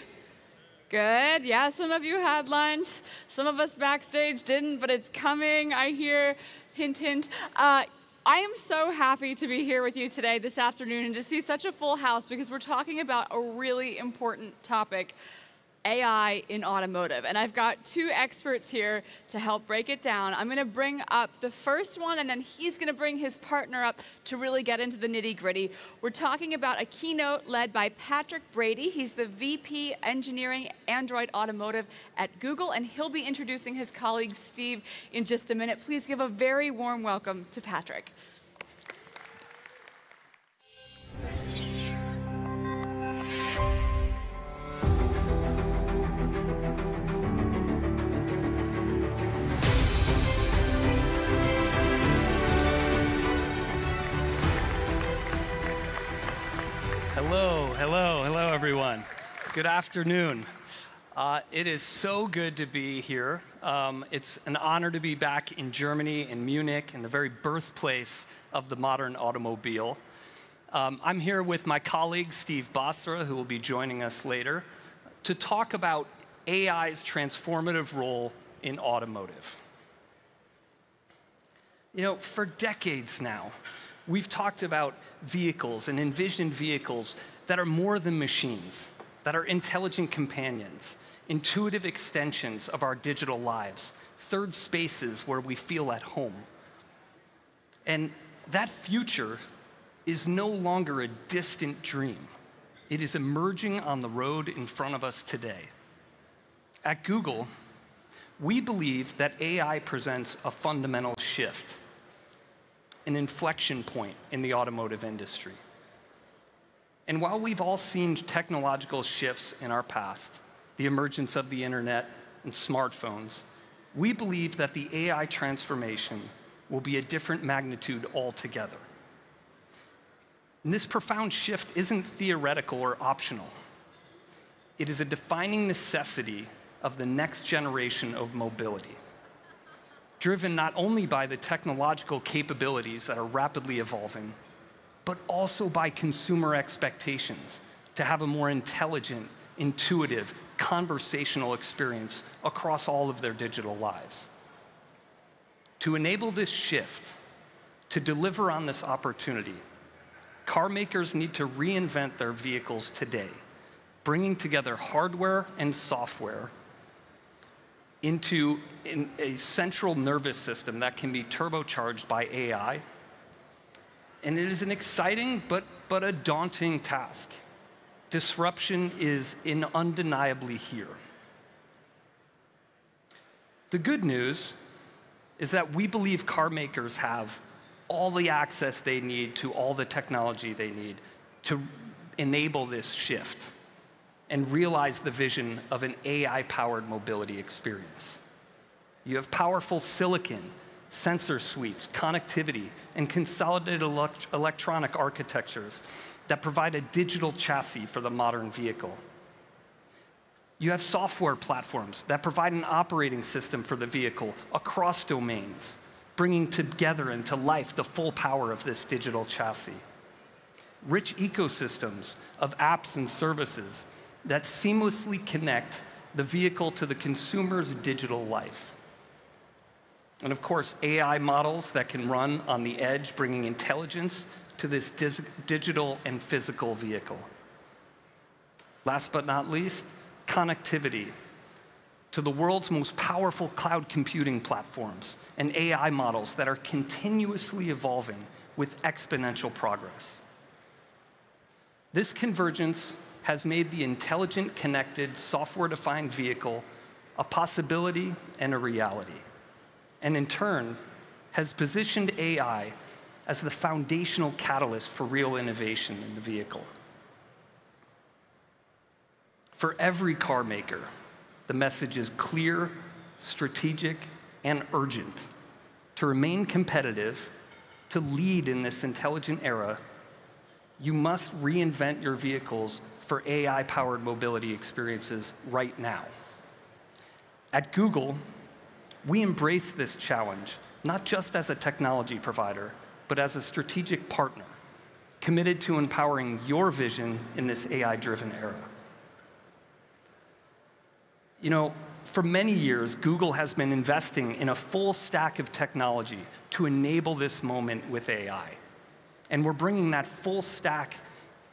Speaker 1: Good. Yeah, some of you had lunch. Some of us backstage didn't, but it's coming, I hear. Hint, hint. I am so happy to be here with you today, this afternoon, and to see such a full house because we're talking about a really important topic, AI in automotive. And I've got two experts here to help break it down. I'm going to bring up the first one, and then he's going to bring his partner up to really get into the nitty-gritty. We're talking about a keynote led by Patrick Brady. He's the VP Engineering Android Automotive at Google, and he'll be introducing his colleague Steve in just a minute. Please give a very warm welcome to Patrick.
Speaker 9: Hello, everyone. Good afternoon. It is so good to be here. It's an honor to be back in Germany, in Munich, in the very birthplace of the modern automobile. I'm here with my colleague, Steve Basra, who will be joining us later, to talk about AI's transformative role in automotive. You know, for decades now, we've talked about vehicles and envisioned vehicles that are more than machines, that are intelligent companions, intuitive extensions of our digital lives, third spaces where we feel at home. And that future is no longer a distant dream. It is emerging on the road in front of us today. At Google, we believe that AI presents a fundamental shift, an inflection point in the automotive industry. And while we've all seen technological shifts in our past, the emergence of the internet and smartphones, we believe that the AI transformation will be a different magnitude altogether. And this profound shift isn't theoretical or optional. It is a defining necessity of the next generation of mobility, driven not only by the technological capabilities that are rapidly evolving, but also by consumer expectations to have a more intelligent, intuitive, conversational experience across all of their digital lives. To enable this shift, to deliver on this opportunity, car makers need to reinvent their vehicles today, bringing together hardware and software into a central nervous system that can be turbocharged by AI. And it is an exciting but a daunting task. Disruption is undeniably here. The good news is that we believe car makers have all the access they need to all the technology they need to enable this shift and realize the vision of an AI-powered mobility experience. You have powerful silicon, sensor suites, connectivity, and consolidated electronic architectures that provide a digital chassis for the modern vehicle. You have software platforms that provide an operating system for the vehicle across domains, bringing together into life the full power of this digital chassis. Rich ecosystems of apps and services that seamlessly connect the vehicle to the consumer's digital life. And of course, AI models that can run on the edge, bringing intelligence to this digital and physical vehicle. Last but not least, connectivity to the world's most powerful cloud computing platforms and AI models that are continuously evolving with exponential progress. This convergence has made the intelligent, connected, software-defined vehicle a possibility and a reality, and in turn, has positioned AI as the foundational catalyst for real innovation in the vehicle. For every car maker, the message is clear, strategic, and urgent. To remain competitive, to lead in this intelligent era, you must reinvent your vehicles for AI-powered mobility experiences right now. At Google, we embrace this challenge, not just as a technology provider, but as a strategic partner, committed to empowering your vision in this AI-driven era. You know, for many years, Google has been investing in a full stack of technology to enable this moment with AI. And we're bringing that full stack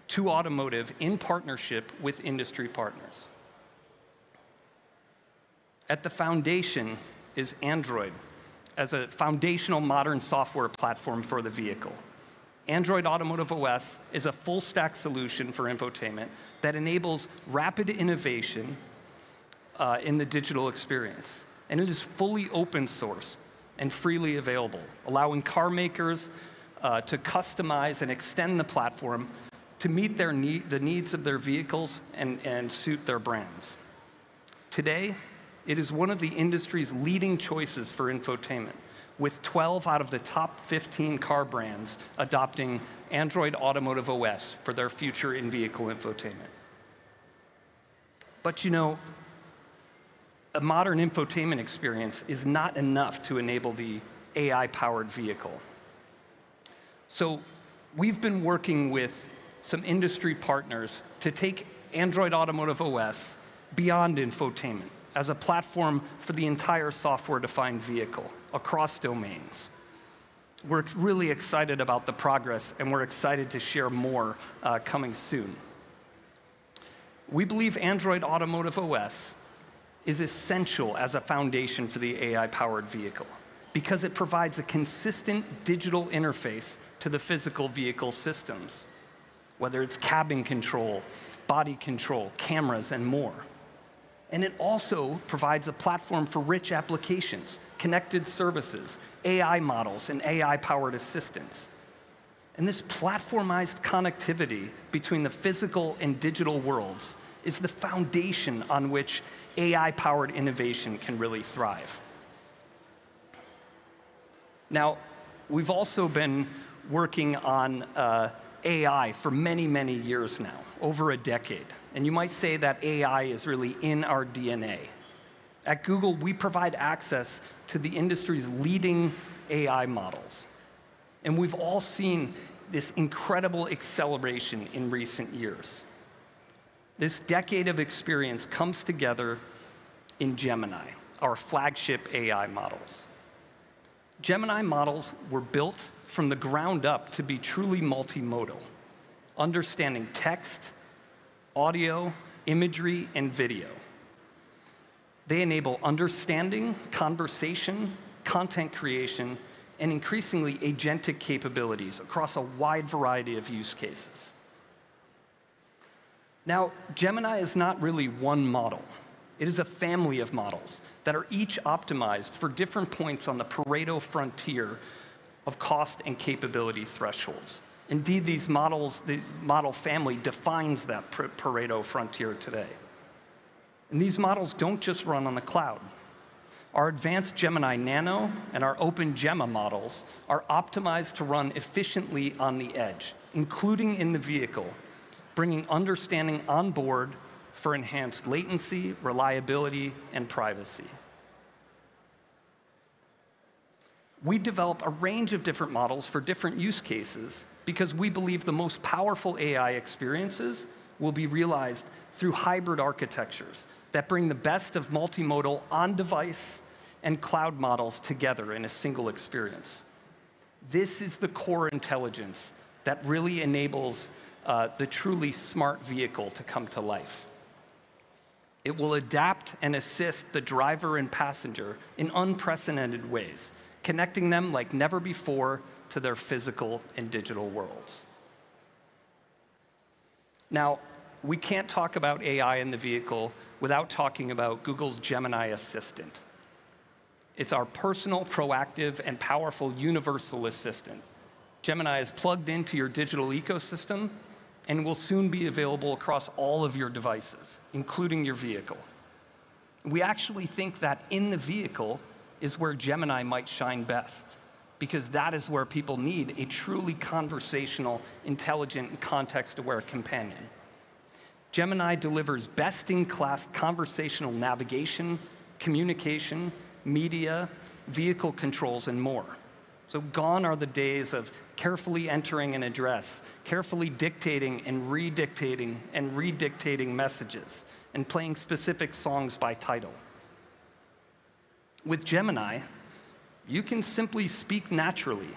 Speaker 9: to automotive in partnership with industry partners. At the foundation is Android as a foundational modern software platform for the vehicle. Android Automotive OS is a full stack solution for infotainment that enables rapid innovation in the digital experience. And it is fully open source and freely available, allowing car makers to customize and extend the platform to meet the needs of their vehicles and suit their brands. Today, it is one of the industry's leading choices for infotainment, with 12 out of the top 15 car brands adopting Android Automotive OS for their future in-vehicle infotainment. But you know, a modern infotainment experience is not enough to enable the AI-powered vehicle. So we've been working with some industry partners to take Android Automotive OS beyond infotainment as a platform for the entire software-defined vehicle across domains. We're really excited about the progress, and we're excited to share more coming soon. We believe Android Automotive OS is essential as a foundation for the AI-powered vehicle because it provides a consistent digital interface to the physical vehicle systems, whether it's cabin control, body control, cameras, and more. And it also provides a platform for rich applications, connected services, AI models, and AI-powered assistants. And this platformized connectivity between the physical and digital worlds is the foundation on which AI-powered innovation can really thrive. Now, we've also been working on AI for many, many years now, over a decade. And you might say that AI is really in our DNA. At Google, we provide access to the industry's leading AI models. And we've all seen this incredible acceleration in recent years. This decade of experience comes together in Gemini, our flagship AI models. Gemini models were built from the ground up to be truly multimodal, understanding text, audio, imagery, and video. They enable understanding, conversation, content creation, and increasingly agentic capabilities across a wide variety of use cases. Now, Gemini is not really one model. It is a family of models that are each optimized for different points on the Pareto frontier of cost and capability thresholds. Indeed, this model family defines that Pareto frontier today. And these models don't just run on the cloud. Our advanced Gemini Nano and our Open Gemma models are optimized to run efficiently on the edge, including in the vehicle, bringing understanding on board for enhanced latency, reliability, and privacy. We develop a range of different models for different use cases because we believe the most powerful AI experiences will be realized through hybrid architectures that bring the best of multimodal on-device and cloud models together in a single experience. This is the core intelligence that really enables the truly smart vehicle to come to life. It will adapt and assist the driver and passenger in unprecedented ways, connecting them like never before to their physical and digital worlds. Now, we can't talk about AI in the vehicle without talking about Google's Gemini Assistant. It's our personal, proactive, and powerful universal assistant. Gemini is plugged into your digital ecosystem and will soon be available across all of your devices, including your vehicle. We actually think that in the vehicle is where Gemini might shine best, because that is where people need a truly conversational, intelligent, and context-aware companion. Gemini delivers best-in-class conversational navigation, communication, media, vehicle controls, and more. So gone are the days of carefully entering an address, carefully dictating and redictating messages, and playing specific songs by title. With Gemini, you can simply speak naturally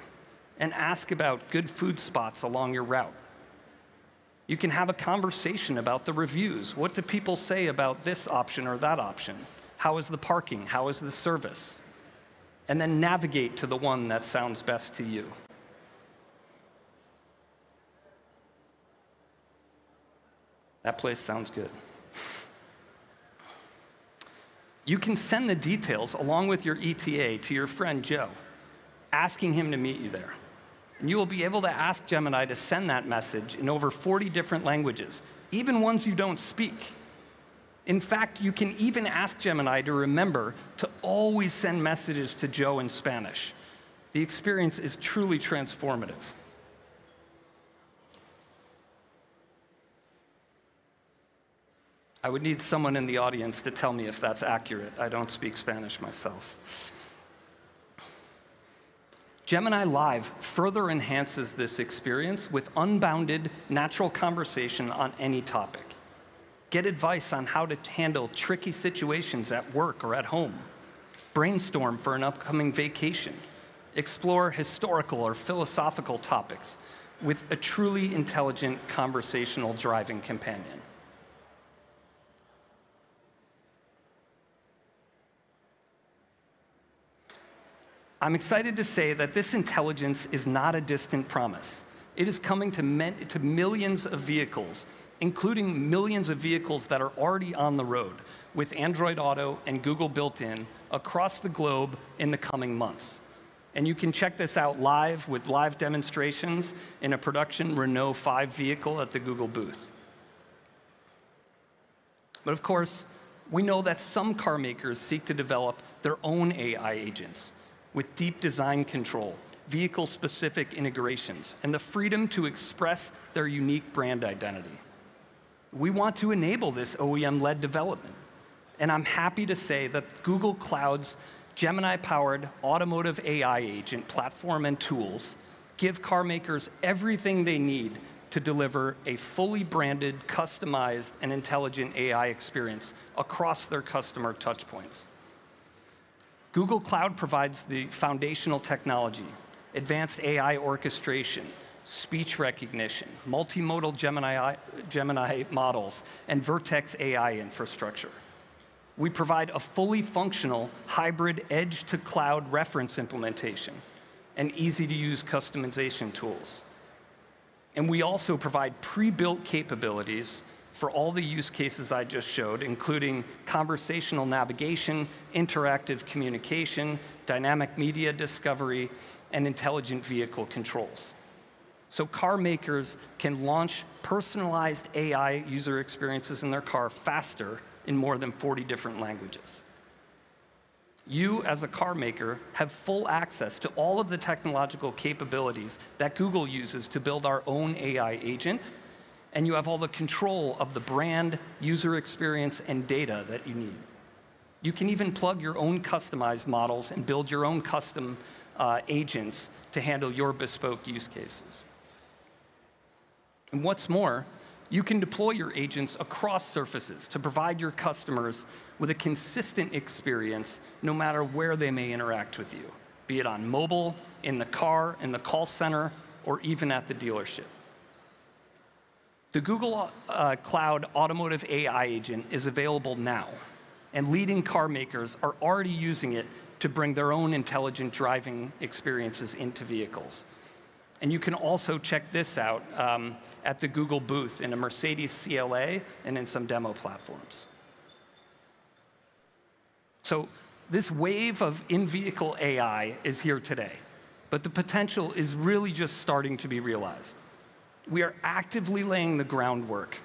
Speaker 9: and ask about good food spots along your route. You can have a conversation about the reviews. What do people say about this option or that option? How is the parking? How is the service? And then navigate to the one that sounds best to you. That place sounds good. You can send the details along with your ETA to your friend Joe, asking him to meet you there. And you will be able to ask Gemini to send that message in over 40 different languages, even ones you don't speak. In fact, you can even ask Gemini to remember to always send messages to Joe in Spanish. The experience is truly transformative. I would need someone in the audience to tell me if that's accurate. I don't speak Spanish myself. Gemini Live further enhances this experience with unbounded natural conversation on any topic. Get advice on how to handle tricky situations at work or at home. Brainstorm for an upcoming vacation. Explore historical or philosophical topics with a truly intelligent conversational driving companion. I'm excited to say that this intelligence is not a distant promise. It is coming to millions of vehicles, including millions of vehicles that are already on the road with Android Auto and Google built-in across the globe in the coming months. And you can check this out live with live demonstrations in a production Renault 5 vehicle at the Google booth. But of course, we know that some car makers seek to develop their own AI agents with deep design control, vehicle-specific integrations, and the freedom to express their unique brand identity. We want to enable this OEM-led development, and I'm happy to say that Google Cloud's Gemini-powered automotive AI agent platform and tools give car makers everything they need to deliver a fully branded, customized, and intelligent AI experience across their customer touchpoints. Google Cloud provides the foundational technology, advanced AI orchestration, speech recognition, multimodal Gemini models, and Vertex AI infrastructure. We provide a fully functional hybrid edge-to-cloud reference implementation and easy-to-use customization tools. And we also provide pre-built capabilities for all the use cases I just showed, including conversational navigation, interactive communication, dynamic media discovery, and intelligent vehicle controls. So car makers can launch personalized AI user experiences in their car faster in more than 40 different languages. You, as a car maker, have full access to all of the technological capabilities that Google uses to build our own AI agent, and you have all the control of the brand, user experience, and data that you need. You can even plug your own customized models and build your own custom agents to handle your bespoke use cases. And what's more, you can deploy your agents across surfaces to provide your customers with a consistent experience no matter where they may interact with you, be it on mobile, in the car, in the call center, or even at the dealership. The Google Cloud Automotive AI Agent is available now, and leading car makers are already using it to bring their own intelligent driving experiences into vehicles. And you can also check this out at the Google booth in a Mercedes CLA and in some demo platforms. So this wave of in-vehicle AI is here today, but the potential is really just starting to be realized. We are actively laying the groundwork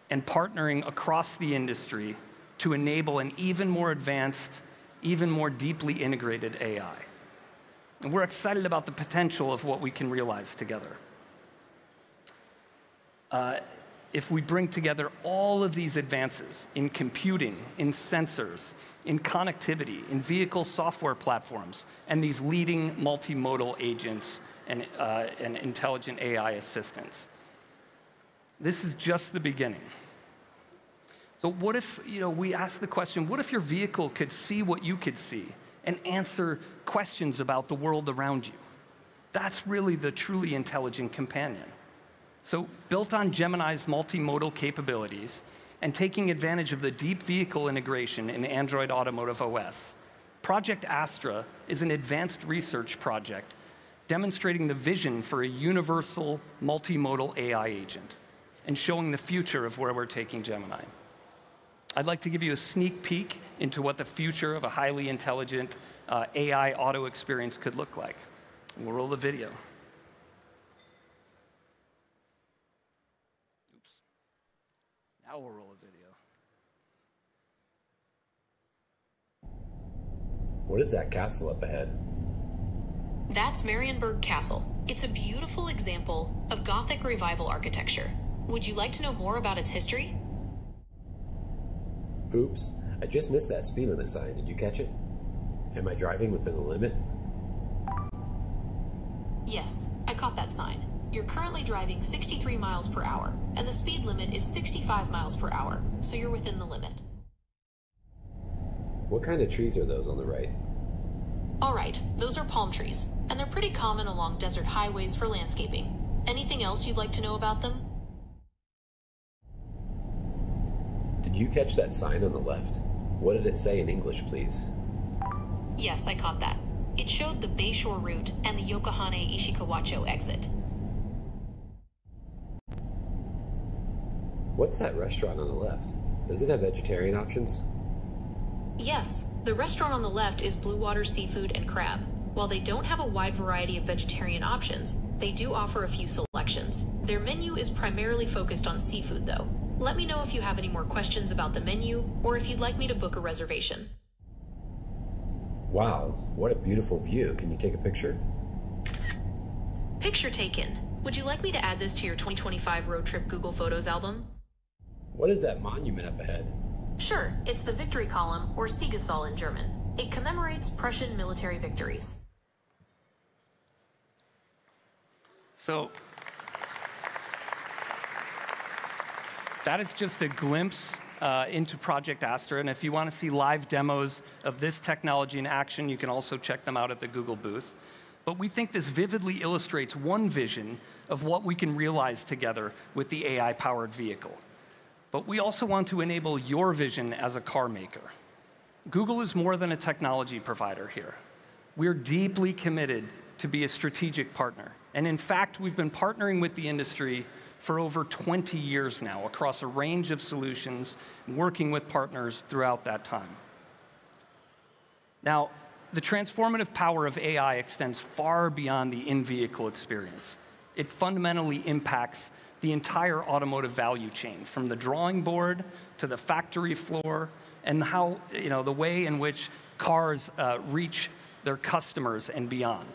Speaker 9: and partnering across the industry to enable an even more advanced, even more deeply integrated AI. And we're excited about the potential of what we can realize together. if we bring together all of these advances in computing, in sensors, in connectivity, in vehicle software platforms, and these leading multimodal agents and intelligent AI assistants. This is just the beginning. So what if, we ask the question, what if your vehicle could see what you could see and answer questions about the world around you? That's really the truly intelligent companion. So built on Gemini's multimodal capabilities and taking advantage of the deep vehicle integration in Android Automotive OS, Project Astra is an advanced research project demonstrating the vision for a universal multimodal AI agent and showing the future of where we're taking Gemini. I'd like to give you a sneak peek into what the future of a highly intelligent AI auto experience could look like. We'll roll the video. Oops. Now we'll roll a video.
Speaker 7: What is that castle up ahead?
Speaker 10: That's Marienburg Castle. It's a beautiful example of Gothic Revival architecture. Would you like to know more about its history?
Speaker 7: Oops, I just missed that speed limit sign. Did you catch it? Am I driving within the limit?
Speaker 10: Yes, I caught that sign. You're currently driving 63 miles per hour, and the speed limit is 65 miles per hour, so you're within the limit.
Speaker 7: What kind of trees are those on the right?
Speaker 10: All right, those are palm trees, and they're pretty common along desert highways for landscaping. Anything else you'd like to know about them?
Speaker 7: Did you catch that sign on the left? What did it say in English, please?
Speaker 10: Yes, I caught that. It showed the Bayshore route and the Yokohane Ishikawacho exit.
Speaker 7: What's that restaurant on the left? Does it have vegetarian options?
Speaker 10: Yes, the restaurant on the left is Blue Water Seafood and Crab. While they don't have a wide variety of vegetarian options, they do offer a few selections. Their menu is primarily focused on seafood, though. Let me know if you have any more questions about the menu, or if you'd like me to book a reservation.
Speaker 7: Wow, what a beautiful view. Can you take a picture?
Speaker 10: Picture taken. Would you like me to add this to your 2025 road trip Google Photos album?
Speaker 7: What is that monument up ahead?
Speaker 10: Sure, it's the Victory Column, or Siegessäule in German. It commemorates Prussian military victories.
Speaker 9: So that is just a glimpse into Project Astra, and if you want to see live demos of this technology in action, you can also check them out at the Google booth. But we think this vividly illustrates one vision of what we can realize together with the AI-powered vehicle. But we also want to enable your vision as a car maker. Google is more than a technology provider here. We're deeply committed to be a strategic partner. And in fact, we've been partnering with the industry for over 20 years now across a range of solutions, working with partners throughout that time. Now, the transformative power of AI extends far beyond the in-vehicle experience. It fundamentally impacts the entire automotive value chain, from the drawing board to the factory floor, and how, the way in which cars reach their customers and beyond.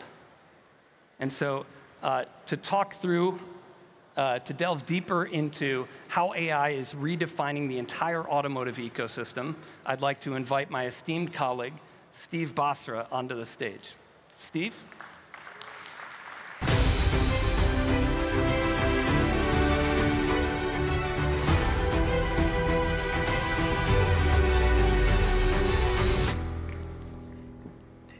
Speaker 9: And so to talk through, to delve deeper into how AI is redefining the entire automotive ecosystem, I'd like to invite my esteemed colleague, Steve Basra, onto the stage. Steve?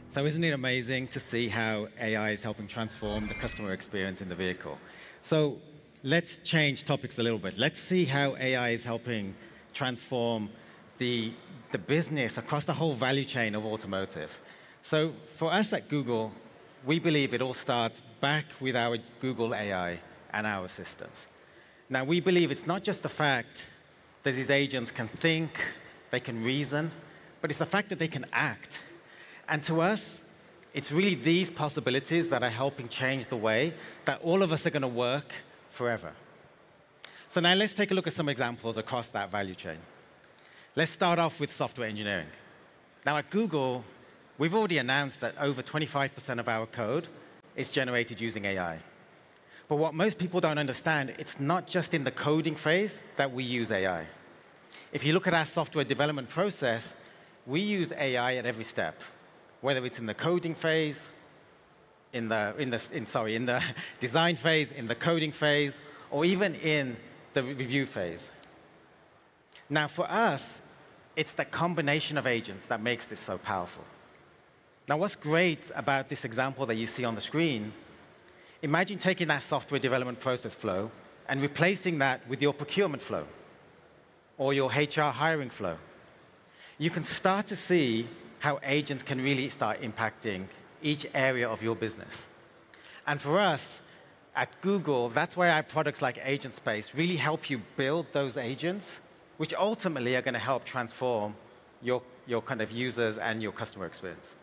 Speaker 23: So isn't it amazing to see how AI is helping transform the customer experience in the vehicle? So let's change topics a little bit. Let's see how AI is helping transform the business across the whole value chain of automotive. So for us at Google, we believe it all starts back with our Google AI and our assistants. Now, we believe it's not just the fact that these agents can think, they can reason, but it's the fact that they can act. And to us, it's really these possibilities that are helping change the way that all of us are going to work forever. So now let's take a look at some examples across that value chain. Let's start off with software engineering. Now at Google, we've already announced that over 25% of our code is generated using AI. But what most people don't understand, it's not just in the coding phase that we use AI. If you look at our software development process, we use AI at every step, whether it's in the coding phase, in the design phase, in the coding phase, or even in the review phase. Now, for us, it's the combination of agents that makes this so powerful. Now, what's great about this example that you see on the screen, imagine taking that software development process flow and replacing that with your procurement flow or your HR hiring flow. You can start to see how agents can really start impacting each area of your business. And for us, at Google, that's why our products like Agent Space really help you build those agents, which ultimately are going to help transform your kind of users and your customer experience.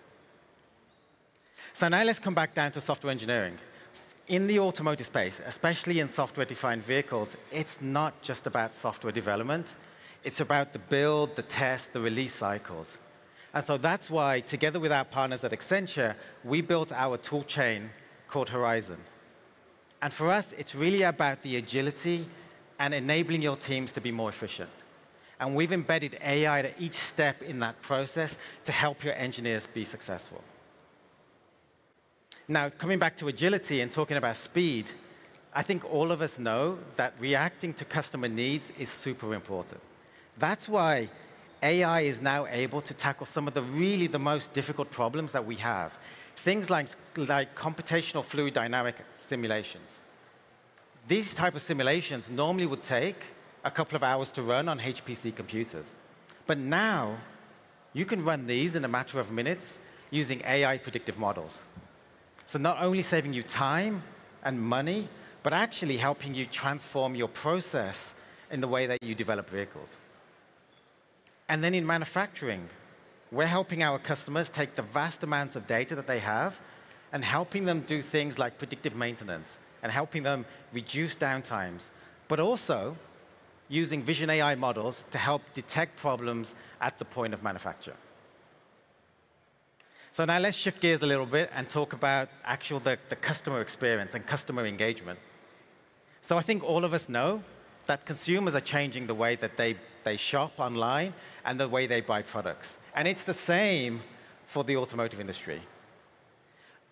Speaker 23: So now let's come back down to software engineering. In the automotive space, especially in software-defined vehicles, it's not just about software development. It's about the build, the test, the release cycles. And so that's why, together with our partners at Accenture, we built our tool chain called Horizon. And for us, it's really about the agility and enabling your teams to be more efficient. And we've embedded AI at each step in that process to help your engineers be successful. Now, coming back to agility and talking about speed, I think all of us know that reacting to customer needs is super important. That's why AI is now able to tackle some of the most difficult problems that we have. Things like computational fluid dynamic simulations. These type of simulations normally would take a couple of hours to run on HPC computers. But now, you can run these in a matter of minutes using AI predictive models. So not only saving you time and money, but actually helping you transform your process in the way that you develop vehicles. And then in manufacturing, we're helping our customers take the vast amounts of data that they have and helping them do things like predictive maintenance and helping them reduce downtimes, but also using vision AI models to help detect problems at the point of manufacture. So now let's shift gears a little bit and talk about the customer experience and customer engagement. So I think all of us know that consumers are changing the way that they shop online and the way they buy products. And it's the same for the automotive industry.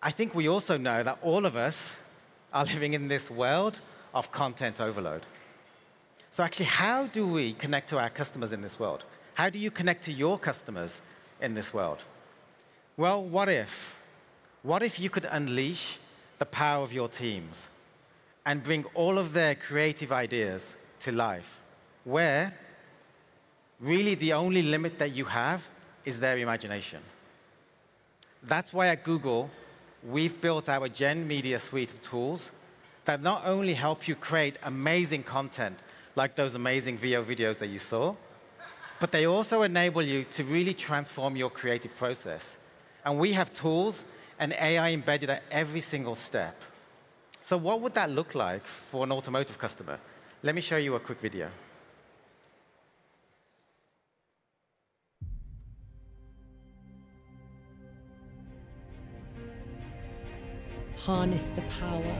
Speaker 23: I think we also know that all of us are living in this world of content overload. So actually, how do we connect to our customers in this world? How do you connect to your customers in this world? Well, what if? What if you could unleash the power of your teams and bring all of their creative ideas to life, where really the only limit that you have is their imagination? That's why at Google, we've built our Gen Media suite of tools that not only help you create amazing content, like those amazing VO videos that you saw, but they also enable you to really transform your creative process. And we have tools and AI embedded at every single step. So what would that look like for an automotive customer? Let me show you a quick video.
Speaker 12: Harness the power.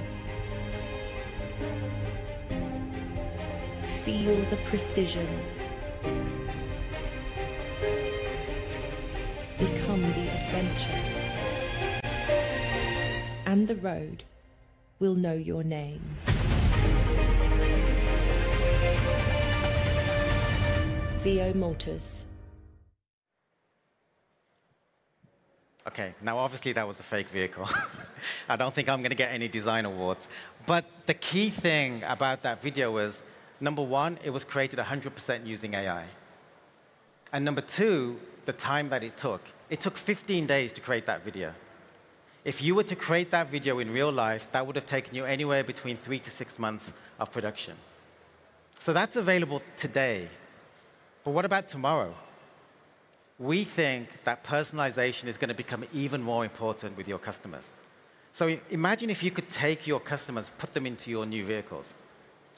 Speaker 12: Feel the precision. Become the adventure. And the road will know your name. VO Motors.
Speaker 23: OK, now obviously that was a fake vehicle. I don't think I'm going to get any design awards. But the key thing about that video was, number one, it was created 100% using AI. And number two, the time that it took. It took 15 days to create that video. If you were to create that video in real life, that would have taken you anywhere between 3 to 6 months of production. So that's available today. But what about tomorrow? We think that personalization is going to become even more important with your customers. So imagine if you could take your customers, put them into your new vehicles.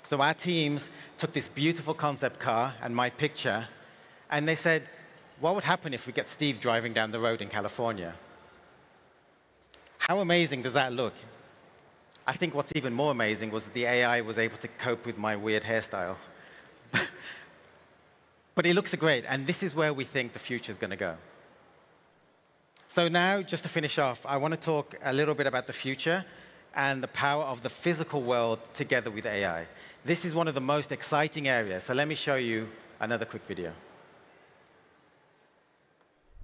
Speaker 23: So our teams took this beautiful concept car and my picture, and they said, what would happen if we get Steve driving down the road in California? How amazing does that look? I think what's even more amazing was that the AI was able to cope with my weird hairstyle. But it looks great, and this is where we think the future is going to go. So now, just to finish off, I want to talk a little bit about the future and the power of the physical world together with AI. This is one of the most exciting areas, so let me show you another quick video.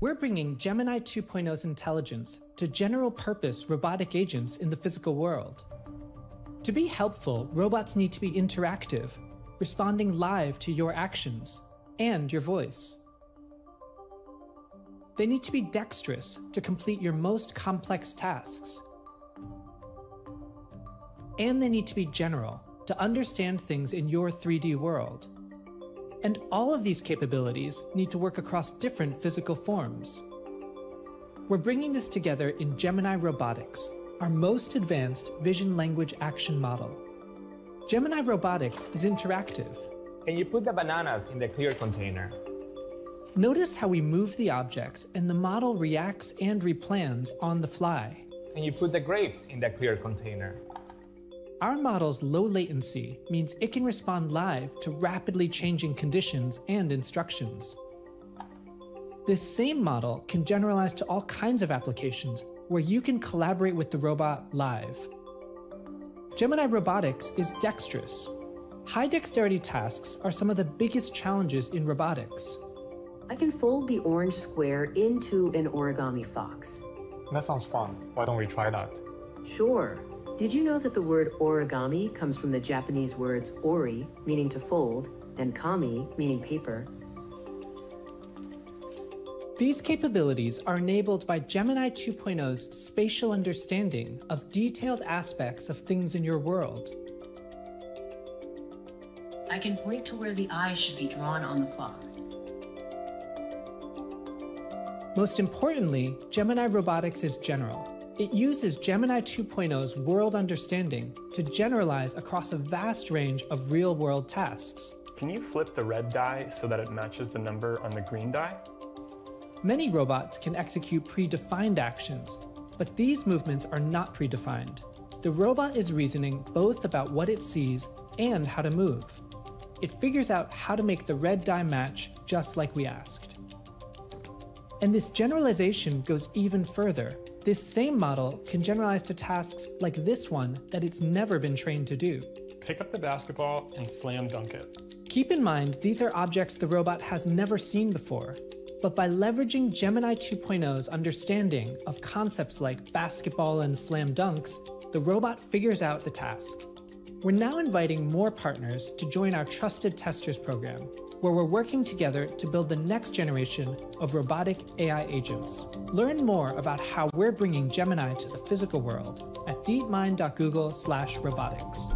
Speaker 14: We're bringing Gemini 2.0's intelligence to general-purpose robotic agents in the physical world. To be helpful, robots need to be interactive, responding live to your actions and your voice. They need to be dexterous to complete your most complex tasks. And they need to be general to understand things in your 3D world. And all of these capabilities need to work across different physical forms. We're bringing this together in Gemini Robotics, our most advanced vision language action model. Gemini Robotics is interactive.
Speaker 18: And you put the bananas in the clear container.
Speaker 14: Notice how we move the objects and the model reacts and replans on the fly.
Speaker 18: And you put the grapes in the clear container.
Speaker 14: Our model's low latency means it can respond live to rapidly changing conditions and instructions. This same model can generalize to all kinds of applications where you can collaborate with the robot live. Gemini Robotics is dexterous. High dexterity tasks are some of the biggest challenges in robotics.
Speaker 19: I can fold the orange square into an origami fox.
Speaker 22: That sounds fun. Why don't we try that?
Speaker 19: Sure. Did you know that the word origami comes from the Japanese words ori, meaning to fold, and kami, meaning paper?
Speaker 14: These capabilities are enabled by Gemini 2.0's spatial understanding of detailed aspects of things in your world.
Speaker 19: I can point to where the eye should be drawn on the fox.
Speaker 14: Most importantly, Gemini Robotics is general. It uses Gemini 2.0's world understanding to generalize across a vast range of real-world tasks.
Speaker 18: Can you flip the red die so that it matches the number on the green die?
Speaker 14: Many robots can execute predefined actions, but these movements are not predefined. The robot is reasoning both about what it sees and how to move. It figures out how to make the red die match just like we asked. And this generalization goes even further. This same model can generalize to tasks like this one that it's never been trained to do.
Speaker 18: Pick up the basketball and slam dunk it.
Speaker 14: Keep in mind, these are objects the robot has never seen before. But by leveraging Gemini 2.0's understanding of concepts like basketball and slam dunks, the robot figures out the task. We're now inviting more partners to join our Trusted Testers program, where we're working together to build the next generation of robotic AI agents. Learn more about how we're bringing Gemini to the physical world at deepmind.google/robotics.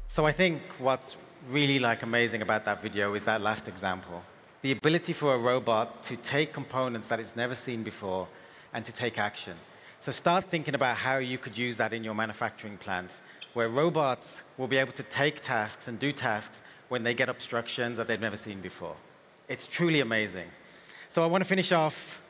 Speaker 23: So I think what's really amazing about that video is that last example. The ability for a robot to take components that it's never seen before and to take action. So start thinking about how you could use that in your manufacturing plants, where robots will be able to take tasks and do tasks when they get obstructions that they've never seen before. It's truly amazing. So I want to finish off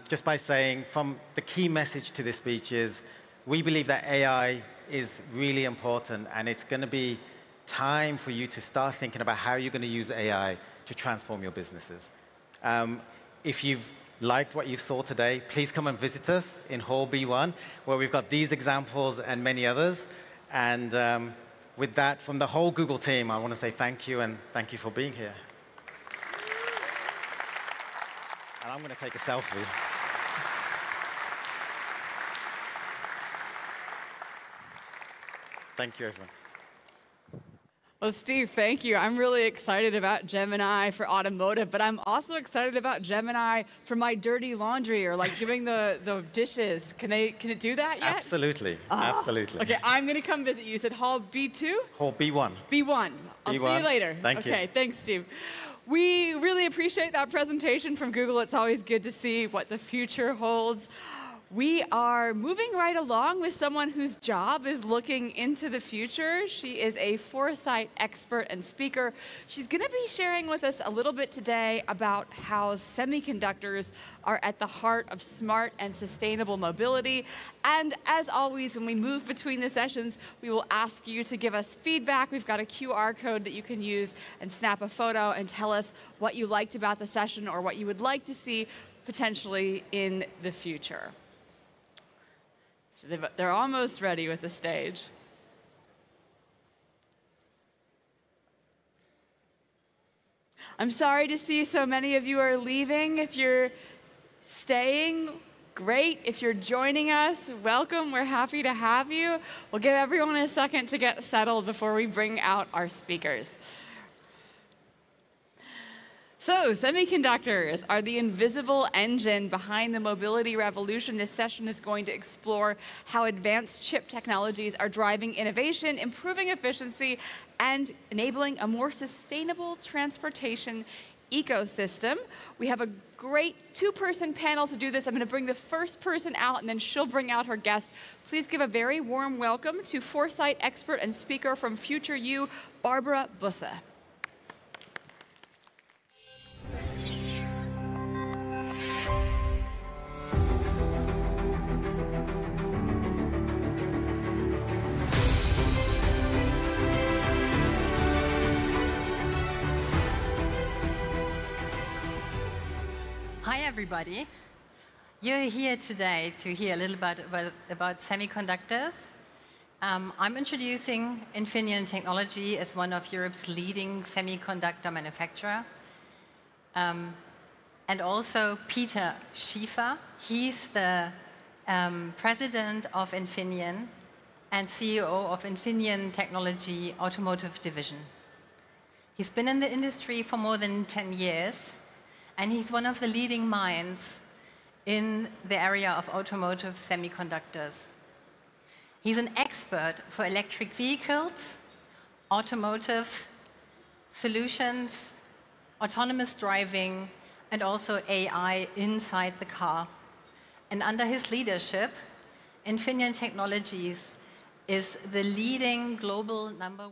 Speaker 23: just by saying, from the key message to this speech is, we believe that AI is really important, and it's going to be time for you to start thinking about how you're going to use AI to transform your businesses. If you've liked what you saw today, please come and visit us in Hall B1, where we've got these examples and many others. And with that, from the whole Google team, I want to say thank you, and thank you for being here. And I'm going to take a selfie. Thank you, everyone.
Speaker 1: Well, Steve, thank you. I'm really excited about Gemini for automotive, but I'm also excited about Gemini for my dirty laundry or doing the dishes. Can it do that yet?
Speaker 23: Absolutely. Absolutely.
Speaker 1: Okay, I'm going to come visit you. You said Hall B2?
Speaker 23: Hall B1.
Speaker 1: B1. I'll see you later.
Speaker 23: Thank you.
Speaker 1: Okay, thanks, Steve. We really appreciate that presentation from Google. It's always good to see what the future holds. We are moving right along with someone whose job is looking into the future. She is a foresight expert and speaker. She's going to be sharing with us a little bit today about how semiconductors are at the heart of smart and sustainable mobility. And as always, when we move between the sessions, we will ask you to give us feedback. We've got a QR code that you can use and snap a photo and tell us what you liked about the session or what you would like to see potentially in the future. So they're almost ready with the stage. I'm sorry to see so many of you are leaving. If you're staying, great. If you're joining us, welcome. We're happy to have you. We'll give everyone a second to get settled before we bring out our speakers. So, semiconductors are the invisible engine behind the mobility revolution. This session is going to explore how advanced chip technologies are driving innovation, improving efficiency, and enabling a more sustainable transportation ecosystem. We have a great two-person panel to do this. I'm going to bring the first person out, and then she'll bring out her guest. Please give a very warm welcome to foresight expert and speaker from Future You, Barbara Busse.
Speaker 15: Hi, everybody. You're here today to hear a little bit about semiconductors. I'm introducing Infineon Technology as one of Europe's leading semiconductor manufacturer. And also Peter Schiefer. He's the president of Infineon and CEO of Infineon Technology Automotive division. He's been in the industry for more than 10 years. And he's one of the leading minds in the area of automotive semiconductors. He's an expert for electric vehicles, automotive solutions, autonomous driving, and also AI inside the car. And under his leadership, Infineon Technologies is the leading global #1.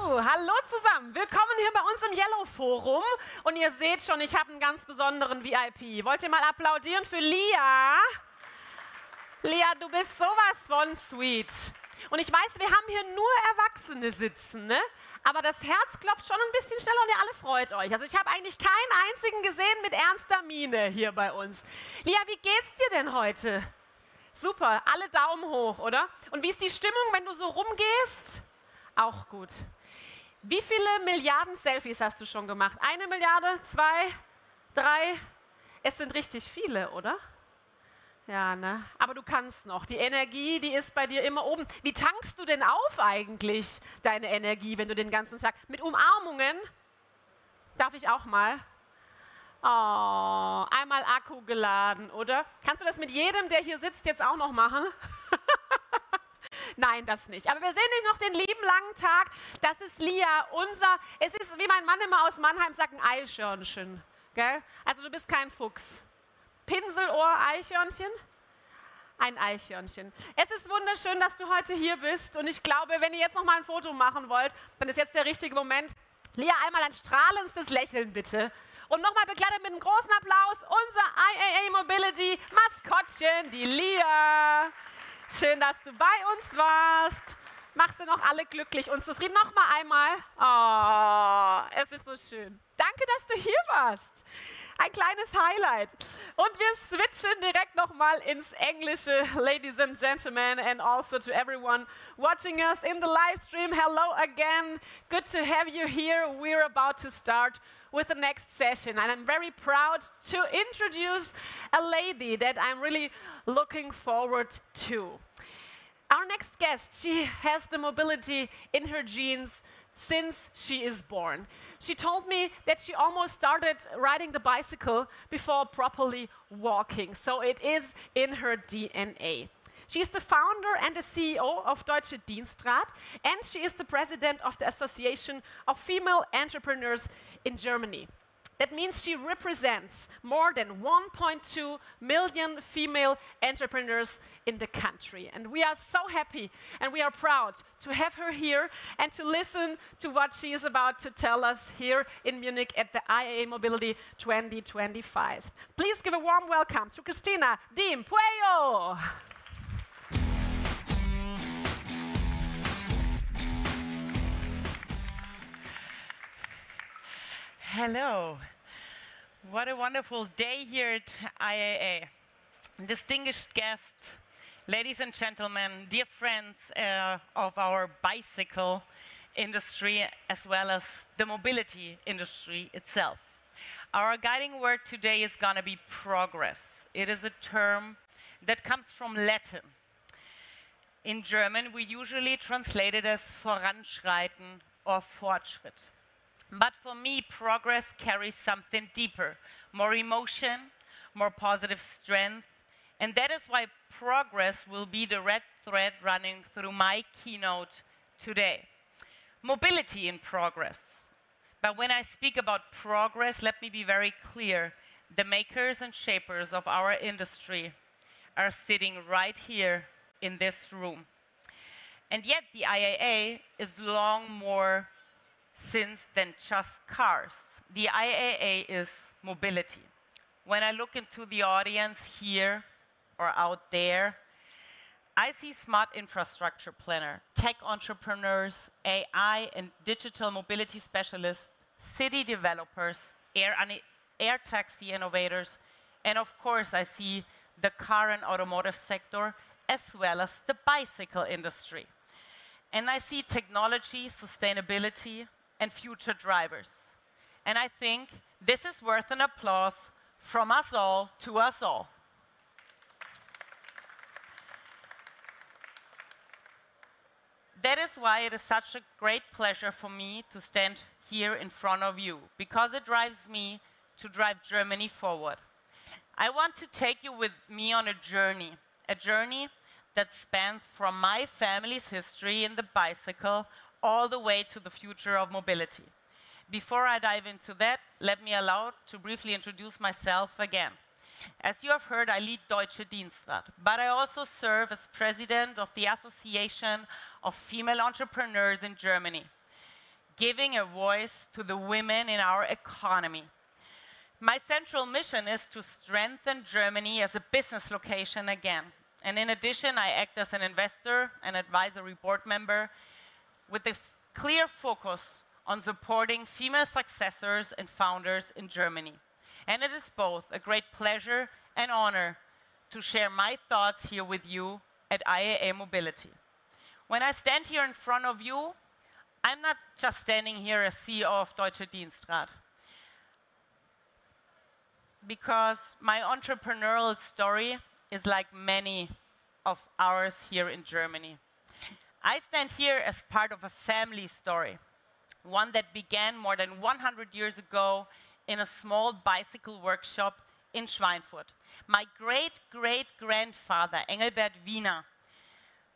Speaker 16: Hallo zusammen. Willkommen hier bei uns im Yellow Forum. Und ihr seht schon, ich habe einen ganz besonderen VIP. Wollt ihr mal applaudieren für Lia? Lia, du bist sowas von sweet. Und ich weiß, wir haben hier nur Erwachsene sitzen, ne? Aber das Herz klopft schon ein bisschen schneller und ihr alle freut euch. Also ich habe eigentlich keinen einzigen gesehen mit ernster Miene hier bei uns. Lia, wie geht's dir denn heute? Super, alle Daumen hoch, oder? Und wie ist die Stimmung, wenn du so rumgehst? Auch gut. Wie viele Milliarden Selfies hast du schon gemacht? 1 Milliarde, 2, 3? Es sind richtig viele, oder? Ja, ne? Aber du kannst noch. Die Energie, die ist bei dir immer oben. Wie tankst du denn auf eigentlich, deine Energie, wenn du den ganzen Tag... Mit Umarmungen? Darf ich auch mal? Oh, einmal Akku geladen, oder? Kannst du das mit jedem, der hier sitzt, jetzt auch noch machen? Nein, das nicht. Aber wir sehen dich noch den lieben langen Tag. Das ist Lia, es ist, wie mein Mann immer aus Mannheim sagt, ein Eichhörnchen. Gell? Also du bist kein Fuchs. Pinselohr-Eichhörnchen? Ein Eichhörnchen. Es ist wunderschön, dass du heute hier bist. Und ich glaube, wenn ihr jetzt noch mal ein Foto machen wollt, dann ist jetzt der richtige Moment. Lia, einmal ein strahlendes Lächeln, bitte. Und nochmal begleitet mit einem großen Applaus unser IAA Mobility Maskottchen, die Lia. Schön, dass du bei uns warst. Machst du noch alle glücklich und zufrieden? Nochmal einmal. Oh, es ist so schön. Danke, dass du hier warst. Ein kleines Highlight. Und wir switchen direkt nochmal ins Englische. Ladies and gentlemen, and also to everyone watching us in the live stream, hello again. Good to have you here. We're about to start with the next session. And I'm very proud to introduce a lady that I'm really looking forward to. Our next guest, she has the mobility in her genes since she is born. She told me that she almost started riding the bicycle before properly walking, so it is in her DNA. She is the founder and the CEO of Deutsche Dienstrat, and she is the president of the Association of Female Entrepreneurs in Germany. That means she represents more than 1.2 million female entrepreneurs in the country. And we are so happy and we are proud to have her here and to listen to what she is about to tell us here in Munich at the IAA Mobility 2025. Please give a warm welcome to Cristina Diem Puello.
Speaker 20: Hello. What a wonderful day here at IAA. Distinguished guests, ladies and gentlemen, dear friends of our bicycle industry as well as the mobility industry itself. Our guiding word today is going to be progress. It is a term that comes from Latin. In German, we usually translate it as Voranschreiten or Fortschritt. But for me, progress carries something deeper, more emotion, more positive strength, and that is why progress will be the red thread running through my keynote today. Mobility in progress. But when I speak about progress, let me be very clear. The makers and shapers of our industry are sitting right here in this room. And yet the IAA is long more since than just cars. The IAA is mobility. When I look into the audience here or out there, I see smart infrastructure planner, tech entrepreneurs, AI and digital mobility specialists, city developers, air taxi innovators, and of course I see the car and automotive sector as well as the bicycle industry. And I see technology, sustainability, and future drivers. And I think this is worth an applause from us all to us all. That is why it is such a great pleasure for me to stand here in front of you, because it drives me to drive Germany forward. I want to take you with me on a journey that spans from my family's history in the bicycle all the way to the future of mobility. Before I dive into that, let me allow to briefly introduce myself again. As you have heard, I lead Deutsche Dienstrat, but I also serve as president of the Association of Female Entrepreneurs in Germany. giving a voice to the women in our economy. My central mission is to strengthen Germany as a business location again. And in addition, I act as an investor and advisory board member with a clear focus on supporting female successors and founders in Germany. And it is both a great pleasure and honor to share my thoughts here with you at IAA Mobility. When I stand here in front of you, I'm not just standing here as CEO of Deutsche Dienstrat, because my entrepreneurial story is like many of ours here in Germany. I stand here as part of a family story, one that began more than 100 years ago in a small bicycle workshop in Schweinfurt. My great-great-grandfather, Engelbert Wiener,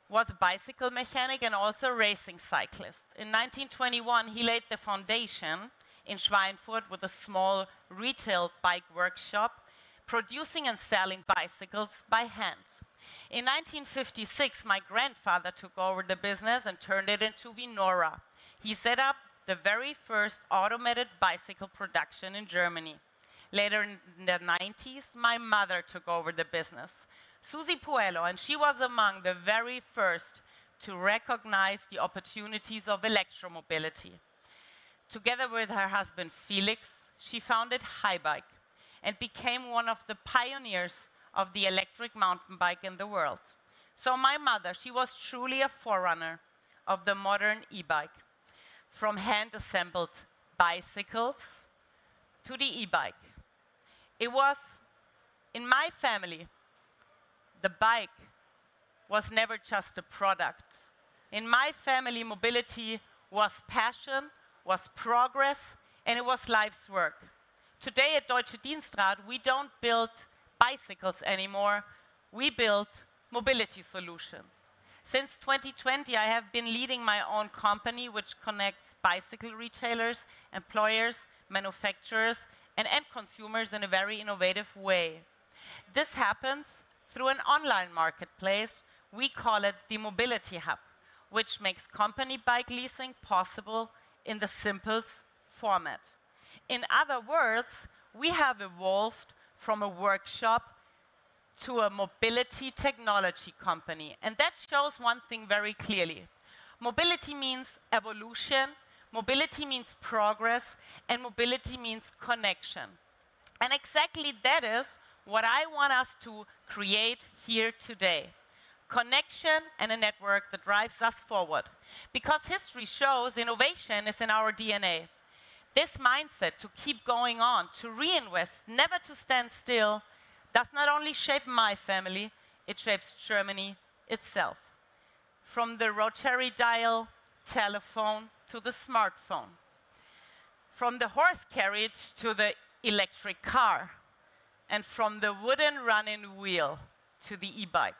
Speaker 20: was a bicycle mechanic and also a racing cyclist. In 1921, he laid the foundation in Schweinfurt with a small retail bike workshop, producing and selling bicycles by hand. In 1956, my grandfather took over the business and turned it into Vinora. He set up the very first automated bicycle production in Germany. Later in the 90s, my mother took over the business, Susi Puello, and she was among the very first to recognize the opportunities of electromobility. Together with her husband Felix, she founded Hi-Bike and became one of the pioneers of the electric mountain bike in the world. So my mother, she was truly a forerunner of the modern e-bike, from hand-assembled bicycles to the e-bike. It was, in my family, the bike was never just a product. In my family, mobility was passion, was progress, and it was life's work. Today at Deutsche Dienstrat, we don't build bicycles anymore, we build mobility solutions. Since 2020, I have been leading my own company, which connects bicycle retailers, employers, manufacturers, and end consumers in a very innovative way. This happens through an online marketplace. We call it the Mobility Hub, which makes company bike leasing possible in the simplest format. In other words, we have evolved from a workshop to a mobility technology company. And that shows one thing very clearly. Mobility means evolution, mobility means progress, and mobility means connection. And exactly that is what I want us to create here today. Connection and a network that drives us forward. Because history shows innovation is in our DNA. This mindset to keep going on, to reinvest, never to stand still, does not only shape my family, it shapes Germany itself. From the rotary dial telephone to the smartphone. From the horse carriage to the electric car. And from the wooden running wheel to the e-bike.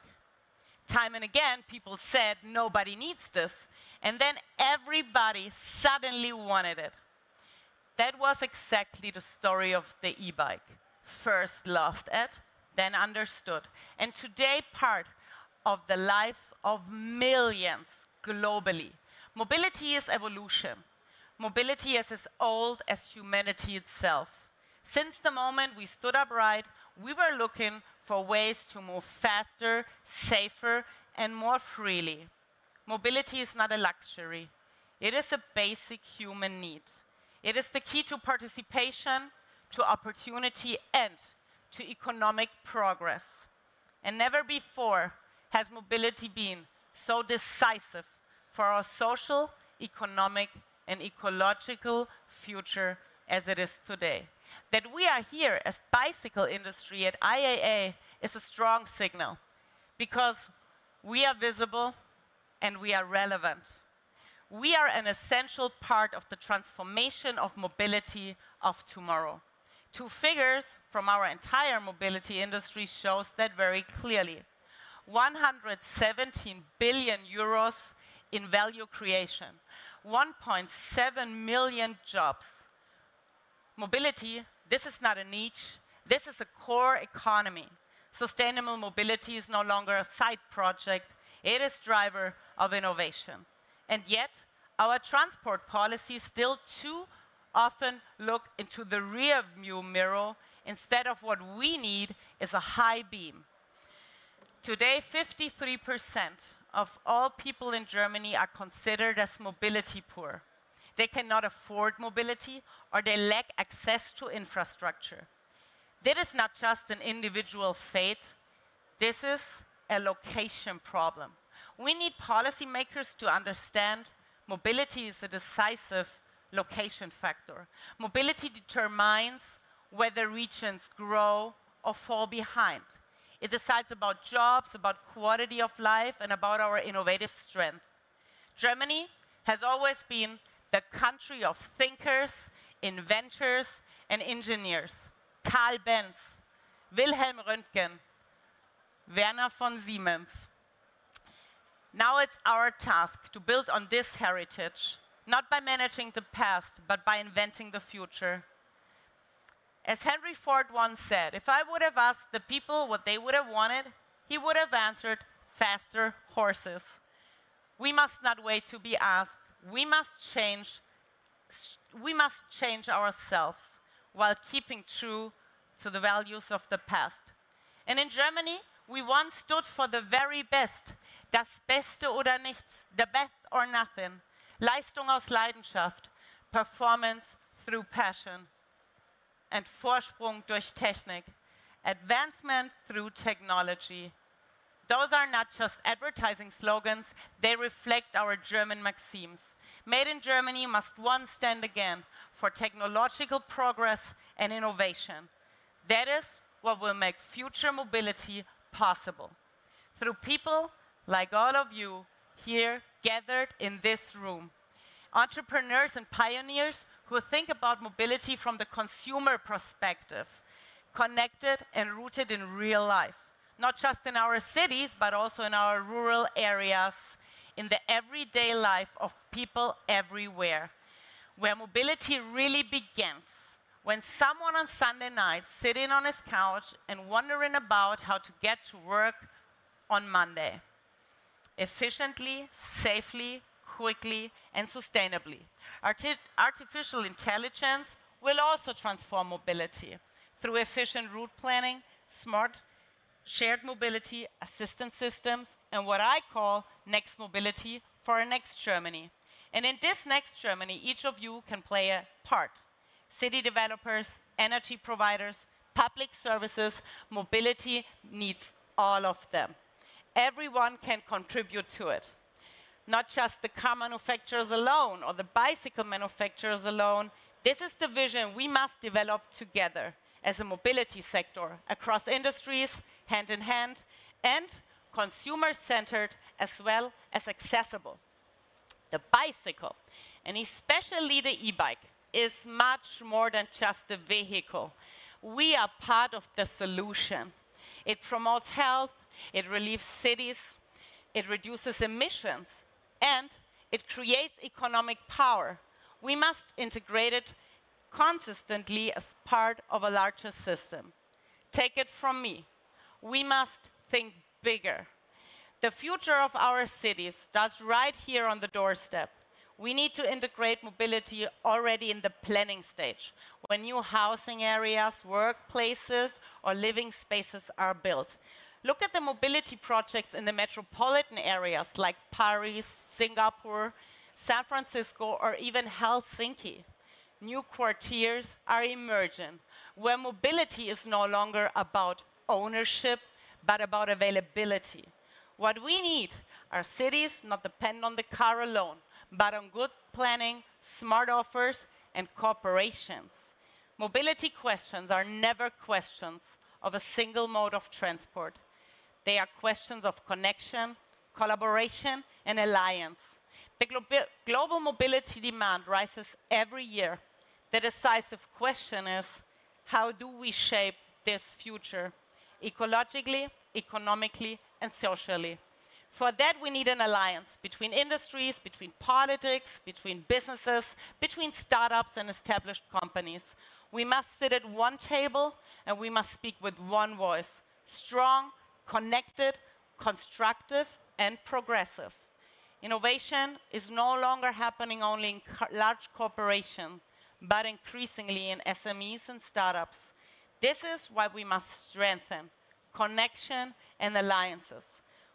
Speaker 20: Time and again, people said nobody needs this, and then everybody suddenly wanted it. That was exactly the story of the e-bike. First laughed at, then understood, and today part of the lives of millions globally. Mobility is evolution. Mobility is as old as humanity itself. Since the moment we stood upright, we were looking for ways to move faster, safer, and more freely. Mobility is not a luxury. It is a basic human need. It is the key to participation, to opportunity, and to economic progress. And never before has mobility been so decisive for our social, economic, and ecological future as it is today. That we are here as bicycle industry at IAA is a strong signal, because we are visible and we are relevant. We are an essential part of the transformation of mobility of tomorrow. Two figures from our entire mobility industry shows that very clearly. 117 billion euros in value creation, 1.7 million jobs. Mobility, this is not a niche, this is a core economy. Sustainable mobility is no longer a side project, it is driver of innovation. And yet, Our transport policies still too often look into the rear view mirror instead of what we need is a high beam. Today, 53% of all people in Germany are considered as mobility poor. They cannot afford mobility or they lack access to infrastructure. This is not just an individual fate, this is a location problem. We need policymakers to understand mobility is a decisive location factor. Mobility determines whether regions grow or fall behind. It decides about jobs, about quality of life, and about our innovative strength. Germany has always been the country of thinkers, inventors, and engineers. Karl Benz, Wilhelm Röntgen, Werner von Siemens. Now it's our task to build on this heritage, not by managing the past, but by inventing the future. As Henry Ford once said, if I would have asked the people what they would have wanted, he would have answered, faster horses. We must not wait to be asked. We must change ourselves while keeping true to the values of the past. And in Germany, we once stood for the very best. Das Beste oder nichts, the best or nothing. Leistung aus Leidenschaft, performance through passion. And Vorsprung durch Technik, advancement through technology. Those are not just advertising slogans, they reflect our German maxims. Made in Germany must once stand again for technological progress and innovation. That is what will make future mobility possible. Through people like all of you here gathered in this room. Entrepreneurs and pioneers who think about mobility from the consumer perspective, connected and rooted in real life. Not just in our cities, but also in our rural areas, in the everyday life of people everywhere, where mobility really begins. When someone on Sunday night sitting on his couch and wondering about how to get to work on Monday. Efficiently, safely, quickly, and sustainably. Artificial intelligence will also transform mobility through efficient route planning, smart shared mobility, assistance systems, and what I call next mobility for a next Germany. And in this next Germany, each of you can play a part. City developers, energy providers, public services, mobility needs all of them. Everyone can contribute to it. Not just the car manufacturers alone or the bicycle manufacturers alone. This is the vision we must develop together as a mobility sector across industries, hand in hand, and consumer-centered as well as accessible. The bicycle, and especially the e-bike, is much more than just a vehicle. We are part of the solution. It promotes health, it relieves cities, it reduces emissions, and it creates economic power. We must integrate it consistently as part of a larger system. Take it from me. We must think bigger. The future of our cities starts right here on the doorstep. We need to integrate mobility already in the planning stage, when new housing areas, workplaces, or living spaces are built. Look at the mobility projects in the metropolitan areas like Paris, Singapore, San Francisco, or even Helsinki. New quartiers are emerging, where mobility is no longer about ownership, but about availability. What we need are cities not depend on the car alone, but on good planning, smart offers, and cooperations. Mobility questions are never questions of a single mode of transport. They are questions of connection, collaboration, and alliance. The global mobility demand rises every year. The decisive question is, how do we shape this future? Ecologically, economically, and socially. For that, we need an alliance between industries, between politics, between businesses, between startups and established companies. We must sit at one table and we must speak with one voice. Strong, connected, constructive, and progressive. Innovation is no longer happening only in large corporations, but increasingly in SMEs and startups. This is why we must strengthen connection and alliances.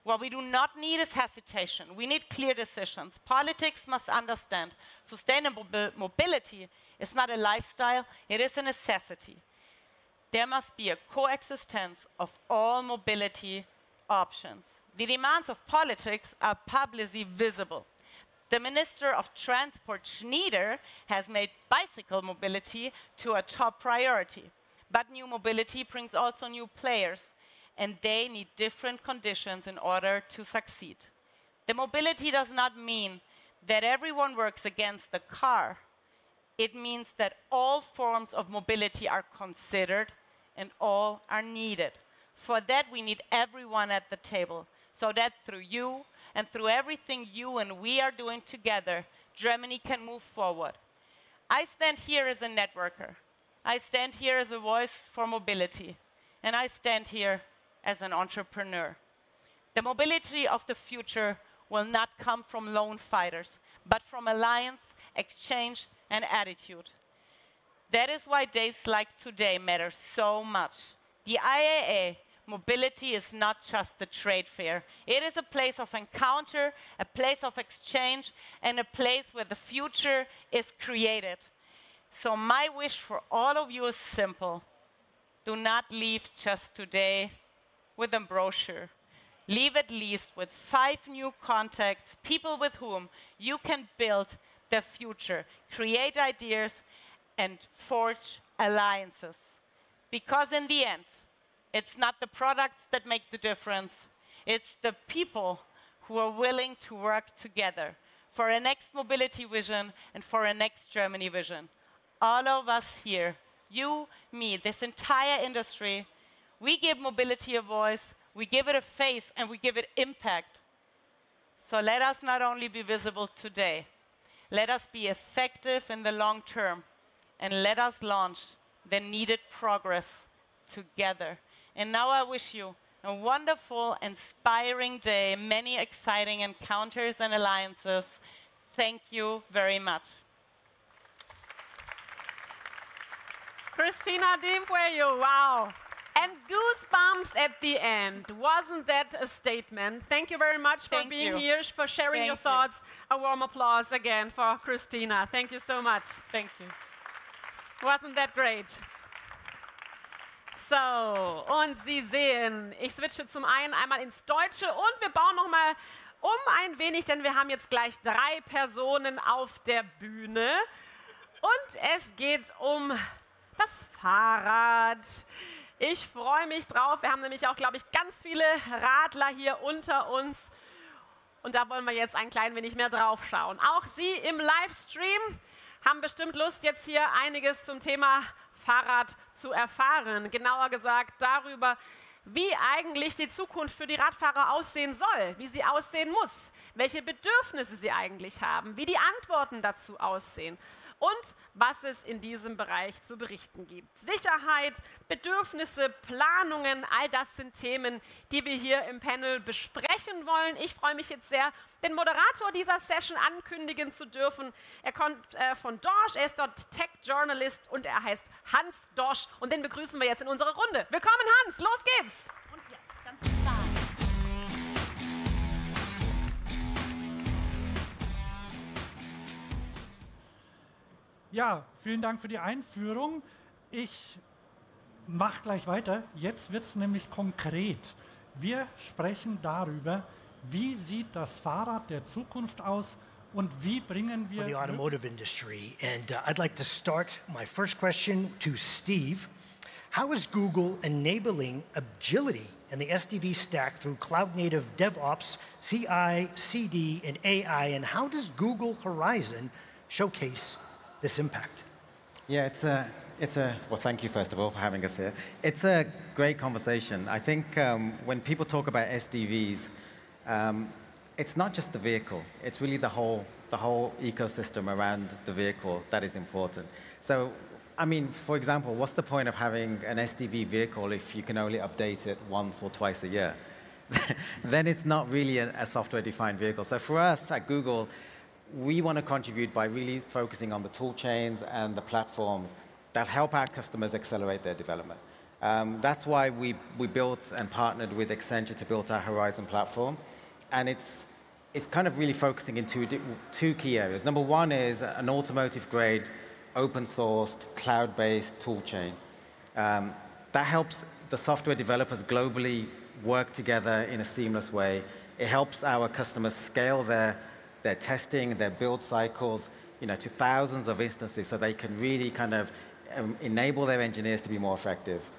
Speaker 20: What we do not need is hesitation. We need clear decisions. Politics must understand sustainable mobility is not a lifestyle, it is a necessity. There must be a coexistence of all mobility options. The demands of politics are publicly visible. The Minister of Transport, Schneider, has made bicycle mobility to a top priority. But new mobility brings also new players, and they need different conditions in order to succeed. The mobility does not mean that everyone works against the car. It means that all forms of mobility are considered and all are needed. For that, we need everyone at the table, so that through you and through everything you and we are doing together, Germany can move forward. I stand here as a networker. I stand here as a voice for mobility. And I stand here as an entrepreneur. The mobility of the future will not come from lone fighters, but from alliance, exchange, and attitude. That is why days like today matter so much. The IAA Mobility is not just a trade fair. It is a place of encounter, a place of exchange, and a place where the future is created. So my wish for all of you is simple. Do not leave just today with a brochure. Leave at least with 5 new contacts, people with whom you can build the future, create ideas, and forge alliances. Because in the end, it's not the products that make the difference. It's the people who are willing to work together for a next mobility vision and for a next Germany vision. All of us here, you, me, this entire industry, we give mobility a voice, we give it a face, and we give it impact. So let us not only be visible today, let us be effective in the long term, and let us launch the needed progress together. And now I wish you a wonderful, inspiring day, many exciting encounters and alliances. Thank you very much.
Speaker 16: Christina Dimpueyo, wow. And goosebumps at the end. Wasn't that a statement? Thank you very much for being here, for sharing your thoughts. A warm applause again for Christina. Thank you so much.
Speaker 20: Thank you.
Speaker 16: Wasn't that great? So, und Sie sehen, ich switche zum einen einmal ins Deutsche und wir bauen noch mal ein wenig, denn wir haben jetzt gleich 3 Personen auf der Bühne. Und es geht um das Fahrrad. Ich freue mich drauf. Wir haben nämlich auch, glaube ich, ganz viele Radler hier unter uns. Und da wollen wir jetzt ein klein wenig mehr drauf schauen. Auch Sie im Livestream haben bestimmt Lust, jetzt hier einiges zum Thema Fahrrad zu erfahren. Genauer gesagt darüber, wie eigentlich die Zukunft für die Radfahrer aussehen soll, wie sie aussehen muss, welche Bedürfnisse sie eigentlich haben, wie die Antworten dazu aussehen und was es in diesem Bereich zu berichten gibt. Sicherheit, Bedürfnisse, Planungen, all das sind Themen, die wir hier im Panel besprechen wollen. Ich freue mich jetzt sehr, den Moderator dieser Session ankündigen zu dürfen. Er kommt von Dorsch, er ist dort Tech-Journalist und er heißt Hans Dorsch und den begrüßen wir jetzt in unserer Runde. Willkommen Hans, los geht's!
Speaker 3: Und jetzt ganz viel Spaß.
Speaker 11: Ja, vielen Dank für die Einführung. Ich mache gleich weiter. Jetzt wird es nämlich konkret. Wir sprechen darüber, wie sieht das Fahrrad der Zukunft aus und wie bringen wir...
Speaker 21: For the automotive industry. And I'd like to start my first question to Steve. How is Google enabling agility in the SDV stack through cloud-native DevOps, CI, CD, and AI? And how does Google Horizon showcase this impact?
Speaker 23: Yeah, well, thank you first of all for having us here. It's a great conversation. I think when people talk about SDVs, it's not just the vehicle. It's really the whole ecosystem around the vehicle that is important. So, I mean, for example, what's the point of having an SDV vehicle if you can only update it once or twice a year? then it's not really a software-defined vehicle. So for us at Google, we want to contribute by really focusing on the tool chains and the platforms that help our customers accelerate their development. That's why we built and partnered with Accenture to build our Horizon platform. And it's kind of really focusing in two key areas. Number one is an automotive-grade, open-sourced, cloud-based tool chain. That helps the software developers globally work together in a seamless way. It helps our customers scale their testing, their build cycles, to thousands of instances so they can really kind of enable their engineers to be more effective.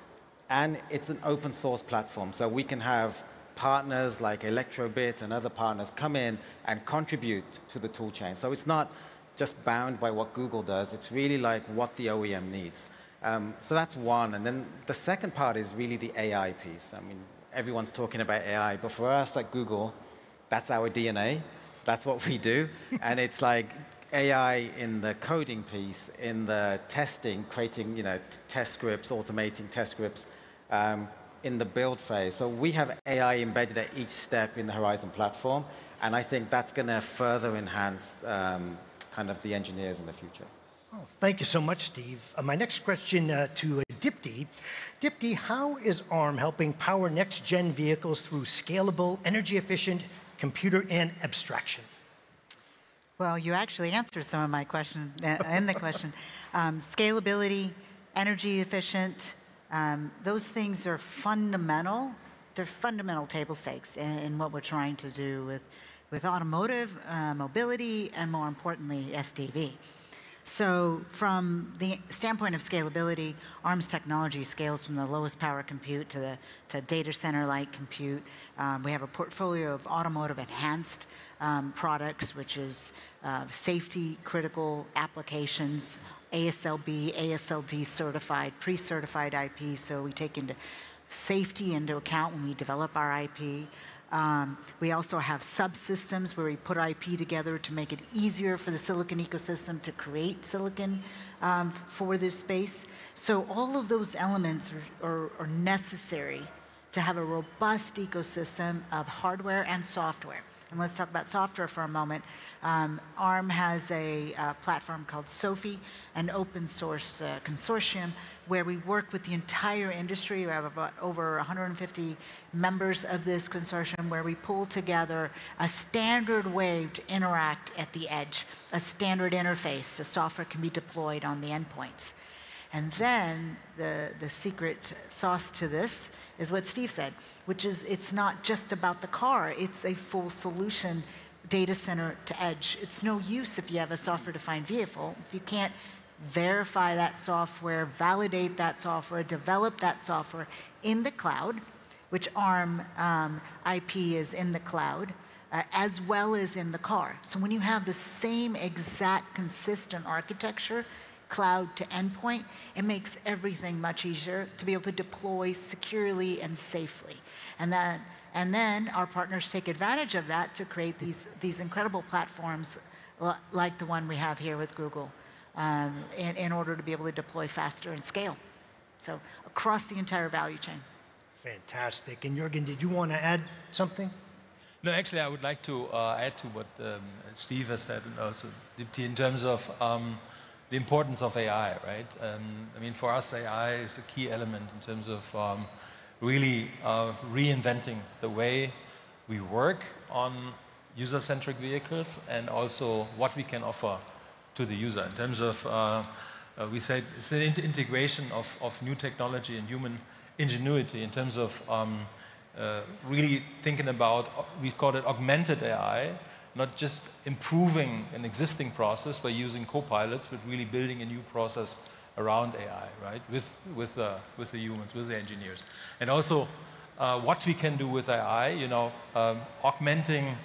Speaker 23: And it's an open source platform, so we can have partners like Electrobit and other partners come in and contribute to the tool chain. So it's not just bound by what Google does, it's really like what the OEM needs. So that's one. And then the second part is really the AI piece. I mean, everyone's talking about AI, but for us at Google, that's our DNA. That's what we do. And it's like AI in the coding piece, in the testing, creating test scripts, automating test scripts, in the build phase. So we have AI embedded at each step in the Horizon platform, and I think that's going to further enhance kind of the engineers in the future.
Speaker 21: Oh, thank you so much, Steve. My next question to Dipti. Dipti, how is ARM helping power next-gen vehicles through scalable, energy-efficient computer and abstraction?
Speaker 3: Well, you actually answered some of my question in the question. Scalability, energy efficient, those things are fundamental. They're fundamental table stakes in what we're trying to do with automotive, mobility, and more importantly, SDV. So from the standpoint of scalability, ARM's technology scales from the lowest power compute to data center-like compute. We have a portfolio of automotive enhanced products, which is safety-critical applications, ASLB, ASLD certified, pre-certified IP, so we take safety into account when we develop our IP. We also have subsystems where we put IP together to make it easier for the silicon ecosystem to create silicon for this space. So all of those elements are necessary to have a robust ecosystem of hardware and software. And let's talk about software for a moment. ARM has a platform called Sophia, an open source consortium where we work with the entire industry. We have about over 150 members of this consortium where we pull together a standard way to interact at the edge, a standard interface so software can be deployed on the endpoints. And then the secret sauce to this is what Steve said, which is it's not just about the car, it's a full solution, data center to edge. It's no use if you have a software-defined vehicle, if you can't verify that software, validate that software, develop that software in the cloud, which ARM IP is in the cloud, as well as in the car. So when you have the same exact consistent architecture, cloud to endpoint, it makes everything much easier to be able to deploy securely and safely. And then our partners take advantage of that to create these incredible platforms like the one we have here with Google in order to be able to deploy faster and scale. So across the entire value chain.
Speaker 21: Fantastic. And Jürgen, did you want to add something?
Speaker 13: No, actually, I would like to add to what Steve has said and also Dipti in terms of the importance of AI, right? I mean, for us, AI is a key element in terms of really reinventing the way we work on user-centric vehicles and also what we can offer to the user. In terms of, we say it's an integration of new technology and human ingenuity in terms of really thinking about, we call it augmented AI, not just improving an existing process by using co-pilots, but really building a new process around AI, right? With the humans, with the engineers. And also what we can do with AI, augmenting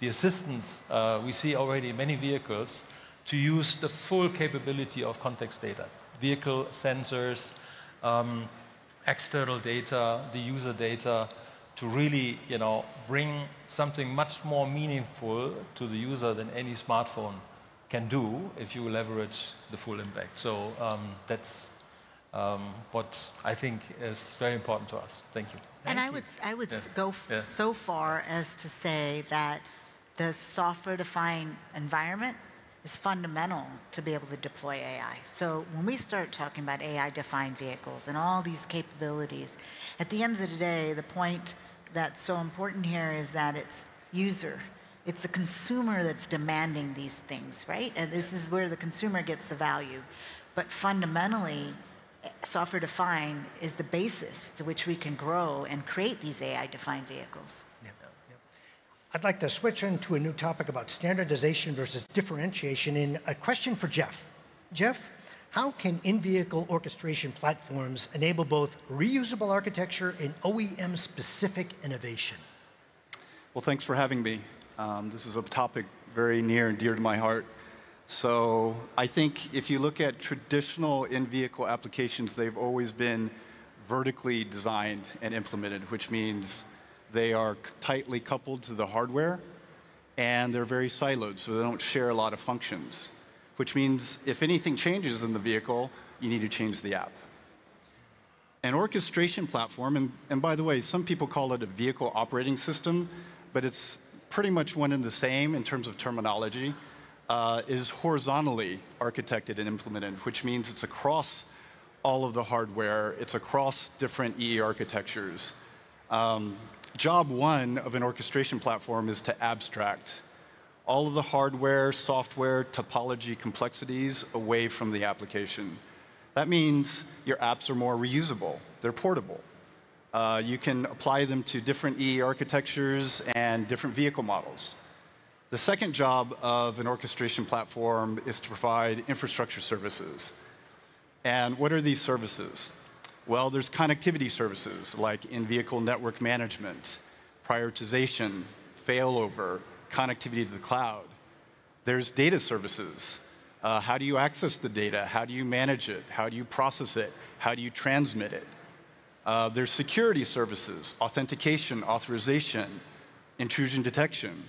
Speaker 13: the assistance we see already in many vehicles to use the full capability of context data, vehicle sensors, external data, the user data, to really, bring something much more meaningful to the user than any smartphone can do if you leverage the full impact. So that's what I think is very important to us. Thank you.
Speaker 3: And I would go so far as to say that the software-defined environment is fundamental to be able to deploy AI. So when we start talking about AI-defined vehicles and all these capabilities, at the end of the day, the point that's so important here is that it's user. It's the consumer that's demanding these things, right? And this is where the consumer gets the value. But fundamentally, software-defined is the basis to which we can grow and create these AI-defined vehicles.
Speaker 21: I'd like to switch into a new topic about standardization versus differentiation, and a question for Jeff. Jeff, how can in-vehicle orchestration platforms enable both reusable architecture and OEM-specific innovation?
Speaker 4: Well, thanks for having me. This is a topic very near and dear to my heart. So I think if you look at traditional in-vehicle applications, they've always been vertically designed and implemented, which means they are tightly coupled to the hardware, and they're very siloed, so they don't share a lot of functions, which means if anything changes in the vehicle, you need to change the app. An orchestration platform, and by the way, some people call it a vehicle operating system, but it's pretty much one and the same in terms of terminology, is horizontally architected and implemented, which means it's across all of the hardware, it's across different EE architectures. Job one of an orchestration platform is to abstract all of the hardware, software, topology complexities away from the application. That means your apps are more reusable. They're portable. You can apply them to different EE architectures and different vehicle models. The second job of an orchestration platform is to provide infrastructure services. And what are these services? Well, there's connectivity services like in-vehicle network management, prioritization, failover, connectivity to the cloud. There's data services. How do you access the data? How do you manage it? How do you process it? How do you transmit it? There's security services, authentication, authorization, intrusion detection.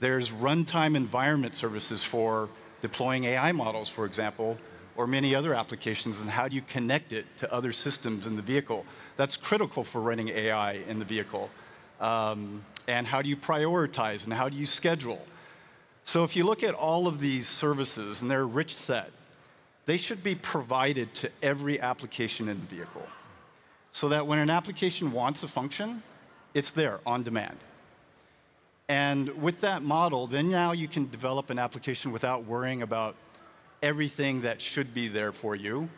Speaker 4: There's runtime environment services for deploying AI models, for example, or many other applications, and how do you connect it to other systems in the vehicle? That's critical for running AI in the vehicle. And how do you prioritize, and how do you schedule? So if you look at all of these services, and they're a rich set, they should be provided to every application in the vehicle, so that when an application wants a function, it's there on demand. And with that model, then now you can develop an application without worrying about everything that should be there for you,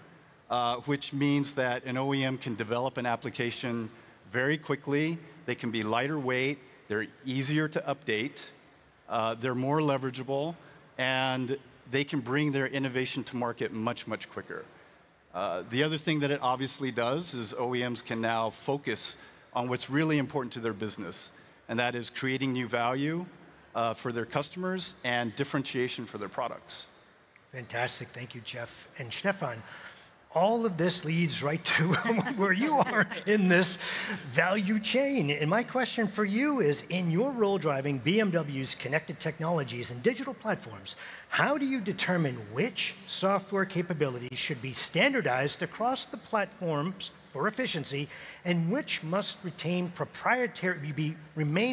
Speaker 4: which means that an OEM can develop an application very quickly. They can be lighter weight, they're easier to update, they're more leverageable, and they can bring their innovation to market much, much quicker. The other thing that it obviously does is OEMs can now focus on what's really important to their business, and that is creating new value for their customers and differentiation for their products.
Speaker 21: Fantastic. Thank you, Jeff. And Stefan, all of this leads right to where you are in this value chain. And my question for you is, in your role driving BMW's connected technologies and digital platforms, how do you determine which software capabilities should be standardized across the platforms for efficiency, and which must remain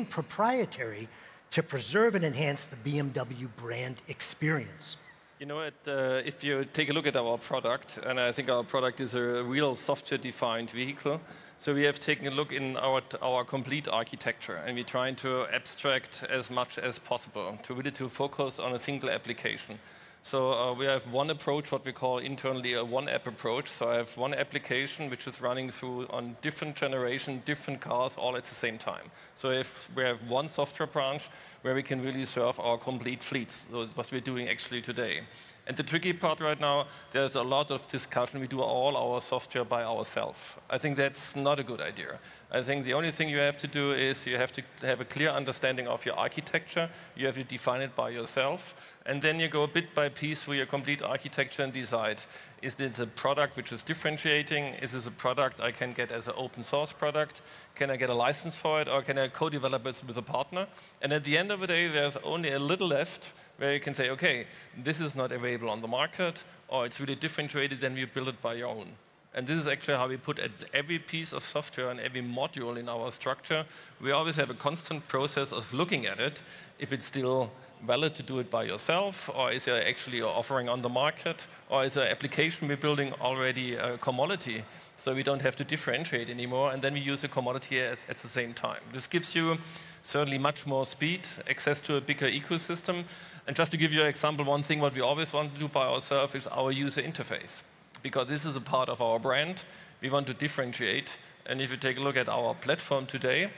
Speaker 21: proprietary to preserve and enhance the BMW brand experience?
Speaker 9: You know, if you take a look at our product, and I think our product is a real software-defined vehicle, so we have taken a look in our complete architecture, and we're trying to abstract as much as possible to really focus on a single application. So we have one approach, what we call internally a one-app approach. So I have one application which is running through on different generation, different cars, all at the same time. So if we have one software branch where we can really serve our complete fleet, so that's what we're doing actually today. And the tricky part right now, there's a lot of discussion. We do all our software by ourselves. I think that's not a good idea. I think the only thing you have to do is you have to have a clear understanding of your architecture. You have to define it by yourself. And then you go bit by piece through your complete architecture and decide, is this a product which is differentiating? Is this a product I can get as an open source product? Can I get a license for it? Or can I co-develop it with a partner? And at the end of the day, there's only a little left where you can say, OK, this is not available on the market, or it's really differentiated, then you build it by your own. And this is actually how we put at every piece of software and every module in our structure. We always have a constant process of looking at it, if it's still valid to do it by yourself, or is there actually offering on the market, or is there application we're building already a commodity, so we don't have to differentiate anymore, and then we use a commodity at the same time. This gives you certainly much more speed, access to a bigger ecosystem. And just to give you an example, one thing what we always want to do by ourselves is our user interface, because this is a part of our brand. We want to differentiate. And if you take a look at our platform today,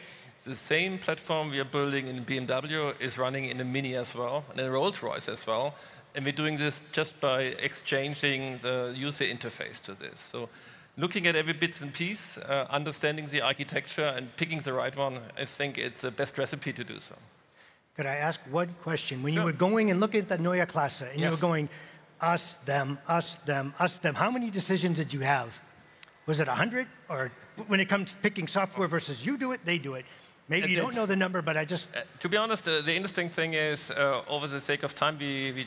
Speaker 9: the same platform we are building in BMW is running in a Mini as well, and in a Rolls-Royce as well. And we're doing this just by exchanging the user interface to this. So looking at every bits and piece, understanding the architecture, and picking the right one, I think it's the best recipe to do so.
Speaker 21: Could I ask one question? When you were going and looking at the Neue Klasse, and you were going, us, them, us, them, us, them, how many decisions did you have? Was it 100? Or when it comes to picking software versus you do it, they do it? Maybe you don't know the number, but I just...
Speaker 9: To be honest, the interesting thing is, over the sake of time, we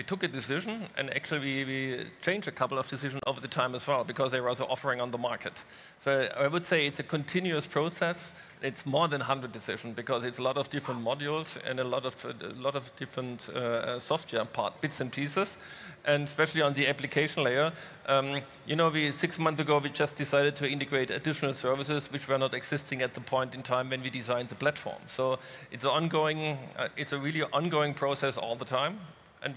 Speaker 9: took a decision, and actually we changed a couple of decisions over the time as well, because they were also offering on the market. So I would say it's a continuous process. It's more than 100 decisions, because it's a lot of different modules and a lot of different software bits and pieces, and especially on the application layer. You know, 6 months ago, we just decided to integrate additional services which were not existing at the point in time when we designed the platform. So it's ongoing. It's a really ongoing process all the time, and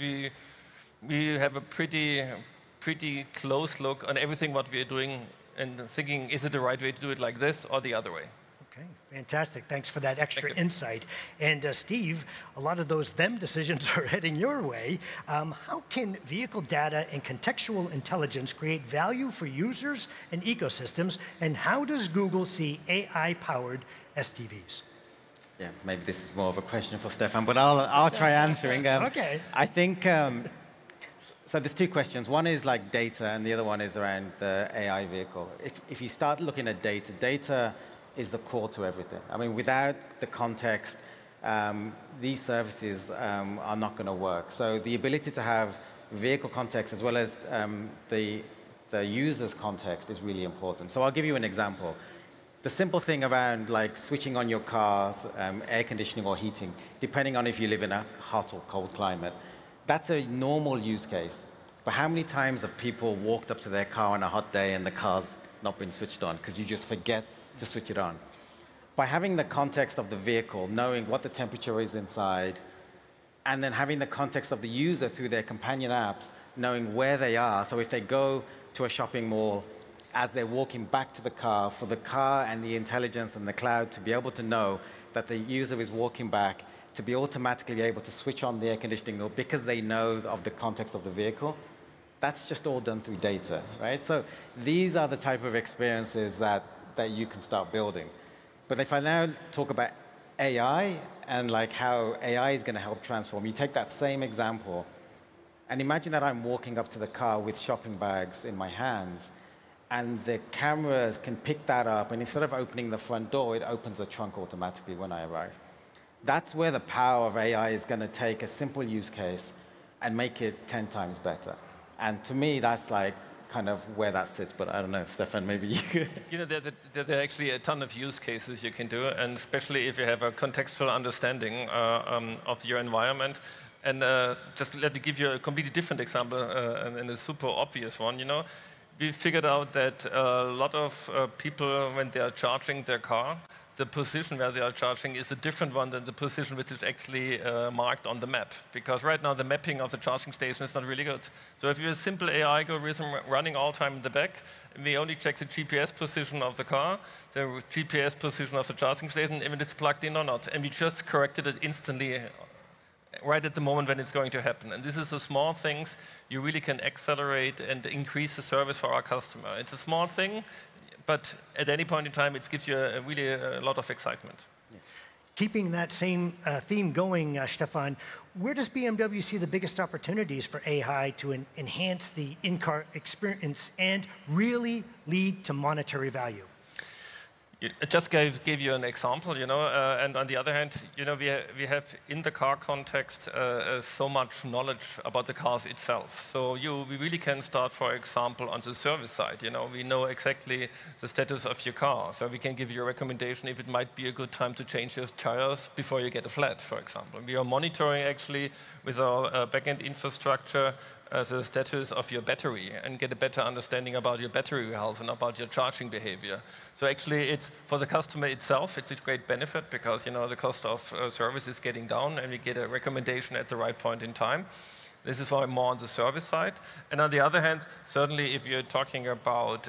Speaker 9: we have a pretty close look on everything what we are doing and thinking, is it the right way to do it like this or the other way?
Speaker 21: Okay, fantastic. Thanks for that extra insight. And Steve, a lot of those them decisions are heading your way. How can vehicle data and contextual intelligence create value for users and ecosystems? And how does Google see AI-powered SDVs?
Speaker 23: Yeah, maybe this is more of a question for Stefan, but I'll try answering.
Speaker 21: Okay.
Speaker 23: I think, so there's two questions. One is like data, and the other one is around the AI vehicle. If you start looking at data is the core to everything. I mean, without the context, these services are not going to work. So the ability to have vehicle context as well as the user's context is really important. So I'll give you an example. The simple thing around like switching on your car's air conditioning or heating, depending on if you live in a hot or cold climate, that's a normal use case. But how many times have people walked up to their car on a hot day and the car's not been switched on because you just forget to switch it on? By having the context of the vehicle, knowing what the temperature is inside, and then having the context of the user through their companion apps, knowing where they are. So if they go to a shopping mall, as they're walking back to the car, for the car and the intelligence and the cloud to be able to know that the user is walking back, to be automatically able to switch on the air conditioning because they know of the context of the vehicle, that's just all done through data, right? So these are the type of experiences that you can start building. But if I now talk about AI and like how AI is going to help transform, you take that same example and imagine that I'm walking up to the car with shopping bags in my hands, and the cameras can pick that up, and instead of opening the front door, it opens the trunk automatically when I arrive. That's where the power of AI is going to take a simple use case and make it 10 times better. And to me, that's like kind of where that sits, but I don't know, Stefan, maybe you could. You know, there are actually a ton of use cases you can do, and especially if you have a contextual understanding of your environment. And just let me give you a completely different example, and a super obvious one. You know, we figured out that a lot of people, when they are charging their car, the position where they are charging is a different one than the position which is actually marked on the map. Because right now, the mapping of the charging station is not really good. So if you have a simple AI algorithm running all the time in the back, and we only check the GPS position of the car, the GPS position of the charging station, if it's plugged in or not. And we just corrected it instantly, right at the moment when it's going to happen. And this is the small things you really can accelerate and increase the service for our customer. It's a small thing, but at any point in time, it gives you really a lot of excitement.
Speaker 21: Keeping that same theme going, Stefan, where does BMW see the biggest opportunities for AI to enhance the in-car experience and really lead to monetary value?
Speaker 5: I just gave you an example, and on the other hand, we have in the car context so much knowledge about the cars itself. So we really can start, for example, on the service side. We know exactly the status of your car, so we can give you a recommendation if it might be a good time to change your tires before you get a flat, for example. We are monitoring actually with our backend infrastructure the status of your battery and get a better understanding about your battery health and about your charging behavior. So actually, it's for the customer itself, it's a great benefit because the cost of service is getting down and we get a recommendation at the right point in time. This is why more on the service side. And on the other hand, certainly if you're talking about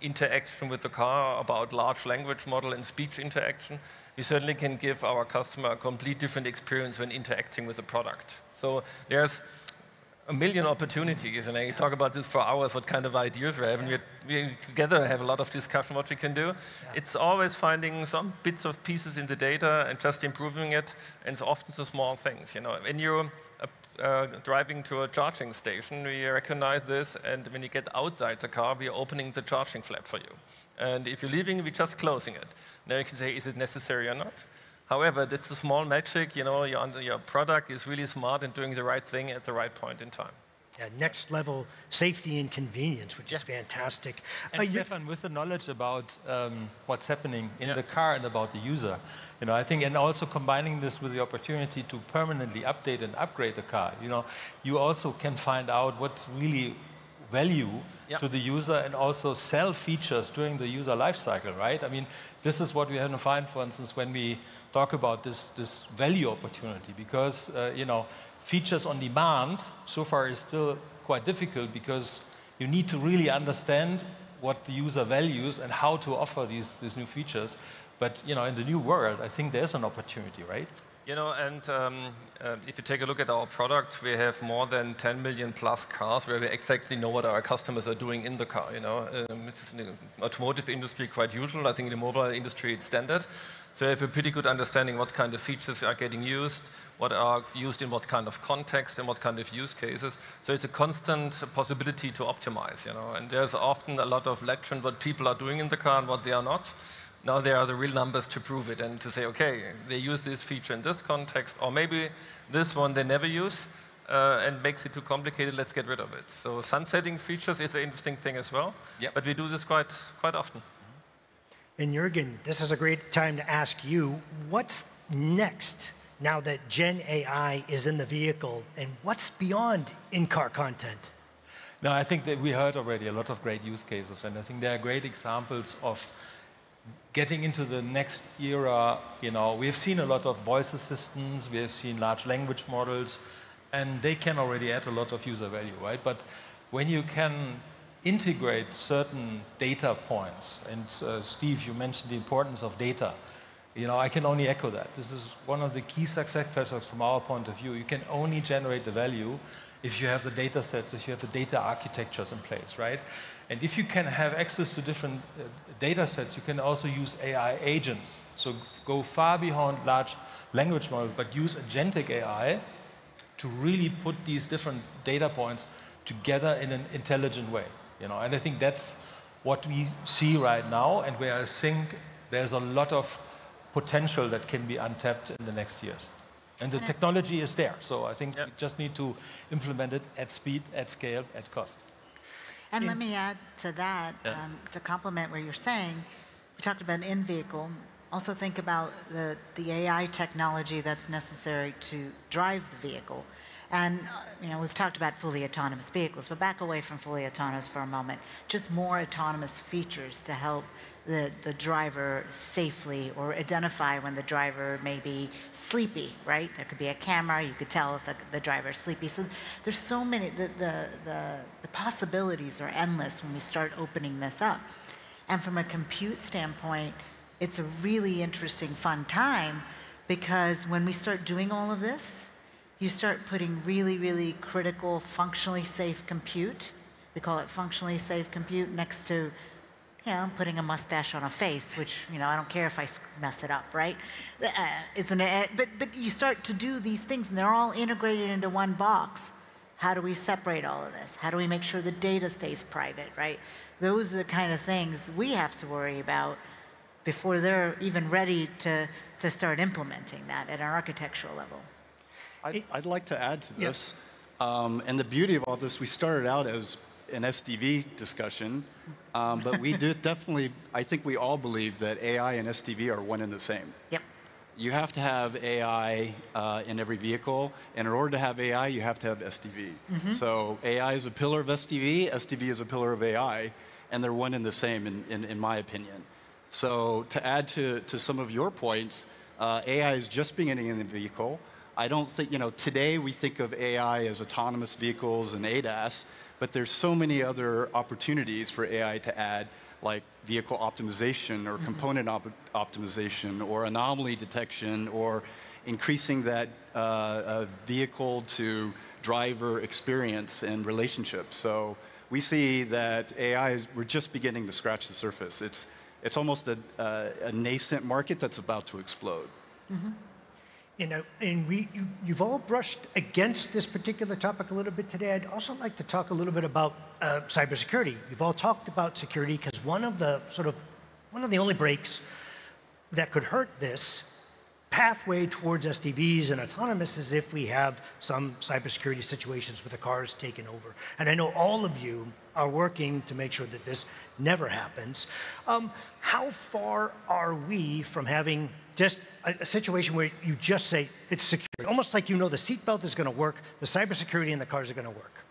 Speaker 5: interaction with the car, about large language model and speech interaction, we certainly can give our customer a complete different experience when interacting with the product. So there's a million opportunities, and I talk about this for hours, what kind of ideas we have, and we together have a lot of discussion what we can do. Yeah. It's always finding some bits of pieces in the data and just improving it, and it's often the small things. When you're driving to a charging station, we recognize this, and when you get outside the car, we are opening the charging flap for you. And if you're leaving, we're just closing it. Now you can say, is it necessary or not? However, that's a small magic, your product is really smart and doing the right thing at the right point in time.
Speaker 21: Yeah, next level safety and convenience, which is fantastic.
Speaker 13: And Stefan, with the knowledge about what's happening in the car and about the user, I think, and also combining this with the opportunity to permanently update and upgrade the car, you also can find out what's really value to the user and also sell features during the user life cycle, right? I mean, this is what we have to find, for instance, when we talk about this value opportunity, because features on demand so far is still quite difficult because you need to really understand what the user values and how to offer these new features. But in the new world, I think there's an opportunity, right? If you take a look at our product, we have more than 10 million plus cars where we exactly know what our customers are doing in the car. It's in the automotive industry quite usual. I think in the mobile industry it's standard. So we have a pretty good understanding what kind of features are getting used, what are used in what kind of context and what kind of use cases. So it's a constant possibility to optimize. And there's often a lot of legend what people are doing in the car and what they are not. Now there are the real numbers to prove it and to say, okay, they use this feature in this context, or maybe this one they never use and makes it too complicated, let's get rid of it. So sunsetting features is an interesting thing as well, but we do this quite often.
Speaker 21: And Jürgen, this is a great time to ask you, what's next now that Gen AI is in the vehicle, and what's beyond in-car content?
Speaker 13: No, I think that we heard already a lot of great use cases, and I think there are great examples of getting into the next era. We have seen a lot of voice assistants, we have seen large language models, and they can already add a lot of user value, right? But when you can integrate certain data points, and Steve, you mentioned the importance of data. I can only echo that. This is one of the key success factors from our point of view. You can only generate the value if you have the data sets, if you have the data architectures in place, right? And if you can have access to different data sets, you can also use AI agents. So go far beyond large language models, but use agentic AI to really put these different data points together in an intelligent way. And I think that's what we see right now, and where I think there's a lot of potential that can be untapped in the next years. And the technology is there, so I think we just need to implement it at speed, at scale, at cost.
Speaker 3: And let me add to that, to complement what you're saying, we talked about in-vehicle. Also think about the AI technology that's necessary to drive the vehicle. And we've talked about fully autonomous vehicles, but back away from fully autonomous for a moment. Just more autonomous features to help the driver safely, or identify when the driver may be sleepy, right? There could be a camera, you could tell if the driver is sleepy. So there's so many, the possibilities are endless when we start opening this up. And from a compute standpoint, it's a really interesting, fun time, because when we start doing all of this, you start putting really, really critical, functionally safe compute. We call it functionally safe compute next to, putting a mustache on a face, which, I don't care if I mess it up, right? But you start to do these things, and they're all integrated into one box. How do we separate all of this? How do we make sure the data stays private, right? Those are the kind of things we have to worry about, before they're even ready to start implementing that at an architectural level.
Speaker 4: I'd like to add to this. And the beauty of all this, we started out as an SDV discussion, but we did definitely, I think we all believe that AI and SDV are one and the same.
Speaker 3: Yep.
Speaker 4: You have to have AI in every vehicle, and in order to have AI, you have to have SDV. So AI is a pillar of SDV, SDV is a pillar of AI, and they're one and the same in my opinion. So to add to some of your points, AI is just beginning in the vehicle. I don't think, today we think of AI as autonomous vehicles and ADAS, but there's so many other opportunities for AI to add, like vehicle optimization or component optimization or anomaly detection or increasing that vehicle to driver experience and relationship. So we see that AI we're just beginning to scratch the surface. It's almost a nascent market that's about to explode.
Speaker 21: And you've all brushed against this particular topic a little bit today. I'd also like to talk a little bit about cybersecurity. You've all talked about security because one of the only breaks that could hurt this pathway towards SDVs and autonomous is if we have some cybersecurity situations with the cars taken over. And I know all of you are working to make sure that this never happens. How far are we from having just a situation where you just say it's secure, almost like the seatbelt is going to work, the cybersecurity in the cars are going to work?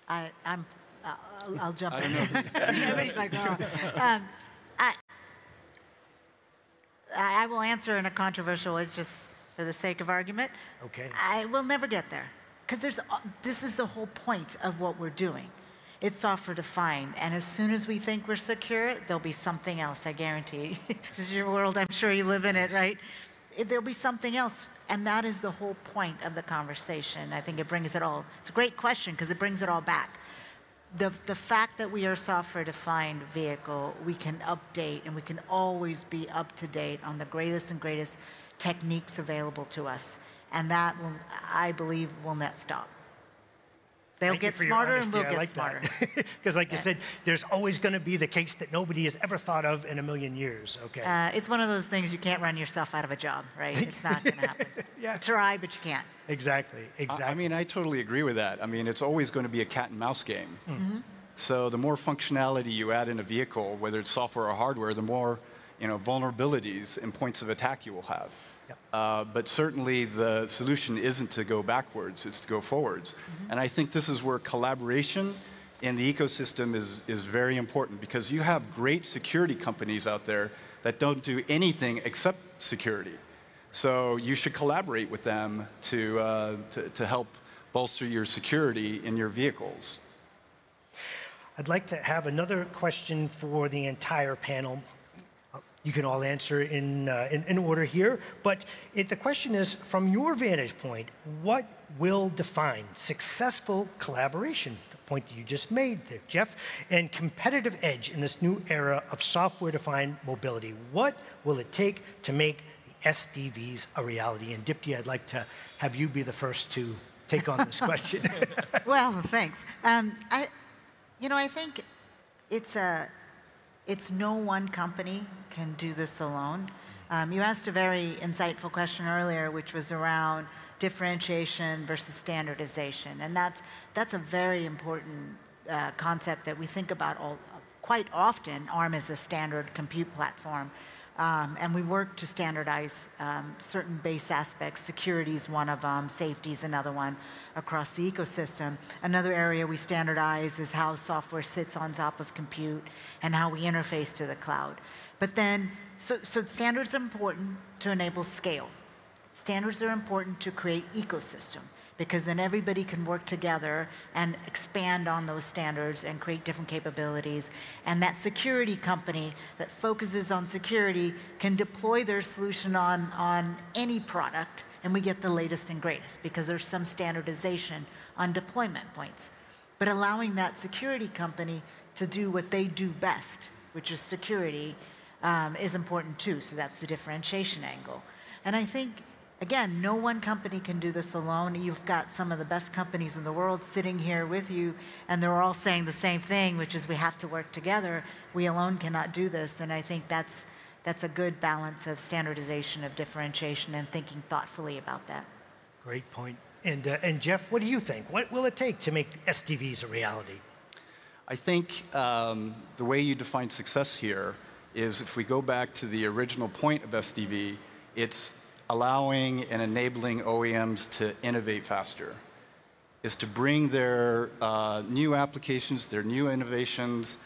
Speaker 3: I'll jump in. Everybody's like, oh. I will answer in a controversial way, just for the sake of argument.
Speaker 21: Okay.
Speaker 3: I will never get there, because this is the whole point of what we're doing. It's software defined, and as soon as we think we're secure, there'll be something else, I guarantee. This is your world, I'm sure you live in it, right? There'll be something else, and that is the whole point of the conversation. I think it brings it all. It's a great question, because it brings it all back. The fact that we are a software-defined vehicle, we can update, and we can always be up to date on the greatest and greatest techniques available to us, and that, I believe, will not stop. They'll get smarter and we'll get smarter.
Speaker 21: Because like you said, there's always going to be the case that nobody has ever thought of in a million years, okay?
Speaker 3: It's one of those things you can't run yourself out of a job, right? It's not going to happen. Try, but you can't.
Speaker 21: Exactly.
Speaker 4: I mean, I totally agree with that. I mean, it's always going to be a cat and mouse game. So the more functionality you add in a vehicle, whether it's software or hardware, the more vulnerabilities and points of attack you will have. But certainly the solution isn't to go backwards, it's to go forwards. And I think this is where collaboration in the ecosystem is very important, because you have great security companies out there that don't do anything except security. So you should collaborate with them to help bolster your security in your vehicles.
Speaker 21: I'd like to have another question for the entire panel. You can all answer in order here, but the question is, from your vantage point, what will define successful collaboration? The point that you just made there, Jeff, and competitive edge in this new era of software-defined mobility. What will it take to make the SDVs a reality? And Dipti, I'd like to have you be the first to take on this question.
Speaker 3: Well, thanks. I think it's no one company can do this alone. You asked a very insightful question earlier, which was around differentiation versus standardization. And that's a very important concept that we think about quite often. ARM is a standard compute platform. And we work to standardize certain base aspects. Security is one of them, safety is another one, across the ecosystem. Another area we standardize is how software sits on top of compute and how we interface to the cloud. But then, so standards are important to enable scale. Standards are important to create ecosystem, because then everybody can work together and expand on those standards and create different capabilities. And that security company that focuses on security can deploy their solution on any product, and we get the latest and greatest, because there's some standardization on deployment points. But allowing that security company to do what they do best, which is security, is important too. So that's the differentiation angle. And I think Again, no one company can do this alone. You've got some of the best companies in the world sitting here with you, and they're all saying the same thing, which is we have to work together. We alone cannot do this, and I think that's a good balance of standardization, of differentiation, and thinking thoughtfully about that.
Speaker 21: Great point. And Jeff, what do you think? What will it take to make SDVs a reality?
Speaker 4: I think the way you define success here is if we go back to the original point of SDV, it's allowing and enabling OEMs to innovate faster, is to bring their new applications, their new innovations,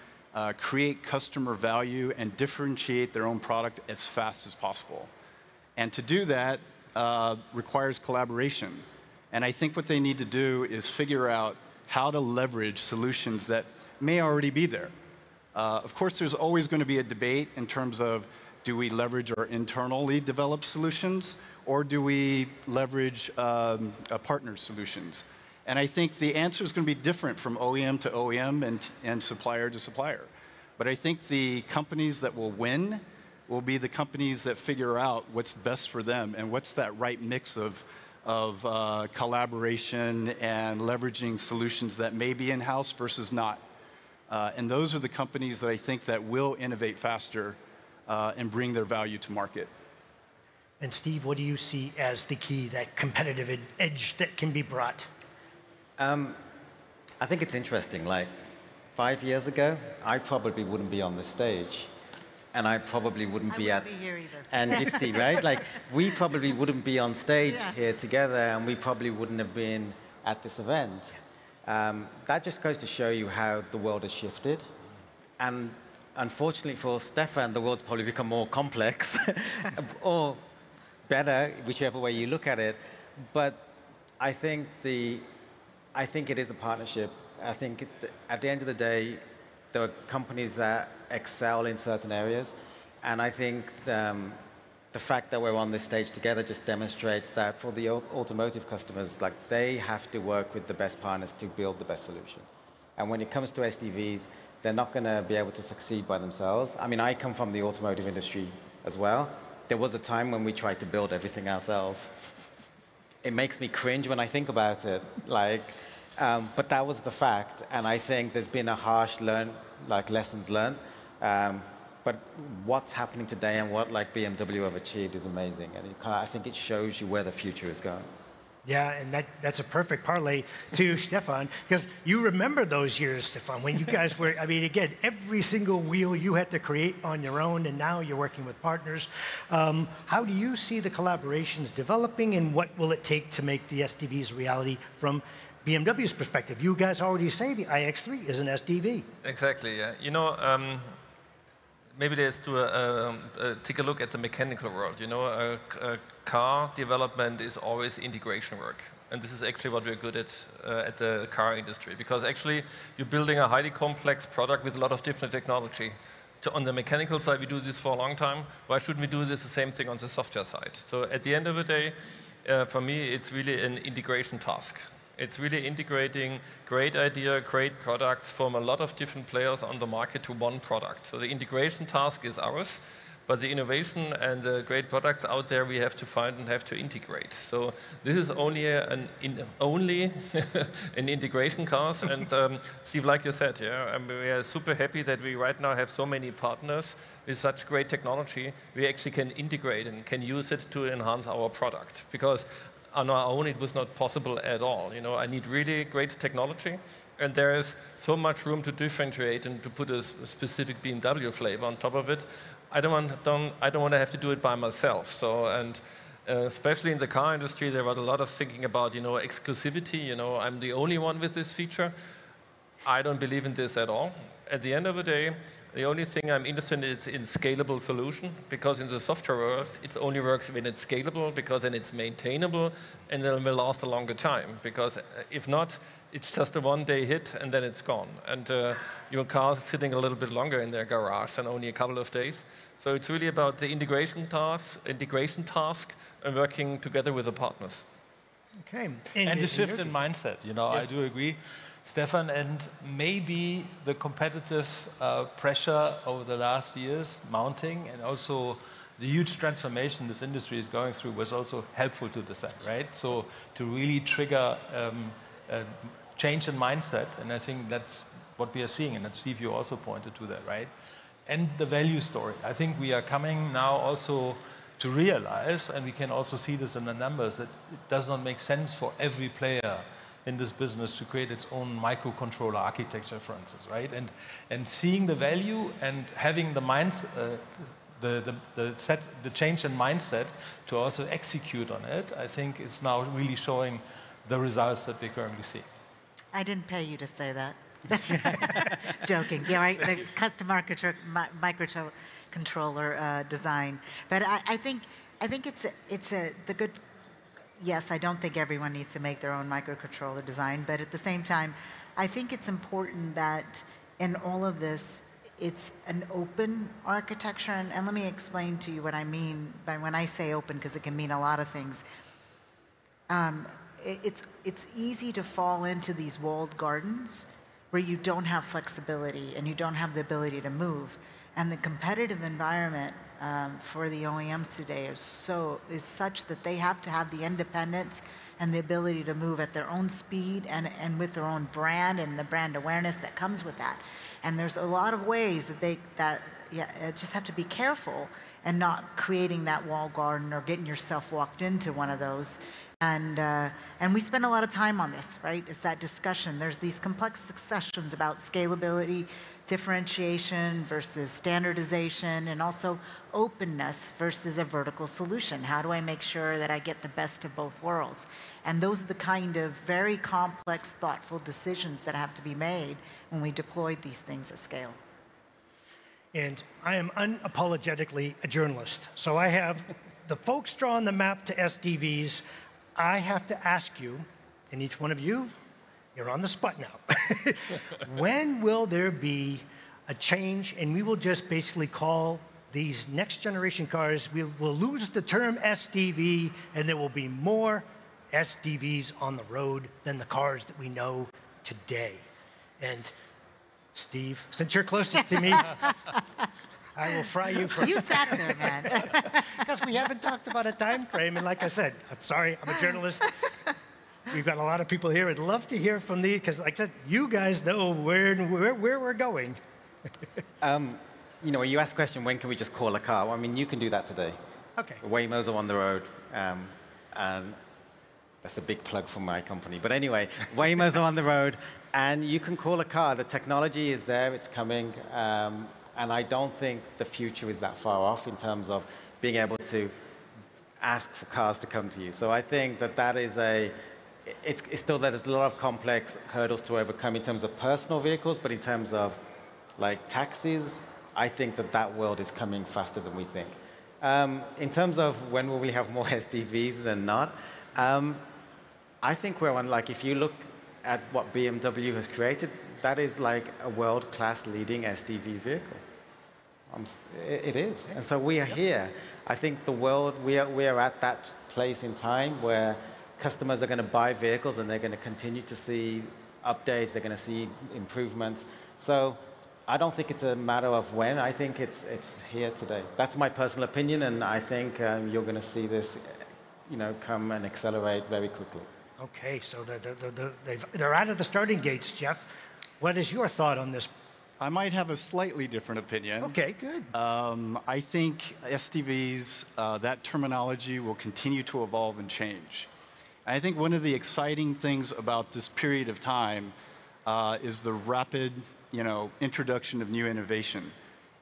Speaker 4: create customer value, and differentiate their own product as fast as possible. And to do that requires collaboration. And I think what they need to do is figure out how to leverage solutions that may already be there. Of course, there's always going to be a debate in terms of, do we leverage our internally developed solutions, or do we leverage partner solutions? And I think the answer is going to be different from OEM to OEM and supplier to supplier. But I think the companies that will win will be the companies that figure out what's best for them and what's that right mix of collaboration and leveraging solutions that may be in-house versus not. And those are the companies that I think that will innovate faster and bring their value to market.
Speaker 21: And Steve, what do you see as the key, that competitive edge that can be brought?
Speaker 23: I think it's interesting. Like 5 years ago, I probably wouldn't be on this stage. And I probably wouldn't be at...
Speaker 3: here either.
Speaker 23: And Gifty, right? Like, we probably wouldn't be on stage here together, and we probably wouldn't have been at this event. That just goes to show you how the world has shifted. And unfortunately for Stefan, the world's probably become more complex, or better, whichever way you look at it. But I think it is a partnership. I think at the end of the day, there are companies that excel in certain areas, and I think the fact that we're on this stage together just demonstrates that for the automotive customers, like, they have to work with the best partners to build the best solution. And when it comes to SDVs, they're not going to be able to succeed by themselves. I mean, I come from the automotive industry as well. There was a time when we tried to build everything ourselves. It makes me cringe when I think about it. Like, but that was the fact, and I think there's been a harsh lessons learned. But what's happening today and what BMW have achieved is amazing, and I think it shows you where the future is going.
Speaker 21: Yeah, and that's a perfect parlay to Stefan, because you remember those years, Stefan, when you guys were, I mean, again, every single wheel you had to create on your own, and now you're working with partners. How do you see the collaborations developing, and what will it take to make the SDVs a reality from BMW's perspective? You guys already say the iX3 is an SDV.
Speaker 5: Exactly, yeah. You know, maybe let's take a look at the mechanical world. You know, car development is always integration work. And this is actually what we're good at the car industry. Because actually, you're building a highly complex product with a lot of different technology. On the mechanical side, we do this for a long time. Why shouldn't we do this the same thing on the software side? So at the end of the day, for me, it's really an integration task. It's really integrating great idea, great products from a lot of different players on the market to one product. So the integration task is ours, but the innovation and the great products out there we have to find and have to integrate. So this is only an integration task. And Steve, like you said, yeah, we are super happy that we right now have so many partners with such great technology. We actually can integrate and can use it to enhance our product. Because on our own, it was not possible at all. You know, I need really great technology, and there is so much room to differentiate and to put a specific BMW flavor on top of it. I don't want to have to do it by myself. So, and especially in the car industry, there was a lot of thinking about, you know, exclusivity. You know, I'm the only one with this feature. I don't believe in this at all. At the end of the day, the only thing I'm interested in is in scalable solution, because in the software world, it only works when it's scalable, because then it's maintainable, and then it will last a longer time. Because if not, it's just a one-day hit, and then it's gone. And your car is sitting a little bit longer in their garage than only a couple of days. So it's really about the integration task, and working together with the partners.
Speaker 21: Okay.
Speaker 13: And the shift in mindset, you know,
Speaker 5: Yes.
Speaker 13: I do agree, Stefan, and maybe the competitive pressure over the last years mounting, and also the huge transformation this industry is going through was also helpful to this end, right? So to really trigger a change in mindset, and I think that's what we are seeing, and that Steve, you also pointed to that, right? And the value story. I think we are coming now also to realize, and we can also see this in the numbers, that it does not make sense for every player in this business to create its own microcontroller architecture, for instance, right? And seeing the value and having the the change in mindset to also execute on it, I think it's now really showing the results that we currently see.
Speaker 3: I didn't pay you to say that. Joking. Yeah, right. The custom microcontroller design, but I think it's the good. Yes, I don't think everyone needs to make their own microcontroller design, but at the same time, I think it's important that in all of this, it's an open architecture. And let me explain to you what I mean by when I say open, because it can mean a lot of things. It's easy to fall into these walled gardens where you don't have flexibility and you don't have the ability to move. And the competitive environment for the OEMs today is such that they have to have the independence and the ability to move at their own speed and with their own brand and the brand awareness that comes with that. And there's a lot of ways that just have to be careful and not creating that walled garden or getting yourself walked into one of those. And we spend a lot of time on this, right? It's that discussion. There's these complex discussions about scalability, differentiation versus standardization, and also openness versus a vertical solution. How do I make sure that I get the best of both worlds? And those are the kind of very complex, thoughtful decisions that have to be made when we deploy these things at scale.
Speaker 21: And I am unapologetically a journalist. So I have the folks drawing the map to SDVs. I have to ask you, and each one of you, you're on the spot now. When will there be a change and we will just basically call these next generation cars, we will lose the term SDV and there will be more SDVs on the road than the cars that we know today? And Steve, since you're closest to me, I will fry you first.
Speaker 3: You sat there, man.
Speaker 21: Because we haven't talked about a time frame, and like I said, I'm sorry, I'm a journalist. We've got a lot of people here. I'd love to hear from these, because like I said, you guys know where we're going.
Speaker 23: You know, when you ask the question, when can we just call a car? Well, I mean, you can do that today.
Speaker 21: Okay.
Speaker 23: Waymos are on the road. And that's a big plug for my company. But anyway, Waymos are on the road, and you can call a car. The technology is there. It's coming. And I don't think the future is that far off in terms of being able to ask for cars to come to you. So I think that is it's still that there's a lot of complex hurdles to overcome in terms of personal vehicles, but in terms of like taxis, I think that world is coming faster than we think. In terms of when will we have more SDVs than not, I think we're on, like, if you look at what BMW has created, that is like a world-class leading SDV vehicle. It is. And so we are here. I think the world, we are at that place in time where customers are going to buy vehicles and they're going to continue to see updates, they're going to see improvements. So I don't think it's a matter of when, I think it's here today. That's my personal opinion, and I think you're going to see this come and accelerate very quickly.
Speaker 21: Okay, so they're out of the starting gates, Jeff. What is your thought on this?
Speaker 4: I might have a slightly different opinion.
Speaker 21: Okay, good.
Speaker 4: I think SDVs, that terminology will continue to evolve and change. And I think one of the exciting things about this period of time is the rapid, introduction of new innovation.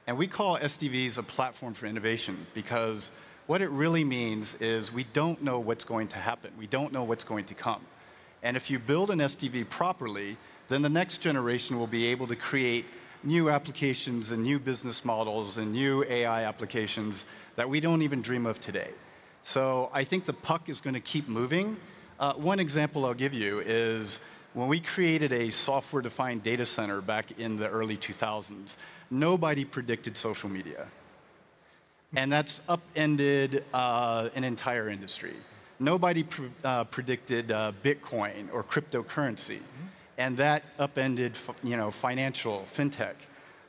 Speaker 4: And we call SDVs a platform for innovation because what it really means is we don't know what's going to happen. We don't know what's going to come. And if you build an SDV properly, then the next generation will be able to create new applications and new business models and new AI applications that we don't even dream of today. So I think the puck is going to keep moving. One example I'll give you is when we created a software-defined data center back in the early 2000s, nobody predicted social media. And that's upended an entire industry. Nobody predicted Bitcoin or cryptocurrency. And that upended, financial, fintech.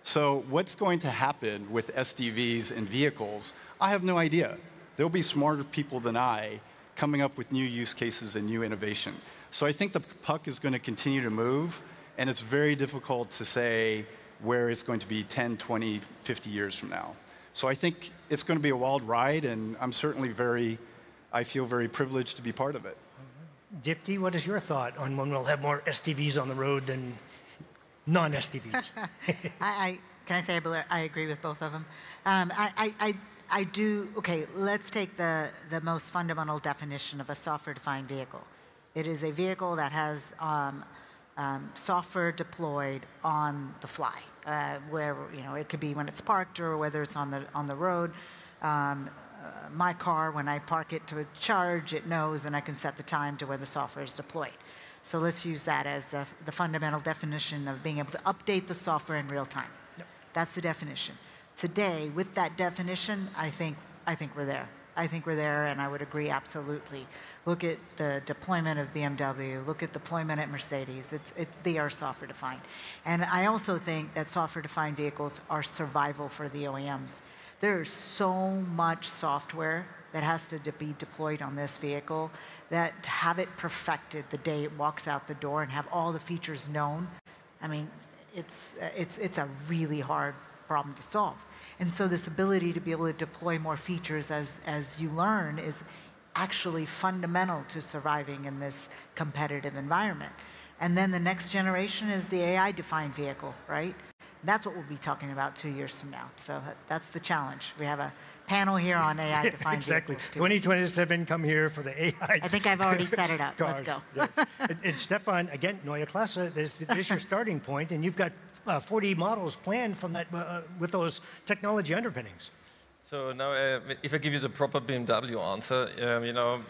Speaker 4: So what's going to happen with SDVs in vehicles? I have no idea. There'll be smarter people than I coming up with new use cases and new innovation. So I think the puck is going to continue to move, and it's very difficult to say where it's going to be 10, 20, 50 years from now. So I think it's going to be a wild ride, and I'm certainly I feel very privileged to be part of it.
Speaker 21: Dipti, what is your thought on when we'll have more SDVs on the road than non-SDVs?
Speaker 3: Can I say I agree with both of them? I do, okay, let's take the most fundamental definition of a software-defined vehicle. It is a vehicle that has software deployed on the fly, where it could be when it's parked or whether it's on the road. My car, when I park it to charge, it knows, and I can set the time to where the software is deployed. So let's use that as the fundamental definition of being able to update the software in real time. Yep. That's the definition. Today, with that definition, I think we're there. I think we're there, and I would agree absolutely. Look at the deployment of BMW. Look at deployment at Mercedes. They are software-defined. And I also think that software-defined vehicles are survival for the OEMs. There's so much software that has to be deployed on this vehicle that to have it perfected the day it walks out the door and have all the features known, I mean, it's a really hard problem to solve. And so this ability to be able to deploy more features as you learn is actually fundamental to surviving in this competitive environment. And then the next generation is the AI-defined vehicle, right? That's what we'll be talking about 2 years from now. So that's the challenge. We have a panel here on AI-defined
Speaker 21: exactly.
Speaker 3: vehicles.
Speaker 21: 2027, come here for the AI.
Speaker 3: I think I've already set it up.
Speaker 21: Cars.
Speaker 3: Let's go.
Speaker 21: Yes. And Stefan, again, Neue Klasse, this is your starting point, and you've got 40 models planned from that with those technology underpinnings.
Speaker 5: So now, if I give you the proper BMW answer,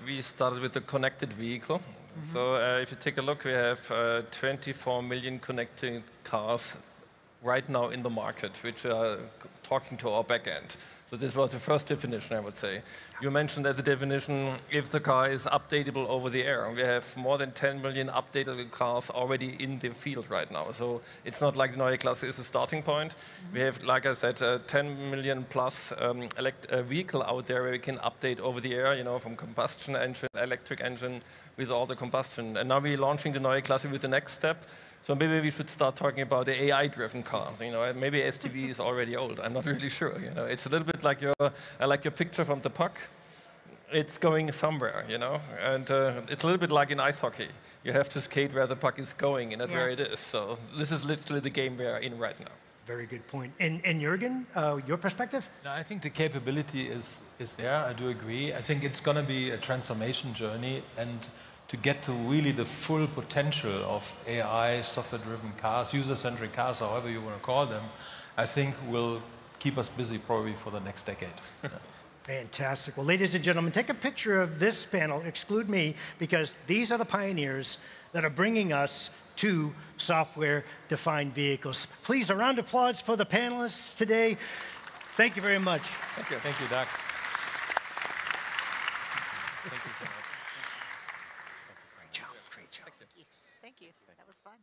Speaker 5: we started with the connected vehicle. Mm-hmm. So if you take a look, we have 24 million connected cars right now in the market, which are talking to our backend. So this was the first definition, I would say. You mentioned as a definition, if the car is updatable over the air. We have more than 10 million updatable cars already in the field right now. So it's not like the Neue Klasse is a starting point. Mm-hmm. We have, like I said, 10 million plus vehicle out there where we can update over the air, from combustion engine, electric engine, with all the combustion. And now we're launching the Neue Klasse with the next step. So maybe we should start talking about the AI-driven car. Maybe SDV is already old. I'm not really sure. It's a little bit like I like your picture from the puck. It's going somewhere, and it's a little bit like in ice hockey. You have to skate where the puck is going, and not where it is. So this is literally the game we are in right now.
Speaker 21: Very good point. And Jürgen, your perspective?
Speaker 13: No, I think the capability is there. I do agree. I think it's going to be a transformation journey, and to get to really the full potential of AI, software-driven cars, user-centric cars, however you want to call them, I think will keep us busy probably for the next decade.
Speaker 21: Fantastic. Well, ladies and gentlemen, take a picture of this panel, exclude me, because these are the pioneers that are bringing us to software-defined vehicles. Please, a round of applause for the panelists today. Thank you very much.
Speaker 5: Thank you.
Speaker 13: Thank you, Doug. Thank you so much.
Speaker 21: Great job.
Speaker 3: Thank you. That was fun.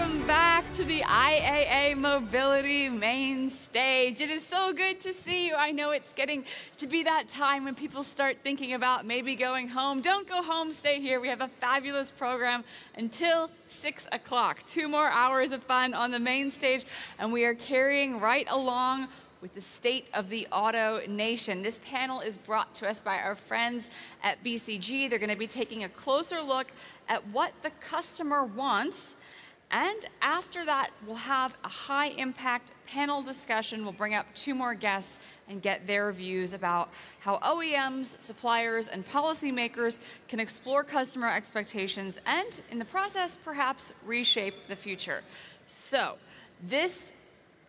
Speaker 1: welcome back to the IAA Mobility main stage. It is so good to see you. I know it's getting to be that time when people start thinking about maybe going home. Don't go home, stay here. We have a fabulous program until 6 o'clock. 2 more hours of fun on the main stage, and we are carrying right along with the state of the auto nation. This panel is brought to us by our friends at BCG. They're going to be taking a closer look at what the customer wants. And after that, we'll have a high-impact panel discussion. We'll bring up 2 more guests and get their views about how OEMs, suppliers, and policymakers can explore customer expectations and, in the process, perhaps reshape the future. So, this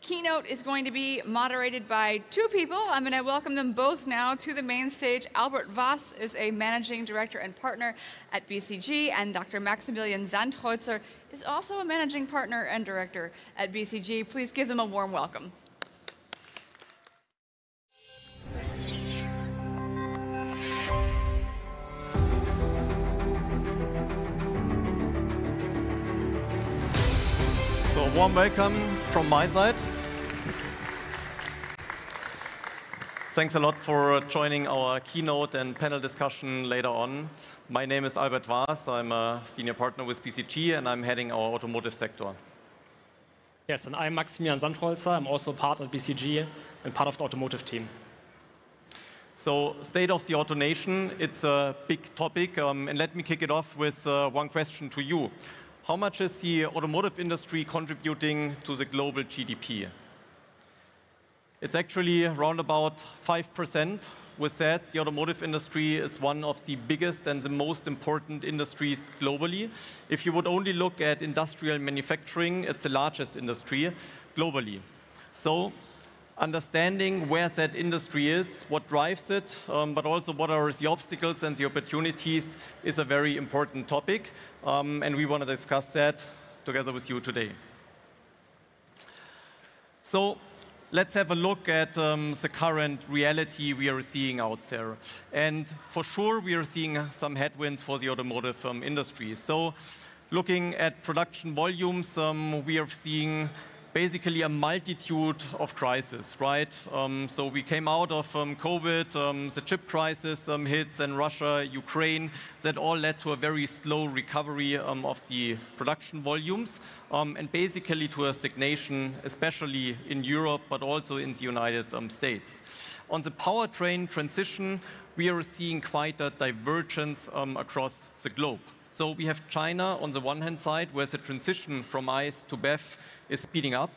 Speaker 1: keynote is going to be moderated by 2 people. I'm going to welcome them both now to the main stage. Albert Voss is a managing director and partner at BCG, and Dr. Maximilian Sandholzer is also a managing partner and director at BCG. Please give them a warm welcome.
Speaker 2: So a warm welcome from my side. Thanks a lot for joining our keynote and panel discussion later on. My name is Albert Voss. I'm a senior partner with BCG, and I'm heading our automotive sector.
Speaker 6: Yes, and I'm Maximilian Sandholzer. I'm also part of BCG and part of the automotive team.
Speaker 2: So, state of the auto nation, it's a big topic, and let me kick it off with one question to you. How much is the automotive industry contributing to the global GDP? It's actually around about 5%. With that, the automotive industry is one of the biggest and the most important industries globally. If you would only look at industrial manufacturing, it's the largest industry globally. So, understanding where that industry is, what drives it, but also what are the obstacles and the opportunities is a very important topic, and we want to discuss that together with you today. So, let's have a look at the current reality we are seeing out there. And for sure, we are seeing some headwinds for the automotive industry. So, looking at production volumes, we are seeing basically a multitude of crises, right? So we came out of COVID, the chip crisis hit, and Russia, Ukraine. That all led to a very slow recovery of the production volumes, and basically to a stagnation, especially in Europe, but also in the United States. On the powertrain transition, we are seeing quite a divergence across the globe. So we have China on the one hand side, where the transition from ICE to BEV is speeding up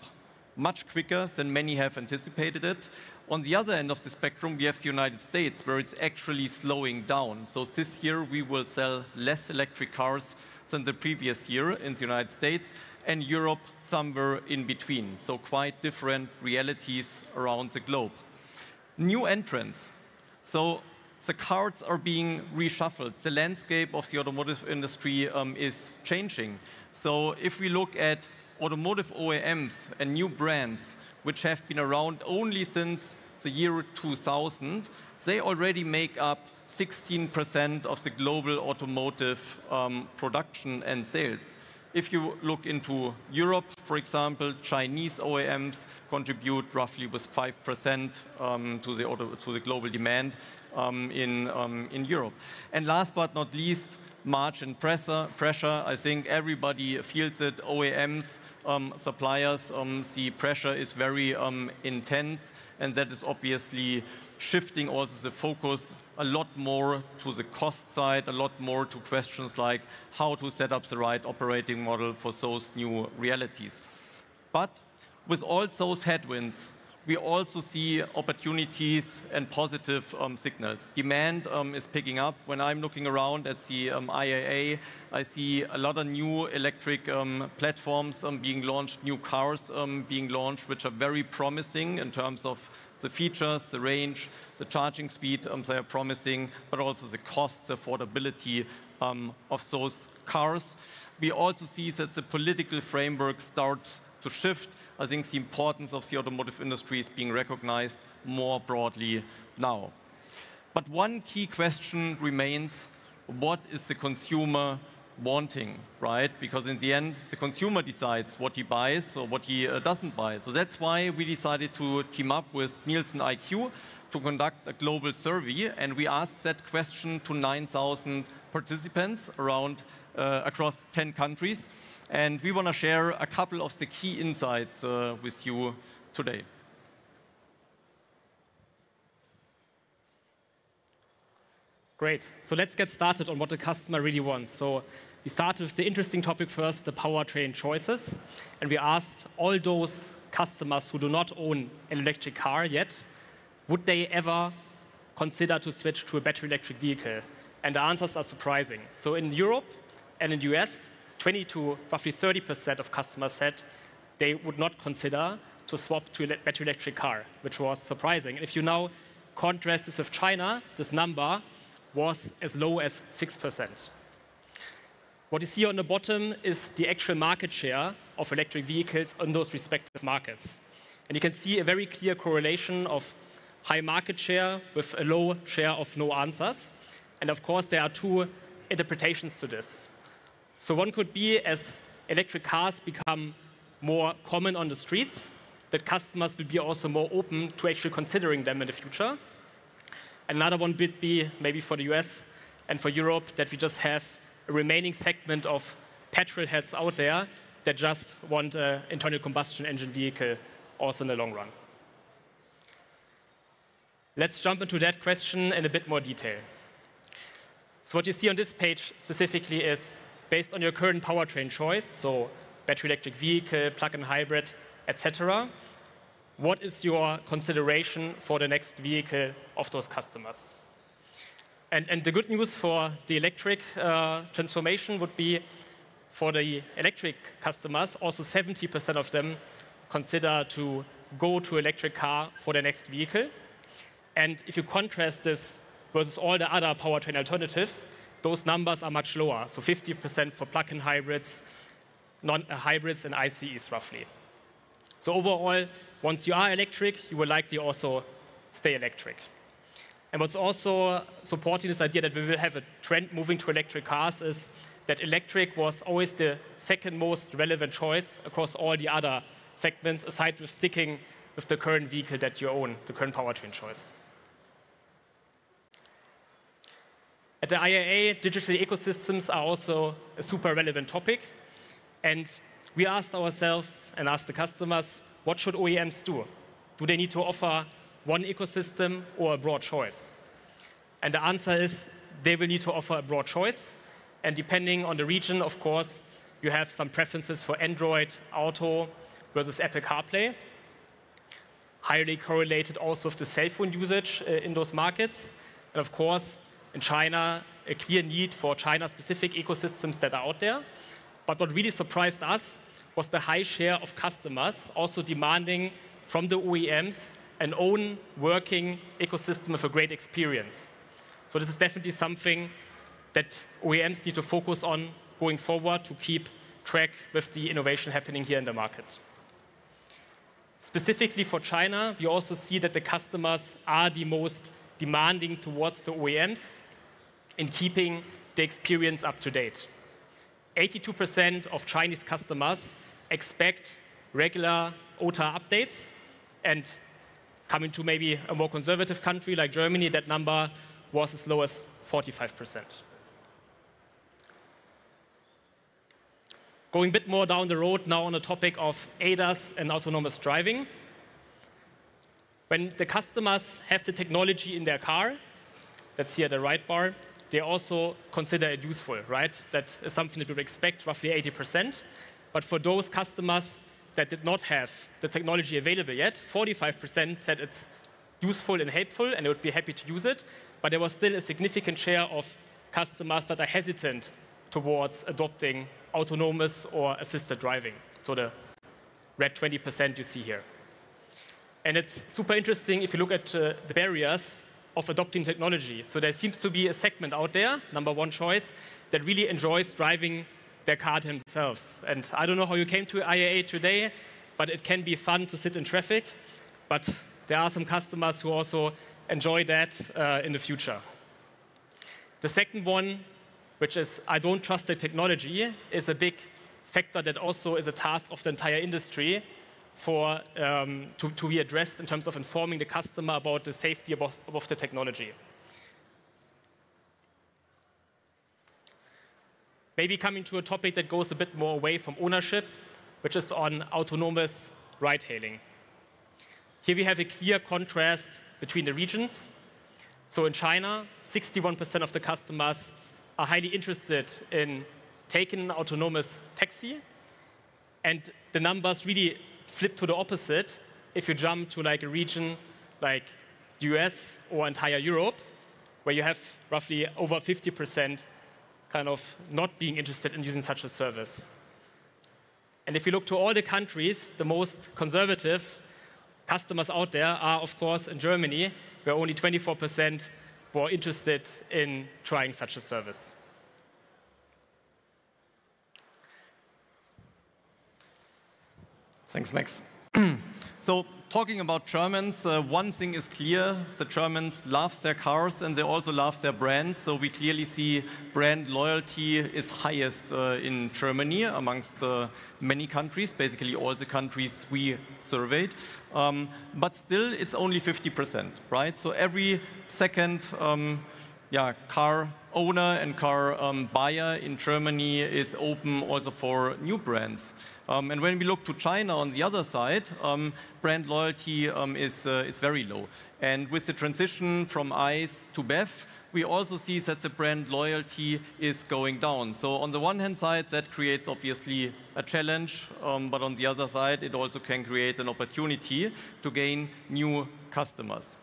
Speaker 2: much quicker than many have anticipated it. On the other end of the spectrum, we have the United States, where it's actually slowing down. So this year, we will sell less electric cars than the previous year in the United States, and Europe somewhere in between. So quite different realities around the globe. New entrants. So the cards are being reshuffled. The landscape of the automotive industry is changing. So if we look at automotive OEMs and new brands, which have been around only since the year 2000, they already make up 16% of the global automotive production and sales. If you look into Europe, for example, Chinese OEMs contribute roughly with 5% to the global demand in Europe. And last but not least, margin pressure. I think everybody feels it. OEMs, suppliers, the pressure is very intense, and that is obviously shifting also the focus a lot more to the cost side, a lot more to questions like how to set up the right operating model for those new realities. But with all those headwinds, we also see opportunities and positive signals. Demand is picking up. When I'm looking around at the IAA, I see a lot of new electric platforms being launched, new cars being launched, which are very promising in terms of the features, the range, the charging speed they are promising, but also the cost, the affordability of those cars. We also see that the political framework starts to shift. I think the importance of the automotive industry is being recognized more broadly now. But one key question remains: what is the consumer wanting, right? Because in the end, the consumer decides what he buys or what he doesn't buy. So that's why we decided to team up with Nielsen IQ to conduct a global survey, and we asked that question to 9,000 participants around across 10 countries. And we want to share a couple of the key insights with you today.
Speaker 6: Great. So let's get started on what the customer really wants. So we started with the interesting topic first, the powertrain choices. And we asked all those customers who do not own an electric car yet, would they ever consider to switch to a battery electric vehicle? And the answers are surprising. So in Europe and in the US, 20 to roughly 30% of customers said they would not consider to swap to a battery electric car, which was surprising. And if you now contrast this with China, this number was as low as 6%. What you see on the bottom is the actual market share of electric vehicles in those respective markets. And you can see a very clear correlation of high market share with a low share of no answers. And of course, there are two interpretations to this. So one could be, as electric cars become more common on the streets, that customers will be also more open to actually considering them in the future. Another one would be, maybe for the US and for Europe, that we just have a remaining segment of petrol heads out there that just want an internal combustion engine vehicle also in the long run. Let's jump into that question in a bit more detail. So what you see on this page specifically is, based on your current powertrain choice, so battery electric vehicle, plug-in hybrid, etc., what is your consideration for the next vehicle of those customers? And the good news for the electric transformation would be, for the electric customers, also 70% of them consider to go to electric car for their next vehicle. And if you contrast this versus all the other powertrain alternatives, those numbers are much lower. So 50% for plug-in hybrids, non-hybrids, and ICEs roughly. So overall, once you are electric, you will likely also stay electric. And what's also supporting this idea that we will have a trend moving to electric cars is that electric was always the second most relevant choice across all the other segments, aside with sticking with the current vehicle that you own, the current powertrain choice. At the IAA, digital ecosystems are also a super relevant topic. And we asked ourselves and asked the customers, what should OEMs do? Do they need to offer one ecosystem or a broad choice? And the answer is they will need to offer a broad choice. And depending on the region, of course, you have some preferences for Android, Auto versus Apple CarPlay. Highly correlated also with the cell phone usage in those markets. And of course, in China, a clear need for China-specific ecosystems that are out there. But what really surprised us was the high share of customers also demanding from the OEMs an own working ecosystem with a great experience. So this is definitely something that OEMs need to focus on going forward to keep track with the innovation happening here in the market. Specifically for China, we also see that the customers are the most demanding towards the OEMs in keeping the experience up to date. 82% of Chinese customers expect regular OTA updates, and coming to maybe a more conservative country like Germany, that number was as low as 45%. Going a bit more down the road now on the topic of ADAS and autonomous driving. When the customers have the technology in their car, that's here the right bar, they also consider it useful, right? That is something that we would expect, roughly 80%. But for those customers that did not have the technology available yet, 45% said it's useful and helpful and they would be happy to use it. But there was still a significant share of customers that are hesitant towards adopting autonomous or assisted driving. So the red 20% you see here. And it's super interesting if you look at the barriers of adopting technology. So there seems to be a segment out there, number one choice, that really enjoys driving their car themselves. And I don't know how you came to IAA today, but it can be fun to sit in traffic. But there are some customers who also enjoy that in the future. The second one, which is I don't trust the technology, is a big factor that also is a task of the entire industry to be addressed in terms of informing the customer about the safety of the technology. Maybe coming to a topic that goes a bit more away from ownership, which is on autonomous ride-hailing. Here we have a clear contrast between the regions. So in China, 61% of the customers are highly interested in taking an autonomous taxi. And the numbers really flip to the opposite if you jump to like a region like the US or entire Europe, where you have roughly over 50% kind of not being interested in using such a service. And if you look to all the countries, the most conservative customers out there are, of course, in Germany, where only 24% were interested in trying such a service.
Speaker 2: Thanks, Max. So talking about Germans, one thing is clear. The Germans love their cars and they also love their brands. So we clearly see brand loyalty is highest in Germany amongst many countries, basically all the countries we surveyed. But still, it's only 50%, right? So every second car owner and car buyer in Germany is open also for new brands. And when we look to China on the other side, brand loyalty is very low. And with the transition from ICE to BEV, we also see that the brand loyalty is going down. So on the one hand side, that creates obviously a challenge, but on the other side, it also can create an opportunity to gain new customers.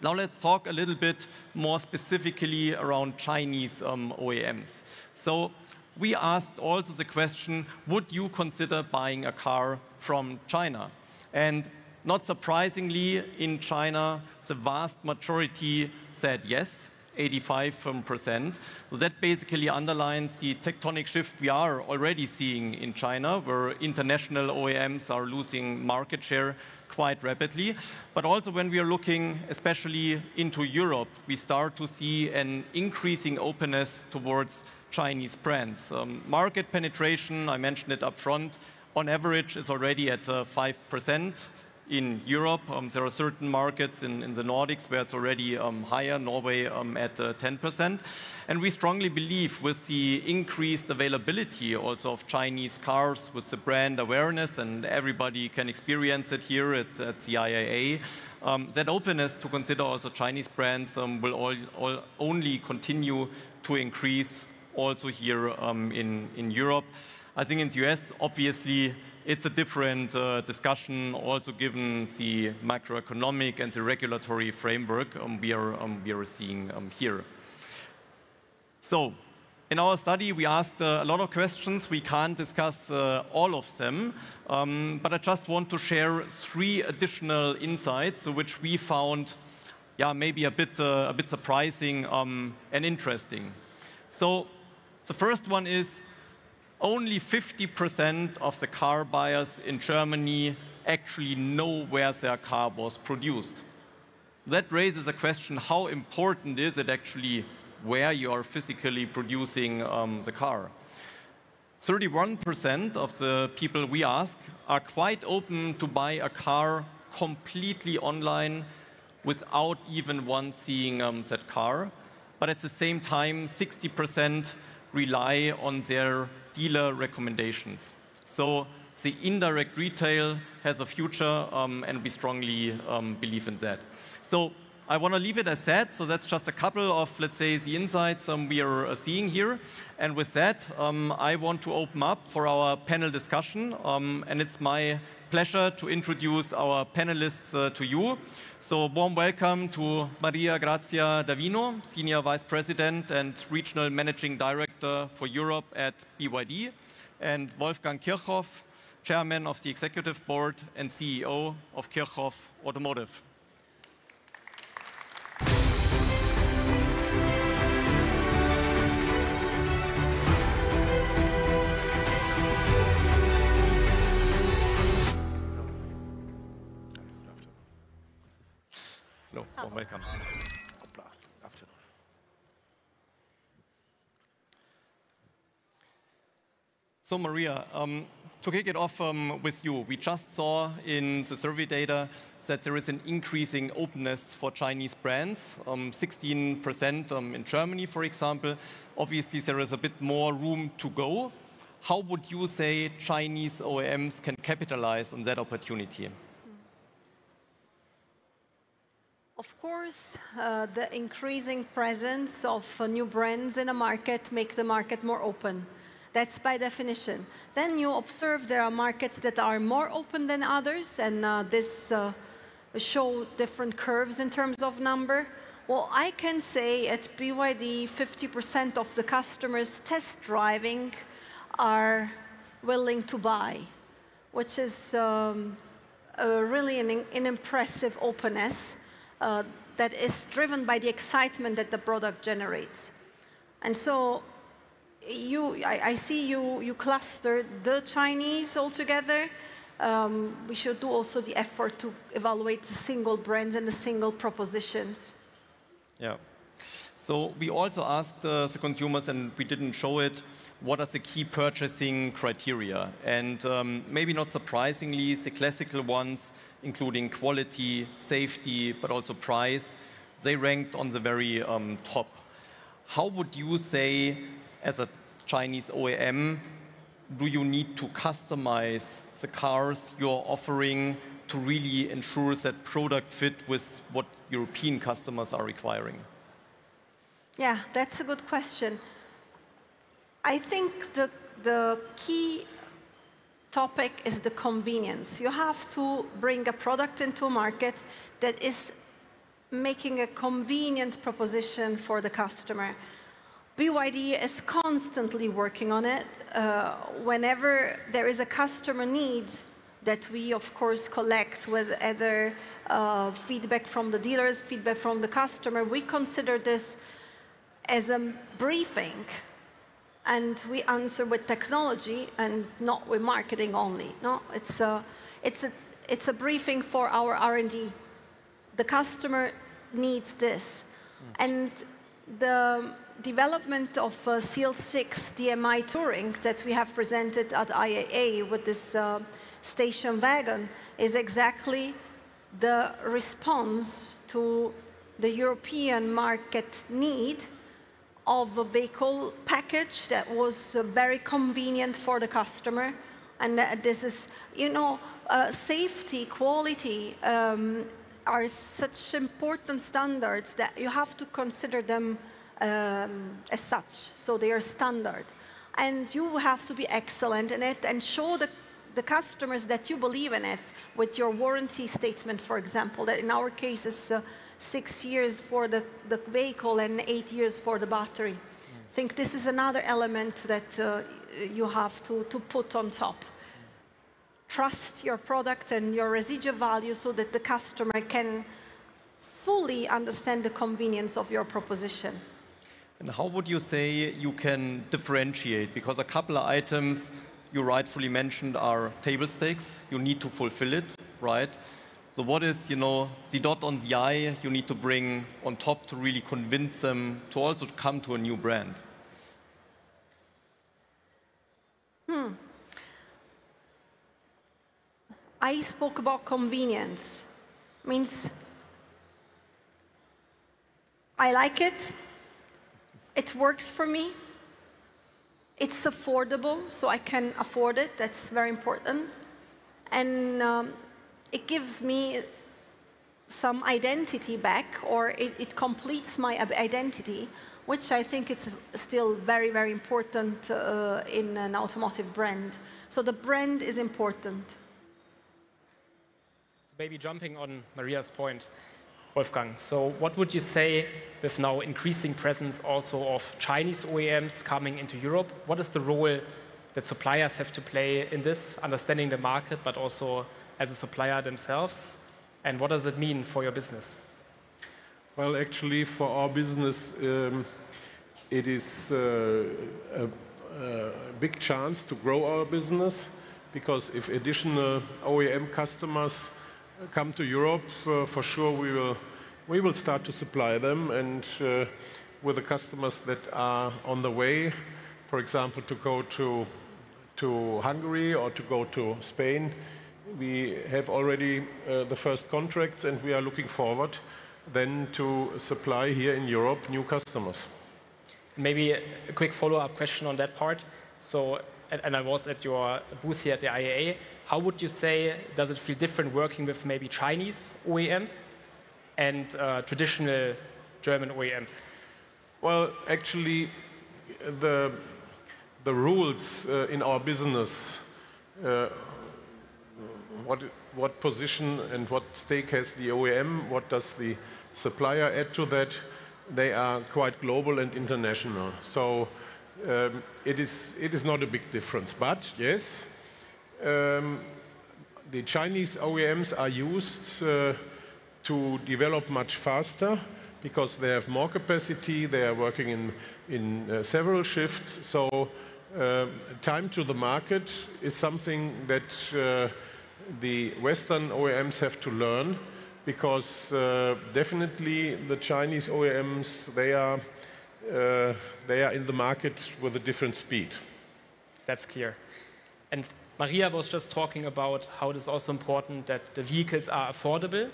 Speaker 2: Now let's talk a little bit more specifically around Chinese OEMs. So we asked also the question, would you consider buying a car from China? And not surprisingly, in China, the vast majority said yes, 85%. So that basically underlines the tectonic shift we are already seeing in China, where international OEMs are losing market share quite rapidly. But also when we are looking especially into Europe, we start to see an increasing openness towards Chinese brands. Market penetration, I mentioned it up front, on average is already at 5%. In Europe, there are certain markets in the Nordics where it's already higher, Norway at 10%. And we strongly believe with the increased availability also of Chinese cars, with the brand awareness, and everybody can experience it here at the IAA, that openness to consider also Chinese brands will only continue to increase also here in Europe. I think in the US, obviously, it's a different discussion, also given the macroeconomic and the regulatory framework we are seeing here. So, in our study, we asked a lot of questions. We can't discuss all of them, but I just want to share 3 additional insights, which we found, maybe a bit surprising and interesting. So, the first one is, only 50% of the car buyers in Germany actually know where their car was produced. That raises a question, how important is it actually where you are physically producing the car? 31% of the people we ask are quite open to buy a car completely online without even once seeing that car. But at the same time, 60% rely on their dealer recommendations. So the indirect retail has a future, and we strongly believe in that. So I want to leave it as that. So that's just a couple of, let's say, the insights we are seeing here. And with that, I want to open up for our panel discussion. And it's my pleasure to introduce our panelists to you. So warm welcome to Maria Grazia Davino, Senior Vice President and Regional Managing Director for Europe at BYD, and Wolfgang Kirchhoff, Chairman of the Executive Board and CEO of Kirchhoff Automotive. Hello, welcome. So Maria, to kick it off with you, we just saw in the survey data that there is an increasing openness for Chinese brands, 16% in Germany, for example. Obviously, there is a bit more room to go. How would you say Chinese OEMs can capitalize on that opportunity?
Speaker 7: Of course, the increasing presence of new brands in a market make the market more open. That's by definition. Then you observe there are markets that are more open than others, and this show different curves in terms of number. Well, I can say at BYD, 50% of the customers test driving are willing to buy, which is really an impressive openness that is driven by the excitement that the product generates. And so I see you cluster the Chinese all together. We should do also the effort to evaluate the single brands and the single propositions.
Speaker 2: Yeah. So we also asked the consumers, and we didn't show it, what are the key purchasing criteria? And maybe not surprisingly, the classical ones, including quality, safety, but also price, they ranked on the very top. How would you say, as a Chinese OEM, do you need to customize the cars you're offering to really ensure that product fit with what European customers are requiring?
Speaker 7: Yeah, that's a good question. I think the key topic is the convenience. You have to bring a product into a market that is making a convenient proposition for the customer. BYD is constantly working on it. Whenever there is a customer need that we, of course, collect with other feedback from the dealers, feedback from the customer, we consider this as a briefing. And we answer with technology and not with marketing only. No, it's a briefing for our R&D. The customer needs this. And the development of CL6 DMI Touring that we have presented at IAA with this station wagon is exactly the response to the European market need of a vehicle package that was very convenient for the customer. And this is, you know, safety, quality are such important standards that you have to consider them as such. So they are standard. And you have to be excellent in it and show the customers that you believe in it with your warranty statement, for example, that in our case is 6 years for the vehicle and 8 years for the battery. I think this is another element that you have to put on top. Trust your product and your residual value so that the customer can fully understand the convenience of your proposition.
Speaker 2: And how would you say you can differentiate? Because a couple of items you rightfully mentioned are table stakes. You need to fulfill it, right? So what is, you know, the dot on the I you need to bring on top to really convince them to also come to a new brand?
Speaker 7: I spoke about convenience. Means I like it. It works for me. It's affordable, so I can afford it. That's very important. And it gives me some identity back, or it completes my identity, which I think is still very, very important in an automotive brand. So the brand is important.
Speaker 6: So maybe jumping on Maria's point, Wolfgang. So what would you say with now increasing presence also of Chinese OEMs coming into Europe? What is the role that suppliers have to play in this, understanding the market, but also as a supplier themselves? And what does it mean for your business?
Speaker 8: Well, actually, for our business, it is a big chance to grow our business, because if additional OEM customers come to Europe, for sure we will start to supply them. And with the customers that are on the way, for example, to go to to Hungary or to go to Spain. We have already the first contracts, and we are looking forward then to supply here in Europe new customers.
Speaker 6: Maybe a quick follow-up question on that part. So, and I was at your booth here at the IAA. How would you say, does it feel different working with maybe Chinese OEMs and traditional German OEMs?
Speaker 8: Well, actually, the rules in our business, what position and what stake has the OEM, what does the supplier add to that, they are quite global and international. So it is not a big difference. But yes, the Chinese OEMs are used to develop much faster because they have more capacity, they are working in several shifts. So time to the market is something that the Western OEMs have to learn, because definitely the Chinese OEMs, they are in the market with a different speed.
Speaker 6: That's clear. And Maria was just talking about how it is also important that the vehicles are affordable.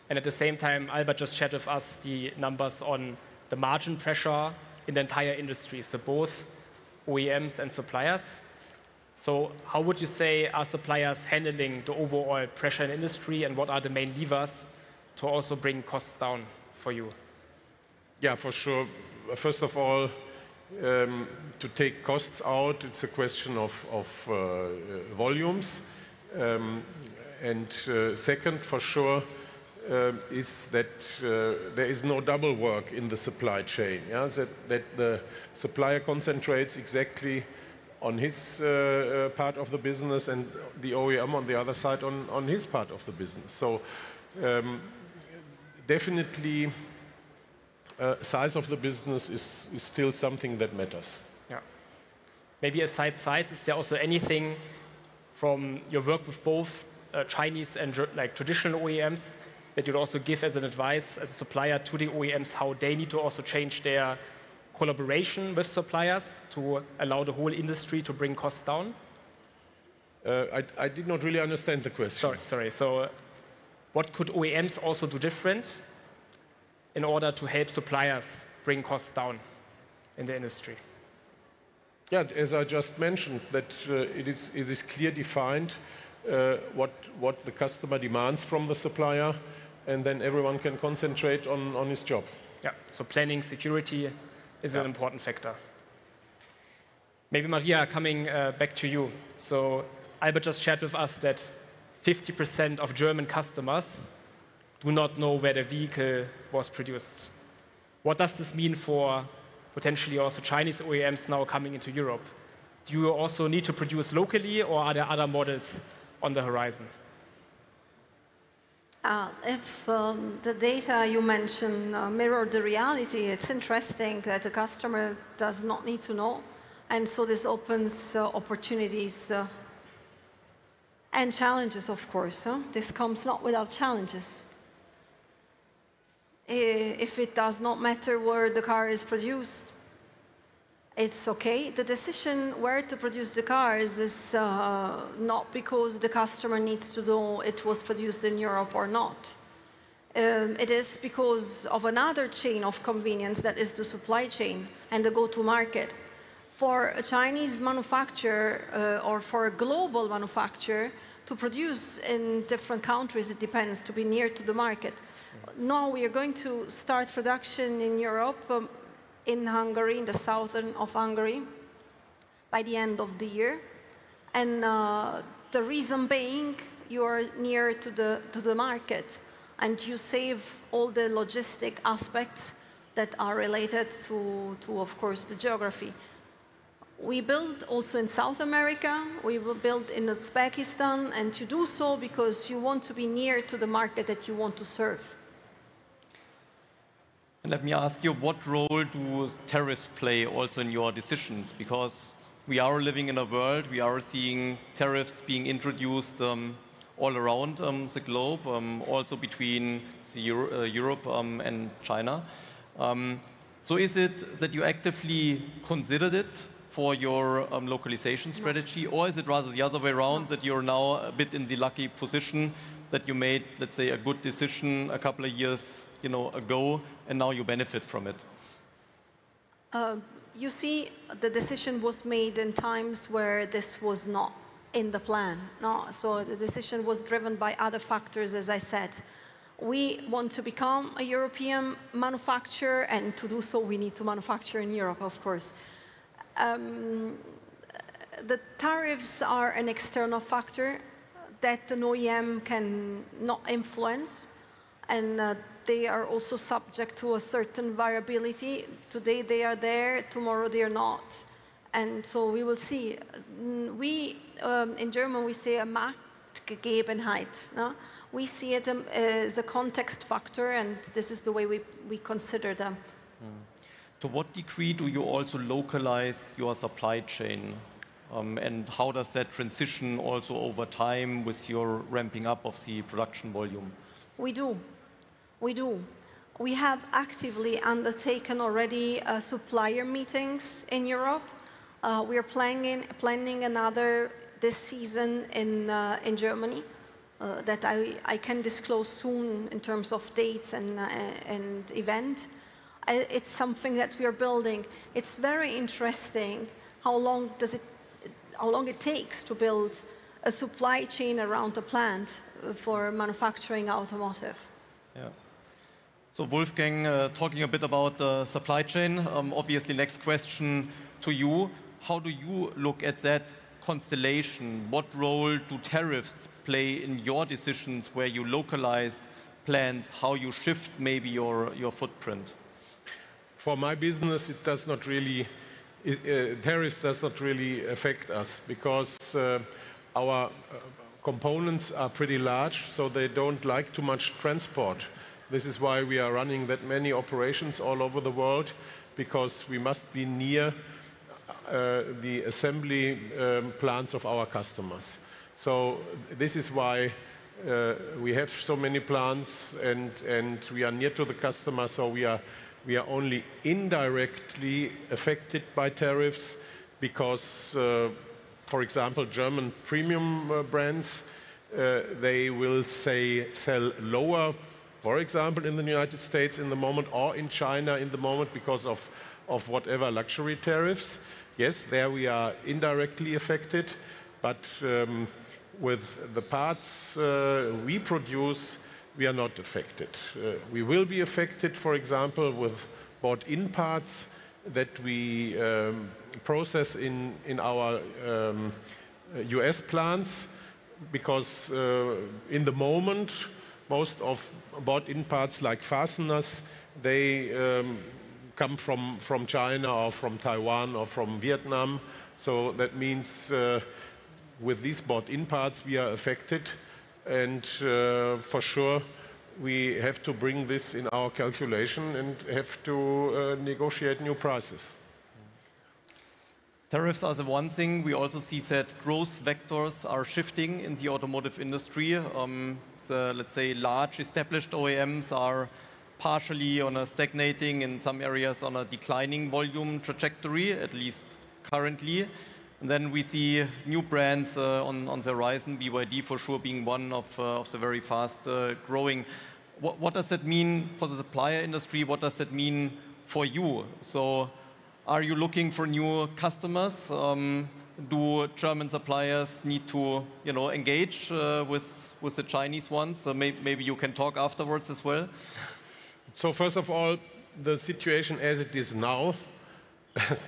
Speaker 6: And at the same time, Albert just shared with us the numbers on the margin pressure in the entire industry, so both OEMs and suppliers. So how would you say are suppliers handling the overall pressure in the industry, and what are the main levers to also bring costs down for you?
Speaker 8: Yeah, for sure. First of all, to take costs out, it's a question of volumes. And second, for sure, is that there is no double work in the supply chain. Yeah? That the supplier concentrates exactly on his part of the business, and the OEM on the other side on his part of the business. So definitely size of the business is still something that matters.
Speaker 6: Yeah. Maybe aside size, is there also anything from your work with both Chinese and traditional OEMs that you'd also give as an advice as a supplier to the OEMs, how they need to also change their collaboration with suppliers to allow the whole industry to bring costs down?
Speaker 8: I did not really understand the question.
Speaker 6: Sorry. So what could OEMs also do different in order to help suppliers bring costs down in the industry?
Speaker 8: Yeah, as I just mentioned, that it is clear defined what the customer demands from the supplier, and then everyone can concentrate on his job.
Speaker 6: Yeah, so planning security is an important factor. Maybe Maria, coming back to you. So Albert just shared with us that 50% of German customers do not know where the vehicle was produced. What does this mean for potentially also Chinese OEMs now coming into Europe? Do you also need to produce locally, or are there other models on the horizon?
Speaker 7: If the data you mentioned mirror the reality, it's interesting that the customer does not need to know. And so this opens opportunities and challenges, of course. This comes not without challenges. If it does not matter where the car is produced, it's okay. The decision where to produce the cars is not because the customer needs to know it was produced in Europe or not. It is because of another chain of convenience, that is the supply chain and the go-to-market. For a Chinese manufacturer or for a global manufacturer to produce in different countries, it depends, to be near to the market. Now we are going to start production in Europe, in Hungary, in the southern of Hungary, by the end of the year. And the reason being, you are near to the market, and you save all the logistic aspects that are related to of course, the geography. We build also in South America, we will build in Uzbekistan, and you do so because you want to be near to the market that you want to serve.
Speaker 2: And let me ask you, what role do tariffs play also in your decisions? Because we are living in a world, we are seeing tariffs being introduced all around the globe, also between Europe and China. So is it that you actively considered it for your localization strategy, or is it rather the other way around, that you're now a bit in the lucky position that you made, let's say, a good decision a couple of years ago, and now you benefit from it?
Speaker 7: You see, the decision was made in times where this was not in the plan. No? So the decision was driven by other factors, as I said. We want to become a European manufacturer, and to do so, we need to manufacture in Europe, of course. The tariffs are an external factor that an OEM can not influence, and they are also subject to a certain variability. Today they are there, tomorrow they are not. And so we will see. We, in German, we say a Marktgegebenheit. No? We see it as a context factor, and this is the way we consider them.
Speaker 2: To what degree do you also localize your supply chain? And how does that transition also over time with your ramping up of the production volume?
Speaker 7: We do. We do. We have actively undertaken already supplier meetings in Europe. We are planning another this season in Germany that I can disclose soon in terms of dates and event. It's something that we are building. It's very interesting how long it takes to build a supply chain around a plant for manufacturing automotive.
Speaker 2: Yeah. So Wolfgang, talking a bit about the supply chain, obviously next question to you. How do you look at that constellation? What role do tariffs play in your decisions where you localize plants, how you shift maybe your footprint?
Speaker 8: For my business, it does not really, tariffs does not really affect us because our components are pretty large, so they don't like too much transport. This is why we are running that many operations all over the world, because we must be near the assembly plants of our customers. So this is why we have so many plants, and we are near to the customer, so we are only indirectly affected by tariffs because, for example, German premium brands, they will sell lower, for example, in the United States in the moment, or in China in the moment because of whatever luxury tariffs. Yes, there we are indirectly affected, but with the parts we produce, we are not affected. We will be affected, for example, with bought-in parts that we process in our US plants, because in the moment, most of bought-in parts like fasteners, they come from China or from Taiwan or from Vietnam. So that means with these bought-in parts, we are affected. And for sure, we have to bring this in our calculation and have to negotiate new prices.
Speaker 2: Tariffs are the one thing. We also see that growth vectors are shifting in the automotive industry. Let's say, large established OEMs are partially on a stagnating, in some areas on a declining volume trajectory, at least currently. And then we see new brands on the horizon, BYD for sure being one of the very fast growing. What does that mean for the supplier industry? What does that mean for you? So are you looking for new customers? Do German suppliers need to engage with the Chinese ones? So maybe you can talk afterwards as well.
Speaker 8: So first of all, the situation as it is now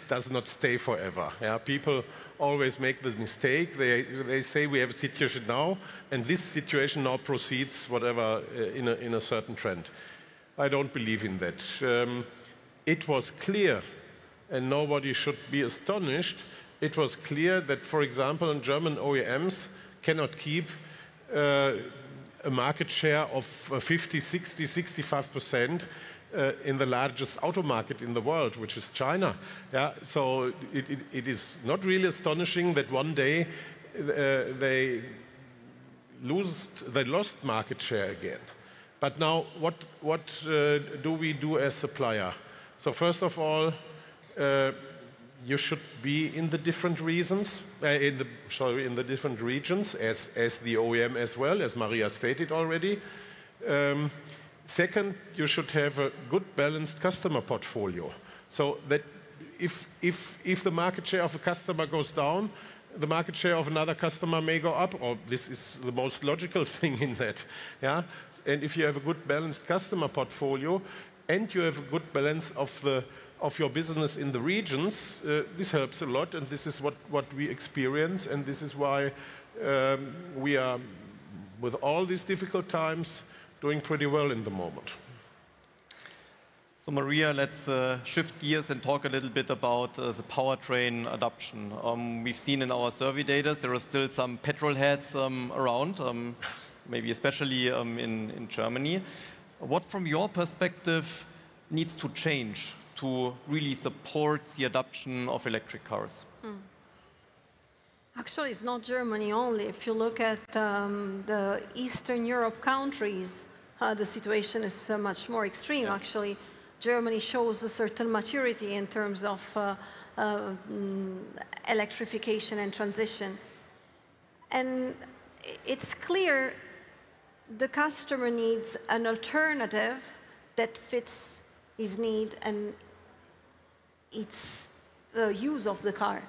Speaker 8: does not stay forever. Yeah? People always make the mistake. They say we have a situation now, and this situation now proceeds whatever in a certain trend. I don't believe in that. It was clear, and nobody should be astonished, it was clear that, for example, German OEMs cannot keep a market share of 50, 60, 65% in the largest auto market in the world, which is China. Yeah? So it is not really astonishing that one day they lost market share again. But now, what do we do as supplier? So first of all, you should be in the different reasons, in the different regions, as the OEM as well, as Maria stated already. Second, you should have a good balanced customer portfolio, so that if the market share of a customer goes down, the market share of another customer may go up, or this is the most logical thing in that. Yeah? And if you have a good balanced customer portfolio, and you have a good balance of your business in the regions, this helps a lot, and this is what we experience, and this is why we are, with all these difficult times, doing pretty well in the moment.
Speaker 2: So Maria, let's shift gears and talk a little bit about the powertrain adoption. We've seen in our survey data there are still some petrol heads around, maybe especially in Germany. What, from your perspective, needs to change to really support the adoption of electric cars?
Speaker 7: Actually, it's not Germany only. If you look at the Eastern Europe countries, the situation is much more extreme, actually. Germany shows a certain maturity in terms of electrification and transition. And it's clear the customer needs an alternative that fits his need and its use of the car.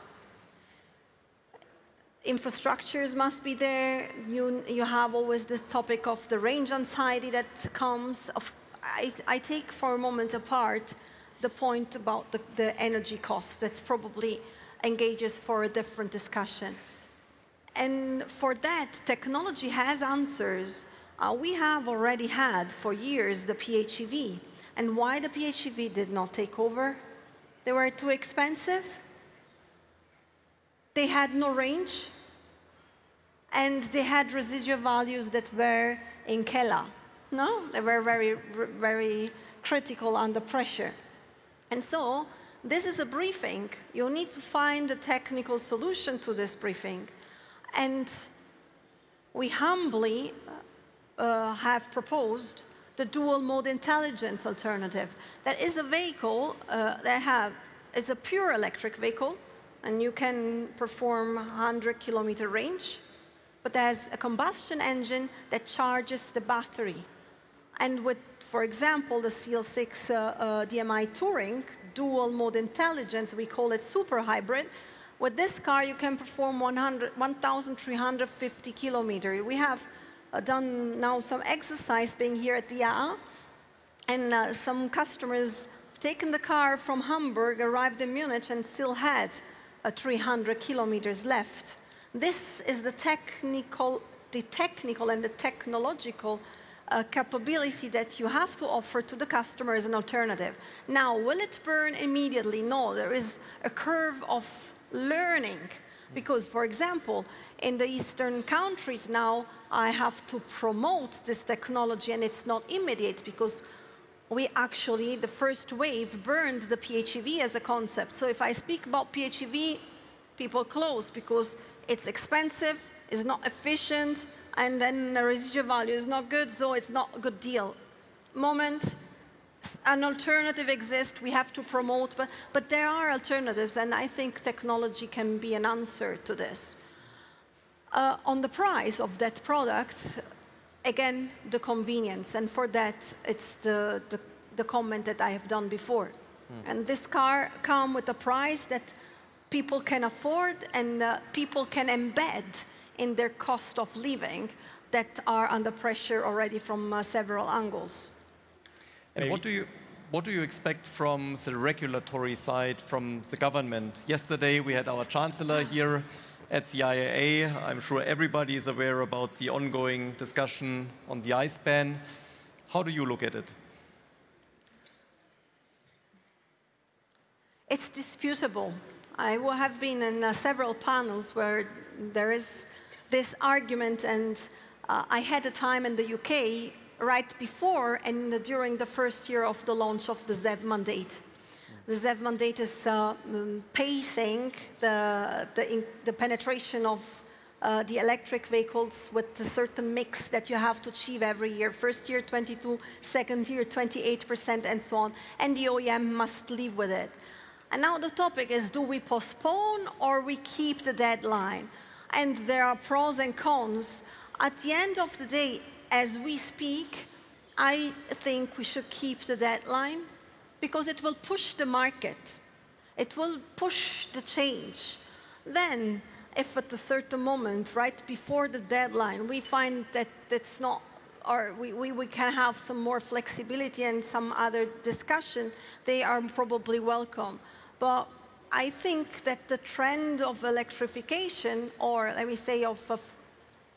Speaker 7: Infrastructures must be there. You have always this topic of the range anxiety that comes. I take for a moment apart the point about the energy cost that probably engages for a different discussion. And for that, technology has answers. We have already had for years the PHEV. And why the PHEV did not take over? They were too expensive. They had no range. And they had residual values that were in Keller. No, they were very, very critical under pressure. And so this is a briefing. You need to find a technical solution to this briefing. And we humbly have proposed the dual mode intelligence alternative. That is a vehicle is a pure electric vehicle, and you can perform 100-kilometer range, but there's a combustion engine that charges the battery. And with, for example, the CL6 DMI Touring, dual mode intelligence, we call it super hybrid. With this car, you can perform 1,350 kilometers. We have done now some exercise being here at the IAA, and some customers have taken the car from Hamburg, arrived in Munich, and still had 300 kilometers left. This is the technical and the technological capability that you have to offer to the customer as an alternative. Now, will it burn immediately? No, there is a curve of learning. Because, for example, in the Eastern countries now, I have to promote this technology, and it's not immediate because we actually, the first wave, burned the PHEV as a concept. So if I speak about PHEV, people close because it's expensive, it's not efficient, and then the residual value is not good, so it's not a good deal. Moment, an alternative exists, we have to promote, but there are alternatives, and I think technology can be an answer to this. On the price of that product, again, the convenience, and for that, it's the comment that I have done before. And this car comes with a price that people can afford and people can embed in their cost of living that are under pressure already from several angles.
Speaker 2: And what do you expect from the regulatory side, from the government? Yesterday we had our chancellor here at the IAA. I'm sure everybody is aware about the ongoing discussion on the ICE ban. How do you look at it?
Speaker 7: It's disputable. I have been in several panels where there is this argument, and I had a time in the UK right before and during the first year of the launch of the ZEV mandate. The ZEV mandate is pacing the penetration of the electric vehicles with a certain mix that you have to achieve every year. First year, 22%, second year, 28%, and so on. And the OEM must live with it. And now the topic is, do we postpone or we keep the deadline? And there are pros and cons. At the end of the day, as we speak, I think we should keep the deadline because it will push the market. It will push the change. Then, if at a certain moment, right before the deadline, we find that it's not, or we can have some more flexibility and some other discussion, they are probably welcome. But I think that the trend of electrification, or let me say of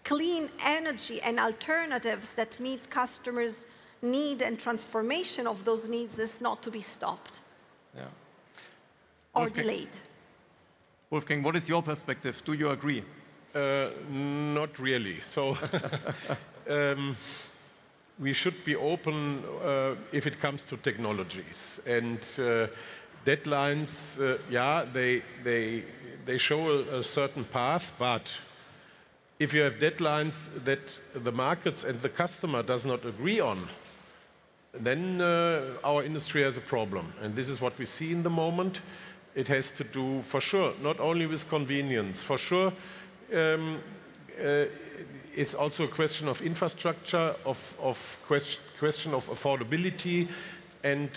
Speaker 7: clean energy and alternatives that meet customers' need and transformation of those needs is not to be stopped or delayed.
Speaker 2: Wolfgang, what is your perspective? Do you agree?
Speaker 8: Not really. So we should be open if it comes to technologies. And deadlines, yeah, they show a certain path, but if you have deadlines that the markets and the customer does not agree on, then our industry has a problem. And this is what we see in the moment. It has to do, for sure, not only with convenience. For sure, it's also a question of infrastructure, question of affordability. And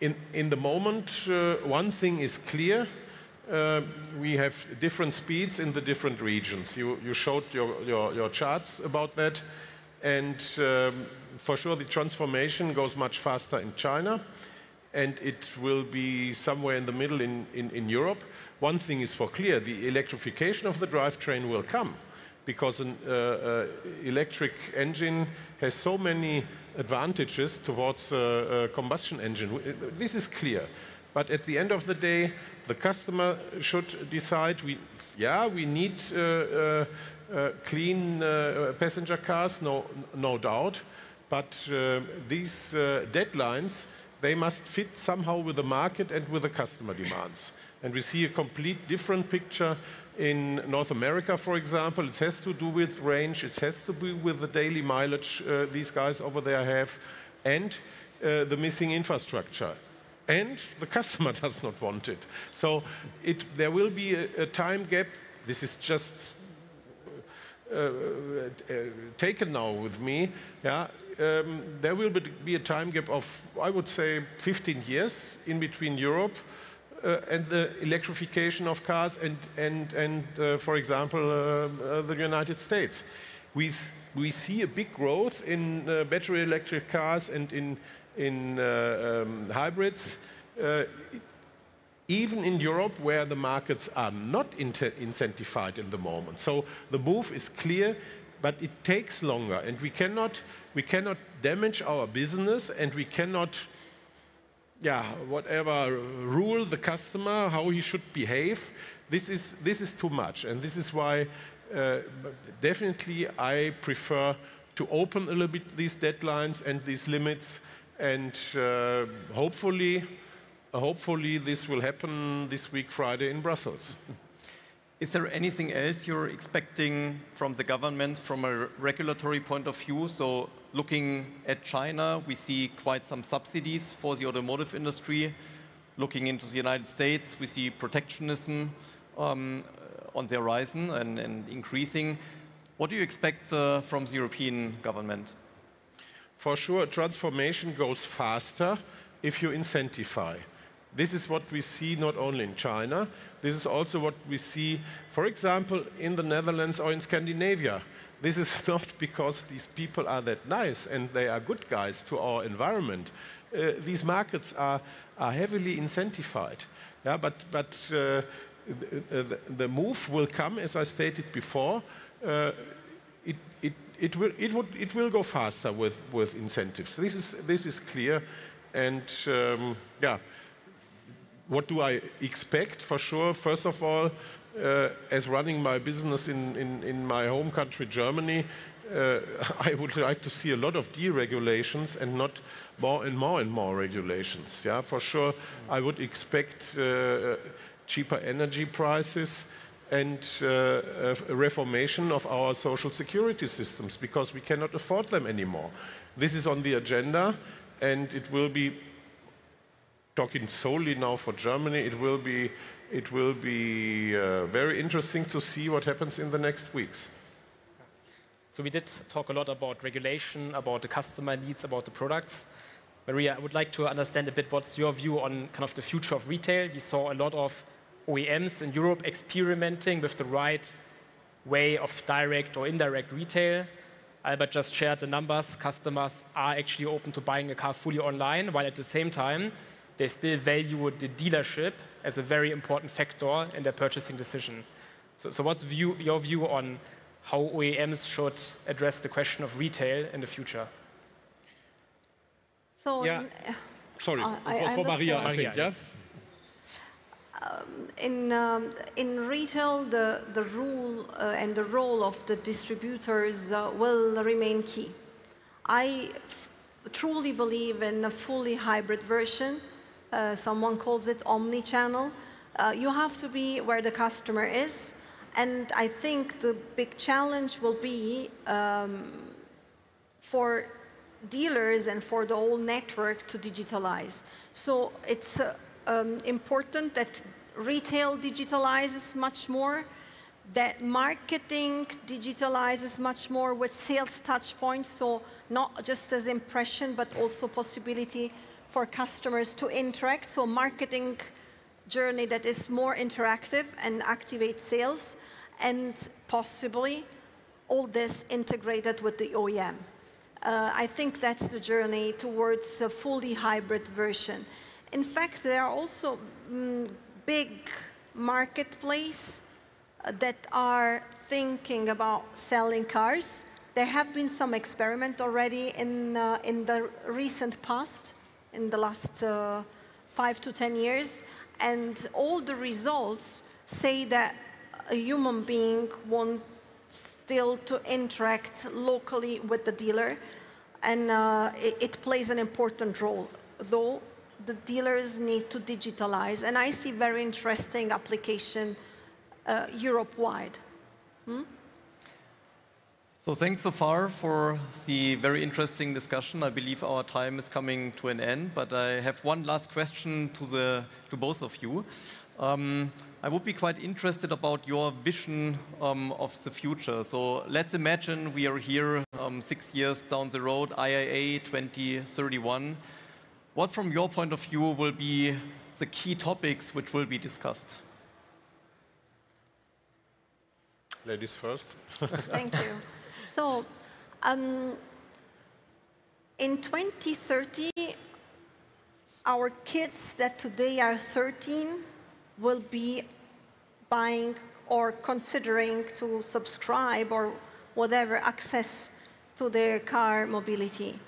Speaker 8: in the moment, one thing is clear. We have different speeds in the different regions. You showed your charts about that. And for sure, the transformation goes much faster in China. And it will be somewhere in the middle in Europe. One thing is for clear, the electrification of the drivetrain will come because an electric engine has so many advantages towards a combustion engine. This is clear. But at the end of the day, the customer should decide, we need clean passenger cars, no doubt. But these deadlines, they must fit somehow with the market and with the customer demands. And we see a complete different picture in North America, for example. It has to do with range, it has to do with the daily mileage these guys over there have, and the missing infrastructure. And the customer does not want it. So there will be a time gap. This is just taken now with me. Yeah. There will be a time gap of, I would say, 15 years in between Europe and the electrification of cars and for example, the United States. We see a big growth in battery electric cars and in hybrids, even in Europe where the markets are not incentivized in the moment. So the move is clear, but it takes longer, and we cannot damage our business, and we cannot, rule the customer how he should behave. This is too much, and this is why definitely I prefer to open a little bit these deadlines and these limits, and hopefully this will happen this week, Friday, in Brussels.
Speaker 2: Is there anything else you're expecting from the government from a regulatory point of view? So looking at China, we see quite some subsidies for the automotive industry. Looking into the United States, we see protectionism on the horizon and increasing. What do you expect from the European government?
Speaker 8: For sure, transformation goes faster if you incentivize. This is what we see not only in China, this is also what we see, for example, in the Netherlands or in Scandinavia. This is not because these people are that nice and they are good guys to our environment. These markets are heavily incentivized. Yeah, but the move will come, as I stated before. It will go faster with incentives. This is clear, and what do I expect? For sure, first of all, as running my business in my home country, Germany, I would like to see a lot of deregulations and not more and more regulations. Yeah, for sure, I would expect cheaper energy prices and a reformation of our social security systems, because we cannot afford them anymore. This is on the agenda, and it will be talking solely now for Germany, it will be very interesting to see what happens in the next weeks.
Speaker 6: So we did talk a lot about regulation, about the customer needs, about the products. Maria, I would like to understand a bit what's your view on kind of the future of retail. We saw a lot of OEMs in Europe experimenting with the right way of direct or indirect retail. Albert just shared the numbers. Customers are actually open to buying a car fully online, while at the same time, they still value the dealership as a very important factor in their purchasing decision. So what's your view on how OEMs should address the question of retail in the future?
Speaker 7: So
Speaker 8: yeah. Sorry, it was for Maria, I think, yeah?
Speaker 7: In retail, the rule and the role of the distributors will remain key. I truly believe in a fully hybrid version. Someone calls it omni-channel. You have to be where the customer is. And I think the big challenge will be for dealers and for the whole network to digitalize. So it's important that retail digitalizes much more, that marketing digitalizes much more with sales touch points, so not just as impression, but also possibility for customers to interact, so marketing journey that is more interactive and activate sales, and possibly all this integrated with the OEM. I think that's the journey towards a fully hybrid version. In fact, there are also big marketplaces that are thinking about selling cars. There have been some experiments already in the recent past, in the last 5 to 10 years, and all the results say that a human being wants still to interact locally with the dealer, and it plays an important role, though the dealers need to digitalize, and I see very interesting application Europe-wide.
Speaker 2: So thanks so far for the very interesting discussion. I believe our time is coming to an end, but I have one last question to both of you. I would be quite interested about your vision of the future. So let's imagine we are here 6 years down the road, IAA 2031. What, from your point of view, will be the key topics which will be discussed?
Speaker 8: Ladies first.
Speaker 7: Thank you. So, in 2030, our kids that today are 13 will be buying or considering to subscribe or whatever access to their car mobility.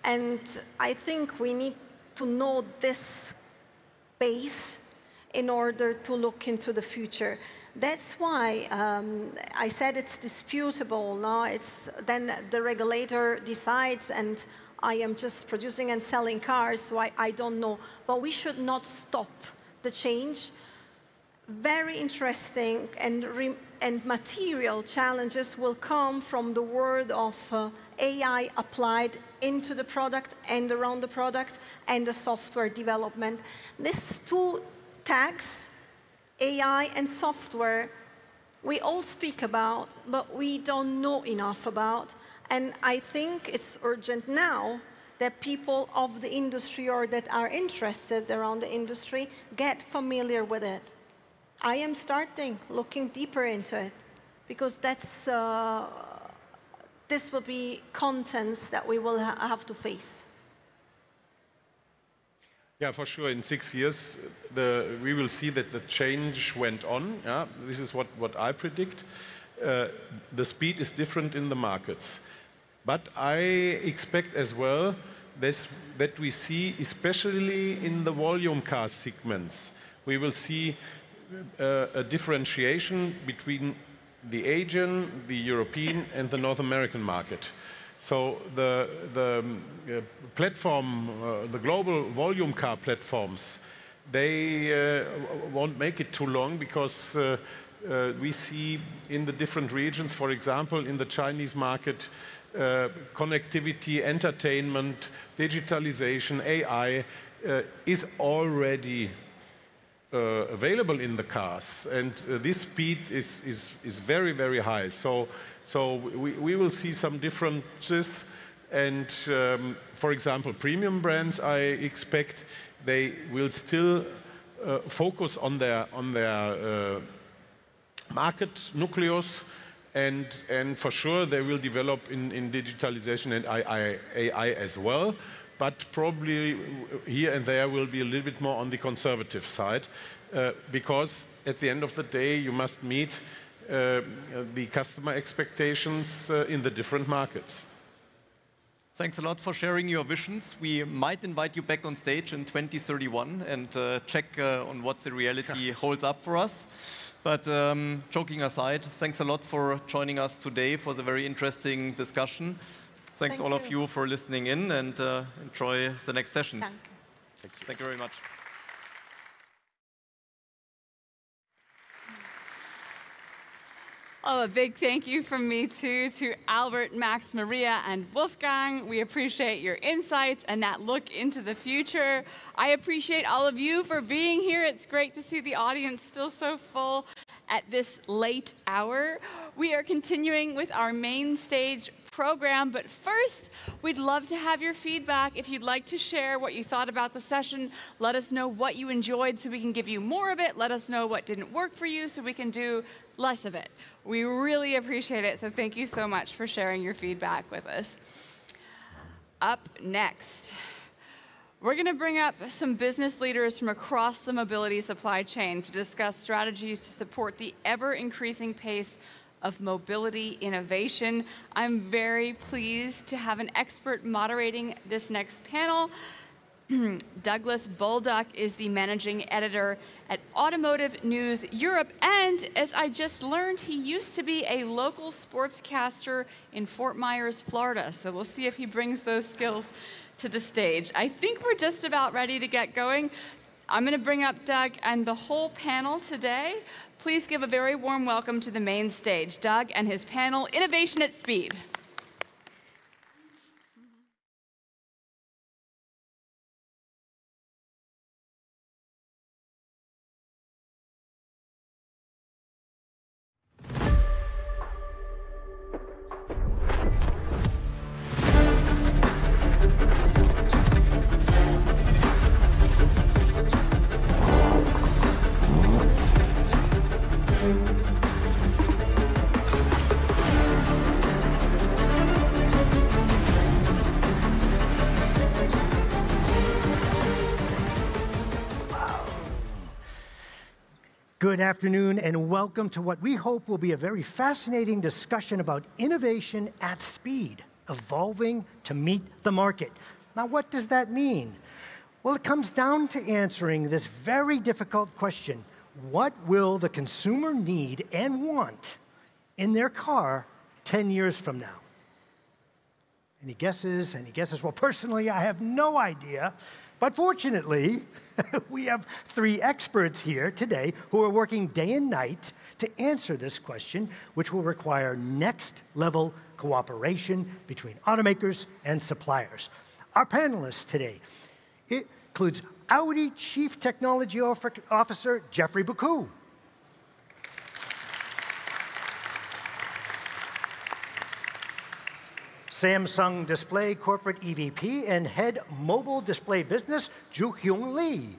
Speaker 7: And I think we need to know this base in order to look into the future. That's why I said it's disputable. No? Then the regulator decides, and I am just producing and selling cars, so I don't know. But we should not stop the change. Very interesting and material challenges will come from the world of AI applied into the product and around the product and the software development. These two tags, AI and software, we all speak about, but we don't know enough about. And I think it's urgent now that people of the industry or that are interested around the industry get familiar with it. I am looking deeper into it, because this will be contents that we will have to face.
Speaker 8: Yeah, for sure. In 6 years, we will see that the change went on. Yeah? This is what I predict. The speed is different in the markets. But I expect as well that we see, especially in the volume car segments, we will see a differentiation between the Asian, the European, and the North American market. So the platform, the global volume car platforms, they won't make it too long, because we see in the different regions, for example, in the Chinese market, connectivity, entertainment, digitalization, AI is already available in the cars, and this speed is very, very high. So we will see some differences, and for example, premium brands, I expect they will still focus on their market nucleus, and for sure they will develop in digitalization and AI as well. But probably here and there will be a little bit more on the conservative side, because at the end of the day, you must meet the customer expectations in the different markets.
Speaker 2: Thanks a lot for sharing your visions. We might invite you back on stage in 2031 and check on what the reality holds up for us. But joking aside, thanks a lot for joining us today for the very interesting discussion. Thanks all of you for listening in, and enjoy the next sessions. Thank you very much.
Speaker 1: Oh, a big thank you from me too to Albert, Max, Maria, and Wolfgang. We appreciate your insights and that look into the future. I appreciate all of you for being here. It's great to see the audience still so full at this late hour. We are continuing with our main stage program, but first, we'd love to have your feedback. If you'd like to share what you thought about the session, let us know what you enjoyed so we can give you more of it. Let us know what didn't work for you so we can do less of it. We really appreciate it, so thank you so much for sharing your feedback with us. Up next, we're going to bring up some business leaders from across the mobility supply chain to discuss strategies to support the ever-increasing pace of mobility innovation. I'm very pleased to have an expert moderating this next panel. Douglas Bolduc is the managing editor at Automotive News Europe, and as I just learned, he used to be a local sportscaster in Fort Myers, Florida. So we'll see if he brings those skills to the stage. I think we're just about ready to get going. I'm going to bring up Doug and the whole panel today. Please give a very warm welcome to the main stage, Doug and his panel, Innovation at Speed.
Speaker 21: Good afternoon, and welcome to what we hope will be a very fascinating discussion about innovation at speed, evolving to meet the market. Now, what does that mean? Well, it comes down to answering this very difficult question: what will the consumer need and want in their car 10 years from now? Any guesses? Any guesses? Well, personally, I have no idea. But fortunately, we have three experts here today who are working day and night to answer this question, which will require next-level cooperation between automakers and suppliers. Our panelists today includes Audi Chief Technology Officer Jeffrey Bacou, Samsung Display Corporate EVP and Head Mobile Display Business, Joo-Hyung Lee.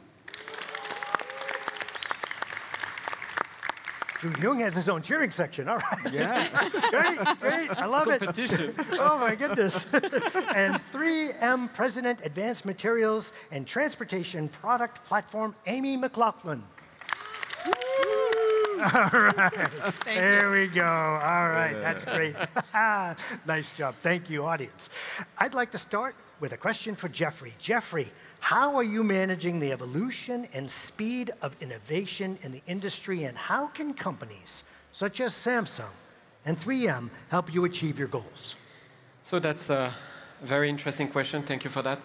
Speaker 21: Joo-Hyung has his own cheering section, all right.
Speaker 10: Yeah.
Speaker 21: Great, I love
Speaker 10: Competition.
Speaker 21: it. Oh, my goodness. And 3M President, Advanced Materials and Transportation Product Platform, Amy McLaughlin. All right, there we go. All right, that's great. Nice job. Thank you, audience. I'd like to start with a question for Jeffrey. Jeffrey, how are you managing the evolution and speed of innovation in the industry, and how can companies such as Samsung and 3M help you achieve your goals?
Speaker 10: So that's a very interesting question. Thank you for that.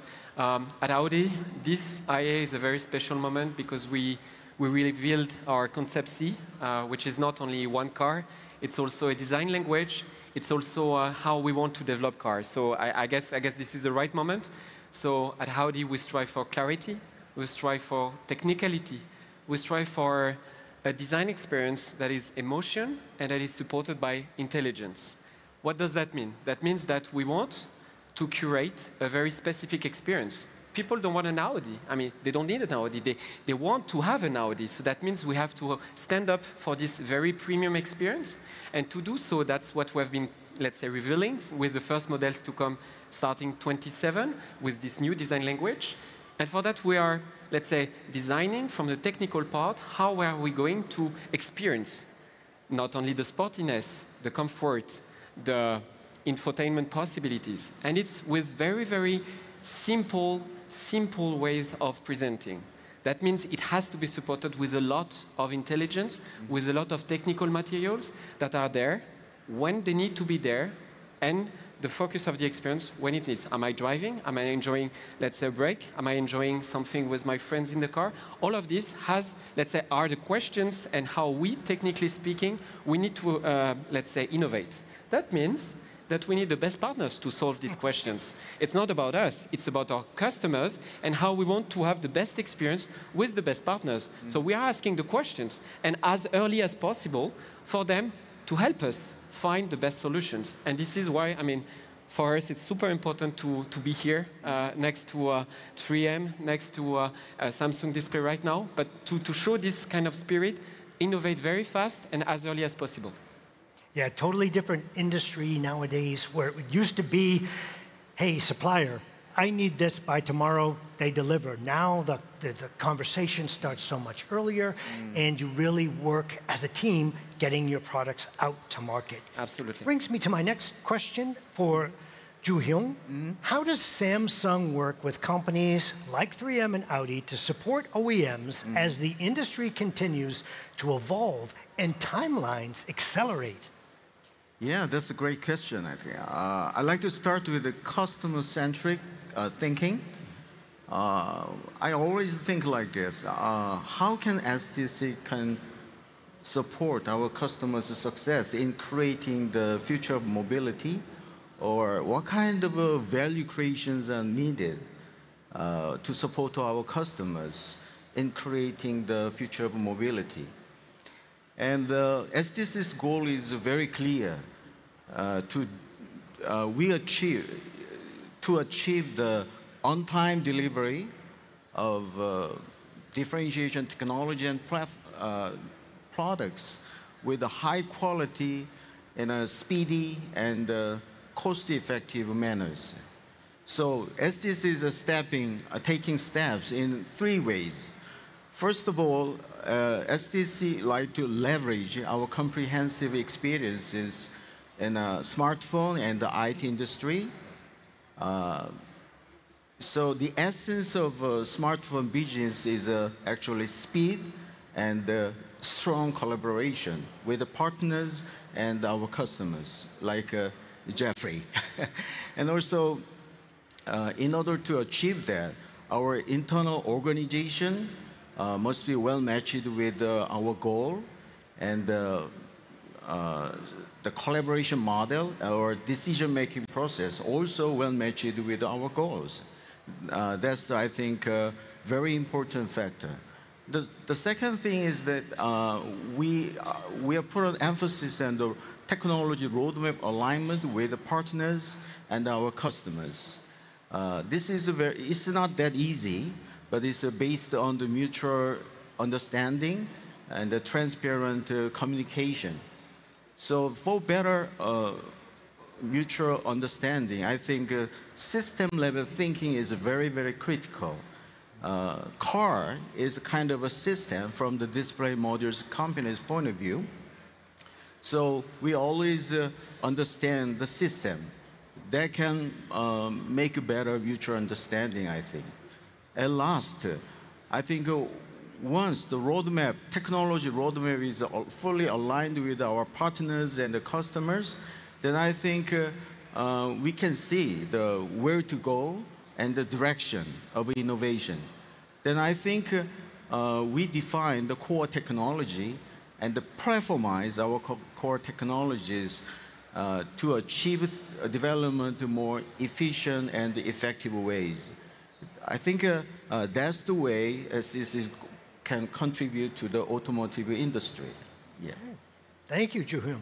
Speaker 10: At Audi, this IAA is a very special moment because we revealed our Concept C, which is not only one car, it's also a design language, it's also how we want to develop cars. So I guess this is the right moment. So at Audi, we strive for clarity, we strive for technicality, we strive for a design experience that is emotion and that is supported by intelligence. What does that mean? That means that we want to curate a very specific experience. People don't want an Audi. I mean, they don't need an Audi. They want to have an Audi. So that means we have to stand up for this very premium experience. And to do so, that's what we have been, let's say, revealing with the first models to come starting 27 with this new design language. And for that, we are, let's say, designing from the technical part, how are we going to experience not only the sportiness, the comfort, the infotainment possibilities. And it's with very, very simple ways of presenting. That means it has to be supported with a lot of intelligence, with a lot of technical materials that are there when they need to be there, and the focus of the experience when it is. Am I driving? Am I enjoying, let's say, a break? Am I enjoying something with my friends in the car? All of this has, let's say, are the questions and how we, technically speaking, we need to, let's say, innovate. That means that we need the best partners to solve these questions. It's not about us, it's about our customers and how we want to have the best experience with the best partners. So we are asking the questions, and as early as possible for them to help us find the best solutions. And this is why, I mean, for us, it's super important to be here next to 3M, next to Samsung Display right now, but to show this kind of spirit, innovate very fast and as early as possible.
Speaker 21: Yeah, totally different industry nowadays where it used to be, hey, supplier, I need this by tomorrow, they deliver. Now the conversation starts so much earlier, and you really work as a team getting your products out to market.
Speaker 10: Absolutely.
Speaker 21: Brings me to my next question for Ju Hyung. How does Samsung work with companies like 3M and Audi to support OEMs as the industry continues to evolve and timelines accelerate?
Speaker 12: Yeah, that's a great question, I think. I'd like to start with the customer-centric thinking. I always think like this. How can STC support our customers' success in creating the future of mobility? Or what kind of value creations are needed to support our customers in creating the future of mobility? And STC's goal is very clear. To achieve the on-time delivery of differentiation technology and products with a high quality in a speedy and cost-effective manners. So STC is taking steps in 3 ways. First of all, STC like to leverage our comprehensive experiences in a smartphone and the IT industry. So the essence of smartphone business is actually speed and strong collaboration with the partners and our customers, like Jeffrey. And also, in order to achieve that, our internal organization must be well matched with our goal, and the collaboration model or decision-making process also well matched with our goals. That's, I think, a very important factor. The second thing is that we have put an emphasis on the technology roadmap alignment with the partners and our customers. This is it's not that easy, but it's based on the mutual understanding and the transparent communication. So for better mutual understanding, I think system-level thinking is very, very critical. Car is kind of a system from the display modules company's point of view. So we always understand the system. That can make a better mutual understanding, I think. At last, I think once the roadmap, technology roadmap is fully aligned with our partners and the customers, then I think we can see where to go and the direction of innovation. Then I think we define the core technology and platformize our core technologies to achieve development in more efficient and effective ways. I think that's the way as can contribute to the automotive industry. Yeah.
Speaker 21: Thank you, Joo-Hoon.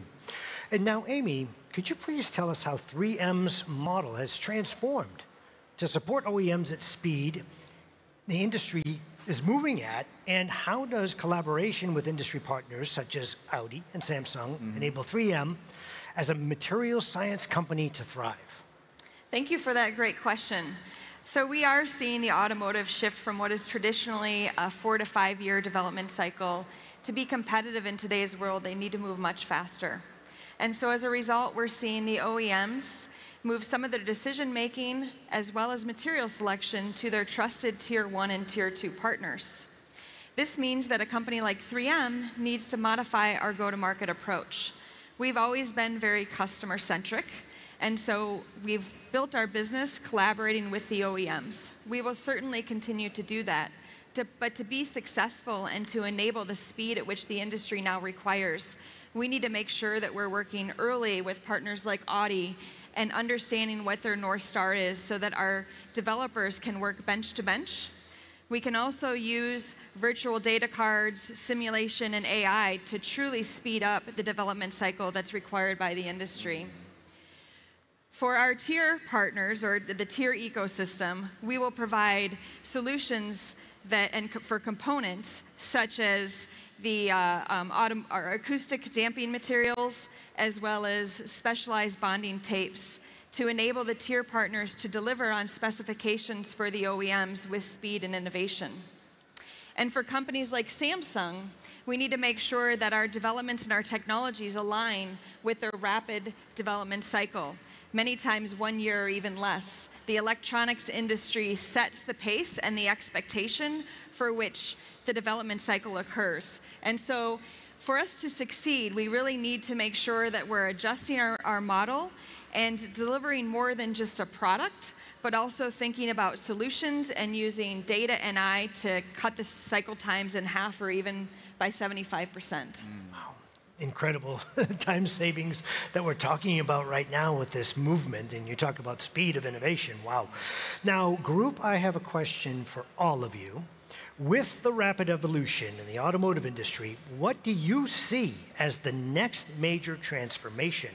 Speaker 21: And now, Amy, could you please tell us how 3M's model has transformed to support OEMs at speed the industry is moving at, and how does collaboration with industry partners such as Audi and Samsung enable 3M as a material science company to thrive?
Speaker 17: Thank you for that great question. So we are seeing the automotive shift from what is traditionally a 4 to 5 year development cycle. To be competitive in today's world, they need to move much faster. And so as a result, we're seeing the OEMs move some of their decision-making as well as material selection to their trusted Tier 1 and Tier 2 partners. This means that a company like 3M needs to modify our go-to-market approach. We've always been very customer-centric, and so we've built our business collaborating with the OEMs. We will certainly continue to do that. But to be successful and to enable the speed at which the industry now requires, we need to make sure that we're working early with partners like Audi and understanding what their North Star is so that our developers can work bench to bench. We can also use virtual data cards, simulation, and AI to truly speed up the development cycle that's required by the industry. For our tier partners, or the tier ecosystem, we will provide solutions for components such as our acoustic damping materials, as well as specialized bonding tapes to enable the tier partners to deliver on specifications for the OEMs with speed and innovation. And for companies like Samsung, we need to make sure that our developments and our technologies align with their rapid development cycle, many times 1 year or even less. The electronics industry sets the pace and the expectation for which the development cycle occurs. And so for us to succeed, we really need to make sure that we're adjusting our model and delivering more than just a product, but also thinking about solutions and using data and AI to cut the cycle times in half or even by 75%.
Speaker 21: Wow. Incredible time savings that we're talking about right now with this movement, and you talk about speed of innovation. Wow. Now, group, I have a question for all of you. With the rapid evolution in the automotive industry, what do you see as the next major transformation,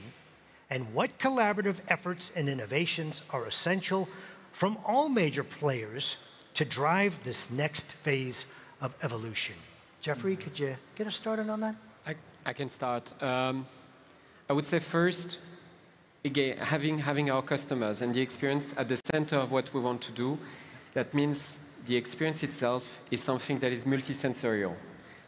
Speaker 21: and what collaborative efforts and innovations are essential from all major players to drive this next phase of evolution? Jeffrey, could you get us started on that?
Speaker 10: I can start. I would say first, again, having our customers and the experience at the center of what we want to do, that means the experience itself is something that is multisensorial.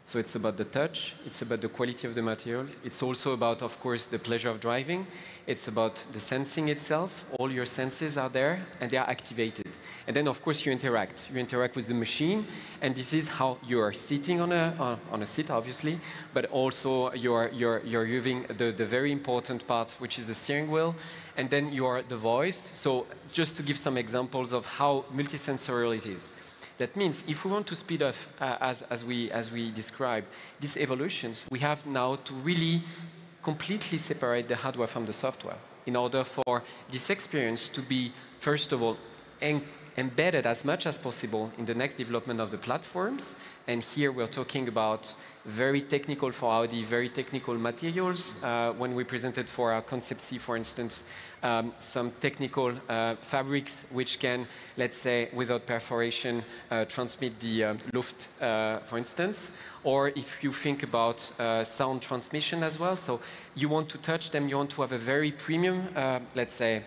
Speaker 10: So it's about the touch, it's about the quality of the material, it's also about, of course, the pleasure of driving, it's about the sensing itself, all your senses are there and they are activated. And then, of course, you interact with the machine, and this is how you are sitting on a seat, obviously, but also you're using the very important part, which is the steering wheel, and then you are the voice. So just to give some examples of how multisensorial it is. That means if we want to speed up, as we described, these evolutions, we have now to really completely separate the hardware from the software in order for this experience to be, first of all, embedded as much as possible in the next development of the platforms. And here we're talking about very technical for Audi, very technical materials. When we presented for our Concept C, for instance, some technical fabrics which can, let's say, without perforation, transmit the Luft, for instance. Or if you think about sound transmission as well, so you want to touch them, you want to have a very premium, let's say,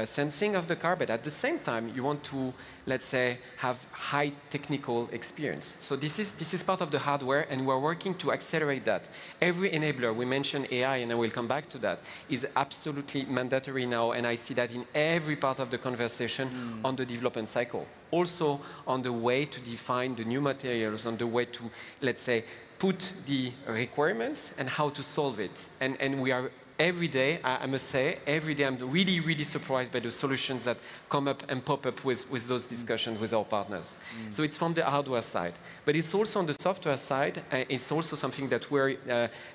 Speaker 10: sensing of the car, but at the same time, you want to, let's say, have high technical experience. So this is part of the hardware, and we're working to accelerate that. Every enabler, we mentioned AI, and I will come back to that, is absolutely mandatory now, and I see that in every part of the conversation on the development cycle. Also on the way to define the new materials, on the way to, let's say, put the requirements and how to solve it. And we are every day, I must say, every day I'm really, really surprised by the solutions that come up and pop up with those discussions with our partners. So it's from the hardware side. But it's also on the software side. It's also something that we're,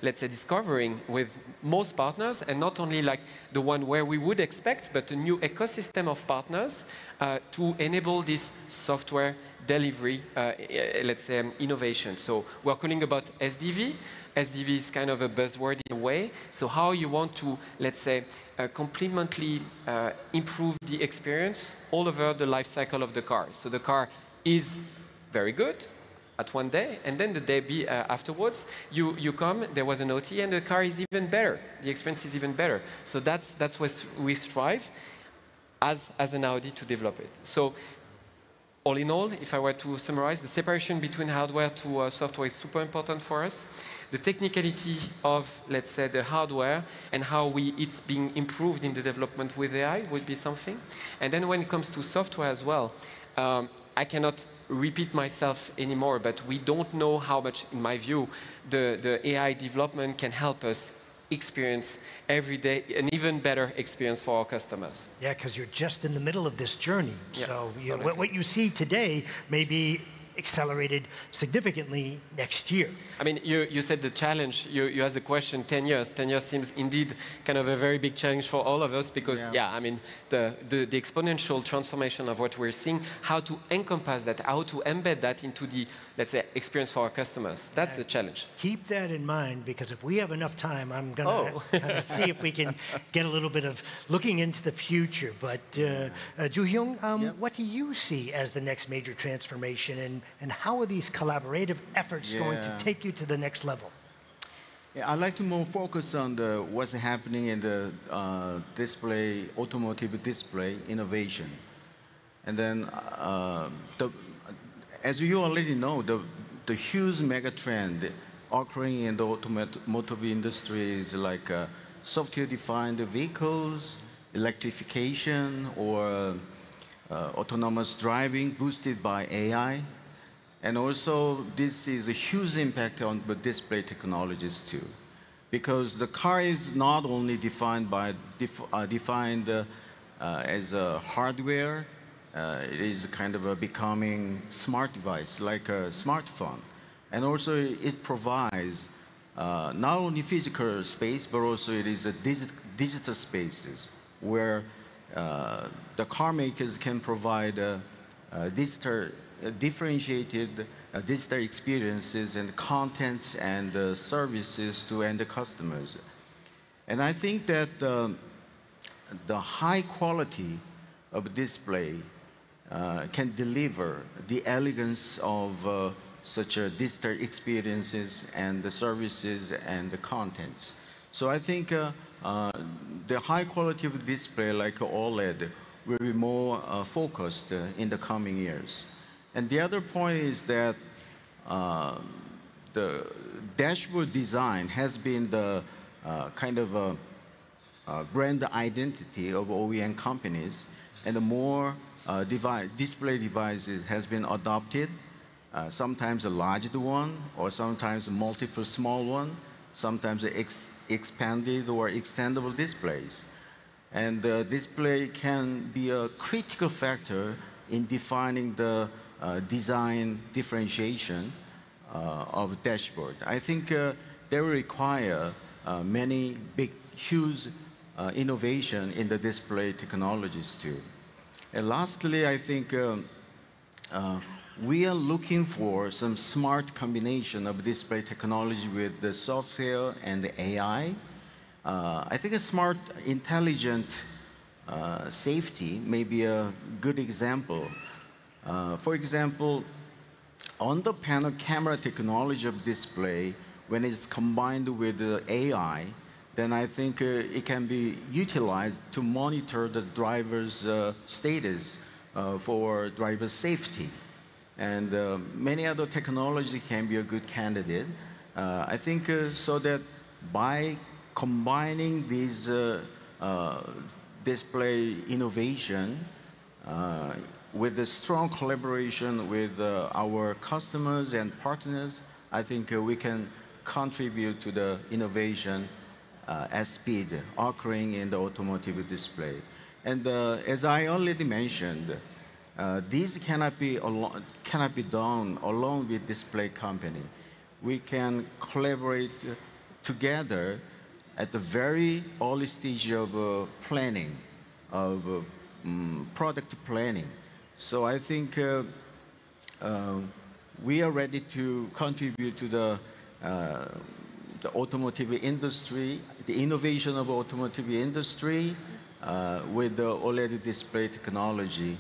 Speaker 10: let's say, discovering with most partners, and not only like the one where we would expect, but a new ecosystem of partners to enable this software delivery, let's say, innovation. So we're calling about SDV. SDV is kind of a buzzword in a way. So how you want to, let's say, completely improve the experience all over the life cycle of the car. So the car is very good at one day, and then the day afterwards, you come, there was an OT, and the car is even better. The experience is even better. So that's what we strive as an Audi to develop it. So all in all, if I were to summarize, the separation between hardware to software is super important for us. The technicality of, let's say, the hardware and how it's being improved in the development with AI would be something. And then when it comes to software as well, I cannot repeat myself anymore, but we don't know how much, in my view, the AI development can help us experience every day an even better experience for our customers.
Speaker 21: Yeah, because you're just in the middle of this journey.
Speaker 10: Yeah,
Speaker 21: so what you see today may be accelerated significantly next year.
Speaker 10: I mean, you said the challenge, you asked the question 10 years. 10 years seems indeed kind of a very big challenge for all of us because, yeah I mean, the exponential transformation of what we're seeing, how to encompass that, how to embed that into the, let's say, experience for our customers. That's the challenge.
Speaker 21: Keep that in mind, because if we have enough time, I'm going to kind of see if we can get a little bit of looking into the future. But Joo-Hyung, what do you see as the next major transformation, and how are these collaborative efforts going to take you to the next level?
Speaker 12: Yeah, I'd like to more focus on what's happening in the automotive display innovation. And then, as you already know, the huge mega trend occurring in the automotive industry is like software-defined vehicles, electrification, or autonomous driving boosted by AI. And also, this is a huge impact on the display technologies too, because the car is not only defined as a hardware, it is kind of a becoming smart device, like a smartphone. And also, it provides not only physical space, but also it is a digital spaces where the car makers can provide differentiated digital experiences and contents and services to end customers. And I think that the high quality of display can deliver the elegance of such digital experiences and the services and the contents. So I think the high quality of display like OLED will be more focused in the coming years. And the other point is that the dashboard design has been the kind of brand identity of OEM companies, and the more display devices has been adopted, sometimes a large one, or sometimes multiple small one, sometimes expanded or extendable displays. And the display can be a critical factor in defining the design differentiation of dashboard. I think they will require many big, huge innovation in the display technologies too. And lastly, I think we are looking for some smart combination of display technology with the software and the AI. I think a smart, intelligent safety may be a good example. For example, on the panel camera technology of display, when it's combined with AI, then I think it can be utilized to monitor the driver's status for driver safety. And many other technologies can be a good candidate. I think so that by combining these display innovation with the strong collaboration with our customers and partners, I think we can contribute to the innovation at speed occurring in the automotive display. And as I already mentioned, these cannot be done along with display company. We can collaborate together at the very early stage of planning, of product planning. So I think we are ready to contribute to the automotive industry, the innovation of automotive industry with the OLED display technology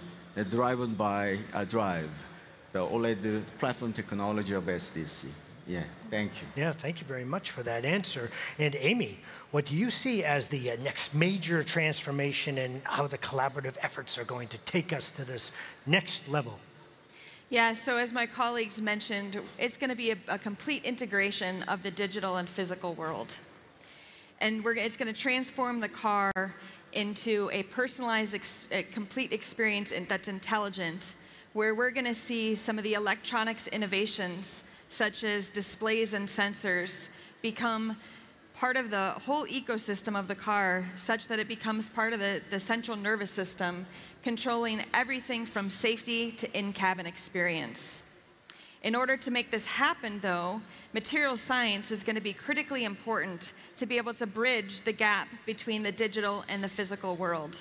Speaker 12: driven by Drive, the OLED platform technology of SDC. Yeah, thank you.
Speaker 21: Yeah, thank you very much for that answer. And Amy, what do you see as the next major transformation and how the collaborative efforts are going to take us to this next level?
Speaker 17: Yeah, so as my colleagues mentioned, it's going to be a complete integration of the digital and physical world. And it's going to transform the car into a personalized, complete experience that's intelligent, where we're going to see some of the electronics innovations, such as displays and sensors, become part of the whole ecosystem of the car, such that it becomes part of the central nervous system, controlling everything from safety to in-cabin experience. In order to make this happen, though, material science is going to be critically important to be able to bridge the gap between the digital and the physical world.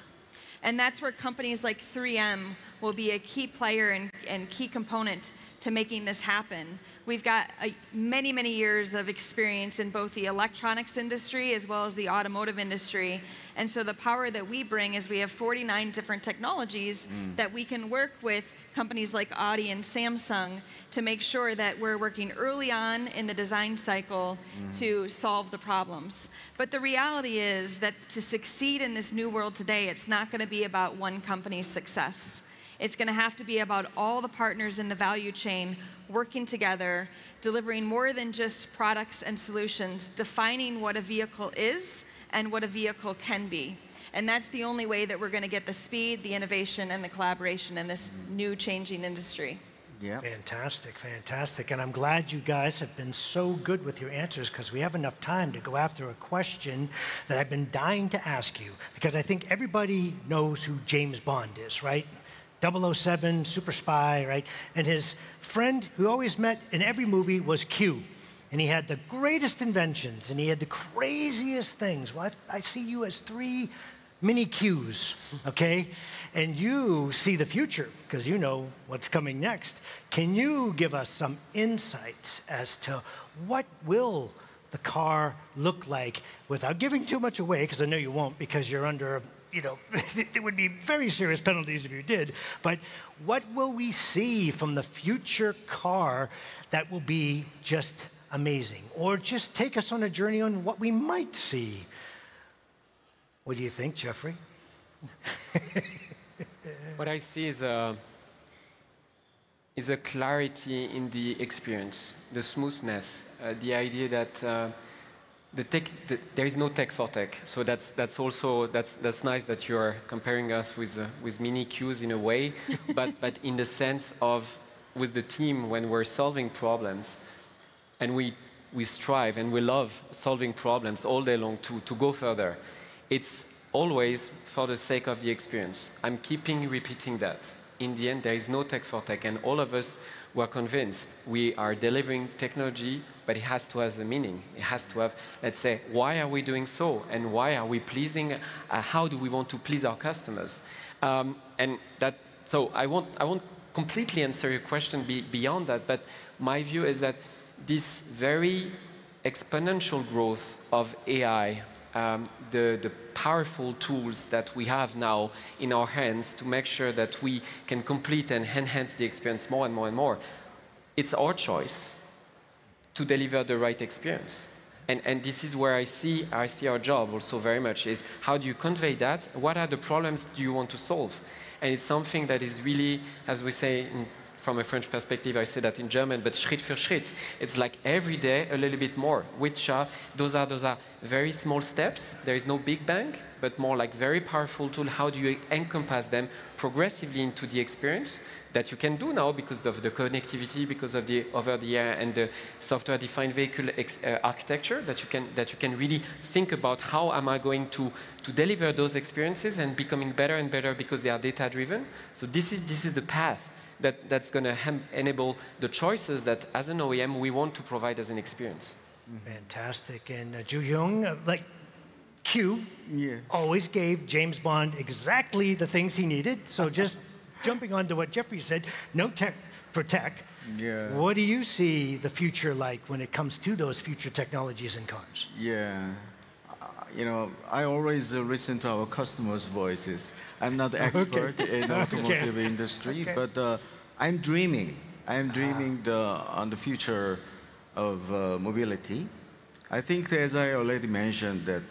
Speaker 17: And that's where companies like 3M will be a key player and key component to making this happen. We've got many, many years of experience in both the electronics industry as well as the automotive industry. And so the power that we bring is we have 49 different technologies that we can work with companies like Audi and Samsung to make sure that we're working early on in the design cycle to solve the problems. But the reality is that to succeed in this new world today, it's not going to be about one company's success. It's going to have to be about all the partners in the value chain working together, delivering more than just products and solutions, defining what a vehicle is and what a vehicle can be. And that's the only way that we're going to get the speed, the innovation, and the collaboration in this new changing industry.
Speaker 21: Yeah. Fantastic, fantastic. And I'm glad you guys have been so good with your answers, because we have enough time to go after a question that I've been dying to ask you, because I think everybody knows who James Bond is, right? 007, super spy, right? And his friend who always met in every movie was Q. And he had the greatest inventions, and he had the craziest things. Well, I see you as 3 mini Qs, okay? And you see the future, because you know what's coming next. Can you give us some insights as to what will the car look like, without giving too much away, because I know you won't, because you're under, you know, there would be very serious penalties if you did. But what will we see from the future car that will be just amazing? Or just take us on a journey on what we might see. What do you think, Jeffrey?
Speaker 10: What I see is a clarity in the experience, the smoothness, the idea that there is no tech for tech. So that's nice that you're comparing us with mini Qs in a way, but in the sense of with the team when we're solving problems, and we strive and we love solving problems all day long to go further. It's always for the sake of the experience. I'm keeping repeating that. In the end, there is no tech for tech, and all of us were convinced we are delivering technology, but it has to have a meaning. It has to have, let's say, why are we doing so, and why are we pleasing? How do we want to please our customers? So I won't completely answer your question beyond that, but my view is that this very exponential growth of AI, the powerful tools that we have now in our hands to make sure that we can complete and enhance the experience more and more and more, it's our choice to deliver the right experience. And this is where I see our job also very much, is how do you convey that? What are the problems do you want to solve? And it's something that is really, as we say in from a French perspective, I say that in German, but Schritt für Schritt. It's like every day a little bit more, which those are very small steps. There is no big bang, but more like very powerful tool. How do you encompass them progressively into the experience that you can do now because of the connectivity, because of the over-the-air and the software-defined vehicle architecture, that you can really think about how am I going to deliver those experiences and becoming better and better because they are data-driven. So this is the path that's going to enable the choices that as an OEM we want to provide as an experience.
Speaker 21: Fantastic. And Ju-Hyung, like Q, always gave James Bond exactly the things he needed. So just jumping on to what Jeffrey said, no tech for tech.
Speaker 12: Yeah.
Speaker 21: What do you see the future like when it comes to those future technologies in cars?
Speaker 12: Yeah. You know, I always listen to our customers' voices. I'm not an expert in the automotive industry, but I'm dreaming. I'm dreaming on the future of mobility. I think, as I already mentioned, that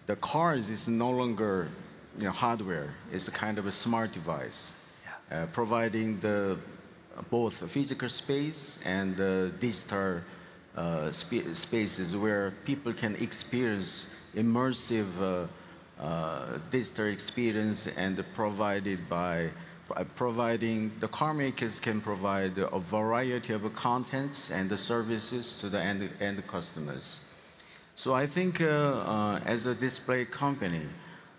Speaker 12: the cars is no longer hardware. It's a kind of a smart device, providing both physical space and digital spaces where people can experience immersive digital experience, and providing the car makers can provide a variety of contents and the services to the end customers. So I think as a display company,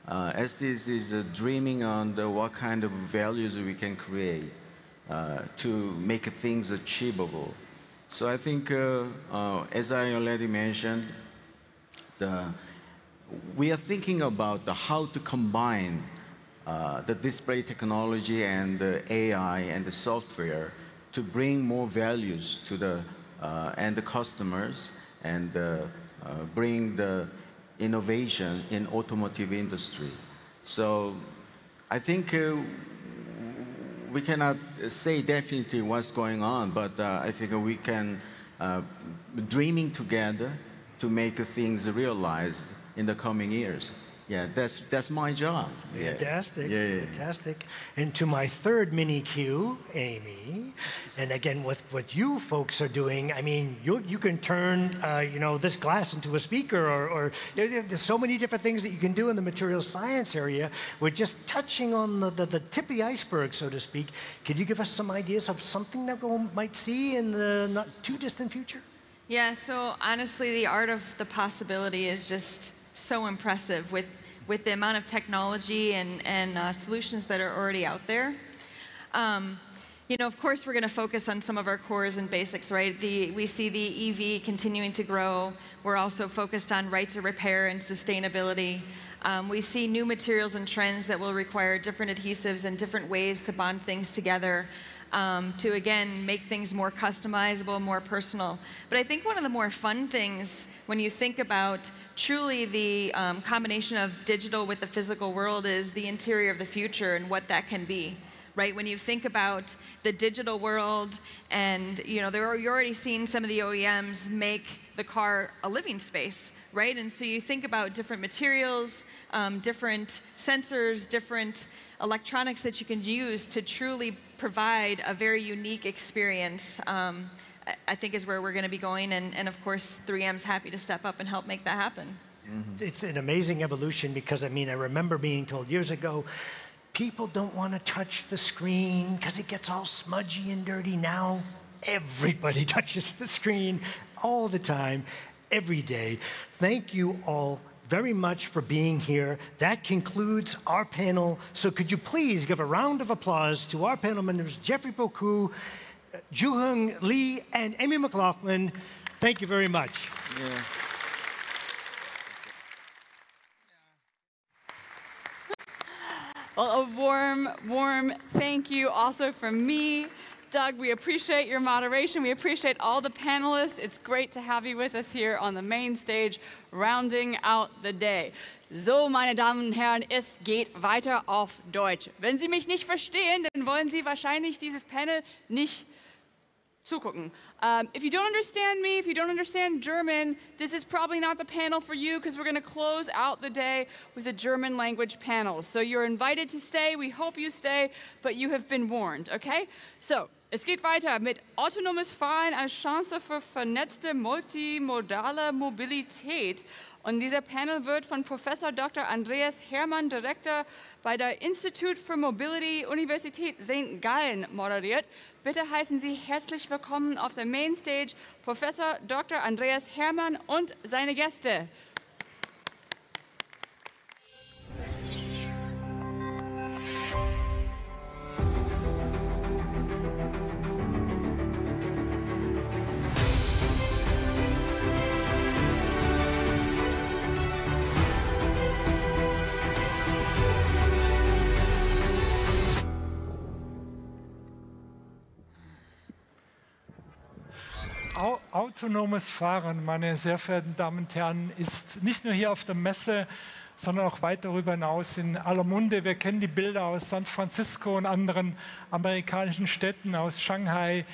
Speaker 12: as this is dreaming on what kind of values we can create to make things achievable. So I think, as I already mentioned, we are thinking about how to combine the display technology and the AI and the software to bring more values to the end customers and bring the innovation in automotive industry. So I think we cannot say definitely what's going on, but I think we can dreaming together to make things realized in the coming years. Yeah, that's my job.
Speaker 21: Fantastic, fantastic. And to my third mini Q, Amy, and again, with what you folks are doing, I mean, you can turn, this glass into a speaker, or there's so many different things that you can do in the material science area. We're just touching on the tip of the iceberg, so to speak. Could you give us some ideas of something that we might see in the not too distant future?
Speaker 17: Yeah, so honestly, the art of the possibility is just so impressive with the amount of technology and solutions that are already out there. Of course, we're going to focus on some of our cores and basics, right? We see the EV continuing to grow. We're also focused on right to repair and sustainability. We see new materials and trends that will require different adhesives and different ways to bond things together to, again, make things more customizable, more personal. But I think one of the more fun things when you think about truly the combination of digital with the physical world is the interior of the future and what that can be. Right? When you think about the digital world, and you're already seeing some of the OEMs make the car a living space, right? And so you think about different materials, different sensors, different electronics that you can use to truly provide a very unique experience. I think is where we're going to be going, and of course 3M's happy to step up and help make that happen.
Speaker 21: Mm-hmm. It's an amazing evolution because I remember being told years ago, people don't want to touch the screen because it gets all smudgy and dirty. Now everybody touches the screen all the time, every day. Thank you all very much for being here. That concludes our panel. So could you please give a round of applause to our panel members, Jeffrey Boku, Ju-Hyung Lee, and Amy McLaughlin. Thank you very much.
Speaker 12: Yeah.
Speaker 1: Well, a warm thank you also from me. Doug, we appreciate your moderation. We appreciate all the panelists. It's great to have you with us here on the main stage, rounding out the day. So, meine Damen und Herren, es geht weiter auf Deutsch. Wenn Sie mich nicht verstehen, dann wollen Sie wahrscheinlich dieses Panel nicht zugucken. If you don't understand me, if you don't understand German, this is probably not the panel for you because we're going to close out the day with a German language panel. So you're invited to stay. We hope you stay, but you have been warned, okay? So, es geht weiter mit Autonomes Fahren als Chance für vernetzte multimodale Mobilität. Und dieser Panel wird von Professor Dr. Andreas Hermann, Direktor bei der Institute for Mobility, Universität St. Gallen, moderiert. Bitte heißen Sie herzlich willkommen auf der Mainstage Professor Dr. Andreas Hermann und seine Gäste.
Speaker 11: Autonomes Fahren, meine sehr verehrten Damen und Herren, ist nicht nur hier auf der Messe, sondern auch weit darüber hinaus in aller Munde. Wir kennen die Bilder aus San Francisco und anderen amerikanischen Städten, aus Shanghai,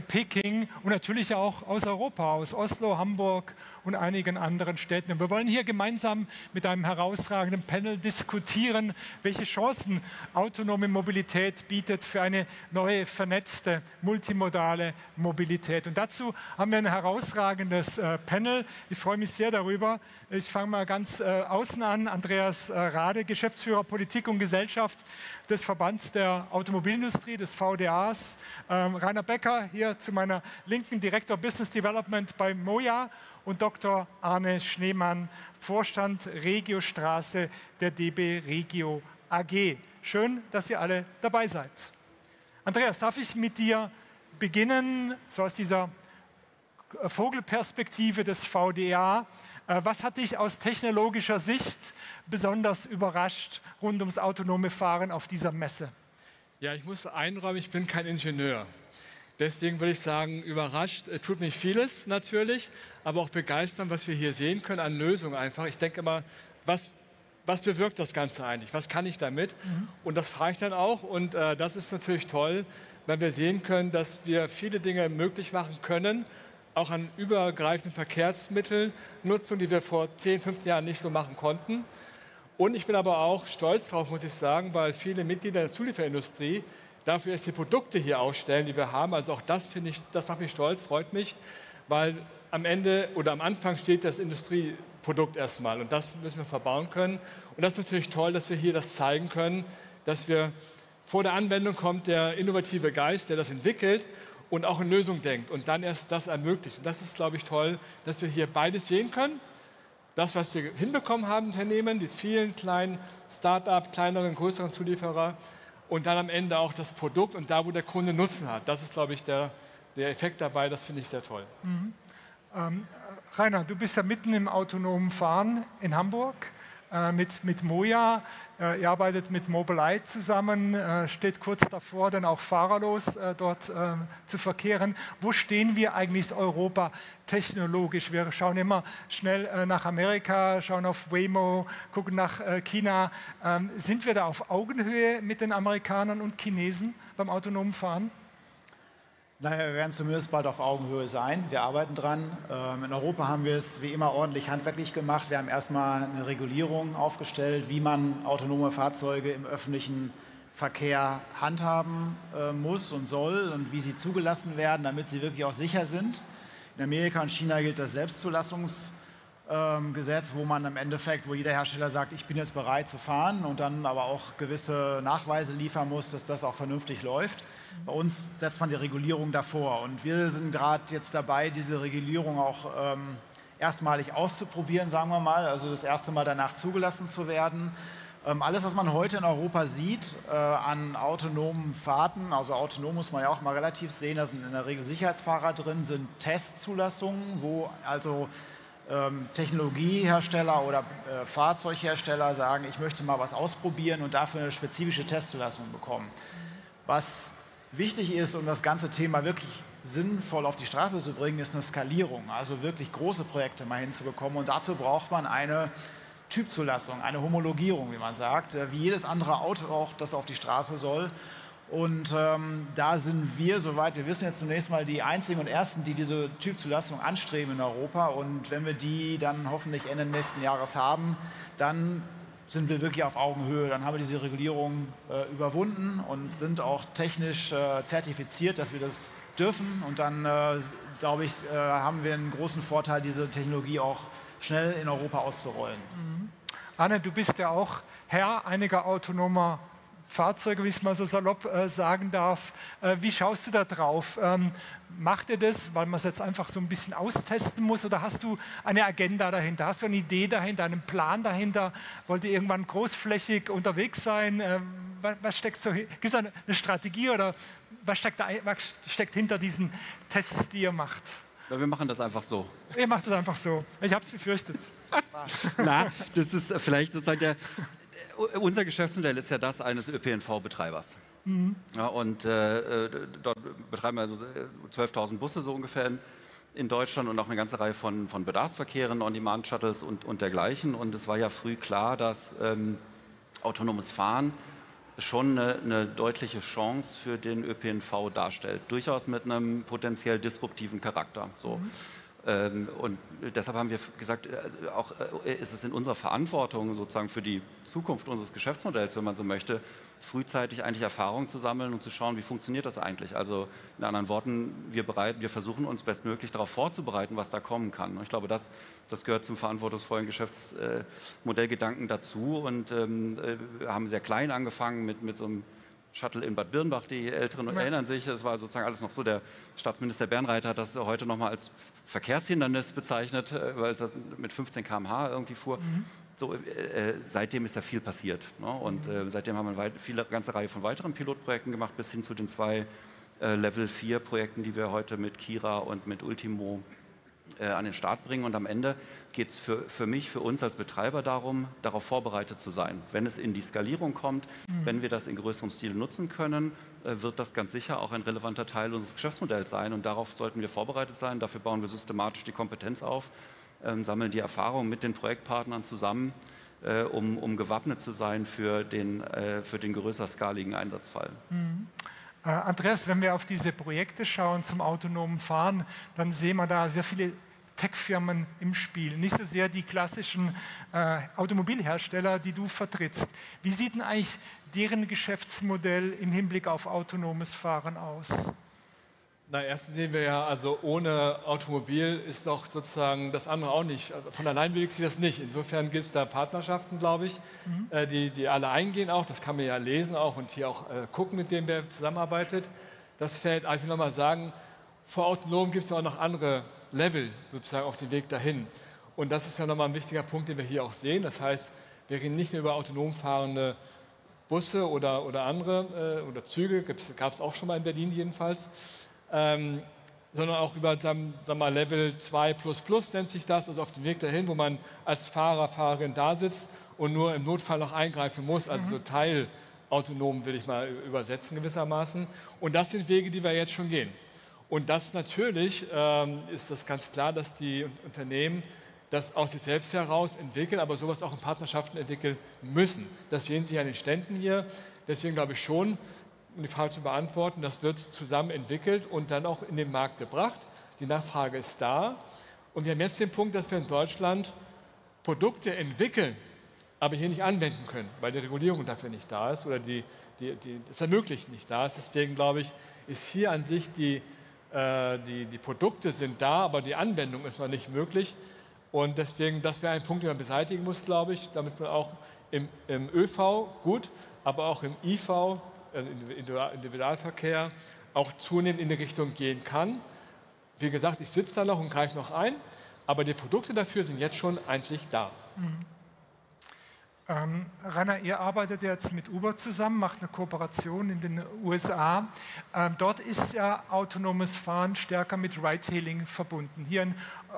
Speaker 11: Peking und natürlich auch aus Europa, aus Oslo, Hamburg und einigen anderen Städten. Und wir wollen hier gemeinsam mit einem herausragenden Panel diskutieren, welche Chancen autonome Mobilität bietet für eine neue, vernetzte, multimodale Mobilität. Und dazu haben wir ein herausragendes Panel. Ich freue mich sehr darüber. Ich fange mal ganz außen an. Andreas Rade, Geschäftsführer Politik und Gesellschaft des Verbands der Automobilindustrie, des VDAs. Rainer Becker, hier zu meiner Linken, Direktor Business Development bei Moja. Und Dr. Arne Schneemann, Vorstand Regiostraße der DB Regio AG. Schön, dass ihr alle dabei seid. Andreas, darf ich mit dir beginnen, so aus dieser Vogelperspektive des VDA? Was hat dich aus technologischer Sicht besonders überrascht rund ums autonome Fahren auf dieser Messe?
Speaker 18: Ja, ich muss einräumen, ich bin kein Ingenieur. Deswegen würde ich sagen, überrascht tut mich vieles natürlich, aber auch begeistern, was wir hier sehen können an Lösungen einfach. Ich denke immer, was bewirkt das Ganze eigentlich? Was kann ich damit? Und das frage ich dann auch. Und das ist natürlich toll, weil wir sehen können, dass wir viele Dinge möglich machen können, auch an übergreifenden Verkehrsmitteln, Nutzung, die wir vor 10, 15 Jahren nicht so machen konnten. Und ich bin aber auch stolz darauf, muss ich sagen, weil viele Mitglieder der Zulieferindustrie dafür erst die Produkte hier ausstellen, die wir haben. Also auch das finde ich, das macht mich stolz, freut mich, weil am Ende oder am Anfang steht das Industrieprodukt erstmal und das müssen wir verbauen können. Und das ist natürlich toll, dass wir hier das zeigen können, dass wir vor der Anwendung kommt der innovative Geist, der das entwickelt und auch in Lösungen denkt und dann erst das ermöglicht. Und das ist, glaube ich, toll, dass wir hier beides sehen können. Das, was wir hinbekommen haben, Unternehmen, die vielen kleinen Start-up, kleineren, größeren Zulieferer und dann am Ende auch das Produkt und da, wo der Kunde Nutzen hat. Das ist, glaube ich, der Effekt dabei, das finde ich sehr toll.
Speaker 11: Rainer, du bist ja mitten im autonomen Fahren in Hamburg mit Moja. Ihr arbeitet mit Mobilität zusammen, steht kurz davor, dann auch fahrerlos dort zu verkehren. Wo stehen wir eigentlich Europa technologisch? Wir schauen immer schnell nach Amerika, schauen auf Waymo, gucken nach China. Sind wir da auf Augenhöhe mit den Amerikanern und Chinesen beim autonomen Fahren?
Speaker 19: Naja, wir werden zumindest bald auf Augenhöhe sein. Wir arbeiten dran. In Europa haben wir es wie immer ordentlich handwerklich gemacht. Wir haben erstmal eine Regulierung aufgestellt, wie man autonome Fahrzeuge im öffentlichen Verkehr handhaben muss und soll und wie sie zugelassen werden, damit sie wirklich auch sicher sind. In Amerika und China gilt das Selbstzulassungsgesetz, wo man im Endeffekt, wo jeder Hersteller sagt, ich bin jetzt bereit zu fahren und dann aber auch gewisse Nachweise liefern muss, dass das auch vernünftig läuft. Bei uns setzt man die Regulierung davor und wir sind gerade jetzt dabei, diese Regulierung auch erstmalig auszuprobieren, sagen wir mal, also das erste Mal danach zugelassen zu werden. Alles, was man heute in Europa sieht an autonomen Fahrten, also autonom muss man ja auch mal relativ sehen, da sind in der Regel Sicherheitsfahrer drin, sind Testzulassungen, wo also Technologiehersteller oder Fahrzeughersteller sagen, ich möchte mal was ausprobieren und dafür eine spezifische Testzulassung bekommen. Was wichtig ist, um das ganze Thema wirklich sinnvoll auf die Straße zu bringen, ist eine Skalierung, also wirklich große Projekte mal hinzubekommen. Und dazu braucht man eine Typzulassung, eine Homologierung, wie man sagt, wie jedes andere Auto auch, das auf die Straße soll. Und da sind wir, soweit wir wissen, jetzt zunächst mal die einzigen und ersten, die diese Typzulassung anstreben in Europa. Und wenn wir die dann hoffentlich Ende nächsten Jahres haben, dann sind wir wirklich auf Augenhöhe. Dann haben wir diese Regulierung überwunden und sind auch technisch zertifiziert, dass wir das dürfen. Und dann, glaube ich, haben wir einen großen Vorteil, diese Technologie auch schnell in Europa auszurollen.
Speaker 11: Mhm. Anne, du bist ja auch Herr einiger autonomer Fahrzeuge, wie ich es mal so salopp sagen darf. Wie schaust du da drauf? Macht ihr das, weil man es jetzt einfach so ein bisschen austesten muss, oder hast du eine Agenda dahinter? Hast du eine Idee dahinter, einen Plan dahinter? Wollt ihr irgendwann großflächig unterwegs sein? Was steckt so? Gibt es eine Strategie oder was steckt hinter diesen Tests, die ihr macht?
Speaker 14: Ja, wir machen das einfach so.
Speaker 11: Ihr macht das einfach so. Ich habe es befürchtet.
Speaker 14: Na, das ist vielleicht sozusagen unser Geschäftsmodell ist ja das eines ÖPNV-Betreibers.
Speaker 11: Mhm.
Speaker 14: Ja, und dort betreiben wir also 12.000 Busse so ungefähr in Deutschland und auch eine ganze Reihe von Bedarfsverkehren, On-Demand-Shuttles und dergleichen. Und es war ja früh klar, dass autonomes Fahren schon eine deutliche Chance für den ÖPNV darstellt. Durchaus mit einem potenziell disruptiven Charakter. So.
Speaker 11: Mhm.
Speaker 14: Und deshalb haben wir gesagt, auch ist es in unserer Verantwortung sozusagen für die Zukunft unseres Geschäftsmodells, wenn man so möchte, frühzeitig eigentlich Erfahrungen zu sammeln und zu schauen, wie funktioniert das eigentlich. Also in anderen Worten, wir versuchen uns bestmöglich darauf vorzubereiten, was da kommen kann. Und ich glaube, das gehört zum verantwortungsvollen Geschäftsmodellgedanken dazu und haben sehr klein angefangen mit so einem Shuttle in Bad Birnbach, die Älteren erinnern sich, es war sozusagen alles noch so, der Staatsminister Bernreiter hat das heute noch mal als Verkehrshindernis bezeichnet, weil es mit 15 km/h irgendwie fuhr. Mhm. So, seitdem ist da viel passiert. Ne? Und seitdem haben wir eine ganze Reihe von weiteren Pilotprojekten gemacht, bis hin zu den 2 Level-4-Projekten, die wir heute mit Kira und mit Ultimo an den Start bringen. Und am Ende geht es für mich, für uns als Betreiber darum, darauf vorbereitet zu sein. Wenn es in die Skalierung kommt, wenn wir das in größerem Stil nutzen können, wird das ganz sicher auch ein relevanter Teil unseres Geschäftsmodells sein. Und darauf sollten wir vorbereitet sein. Dafür bauen wir systematisch die Kompetenz auf, sammeln die Erfahrung mit den Projektpartnern zusammen, um gewappnet zu sein für den größer skaligen Einsatzfall.
Speaker 11: Mhm. Andreas, wenn wir auf diese Projekte schauen zum autonomen Fahren, dann sehen wir da sehr viele Tech-Firmen im Spiel. Nicht so sehr die klassischen Automobilhersteller, die du vertrittst. Wie sieht denn eigentlich deren Geschäftsmodell im Hinblick auf autonomes Fahren aus?
Speaker 18: Na, erstens sehen wir ja, also ohne Automobil ist doch sozusagen das andere auch nicht. Also von allein bewegt sich das nicht. Insofern gibt es da Partnerschaften, glaube ich, die alle eingehen auch. Das kann man ja lesen auch und hier auch gucken, mit wem wer zusammenarbeitet. Das fällt, ich will nochmal sagen, vor Autonom gibt es auch noch andere Level sozusagen auf dem Weg dahin. Und das ist ja nochmal ein wichtiger Punkt, den wir hier auch sehen. Das heißt, wir reden nicht nur über autonom fahrende Busse oder andere oder Züge, gab es auch schon mal in Berlin jedenfalls. Sondern auch über Level 2++ nennt sich das, also auf dem Weg dahin, wo man als Fahrer, Fahrerin da sitzt und nur im Notfall noch eingreifen muss, also so teilautonom will ich mal übersetzen gewissermaßen. Und das sind Wege, die wir jetzt schon gehen. Und das natürlich ist das ganz klar, dass die Unternehmen das aus sich selbst heraus entwickeln, aber sowas auch in Partnerschaften entwickeln müssen. Das sehen Sie an den Ständen hier. Deswegen glaube ich schon, um die Frage zu beantworten, das wird zusammen entwickelt und dann auch in den Markt gebracht. Die Nachfrage ist da. Und wir haben jetzt den Punkt, dass wir in Deutschland Produkte entwickeln, aber hier nicht anwenden können, weil die Regulierung dafür nicht da ist oder das ermöglicht nicht da ist. Deswegen glaube ich, ist hier an sich die Produkte sind da, aber die Anwendung ist noch nicht möglich. Und deswegen, das wäre ein Punkt, den man beseitigen muss, glaube ich, damit man auch im ÖV gut, aber auch im IV, Individualverkehr, auch zunehmend in die Richtung gehen kann. Wie gesagt, ich sitze da noch und greife noch ein, aber die Produkte dafür sind jetzt schon eigentlich da.
Speaker 11: Rainer, ihr arbeitet jetzt mit Uber zusammen, macht eine Kooperation in den USA. Dort ist ja autonomes Fahren stärker mit Ride-Hailing verbunden. Hier in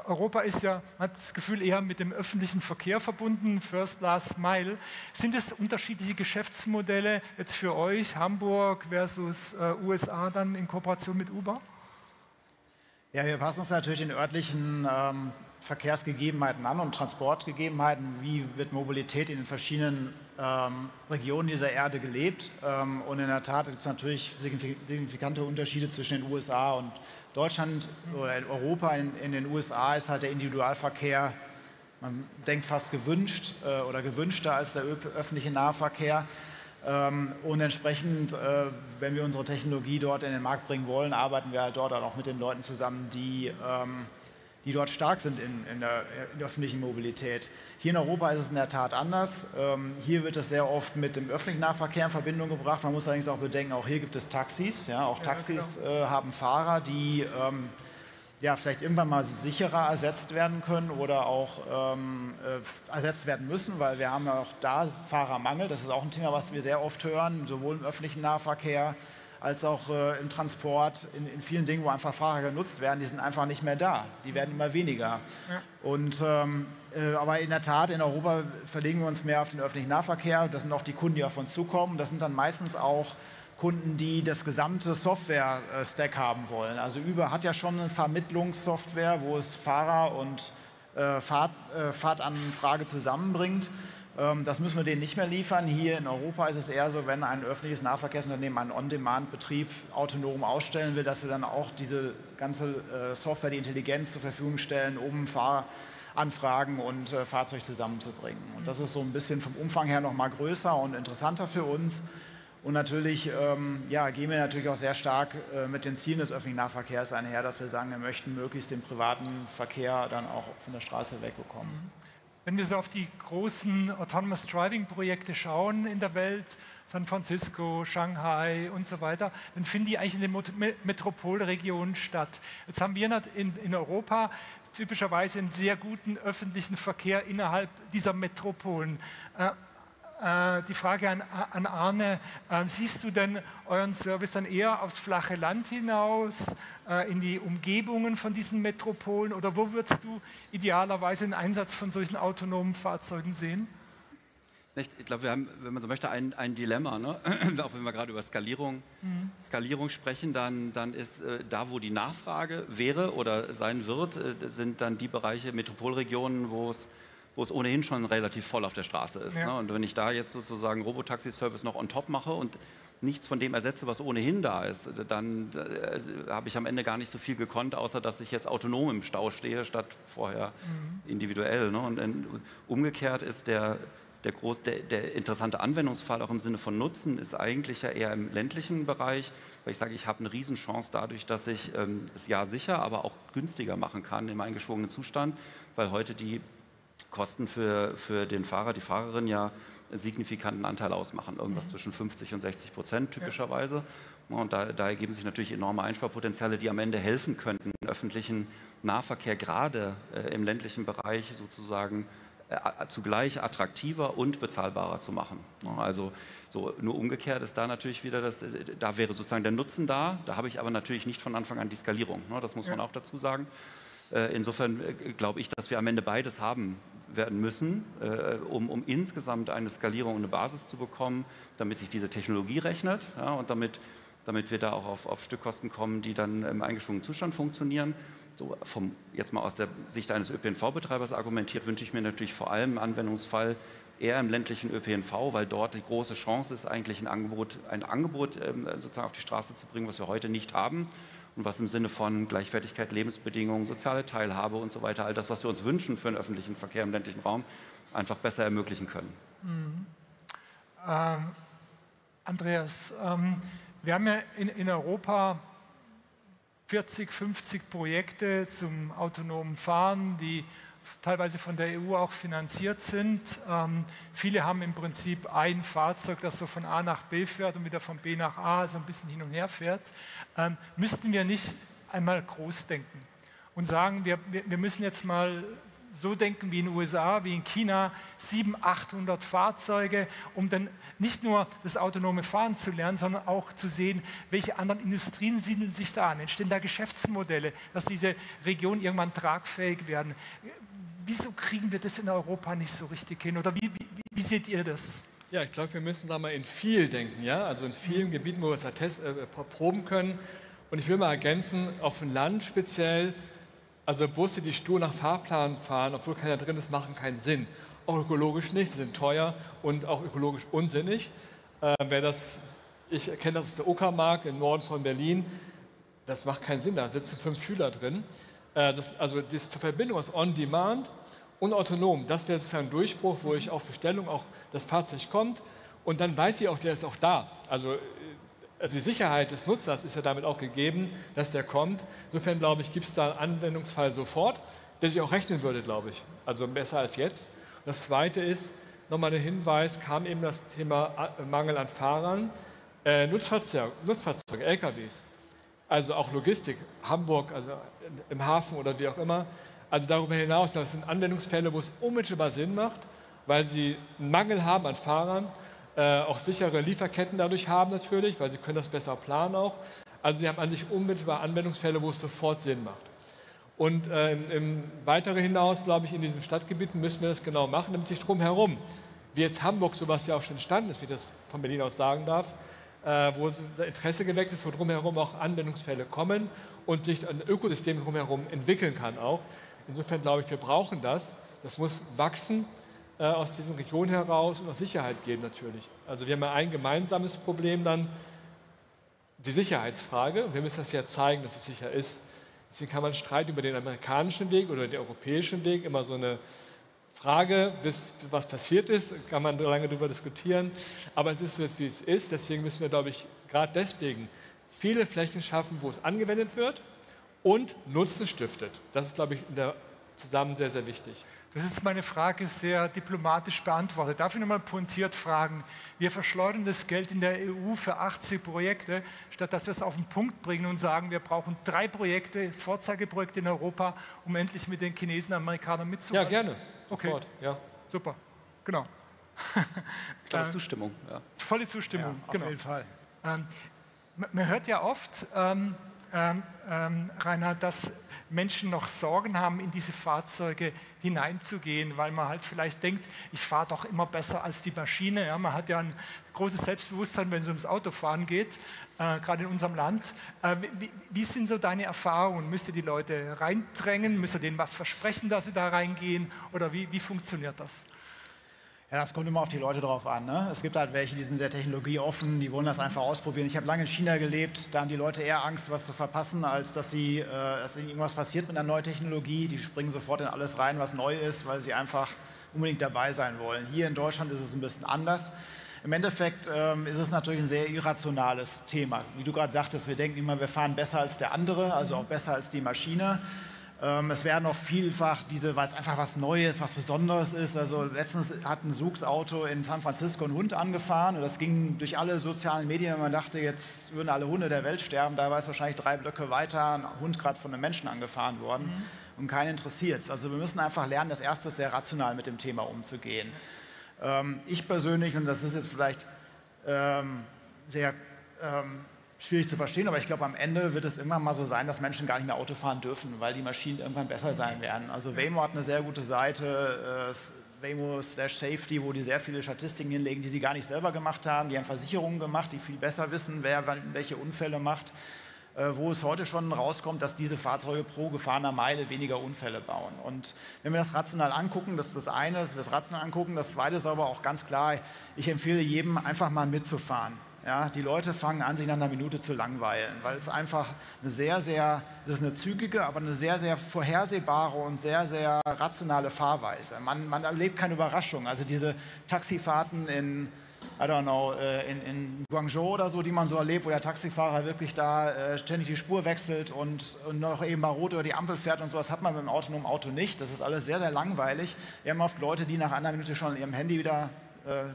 Speaker 11: Europa ist ja, man hat das Gefühl, eher mit dem öffentlichen Verkehr verbunden, First, Last Mile. Sind es unterschiedliche Geschäftsmodelle jetzt für euch, Hamburg versus USA dann in Kooperation mit Uber?
Speaker 19: Ja, wir passen uns natürlich den örtlichen Verkehrsgegebenheiten an und Transportgegebenheiten. Wie wird Mobilität in den verschiedenen Regionen dieser Erde gelebt? Und in der Tat gibt es natürlich signifikante Unterschiede zwischen den USA und Deutschland oder in Europa. In den USA ist halt der Individualverkehr, man denkt fast gewünscht oder gewünschter als der öffentliche Nahverkehr. Und entsprechend, wenn wir unsere Technologie dort in den Markt bringen wollen, arbeiten wir halt dort auch mit den Leuten zusammen, die dort stark sind in der öffentlichen Mobilität. Hier in Europa ist es in der Tat anders. Hier wird es sehr oft mit dem öffentlichen Nahverkehr in Verbindung gebracht. Man muss allerdings auch bedenken, auch hier gibt es Taxis. Ja, auch Taxis haben Fahrer, die ja, vielleicht irgendwann mal sicherer ersetzt werden können oder auch ersetzt werden müssen, weil wir haben ja auch da Fahrermangel. Das ist auch ein Thema, was wir sehr oft hören, sowohl im öffentlichen Nahverkehr als auch im Transport, in vielen Dingen, wo einfach Fahrer genutzt werden, die sind einfach nicht mehr da. Die werden immer weniger. Ja. Und, aber in der Tat, in Europa verlegen wir uns mehr auf den öffentlichen Nahverkehr. Das sind auch die Kunden, die auf uns zukommen. Das sind dann meistens auch Kunden, die das gesamte Software-Stack haben wollen. Also Uber hat ja schon eine Vermittlungssoftware, wo es Fahrer und Fahrtanfrage zusammenbringt. Das müssen wir denen nicht mehr liefern. Hier in Europa ist es eher so, wenn ein öffentliches Nahverkehrsunternehmen einen On-Demand-Betrieb autonom ausstellen will, dass wir dann auch diese ganze Software, die Intelligenz zur Verfügung stellen, um Fahranfragen und Fahrzeug zusammenzubringen. Und das ist so ein bisschen vom Umfang her noch mal größer und interessanter für uns. Und natürlich ja, gehen wir natürlich auch sehr stark mit den Zielen des öffentlichen Nahverkehrs einher, dass wir sagen, wir möchten möglichst den privaten Verkehr dann auch von der Straße wegbekommen.
Speaker 11: Wenn wir so auf die großen Autonomous Driving Projekte schauen in der Welt, San Francisco, Shanghai und so weiter, dann finden die eigentlich in den Metropolregionen statt. Jetzt haben wir in Europa typischerweise einen sehr guten öffentlichen Verkehr innerhalb dieser Metropolen. Die Frage an Arne, siehst du denn euren Service dann eher aufs flache Land hinaus, in die Umgebungen von diesen Metropolen, oder wo würdest du idealerweise den Einsatz von solchen autonomen Fahrzeugen sehen?
Speaker 14: Ich glaube, wir haben, wenn man so möchte, ein Dilemma. Ne? Auch wenn wir gerade über Skalierung sprechen, dann ist da, wo die Nachfrage wäre oder sein wird, sind dann die Bereiche, Metropolregionen, wo es ohnehin schon relativ voll auf der Straße ist. Ja. Ne? Und wenn ich da jetzt sozusagen Robotaxi-Service noch on top mache und nichts von dem ersetze, was ohnehin da ist, dann habe ich am Ende gar nicht so viel gekonnt, außer dass ich jetzt autonom im Stau stehe, statt vorher individuell. Ne? Und umgekehrt ist der interessante Anwendungsfall auch im Sinne von Nutzen ist eigentlich ja eher im ländlichen Bereich, weil ich sage, ich habe eine Riesenchance dadurch, dass ich es ja sicher, aber auch günstiger machen kann im eingeschwungenen Zustand, weil heute die Kosten für den Fahrer, die Fahrerin ja signifikanten Anteil ausmachen, irgendwas zwischen 50% und 60% typischerweise. Ja. Und da ergeben sich natürlich enorme Einsparpotenziale, die am Ende helfen könnten, den öffentlichen Nahverkehr gerade im ländlichen Bereich sozusagen zugleich attraktiver und bezahlbarer zu machen. Also so, nur umgekehrt ist da natürlich wieder da wäre sozusagen der Nutzen da habe ich aber natürlich nicht von Anfang an die Skalierung. Das muss man auch dazu sagen. Insofern glaube ich, dass wir am Ende beides haben werden müssen, um insgesamt eine Skalierung und eine Basis zu bekommen, damit sich diese Technologie rechnet, ja, und damit wir da auch auf Stückkosten kommen, die dann im eingeschwungenen Zustand funktionieren. So jetzt mal aus der Sicht eines ÖPNV-Betreibers argumentiert, wünsche ich mir natürlich vor allem einen Anwendungsfall eher im ländlichen ÖPNV, weil dort die große Chance ist, eigentlich ein Angebot sozusagen auf die Straße zu bringen, was wir heute nicht haben. Und was im Sinne von Gleichwertigkeit, Lebensbedingungen, soziale Teilhabe und so weiter, all das, was wir uns wünschen für einen öffentlichen Verkehr im ländlichen Raum, einfach besser ermöglichen können.
Speaker 11: Andreas, wir haben ja in Europa 40, 50 Projekte zum autonomen Fahren, die teilweise von der EU auch finanziert sind. Viele haben im Prinzip ein Fahrzeug, das so von A nach B fährt und wieder von B nach A, so ein bisschen hin und her fährt. Müssten wir nicht einmal groß denken und sagen, wir müssen jetzt mal so denken wie in den USA, wie in China, 700, 800 Fahrzeuge, um dann nicht nur das autonome Fahren zu lernen, sondern auch zu sehen, welche anderen Industrien siedeln sich da an. Entstehen da Geschäftsmodelle, dass diese Regionen irgendwann tragfähig werden. Wieso kriegen wir das in Europa nicht so richtig hin? Oder wie seht ihr das?
Speaker 18: Ja, ich glaube, wir müssen da mal in viel denken, ja? Also in vielen Gebieten, wo wir es proben können. Und ich will mal ergänzen, auf dem Land speziell, also Busse, die stur nach Fahrplan fahren, obwohl keiner drin ist, machen keinen Sinn. Auch ökologisch nicht, sie sind teuer und auch ökologisch unsinnig. Ich kenne das aus der Uckermark im Norden von Berlin, das macht keinen Sinn, da sitzen 5 Schüler drin. Also die Verbindung aus On-Demand und autonom, das wäre sozusagen ein Durchbruch, wo ich auf Bestellung auch das Fahrzeug kommt und dann weiß ich auch, der ist auch da. Also die Sicherheit des Nutzers ist ja damit auch gegeben, dass der kommt. Insofern, glaube ich, gibt es da einen Anwendungsfall sofort, der sich auch rechnen würde, glaube ich. Also besser als jetzt. Das Zweite ist, nochmal der Hinweis, kam eben das Thema Mangel an Fahrern, Nutzfahrzeuge, LKWs, also auch Logistik, Hamburg, also im Hafen oder wie auch immer. Also darüber hinaus, das sind Anwendungsfälle, wo es unmittelbar Sinn macht, weil sie einen Mangel haben an Fahrern, auch sichere Lieferketten dadurch haben natürlich, weil sie können das besser planen auch. Also sie haben an sich unmittelbar Anwendungsfälle, wo es sofort Sinn macht. Und im Weiteren hinaus, glaube ich, in diesen Stadtgebieten müssen wir das genau machen, damit sich drumherum, wie jetzt Hamburg sowas ja auch schon entstanden ist, wie ich das von Berlin aus sagen darf, wo Interesse geweckt ist, wo drumherum auch Anwendungsfälle kommen und sich ein Ökosystem drumherum entwickeln kann auch. Insofern glaube ich, wir brauchen das. Das muss wachsen aus diesen Regionen heraus und auch Sicherheit geben natürlich. Also wir haben ja ein gemeinsames Problem dann, die Sicherheitsfrage. Und wir müssen das ja zeigen, dass es sicher ist. Deswegen kann man streiten über den amerikanischen Weg oder den europäischen Weg, immer so eine Frage, bis was passiert ist, kann man lange darüber diskutieren. Aber es ist so jetzt, wie es ist. Deswegen müssen wir, glaube ich, gerade deswegen viele Flächen schaffen, wo es angewendet wird und Nutzen stiftet. Das ist, glaube ich, zusammen sehr, sehr wichtig.
Speaker 15: Das ist meine Frage sehr diplomatisch beantwortet. Darf ich nochmal pointiert fragen? Wir verschleudern das Geld in der EU für 80 Projekte, statt dass wir es auf den Punkt bringen und sagen, wir brauchen 3 Projekte, Vorzeigeprojekte in Europa, um endlich mit den Chinesen und Amerikanern mitzuhalten.
Speaker 18: Ja, gerne.
Speaker 15: Okay,
Speaker 18: sofort, ja.
Speaker 15: Super, genau.
Speaker 14: Klare Zustimmung. Ja.
Speaker 15: Volle Zustimmung,
Speaker 19: ja, auf
Speaker 15: genau.
Speaker 19: jeden Fall.
Speaker 15: Man hört ja oft, Rainer, dass Menschen noch Sorgen haben, in diese Fahrzeuge hineinzugehen, weil man halt vielleicht denkt, ich fahre doch immer besser als die Maschine. Ja, man hat ja ein großes Selbstbewusstsein, wenn es ums Autofahren geht, gerade in unserem Land. Wie sind so deine Erfahrungen? Müsst ihr die Leute reindrängen? Müsst ihr denen was versprechen, dass sie da reingehen? Oder wie funktioniert das?
Speaker 19: Ja, das kommt immer auf die Leute drauf an. Ne? Es gibt halt welche, die sind sehr technologieoffen, die wollen das einfach ausprobieren. Ich habe lange in China gelebt, da haben die Leute eher Angst, was zu verpassen, als dass irgendwas passiert mit einer neuen Technologie. Die springen sofort in alles rein, was neu ist, weil sie einfach unbedingt dabei sein wollen. Hier in Deutschland ist es ein bisschen anders. Im Endeffekt ist es natürlich ein sehr irrationales Thema. Wie du gerade sagtest, wir denken immer, wir fahren besser als der andere, also auch besser als die Maschine. Es werden auch vielfach weil es einfach was Neues, was Besonderes ist. Also letztens hat ein Sux-Auto in San Francisco einen Hund angefahren und das ging durch alle sozialen Medien. Man dachte, jetzt würden alle Hunde der Welt sterben. Da war es wahrscheinlich 3 Blöcke weiter ein Hund gerade von einem Menschen angefahren worden und keinen interessiert es. Also wir müssen einfach lernen, das Erste ist sehr rational mit dem Thema umzugehen. Ich persönlich, und das ist jetzt vielleicht sehr schwierig zu verstehen, aber ich glaube, am Ende wird es irgendwann mal so sein, dass Menschen gar nicht mehr Auto fahren dürfen, weil die Maschinen irgendwann besser sein werden. Also Waymo hat eine sehr gute Seite, Waymo/Safety, wo die sehr viele Statistiken hinlegen, die sie gar nicht selber gemacht haben. Die haben Versicherungen gemacht, die viel besser wissen, wer welche Unfälle macht, wo es heute schon rauskommt, dass diese Fahrzeuge pro gefahrener Meile weniger Unfälle bauen. Und wenn wir das rational angucken, das ist das eine, dass wir es rational angucken, das zweite ist aber auch ganz klar, ich empfehle jedem, einfach mal mitzufahren. Ja, die Leute fangen an, sich nach einer Minute zu langweilen, weil es einfach das ist eine zügige, aber eine sehr, sehr vorhersehbare und sehr, sehr rationale Fahrweise. Man erlebt keine Überraschung. Also diese Taxifahrten in Guangzhou oder so, die man so erlebt, wo der Taxifahrer wirklich da ständig die Spur wechselt und noch eben mal rot über die Ampel fährt und so, das hat man mit dem autonomen Auto nicht. Das ist alles sehr, sehr langweilig. Wir haben oft Leute, die nach einer Minute schon in ihrem Handy wieder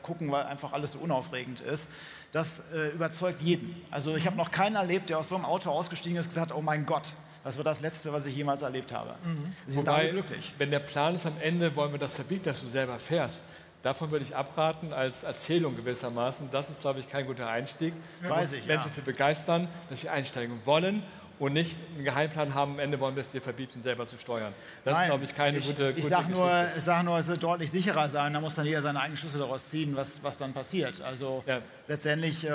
Speaker 19: gucken, weil einfach alles so unaufregend ist. Das überzeugt jeden. Also ich habe noch keinen erlebt, der aus so einem Auto ausgestiegen ist und gesagt hat, oh mein Gott, das war das Letzte, was ich jemals erlebt habe. Sie sind alle glücklich.
Speaker 18: Wenn der Plan ist, am Ende wollen wir das verbieten, dass du selber fährst. Davon würde ich abraten, als Erzählung gewissermaßen. Das ist, glaube ich, kein guter Einstieg. Man muss Menschen für begeistern, dass sie einsteigen wollen und nicht einen Geheimplan haben, am Ende wollen wir es dir verbieten, selber zu steuern. Das ist, glaube ich, keine gute
Speaker 19: Geschichte. Ich sage nur, es wird deutlich sicherer sein, da muss dann jeder seine eigenen Schlüsse daraus ziehen, was dann passiert. Also letztendlich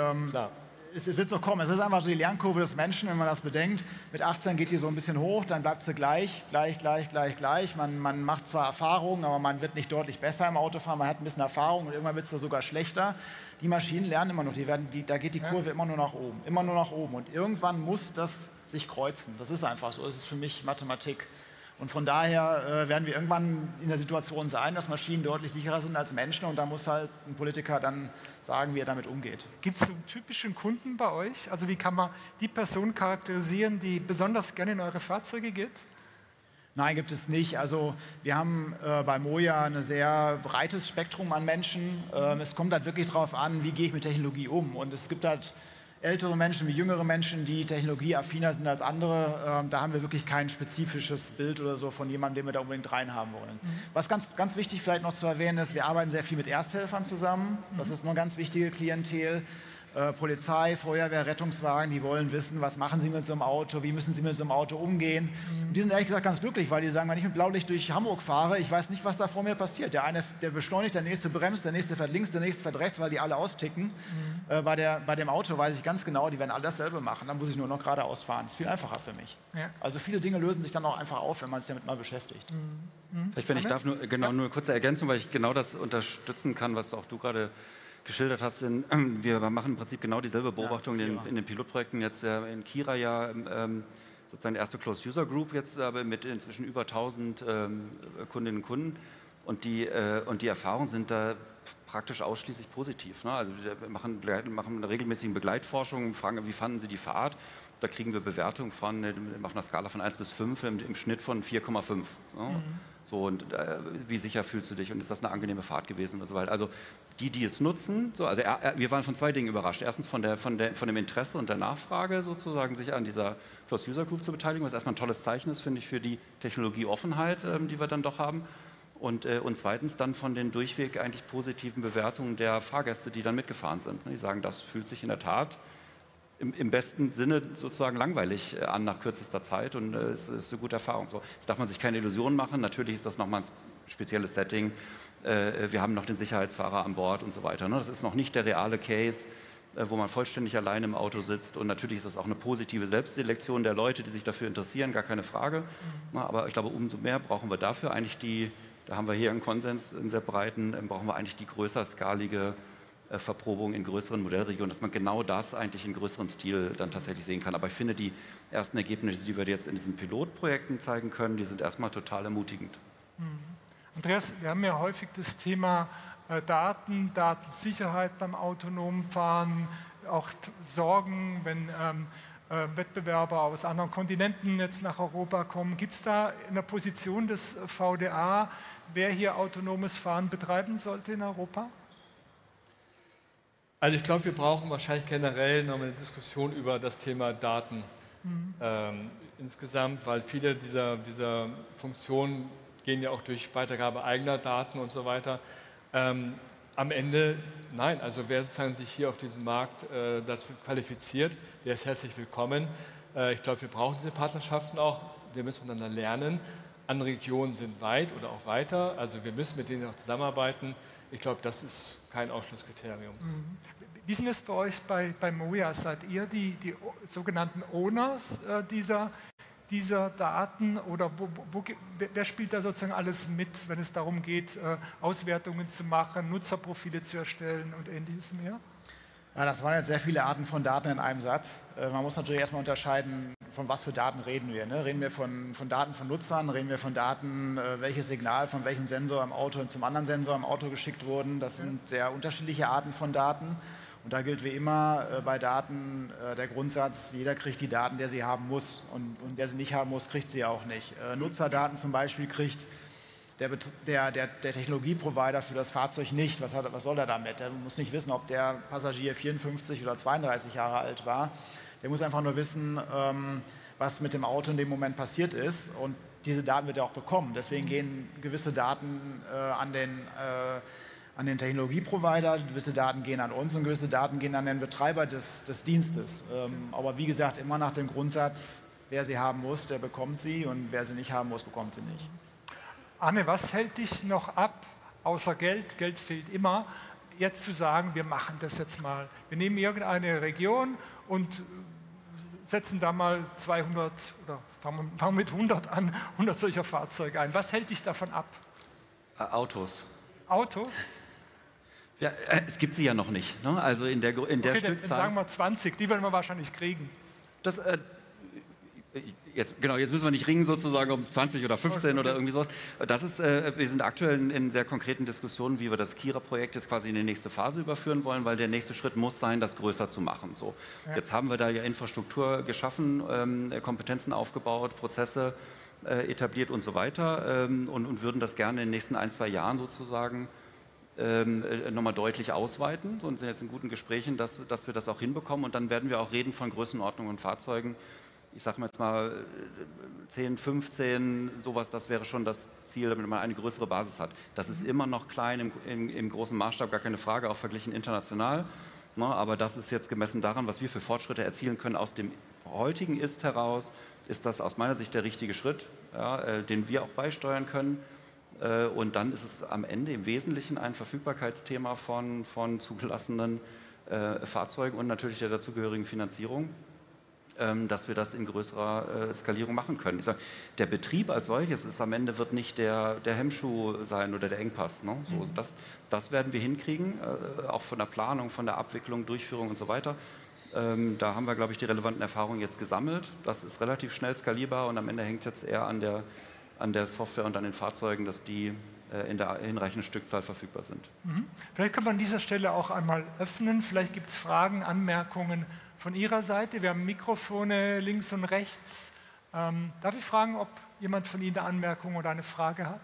Speaker 19: es wird so kommen. Es ist einfach so die Lernkurve des Menschen, wenn man das bedenkt. Mit 18 geht die so ein bisschen hoch, dann bleibt sie gleich. Man macht zwar Erfahrungen, aber man wird nicht deutlich besser im Autofahren. Man hat ein bisschen Erfahrung und irgendwann wird es sogar schlechter. Die Maschinen lernen immer noch, da geht die Kurve immer nur nach oben. Immer nur nach oben. Und irgendwann muss das sich kreuzen. Das ist einfach so. Das ist für mich Mathematik. Und von daher werden wir irgendwann in der Situation sein, dass Maschinen deutlich sicherer sind als Menschen. Und da muss halt ein Politiker dann sagen, wie er damit umgeht.
Speaker 15: Gibt es einen typischen Kunden bei euch? Also wie kann man die Person charakterisieren, die besonders gerne in eure Fahrzeuge geht?
Speaker 19: Nein, gibt es nicht. Also wir haben bei Moja ein sehr breites Spektrum an Menschen. Es kommt halt wirklich darauf an, wie gehe ich mit Technologie um. Und es gibt halt ältere Menschen wie jüngere Menschen, die technologieaffiner sind als andere. Da haben wir wirklich kein spezifisches Bild oder so von jemandem, den wir da unbedingt reinhaben wollen. Was ganz wichtig vielleicht noch zu erwähnen ist, wir arbeiten sehr viel mit Ersthelfern zusammen. Das ist eine ganz wichtige Klientel. Polizei, Feuerwehr, Rettungswagen, die wollen wissen, was machen sie mit so einem Auto, wie müssen sie mit so einem Auto umgehen. Und die sind ehrlich gesagt ganz glücklich, weil die sagen, wenn ich mit Blaulicht durch Hamburg fahre, ich weiß nicht, was da vor mir passiert. Der eine, der beschleunigt, der nächste bremst, der nächste fährt links, der nächste fährt rechts, weil die alle austicken. Bei dem Auto weiß ich ganz genau, die werden alle dasselbe machen, dann muss ich nur noch geradeaus fahren. Das ist viel einfacher für mich. Ja. Also viele Dinge lösen sich dann auch einfach auf, wenn man sich damit mal beschäftigt.
Speaker 14: Vielleicht, wenn ich darf, nur eine kurze Ergänzung, weil ich genau das unterstützen kann, was auch du gerade geschildert hast. Wir machen im Prinzip genau dieselbe Beobachtung in den Pilotprojekten. Jetzt in Kira ja sozusagen die erste Closed User Group jetzt, aber mit inzwischen über 1000 Kundinnen und Kunden. Und die Erfahrungen sind da praktisch ausschließlich positiv. Ne? Also wir machen eine regelmäßige Begleitforschung, fragen, wie fanden Sie die Fahrt? Da kriegen wir Bewertungen von, auf einer Skala von 1 bis 5, im Schnitt von 4,5. Ne? So, und wie sicher fühlst du dich und ist das eine angenehme Fahrt gewesen und so weiter. Also die es nutzen, so, also wir waren von zwei Dingen überrascht. Erstens von dem Interesse und der Nachfrage sozusagen, sich an dieser Closed User Group zu beteiligen, was erstmal ein tolles Zeichen ist, finde ich, für die Technologieoffenheit, die wir dann doch haben. Und zweitens dann von den durchweg eigentlich positiven Bewertungen der Fahrgäste, die dann mitgefahren sind. Die sagen, das fühlt sich in der Tat im besten Sinne sozusagen langweilig an nach kürzester Zeit und es ist eine gute Erfahrung. So, jetzt darf man sich keine Illusionen machen, natürlich ist das nochmal ein spezielles Setting, wir haben noch den Sicherheitsfahrer an Bord und so weiter. Ne? Das ist noch nicht der reale Case, wo man vollständig allein im Auto sitzt und natürlich ist das auch eine positive Selbstselektion der Leute, die sich dafür interessieren, gar keine Frage. Na, aber ich glaube, umso mehr brauchen wir dafür eigentlich da haben wir hier einen Konsens, einen sehr breiten, brauchen wir eigentlich die größerskalige Verprobung in größeren Modellregionen, dass man genau das eigentlich in größerem Stil dann tatsächlich sehen kann. Aber ich finde, die ersten Ergebnisse, die wir jetzt in diesen Pilotprojekten zeigen können, die sind erstmal total ermutigend.
Speaker 15: Andreas, wir haben ja häufig das Thema Datensicherheit beim autonomen Fahren, auch Sorgen, wenn Wettbewerber aus anderen Kontinenten jetzt nach Europa kommen. Gibt es da in der Position des VDA, wer hier autonomes Fahren betreiben sollte in Europa?
Speaker 18: Also ich glaube, wir brauchen wahrscheinlich generell noch eine Diskussion über das Thema Daten insgesamt, weil viele dieser Funktionen gehen ja auch durch Weitergabe eigener Daten und so weiter. Am Ende, nein, also wer sozusagen sich hier auf diesem Markt dazu qualifiziert, der ist herzlich willkommen. Ich glaube, wir brauchen diese Partnerschaften auch, wir müssen miteinander lernen. Andere Regionen sind weit oder auch weiter, also wir müssen mit denen auch zusammenarbeiten. Ich glaube, das ist kein Ausschlusskriterium.
Speaker 15: Wie sind es bei euch bei Moja? Seid ihr die sogenannten Owners dieser Daten oder wer spielt da sozusagen alles mit, wenn es darum geht, Auswertungen zu machen, Nutzerprofile zu erstellen und ähnliches mehr?
Speaker 19: Ja, das waren jetzt sehr viele Arten von Daten in einem Satz. Man muss natürlich erstmal unterscheiden, von was für Daten reden wir. Ne? Reden wir von Daten von Nutzern, reden wir von Daten, welches Signal von welchem Sensor im Auto zum anderen Sensor im Auto geschickt wurden. Das sind sehr unterschiedliche Arten von Daten. Und da gilt wie immer bei Daten der Grundsatz, jeder kriegt die Daten, der sie haben muss. Und der sie nicht haben muss, kriegt sie auch nicht. Nutzerdaten zum Beispiel kriegt der Technologieprovider für das Fahrzeug nicht. Was soll er damit? Der muss nicht wissen, ob der Passagier 54 oder 32 Jahre alt war. Der muss einfach nur wissen, was mit dem Auto in dem Moment passiert ist. Und diese Daten wird er auch bekommen. Deswegen gehen gewisse Daten an den Technologieprovider, gewisse Daten gehen an uns und gewisse Daten gehen an den Betreiber des Dienstes. Aber wie gesagt, immer nach dem Grundsatz, wer sie haben muss, der bekommt sie und wer sie nicht haben muss, bekommt sie nicht.
Speaker 15: Anne, was hält dich noch ab, außer Geld? Geld fehlt immer, jetzt zu sagen, wir machen das jetzt mal. Wir nehmen irgendeine Region und setzen da mal 200 oder fangen mit 100 an, 100 solcher Fahrzeuge ein. Was hält dich davon ab?
Speaker 14: Autos.
Speaker 15: Autos?
Speaker 14: Ja, es gibt sie ja noch nicht. Ne? Also in der
Speaker 15: Okay,
Speaker 14: Stückzahl.
Speaker 15: dann sagen wir 20, die werden wir wahrscheinlich kriegen.
Speaker 14: Das, jetzt müssen wir nicht ringen sozusagen um 20 oder 15 oder irgendwie sowas. Wir sind aktuell in sehr konkreten Diskussionen, wie wir das Kira-Projekt jetzt quasi in die nächste Phase überführen wollen, weil der nächste Schritt muss sein, das größer zu machen. So. Ja. Jetzt haben wir da ja Infrastruktur geschaffen, Kompetenzen aufgebaut, Prozesse etabliert und so weiter und würden das gerne in den nächsten 1-2 Jahren sozusagen nochmal deutlich ausweiten und sind jetzt in guten Gesprächen, dass wir das auch hinbekommen. Und dann werden wir auch reden von Größenordnungen und Fahrzeugen. Ich sage mal jetzt mal 10, 15, sowas, das wäre schon das Ziel, damit man eine größere Basis hat. Das ist immer noch klein im großen Maßstab, gar keine Frage, auch verglichen international. Ne, aber das ist jetzt gemessen daran, was wir für Fortschritte erzielen können aus dem heutigen Ist heraus, ist das aus meiner Sicht der richtige Schritt, ja, den wir auch beisteuern können. Und dann ist es am Ende im Wesentlichen ein Verfügbarkeitsthema von zugelassenen Fahrzeugen und natürlich der dazugehörigen Finanzierung, dass wir das in größerer Skalierung machen können. Ich sage, der Betrieb als solches ist am Ende wird nicht der Hemmschuh sein oder der Engpass. Ne? So, das werden wir hinkriegen, auch von der Planung, von der Abwicklung, Durchführung und so weiter. Da haben wir, glaube ich, die relevanten Erfahrungen jetzt gesammelt. Das ist relativ schnell skalierbar und am Ende hängt es jetzt eher an der Software und an den Fahrzeugen, dass die in der hinreichenden Stückzahl verfügbar sind.
Speaker 15: Vielleicht kann man an dieser Stelle auch einmal öffnen. Vielleicht gibt es Fragen, Anmerkungen von Ihrer Seite. Wir haben Mikrofone links und rechts. Darf ich fragen, ob jemand von Ihnen eine Anmerkung oder eine Frage hat?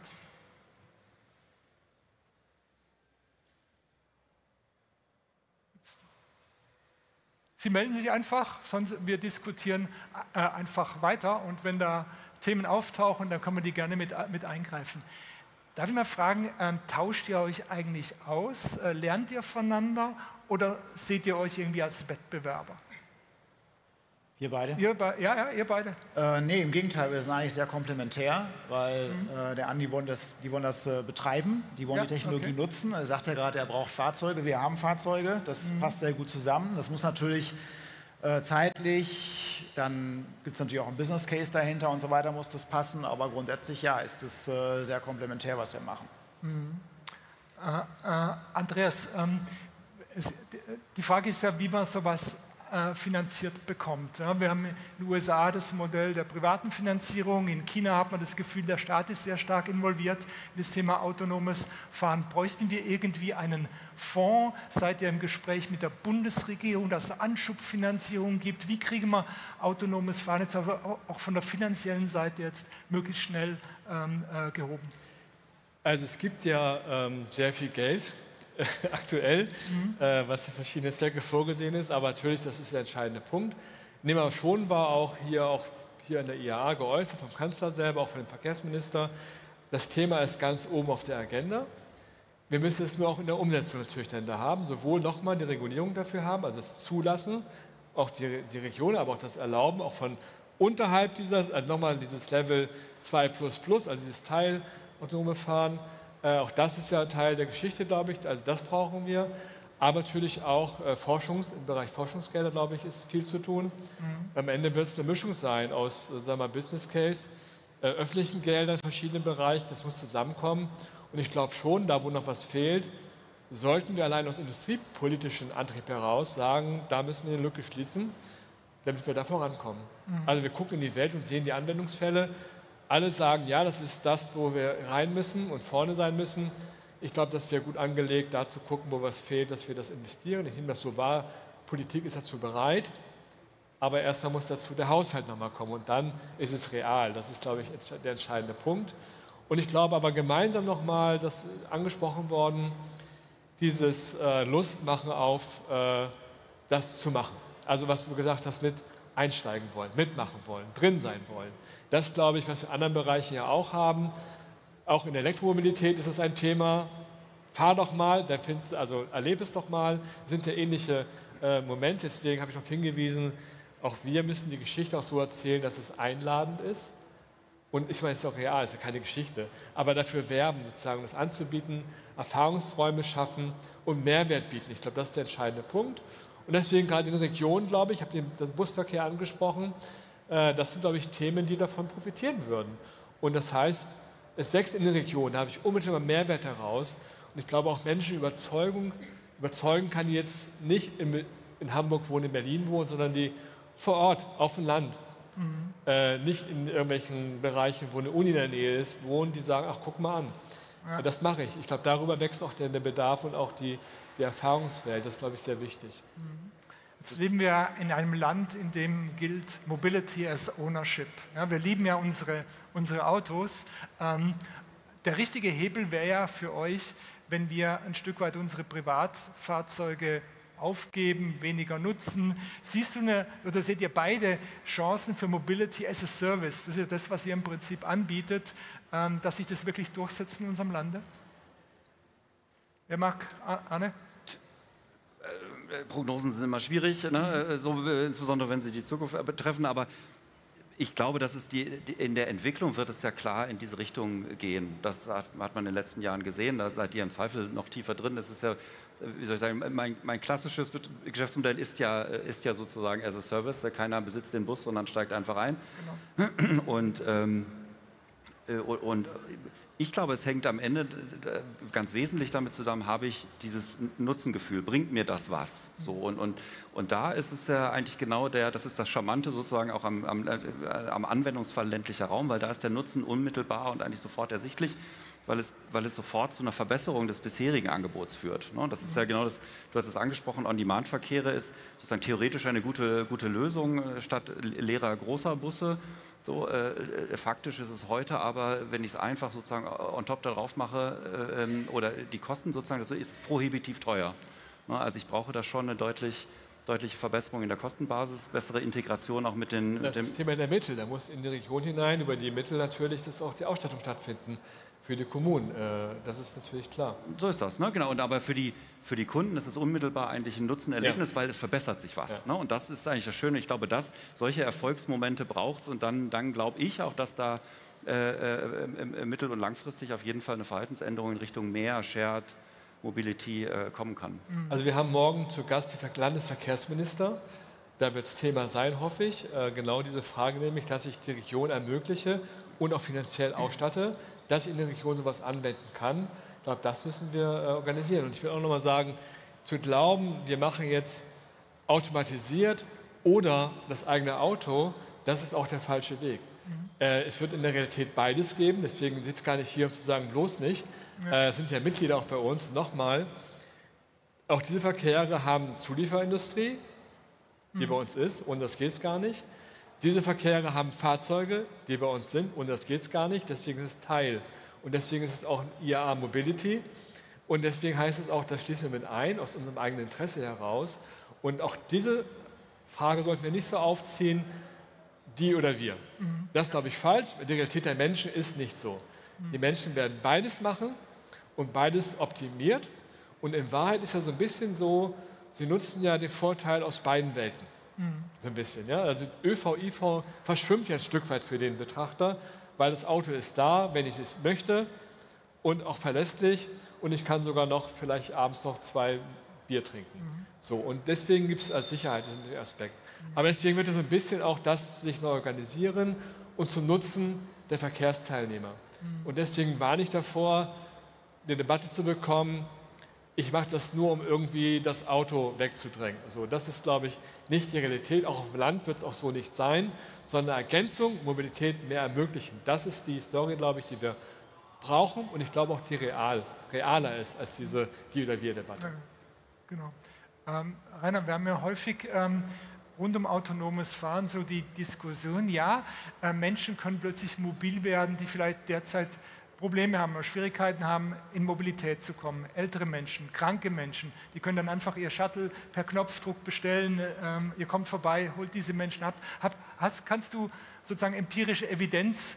Speaker 15: Sie melden sich einfach, sonst wir diskutieren einfach weiter und wenn da Themen auftauchen, dann kann man die gerne mit eingreifen. Darf ich mal fragen, tauscht ihr euch eigentlich aus? Lernt ihr voneinander oder seht ihr euch irgendwie als Wettbewerber?
Speaker 19: Wir beide?
Speaker 15: Ihr beide?
Speaker 19: Nee, im Gegenteil, wir sind eigentlich sehr komplementär, weil der Andi wollen das betreiben, die wollen die Technologie nutzen. Er sagt ja gerade, er braucht Fahrzeuge, wir haben Fahrzeuge, das passt sehr gut zusammen. Das muss natürlich zeitlich, dann gibt es natürlich auch einen Business Case dahinter und so weiter, muss das passen, aber grundsätzlich ja, ist es sehr komplementär, was wir machen.
Speaker 15: Andreas, die Frage ist ja, wie man sowas finanziert bekommt. Ja, wir haben in den USA das Modell der privaten Finanzierung. In China hat man das Gefühl, der Staat ist sehr stark involviert in das Thema autonomes Fahren. Bräuchten wir irgendwie einen Fonds? Seid ihr im Gespräch mit der Bundesregierung, dass es Anschubfinanzierung gibt? Wie kriegen wir autonomes Fahren jetzt aber auch von der finanziellen Seite jetzt möglichst schnell gehoben?
Speaker 18: Also es gibt ja sehr viel Geld aktuell, was für verschiedene Zwecke vorgesehen ist, aber natürlich, das ist der entscheidende Punkt. Nehmen wir schon, war auch hier an der IAA geäußert, vom Kanzler selber, auch von dem Verkehrsminister, das Thema ist ganz oben auf der Agenda. Wir müssen es nur auch in der Umsetzung natürlich dann da haben, sowohl nochmal die Regulierung dafür haben, also das Zulassen, auch die Region, aber auch das Erlauben, auch von unterhalb nochmal dieses Level 2++, also dieses Teil autonome Fahren. Auch das ist ja Teil der Geschichte, glaube ich, also das brauchen wir. Aber natürlich auch im Bereich Forschungsgelder, glaube ich, ist viel zu tun. Am Ende wird es eine Mischung sein aus, sagen wir mal, Business Case, öffentlichen Geldern in verschiedenen Bereichen, das muss zusammenkommen. Und ich glaube schon, da wo noch was fehlt, sollten wir allein aus industriepolitischen Antrieb heraus sagen, da müssen wir eine Lücke schließen, damit wir da vorankommen. Also wir gucken in die Welt und sehen die Anwendungsfälle. Alle sagen, ja, das ist das, wo wir rein müssen und vorne sein müssen. Ich glaube, das wäre gut angelegt, da zu gucken, wo was fehlt, dass wir das investieren. Ich nehme das so wahr, Politik ist dazu bereit, aber erstmal muss dazu der Haushalt nochmal kommen und dann ist es real. Das ist, glaube ich, der entscheidende Punkt. Und ich glaube aber gemeinsam nochmal, das ist angesprochen worden, dieses Lustmachen auf das zu machen. Also was du gesagt hast, mit einsteigen wollen, mitmachen wollen, drin sein wollen. Das glaube ich, was wir in anderen Bereichen ja auch haben. Auch in der Elektromobilität ist das ein Thema. Fahr doch mal, also erlebe es doch mal. Sind ja ähnliche Momente. Deswegen habe ich darauf hingewiesen, auch wir müssen die Geschichte auch so erzählen, dass es einladend ist. Und ich meine, es ist auch real, es ist ja keine Geschichte. Aber dafür werben, sozusagen das anzubieten, Erfahrungsräume schaffen und Mehrwert bieten. Ich glaube, das ist der entscheidende Punkt. Und deswegen gerade in den Regionen, glaube ich, ich habe den Busverkehr angesprochen, das sind, glaube ich, Themen, die davon profitieren würden. Und das heißt, es wächst in den Regionen, da habe ich unmittelbar Mehrwert daraus. Und ich glaube auch Menschen überzeugen kann, die jetzt nicht in Hamburg wohnen, in Berlin wohnen, sondern die vor Ort, auf dem Land, nicht in irgendwelchen Bereichen, wo eine Uni in der Nähe ist, wohnen, die sagen, ach, guck mal an, ja. Das mache ich. Ich glaube, darüber wächst auch der Bedarf und auch die Erfahrungswelt. Das ist, glaube ich, sehr wichtig.
Speaker 15: Jetzt leben wir in einem Land, in dem gilt Mobility as Ownership. Ja, wir lieben ja unsere Autos. Der richtige Hebel wäre ja für euch, wenn wir ein Stück weit unsere Privatfahrzeuge aufgeben, weniger nutzen. Siehst du oder seht ihr beide Chancen für Mobility as a Service? Das ist ja das, was ihr im Prinzip anbietet, dass sich das wirklich durchsetzt in unserem Lande? Wer mag? Anne?
Speaker 14: Prognosen sind immer schwierig, ne? So, insbesondere wenn sie die Zukunft betreffen, aber ich glaube, dass es in der Entwicklung wird es ja klar in diese Richtung gehen. Das hat man in den letzten Jahren gesehen, da seid ihr im Zweifel noch tiefer drin. Das ist ja, wie soll ich sagen, mein klassisches Geschäftsmodell ist ja sozusagen as a Service. Keiner besitzt den Bus, sondern steigt einfach ein. Genau. Und ich glaube, es hängt am Ende ganz wesentlich damit zusammen, habe ich dieses Nutzengefühl, bringt mir das was? So, und da ist es ja eigentlich genau das ist das Charmante sozusagen auch am Anwendungsfall ländlicher Raum, weil da ist der Nutzen unmittelbar und eigentlich sofort ersichtlich, weil es sofort zu einer Verbesserung des bisherigen Angebots führt. Das ist ja genau das, du hast es angesprochen, On-Demand-Verkehre ist sozusagen theoretisch eine gute Lösung statt leerer großer Busse. So, faktisch ist es heute aber, wenn ich es einfach sozusagen on top darauf mache oder die Kosten sozusagen, das ist prohibitiv teuer. Also ich brauche da schon eine deutliche Verbesserung in der Kostenbasis, bessere Integration auch mit den...
Speaker 18: Das ist Thema der Mittel, da muss in die Region hinein, über die Mittel natürlich, dass auch die Ausstattung stattfinden. Für die Kommunen, das ist natürlich klar.
Speaker 14: So ist das, ne? Genau. Und aber für die Kunden ist es unmittelbar eigentlich ein Nutzenerlebnis, weil es verbessert sich was. Ja. Ne? Und das ist eigentlich das Schöne. Ich glaube, solche Erfolgsmomente braucht es. Und dann glaube ich auch, dass da mittel- und langfristig auf jeden Fall eine Verhaltensänderung in Richtung mehr Shared Mobility kommen kann.
Speaker 18: Also wir haben morgen zu Gast die Landesverkehrsminister. Da wird das Thema sein, hoffe ich. Genau diese Frage nämlich, dass ich die Region ermögliche und auch finanziell ausstatte, dass ich in der Region sowas anwenden kann. Ich glaube, das müssen wir organisieren. Und ich will auch nochmal sagen, zu glauben, wir machen jetzt automatisiert oder das eigene Auto, das ist auch der falsche Weg. Es wird in der Realität beides geben, deswegen sitzt gar nicht hier, um zu sagen, bloß nicht. Es sind ja Mitglieder auch bei uns. Nochmal, auch diese Verkehre haben Zulieferindustrie, die bei uns ist, und das geht es gar nicht. Diese Verkehre haben Fahrzeuge, die bei uns sind, und das geht es gar nicht, deswegen ist es Teil. Und deswegen ist es auch ein IAA Mobility. Und deswegen heißt es auch, das schließen wir mit ein, aus unserem eigenen Interesse heraus. Und auch diese Frage sollten wir nicht so aufziehen, die oder wir. Das ist, glaube ich, falsch. Die Realität der Menschen ist nicht so. Die Menschen werden beides machen und beides optimiert. Und in Wahrheit ist ja so ein bisschen so, sie nutzen ja den Vorteil aus beiden Welten. So ein bisschen, ja. Also ÖV, IV verschwimmt ja ein Stück weit für den Betrachter, weil das Auto ist da, wenn ich es möchte, und auch verlässlich, und ich kann sogar noch vielleicht abends noch 2 Bier trinken. So, und deswegen gibt es als Sicherheit den Aspekt. Aber deswegen wird es so ein bisschen auch das sich neu organisieren und zum Nutzen der Verkehrsteilnehmer. Und deswegen warne ich davor, eine Debatte zu bekommen, ich mache das nur, um irgendwie das Auto wegzudrängen. Also das ist, glaube ich, nicht die Realität. Auch auf dem Land wird es auch so nicht sein, sondern Ergänzung, Mobilität mehr ermöglichen. Das ist die Story, glaube ich, die wir brauchen, und ich glaube auch, die realer ist als diese Die- oder Wir-Debatte.
Speaker 15: Ja, genau. Rainer, wir haben ja häufig rund um autonomes Fahren so die Diskussion, ja, Menschen können plötzlich mobil werden, die vielleicht derzeit Probleme haben oder Schwierigkeiten haben, in Mobilität zu kommen. Ältere Menschen, kranke Menschen, die können dann einfach ihr Shuttle per Knopfdruck bestellen. Ihr kommt vorbei, holt diese Menschen ab. Kannst du sozusagen empirische Evidenz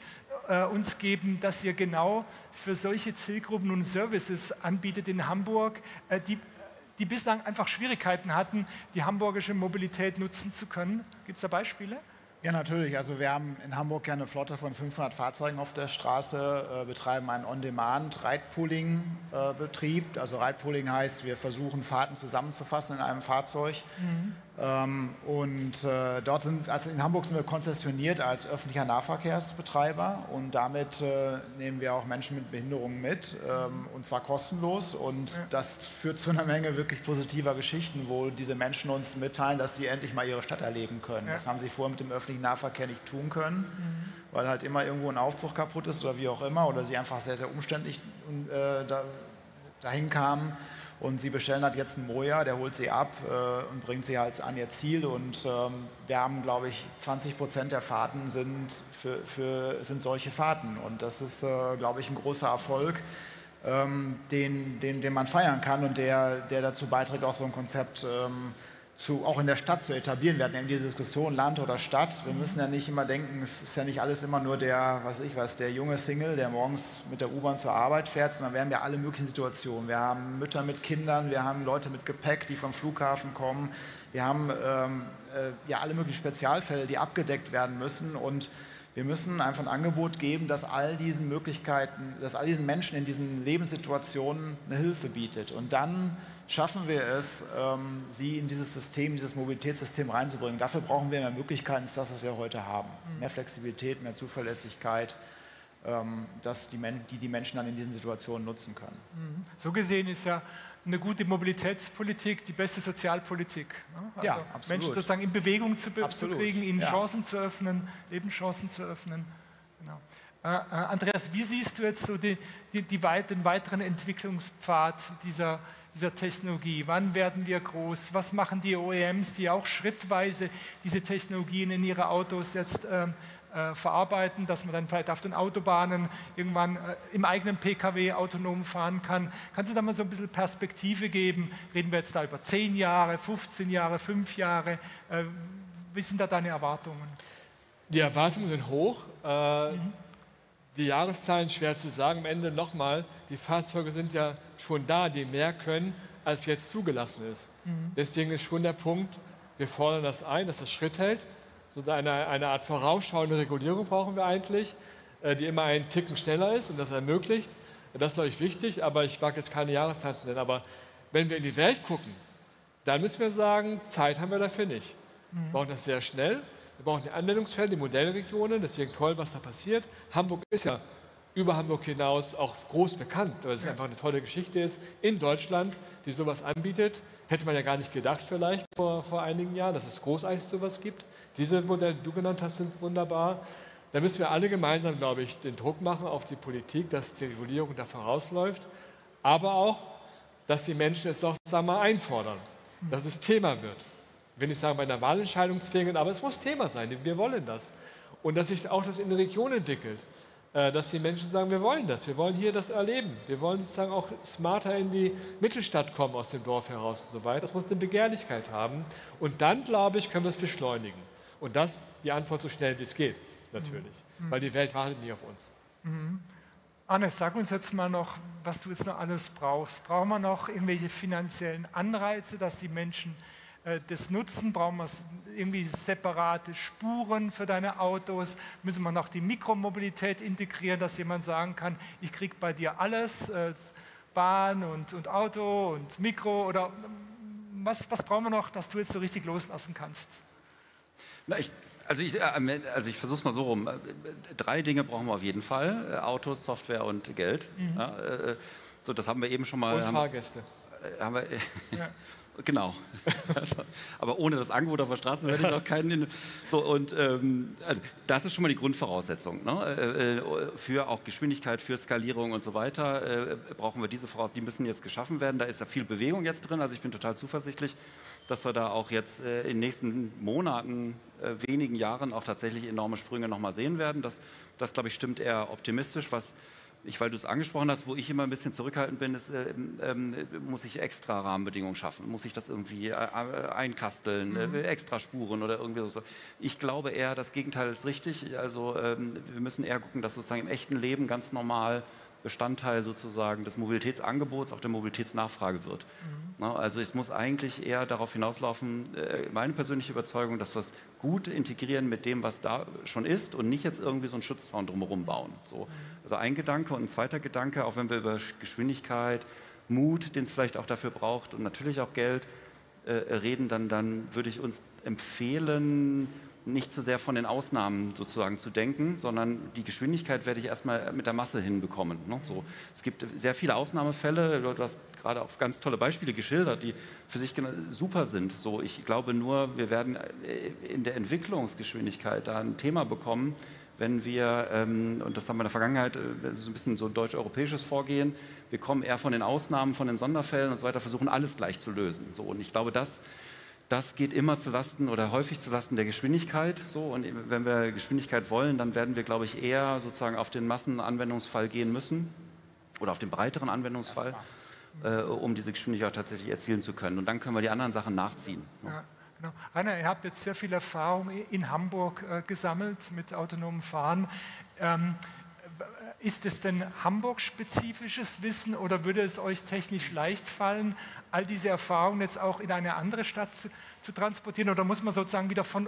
Speaker 15: uns geben, dass ihr genau für solche Zielgruppen nun Services anbietet in Hamburg, die bislang einfach Schwierigkeiten hatten, die hamburgische Mobilität nutzen zu können? Gibt es da Beispiele?
Speaker 19: Ja, natürlich. Also wir haben in Hamburg ja eine Flotte von 500 Fahrzeugen auf der Straße, betreiben einen On-Demand-Ride-Pooling-Betrieb. Also Ride-Pooling heißt, wir versuchen Fahrten zusammenzufassen in einem Fahrzeug. Dort in Hamburg sind wir konzessioniert als öffentlicher Nahverkehrsbetreiber und damit nehmen wir auch Menschen mit Behinderungen mit, und zwar kostenlos. Und das führt zu einer Menge wirklich positiver Geschichten, wo diese Menschen uns mitteilen, dass sie endlich mal ihre Stadt erleben können. Das haben sie vorher mit dem öffentlichen Nahverkehr nicht tun können, weil halt immer irgendwo ein Aufzug kaputt ist oder wie auch immer, oder sie einfach sehr, sehr umständlich dahin kamen. Und sie bestellen halt jetzt einen Moja, der holt sie ab und bringt sie halt an ihr Ziel. Und wir haben, glaube ich, 20% der Fahrten sind solche Fahrten. Und das ist, glaube ich, ein großer Erfolg, den man feiern kann und der dazu beiträgt, auch so ein Konzept auch in der Stadt zu etablieren. Wir hatten eben diese Diskussion, Land oder Stadt. Wir müssen ja nicht immer denken, es ist ja nicht alles immer nur der junge Single, der morgens mit der U-Bahn zur Arbeit fährt, sondern wir haben ja alle möglichen Situationen. Wir haben Mütter mit Kindern, wir haben Leute mit Gepäck, die vom Flughafen kommen. Wir haben alle möglichen Spezialfälle, die abgedeckt werden müssen. Und wir müssen einfach ein Angebot geben, das all diesen Menschen in diesen Lebenssituationen eine Hilfe bietet. Und dann schaffen wir es, sie in dieses Mobilitätssystem reinzubringen. Dafür brauchen wir mehr Möglichkeiten als das, was wir heute haben. Mehr Flexibilität, mehr Zuverlässigkeit, die Menschen dann in diesen Situationen nutzen können.
Speaker 15: So gesehen ist ja eine gute Mobilitätspolitik die beste Sozialpolitik. Ne? Also
Speaker 19: ja, absolut.
Speaker 15: Menschen sozusagen in Bewegung zu kriegen, ihnen Chancen zu öffnen, Lebenschancen zu öffnen. Genau. Andreas, wie siehst du jetzt so den weiteren Entwicklungspfad dieser Technologie? Wann werden wir groß? Was machen die OEMs, die auch schrittweise diese Technologien in ihre Autos jetzt verarbeiten, dass man dann vielleicht auf den Autobahnen irgendwann im eigenen PKW autonom fahren kann? Kannst du da mal so ein bisschen Perspektive geben? Reden wir jetzt da über 10 Jahre, 15 Jahre, 5 Jahre? Wie sind da deine Erwartungen?
Speaker 18: Die Erwartungen sind hoch. Die Jahreszahlen schwer zu sagen. Am Ende nochmal, die Fahrzeuge sind ja schon da, die mehr können, als jetzt zugelassen ist. Deswegen ist schon der Punkt, wir fordern das ein, dass das Schritt hält. So eine Art vorausschauende Regulierung brauchen wir eigentlich, die immer einen Ticken schneller ist und das ermöglicht. Das ist, glaube ich, wichtig, aber ich mag jetzt keine Jahreszahlen zu nennen. Aber wenn wir in die Welt gucken, dann müssen wir sagen, Zeit haben wir dafür nicht. Wir brauchen das sehr schnell. Wir brauchen die Anwendungsfälle, die Modellregionen, deswegen toll, was da passiert. Hamburg ist ja über Hamburg hinaus auch groß bekannt, weil es einfach eine tolle Geschichte ist in Deutschland, die sowas anbietet. Hätte man ja gar nicht gedacht vielleicht vor einigen Jahren, dass es großartig sowas gibt. Diese Modelle, die du genannt hast, sind wunderbar. Da müssen wir alle gemeinsam, glaube ich, den Druck machen auf die Politik, dass die Regulierung da vorausläuft, aber auch, dass die Menschen es auch, sagen wir mal, einfordern, dass es Thema wird. Ich will nicht sagen, bei einer Wahlentscheidung zwingen, aber es muss Thema sein, wir wollen das. Und dass sich auch das in der Region entwickelt, dass die Menschen sagen, wir wollen das, wir wollen hier das erleben, wir wollen sozusagen auch smarter in die Mittelstadt kommen aus dem Dorf heraus und so weiter. Das muss eine Begehrlichkeit haben und dann, glaube ich, können wir es beschleunigen. Und das, die Antwort so schnell wie es geht, natürlich, weil die Welt wartet nicht auf uns.
Speaker 15: Anne, sag uns jetzt mal noch, was du jetzt noch alles brauchst. Brauchen wir noch irgendwelche finanziellen Anreize, dass die Menschen das nutzen? Brauchen wir irgendwie separate Spuren für deine Autos? Müssen wir noch die Mikromobilität integrieren, dass jemand sagen kann, ich kriege bei dir alles, Bahn und Auto und Mikro? Oder was brauchen wir noch, dass du jetzt so richtig loslassen kannst?
Speaker 14: Na, ich versuche es mal so rum. 3 Dinge brauchen wir auf jeden Fall. Autos, Software und Geld. Ja, so, das haben wir eben schon mal.
Speaker 18: Und Fahrgäste.
Speaker 14: Genau. Aber ohne das Angebot auf der Straße hätte ich auch keinen. So, und also das ist schon mal die Grundvoraussetzung. Ne? Für auch Geschwindigkeit, für Skalierung und so weiter brauchen wir diese Voraussetzungen. Die müssen jetzt geschaffen werden. Da ist ja viel Bewegung jetzt drin. Also ich bin total zuversichtlich, dass wir da auch jetzt in den nächsten Monaten, wenigen Jahren auch tatsächlich enorme Sprünge nochmal sehen werden. Das glaube ich, stimmt eher optimistisch. Weil du es angesprochen hast, wo ich immer ein bisschen zurückhaltend bin, ist, muss ich extra Rahmenbedingungen schaffen, muss ich das irgendwie einkasteln, extra Spuren oder irgendwie so. Ich glaube eher, das Gegenteil ist richtig. Also wir müssen eher gucken, dass sozusagen im echten Leben ganz normal Bestandteil sozusagen des Mobilitätsangebots, auch der Mobilitätsnachfrage wird. Also es muss eigentlich eher darauf hinauslaufen, meine persönliche Überzeugung, dass wir es gut integrieren mit dem, was da schon ist und nicht jetzt irgendwie so einen Schutzzaun drumherum bauen. So. Also ein Gedanke und ein zweiter Gedanke, auch wenn wir über Geschwindigkeit, Mut, den es vielleicht auch dafür braucht und natürlich auch Geld reden, dann würde ich uns empfehlen, nicht zu sehr von den Ausnahmen sozusagen zu denken, sondern die Geschwindigkeit werde ich erstmal mit der Masse hinbekommen. Ne? So, es gibt sehr viele Ausnahmefälle, du hast gerade auch ganz tolle Beispiele geschildert, die für sich super sind. So, ich glaube nur, wir werden in der Entwicklungsgeschwindigkeit da ein Thema bekommen, wenn wir, und das haben wir in der Vergangenheit, so ein bisschen so deutsch-europäisches Vorgehen, wir kommen eher von den Ausnahmen, von den Sonderfällen und so weiter, versuchen alles gleich zu lösen. So, und ich glaube, das geht immer zulasten oder häufig zulasten der Geschwindigkeit. So, und wenn wir Geschwindigkeit wollen, dann werden wir, glaube ich, eher sozusagen auf den Massenanwendungsfall gehen müssen oder auf den breiteren Anwendungsfall, um diese Geschwindigkeit tatsächlich erzielen zu können. Und dann können wir die anderen Sachen nachziehen.
Speaker 15: Ja, genau. Rainer, ihr habt jetzt sehr viel Erfahrung in Hamburg gesammelt mit autonomem Fahren. Ist es denn Hamburg-spezifisches Wissen oder würde es euch technisch leicht fallen, all diese Erfahrungen jetzt auch in eine andere Stadt zu transportieren? Oder muss man sozusagen wieder von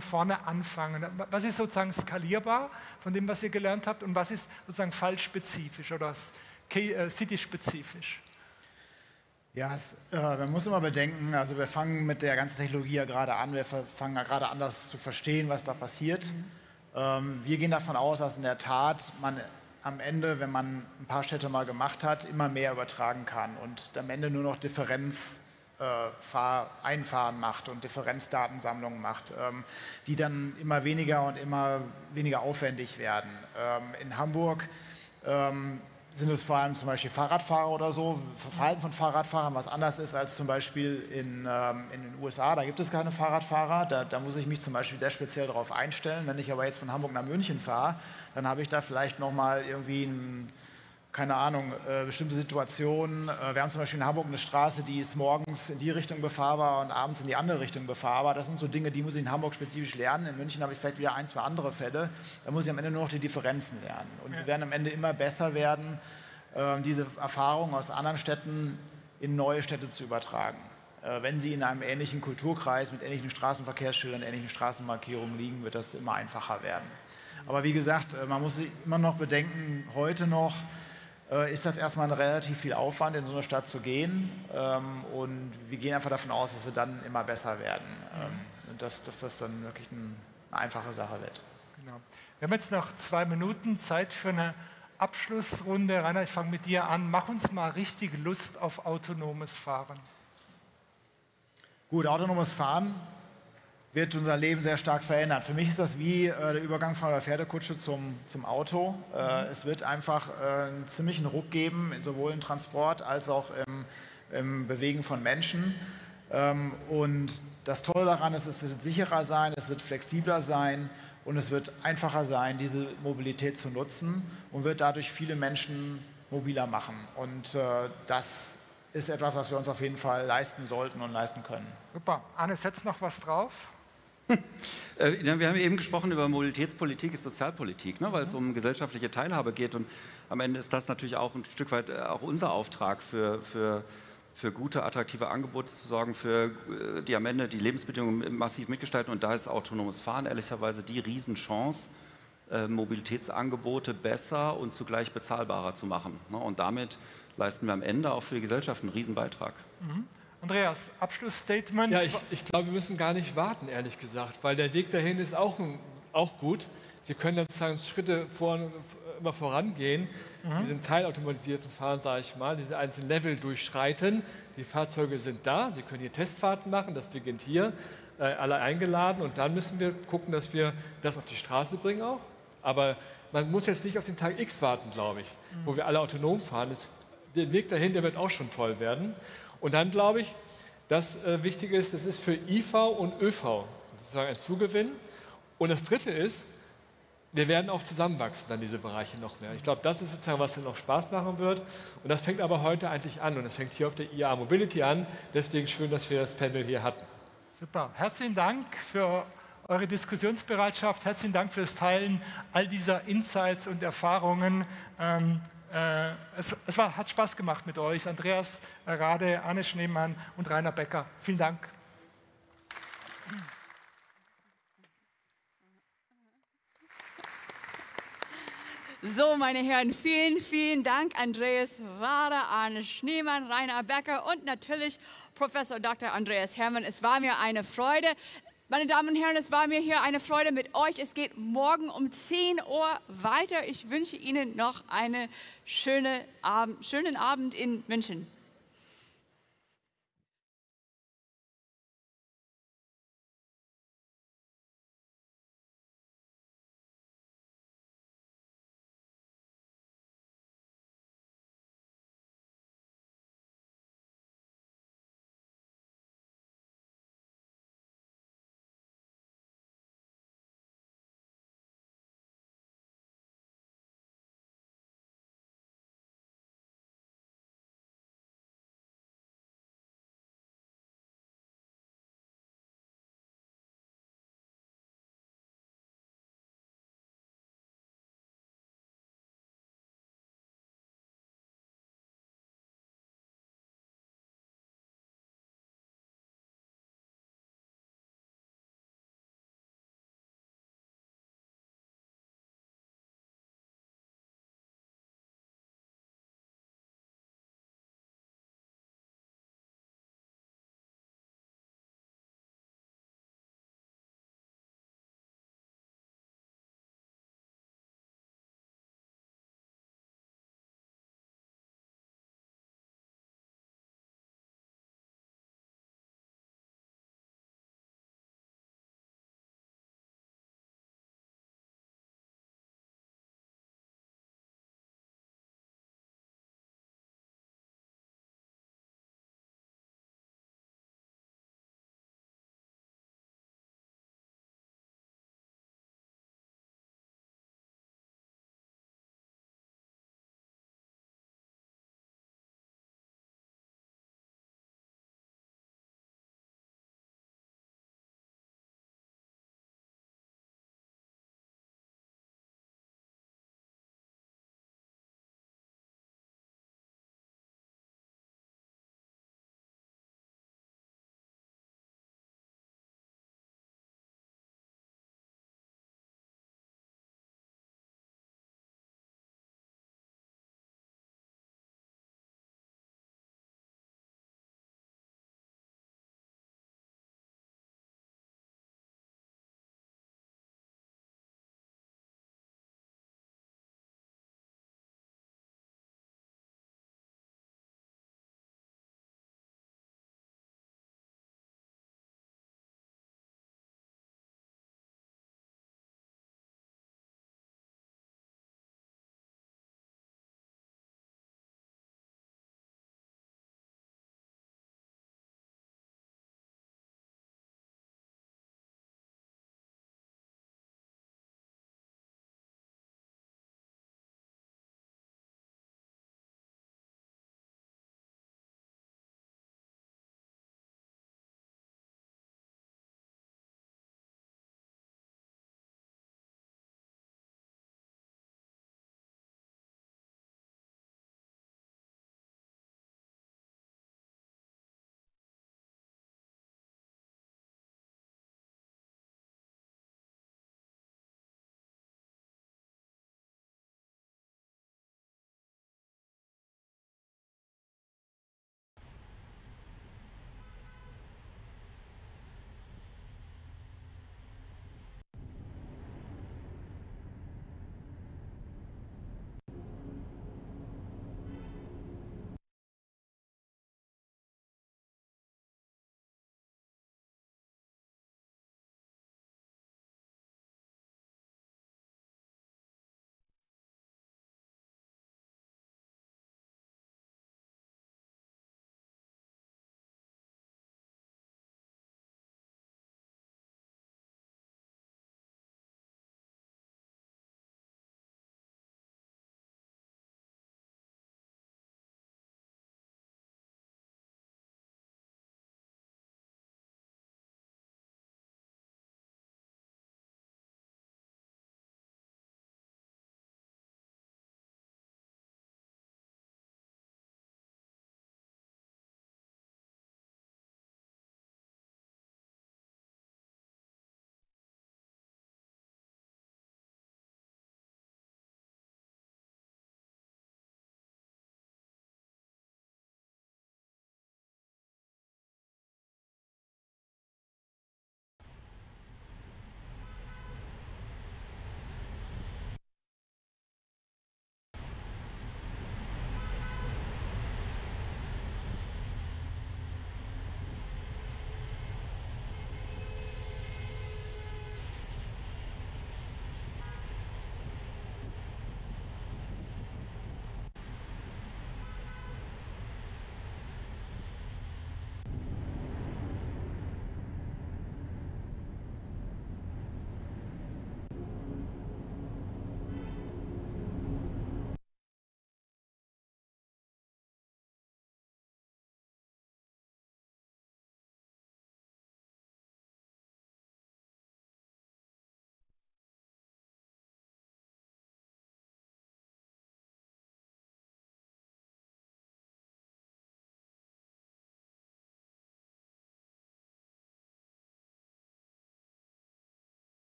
Speaker 15: vorne anfangen? Was ist sozusagen skalierbar von dem, was ihr gelernt habt und was ist sozusagen fallspezifisch oder city-spezifisch?
Speaker 19: Ja, man muss immer bedenken, also wir fangen mit der ganzen Technologie ja gerade an, wir fangen ja gerade an, das zu verstehen, was da passiert. Wir gehen davon aus, dass in der Tat man am Ende, wenn man ein paar Städte mal gemacht hat, immer mehr übertragen kann und am Ende nur noch Einfahren macht und Differenzdatensammlungen macht, die dann immer weniger und immer weniger aufwendig werden. In Hamburg sind es vor allem zum Beispiel Fahrradfahrer oder so, Verhalten von Fahrradfahrern, was anders ist als zum Beispiel in den USA. Da gibt es keine Fahrradfahrer, da muss ich mich zum Beispiel sehr speziell darauf einstellen. Wenn ich aber jetzt von Hamburg nach München fahre, dann habe ich da vielleicht nochmal irgendwie, keine Ahnung, bestimmte Situationen. Wir haben zum Beispiel in Hamburg eine Straße, die ist morgens in die Richtung befahrbar und abends in die andere Richtung befahrbar. Das sind so Dinge, die muss ich in Hamburg spezifisch lernen. In München habe ich vielleicht wieder ein, zwei andere Fälle. Da muss ich am Ende nur noch die Differenzen lernen. Und wir werden am Ende immer besser werden, diese Erfahrungen aus anderen Städten in neue Städte zu übertragen. Wenn sie in einem ähnlichen Kulturkreis mit ähnlichen Straßenverkehrsschildern, ähnlichen Straßenmarkierungen liegen, wird das immer einfacher werden. Aber wie gesagt, man muss immer noch bedenken, heute noch ist das erstmal ein relativ viel Aufwand, in so eine Stadt zu gehen. Und wir gehen einfach davon aus, dass wir dann immer besser werden. Und dass das dann wirklich eine einfache Sache wird.
Speaker 15: Genau. Wir haben jetzt noch 2 Minuten Zeit für eine Abschlussrunde. Rainer, ich fange mit dir an. Mach uns mal richtig Lust auf autonomes Fahren.
Speaker 19: Gut, autonomes Fahren wird unser Leben sehr stark verändern. Für mich ist das wie der Übergang von der Pferdekutsche zum Auto. Es wird einfach einen ziemlichen Ruck geben, sowohl im Transport als auch im Bewegen von Menschen. Und das Tolle daran ist, es wird sicherer sein, es wird flexibler sein und es wird einfacher sein, diese Mobilität zu nutzen und wird dadurch viele Menschen mobiler machen. Und das ist etwas, was wir uns auf jeden Fall leisten sollten und leisten können.
Speaker 15: Super. Anne, setzt noch was drauf?
Speaker 14: Wir haben eben gesprochen über Mobilitätspolitik ist Sozialpolitik, ne, weil es um gesellschaftliche Teilhabe geht. Und am Ende ist das natürlich auch ein Stück weit auch unser Auftrag, für gute, attraktive Angebote zu sorgen, die am Ende die Lebensbedingungen massiv mitgestalten. Und da ist autonomes Fahren ehrlicherweise die Riesenchance, Mobilitätsangebote besser und zugleich bezahlbarer zu machen. Ne? Und damit leisten wir am Ende auch für die Gesellschaft einen Riesenbeitrag.
Speaker 15: Andreas, Abschlussstatement?
Speaker 18: Ja, ich glaube, wir müssen gar nicht warten, ehrlich gesagt, weil der Weg dahin ist auch gut. Sie können jetzt sozusagen Schritte immer vorangehen, diesen teilautomatisierten Fahren, sage ich mal, diese einzelnen Level durchschreiten. Die Fahrzeuge sind da, Sie können hier Testfahrten machen, das beginnt hier, alle eingeladen und dann müssen wir gucken, dass wir das auf die Straße bringen auch. Aber man muss jetzt nicht auf den Tag X warten, glaube ich, wo wir alle autonom fahren. Der Weg dahin, der wird auch schon toll werden. Und dann glaube ich, das Wichtige ist, das ist für IV und ÖV sozusagen ein Zugewinn. Und das Dritte ist, wir werden auch zusammenwachsen dann diese Bereiche noch mehr. Ich glaube, das ist sozusagen, was dann noch Spaß machen wird. Und das fängt aber heute eigentlich an. Und das fängt hier auf der IAA Mobility an. Deswegen schön, dass wir das Panel hier hatten.
Speaker 15: Super. Herzlichen Dank für eure Diskussionsbereitschaft. Herzlichen Dank fürs Teilen all dieser Insights und Erfahrungen. Hat Spaß gemacht mit euch. Andreas Rade, Anne Schneemann und Rainer Becker. Vielen Dank.
Speaker 1: So, meine Herren, vielen, vielen Dank, Andreas Rader, Arne Schneemann, Rainer Becker und natürlich Professor Dr. Andreas Herrmann. Es war mir eine Freude. Meine Damen und Herren, es war mir hier eine Freude mit euch. Es geht morgen um 10 Uhr weiter. Ich wünsche Ihnen noch einen schönen Abend in München.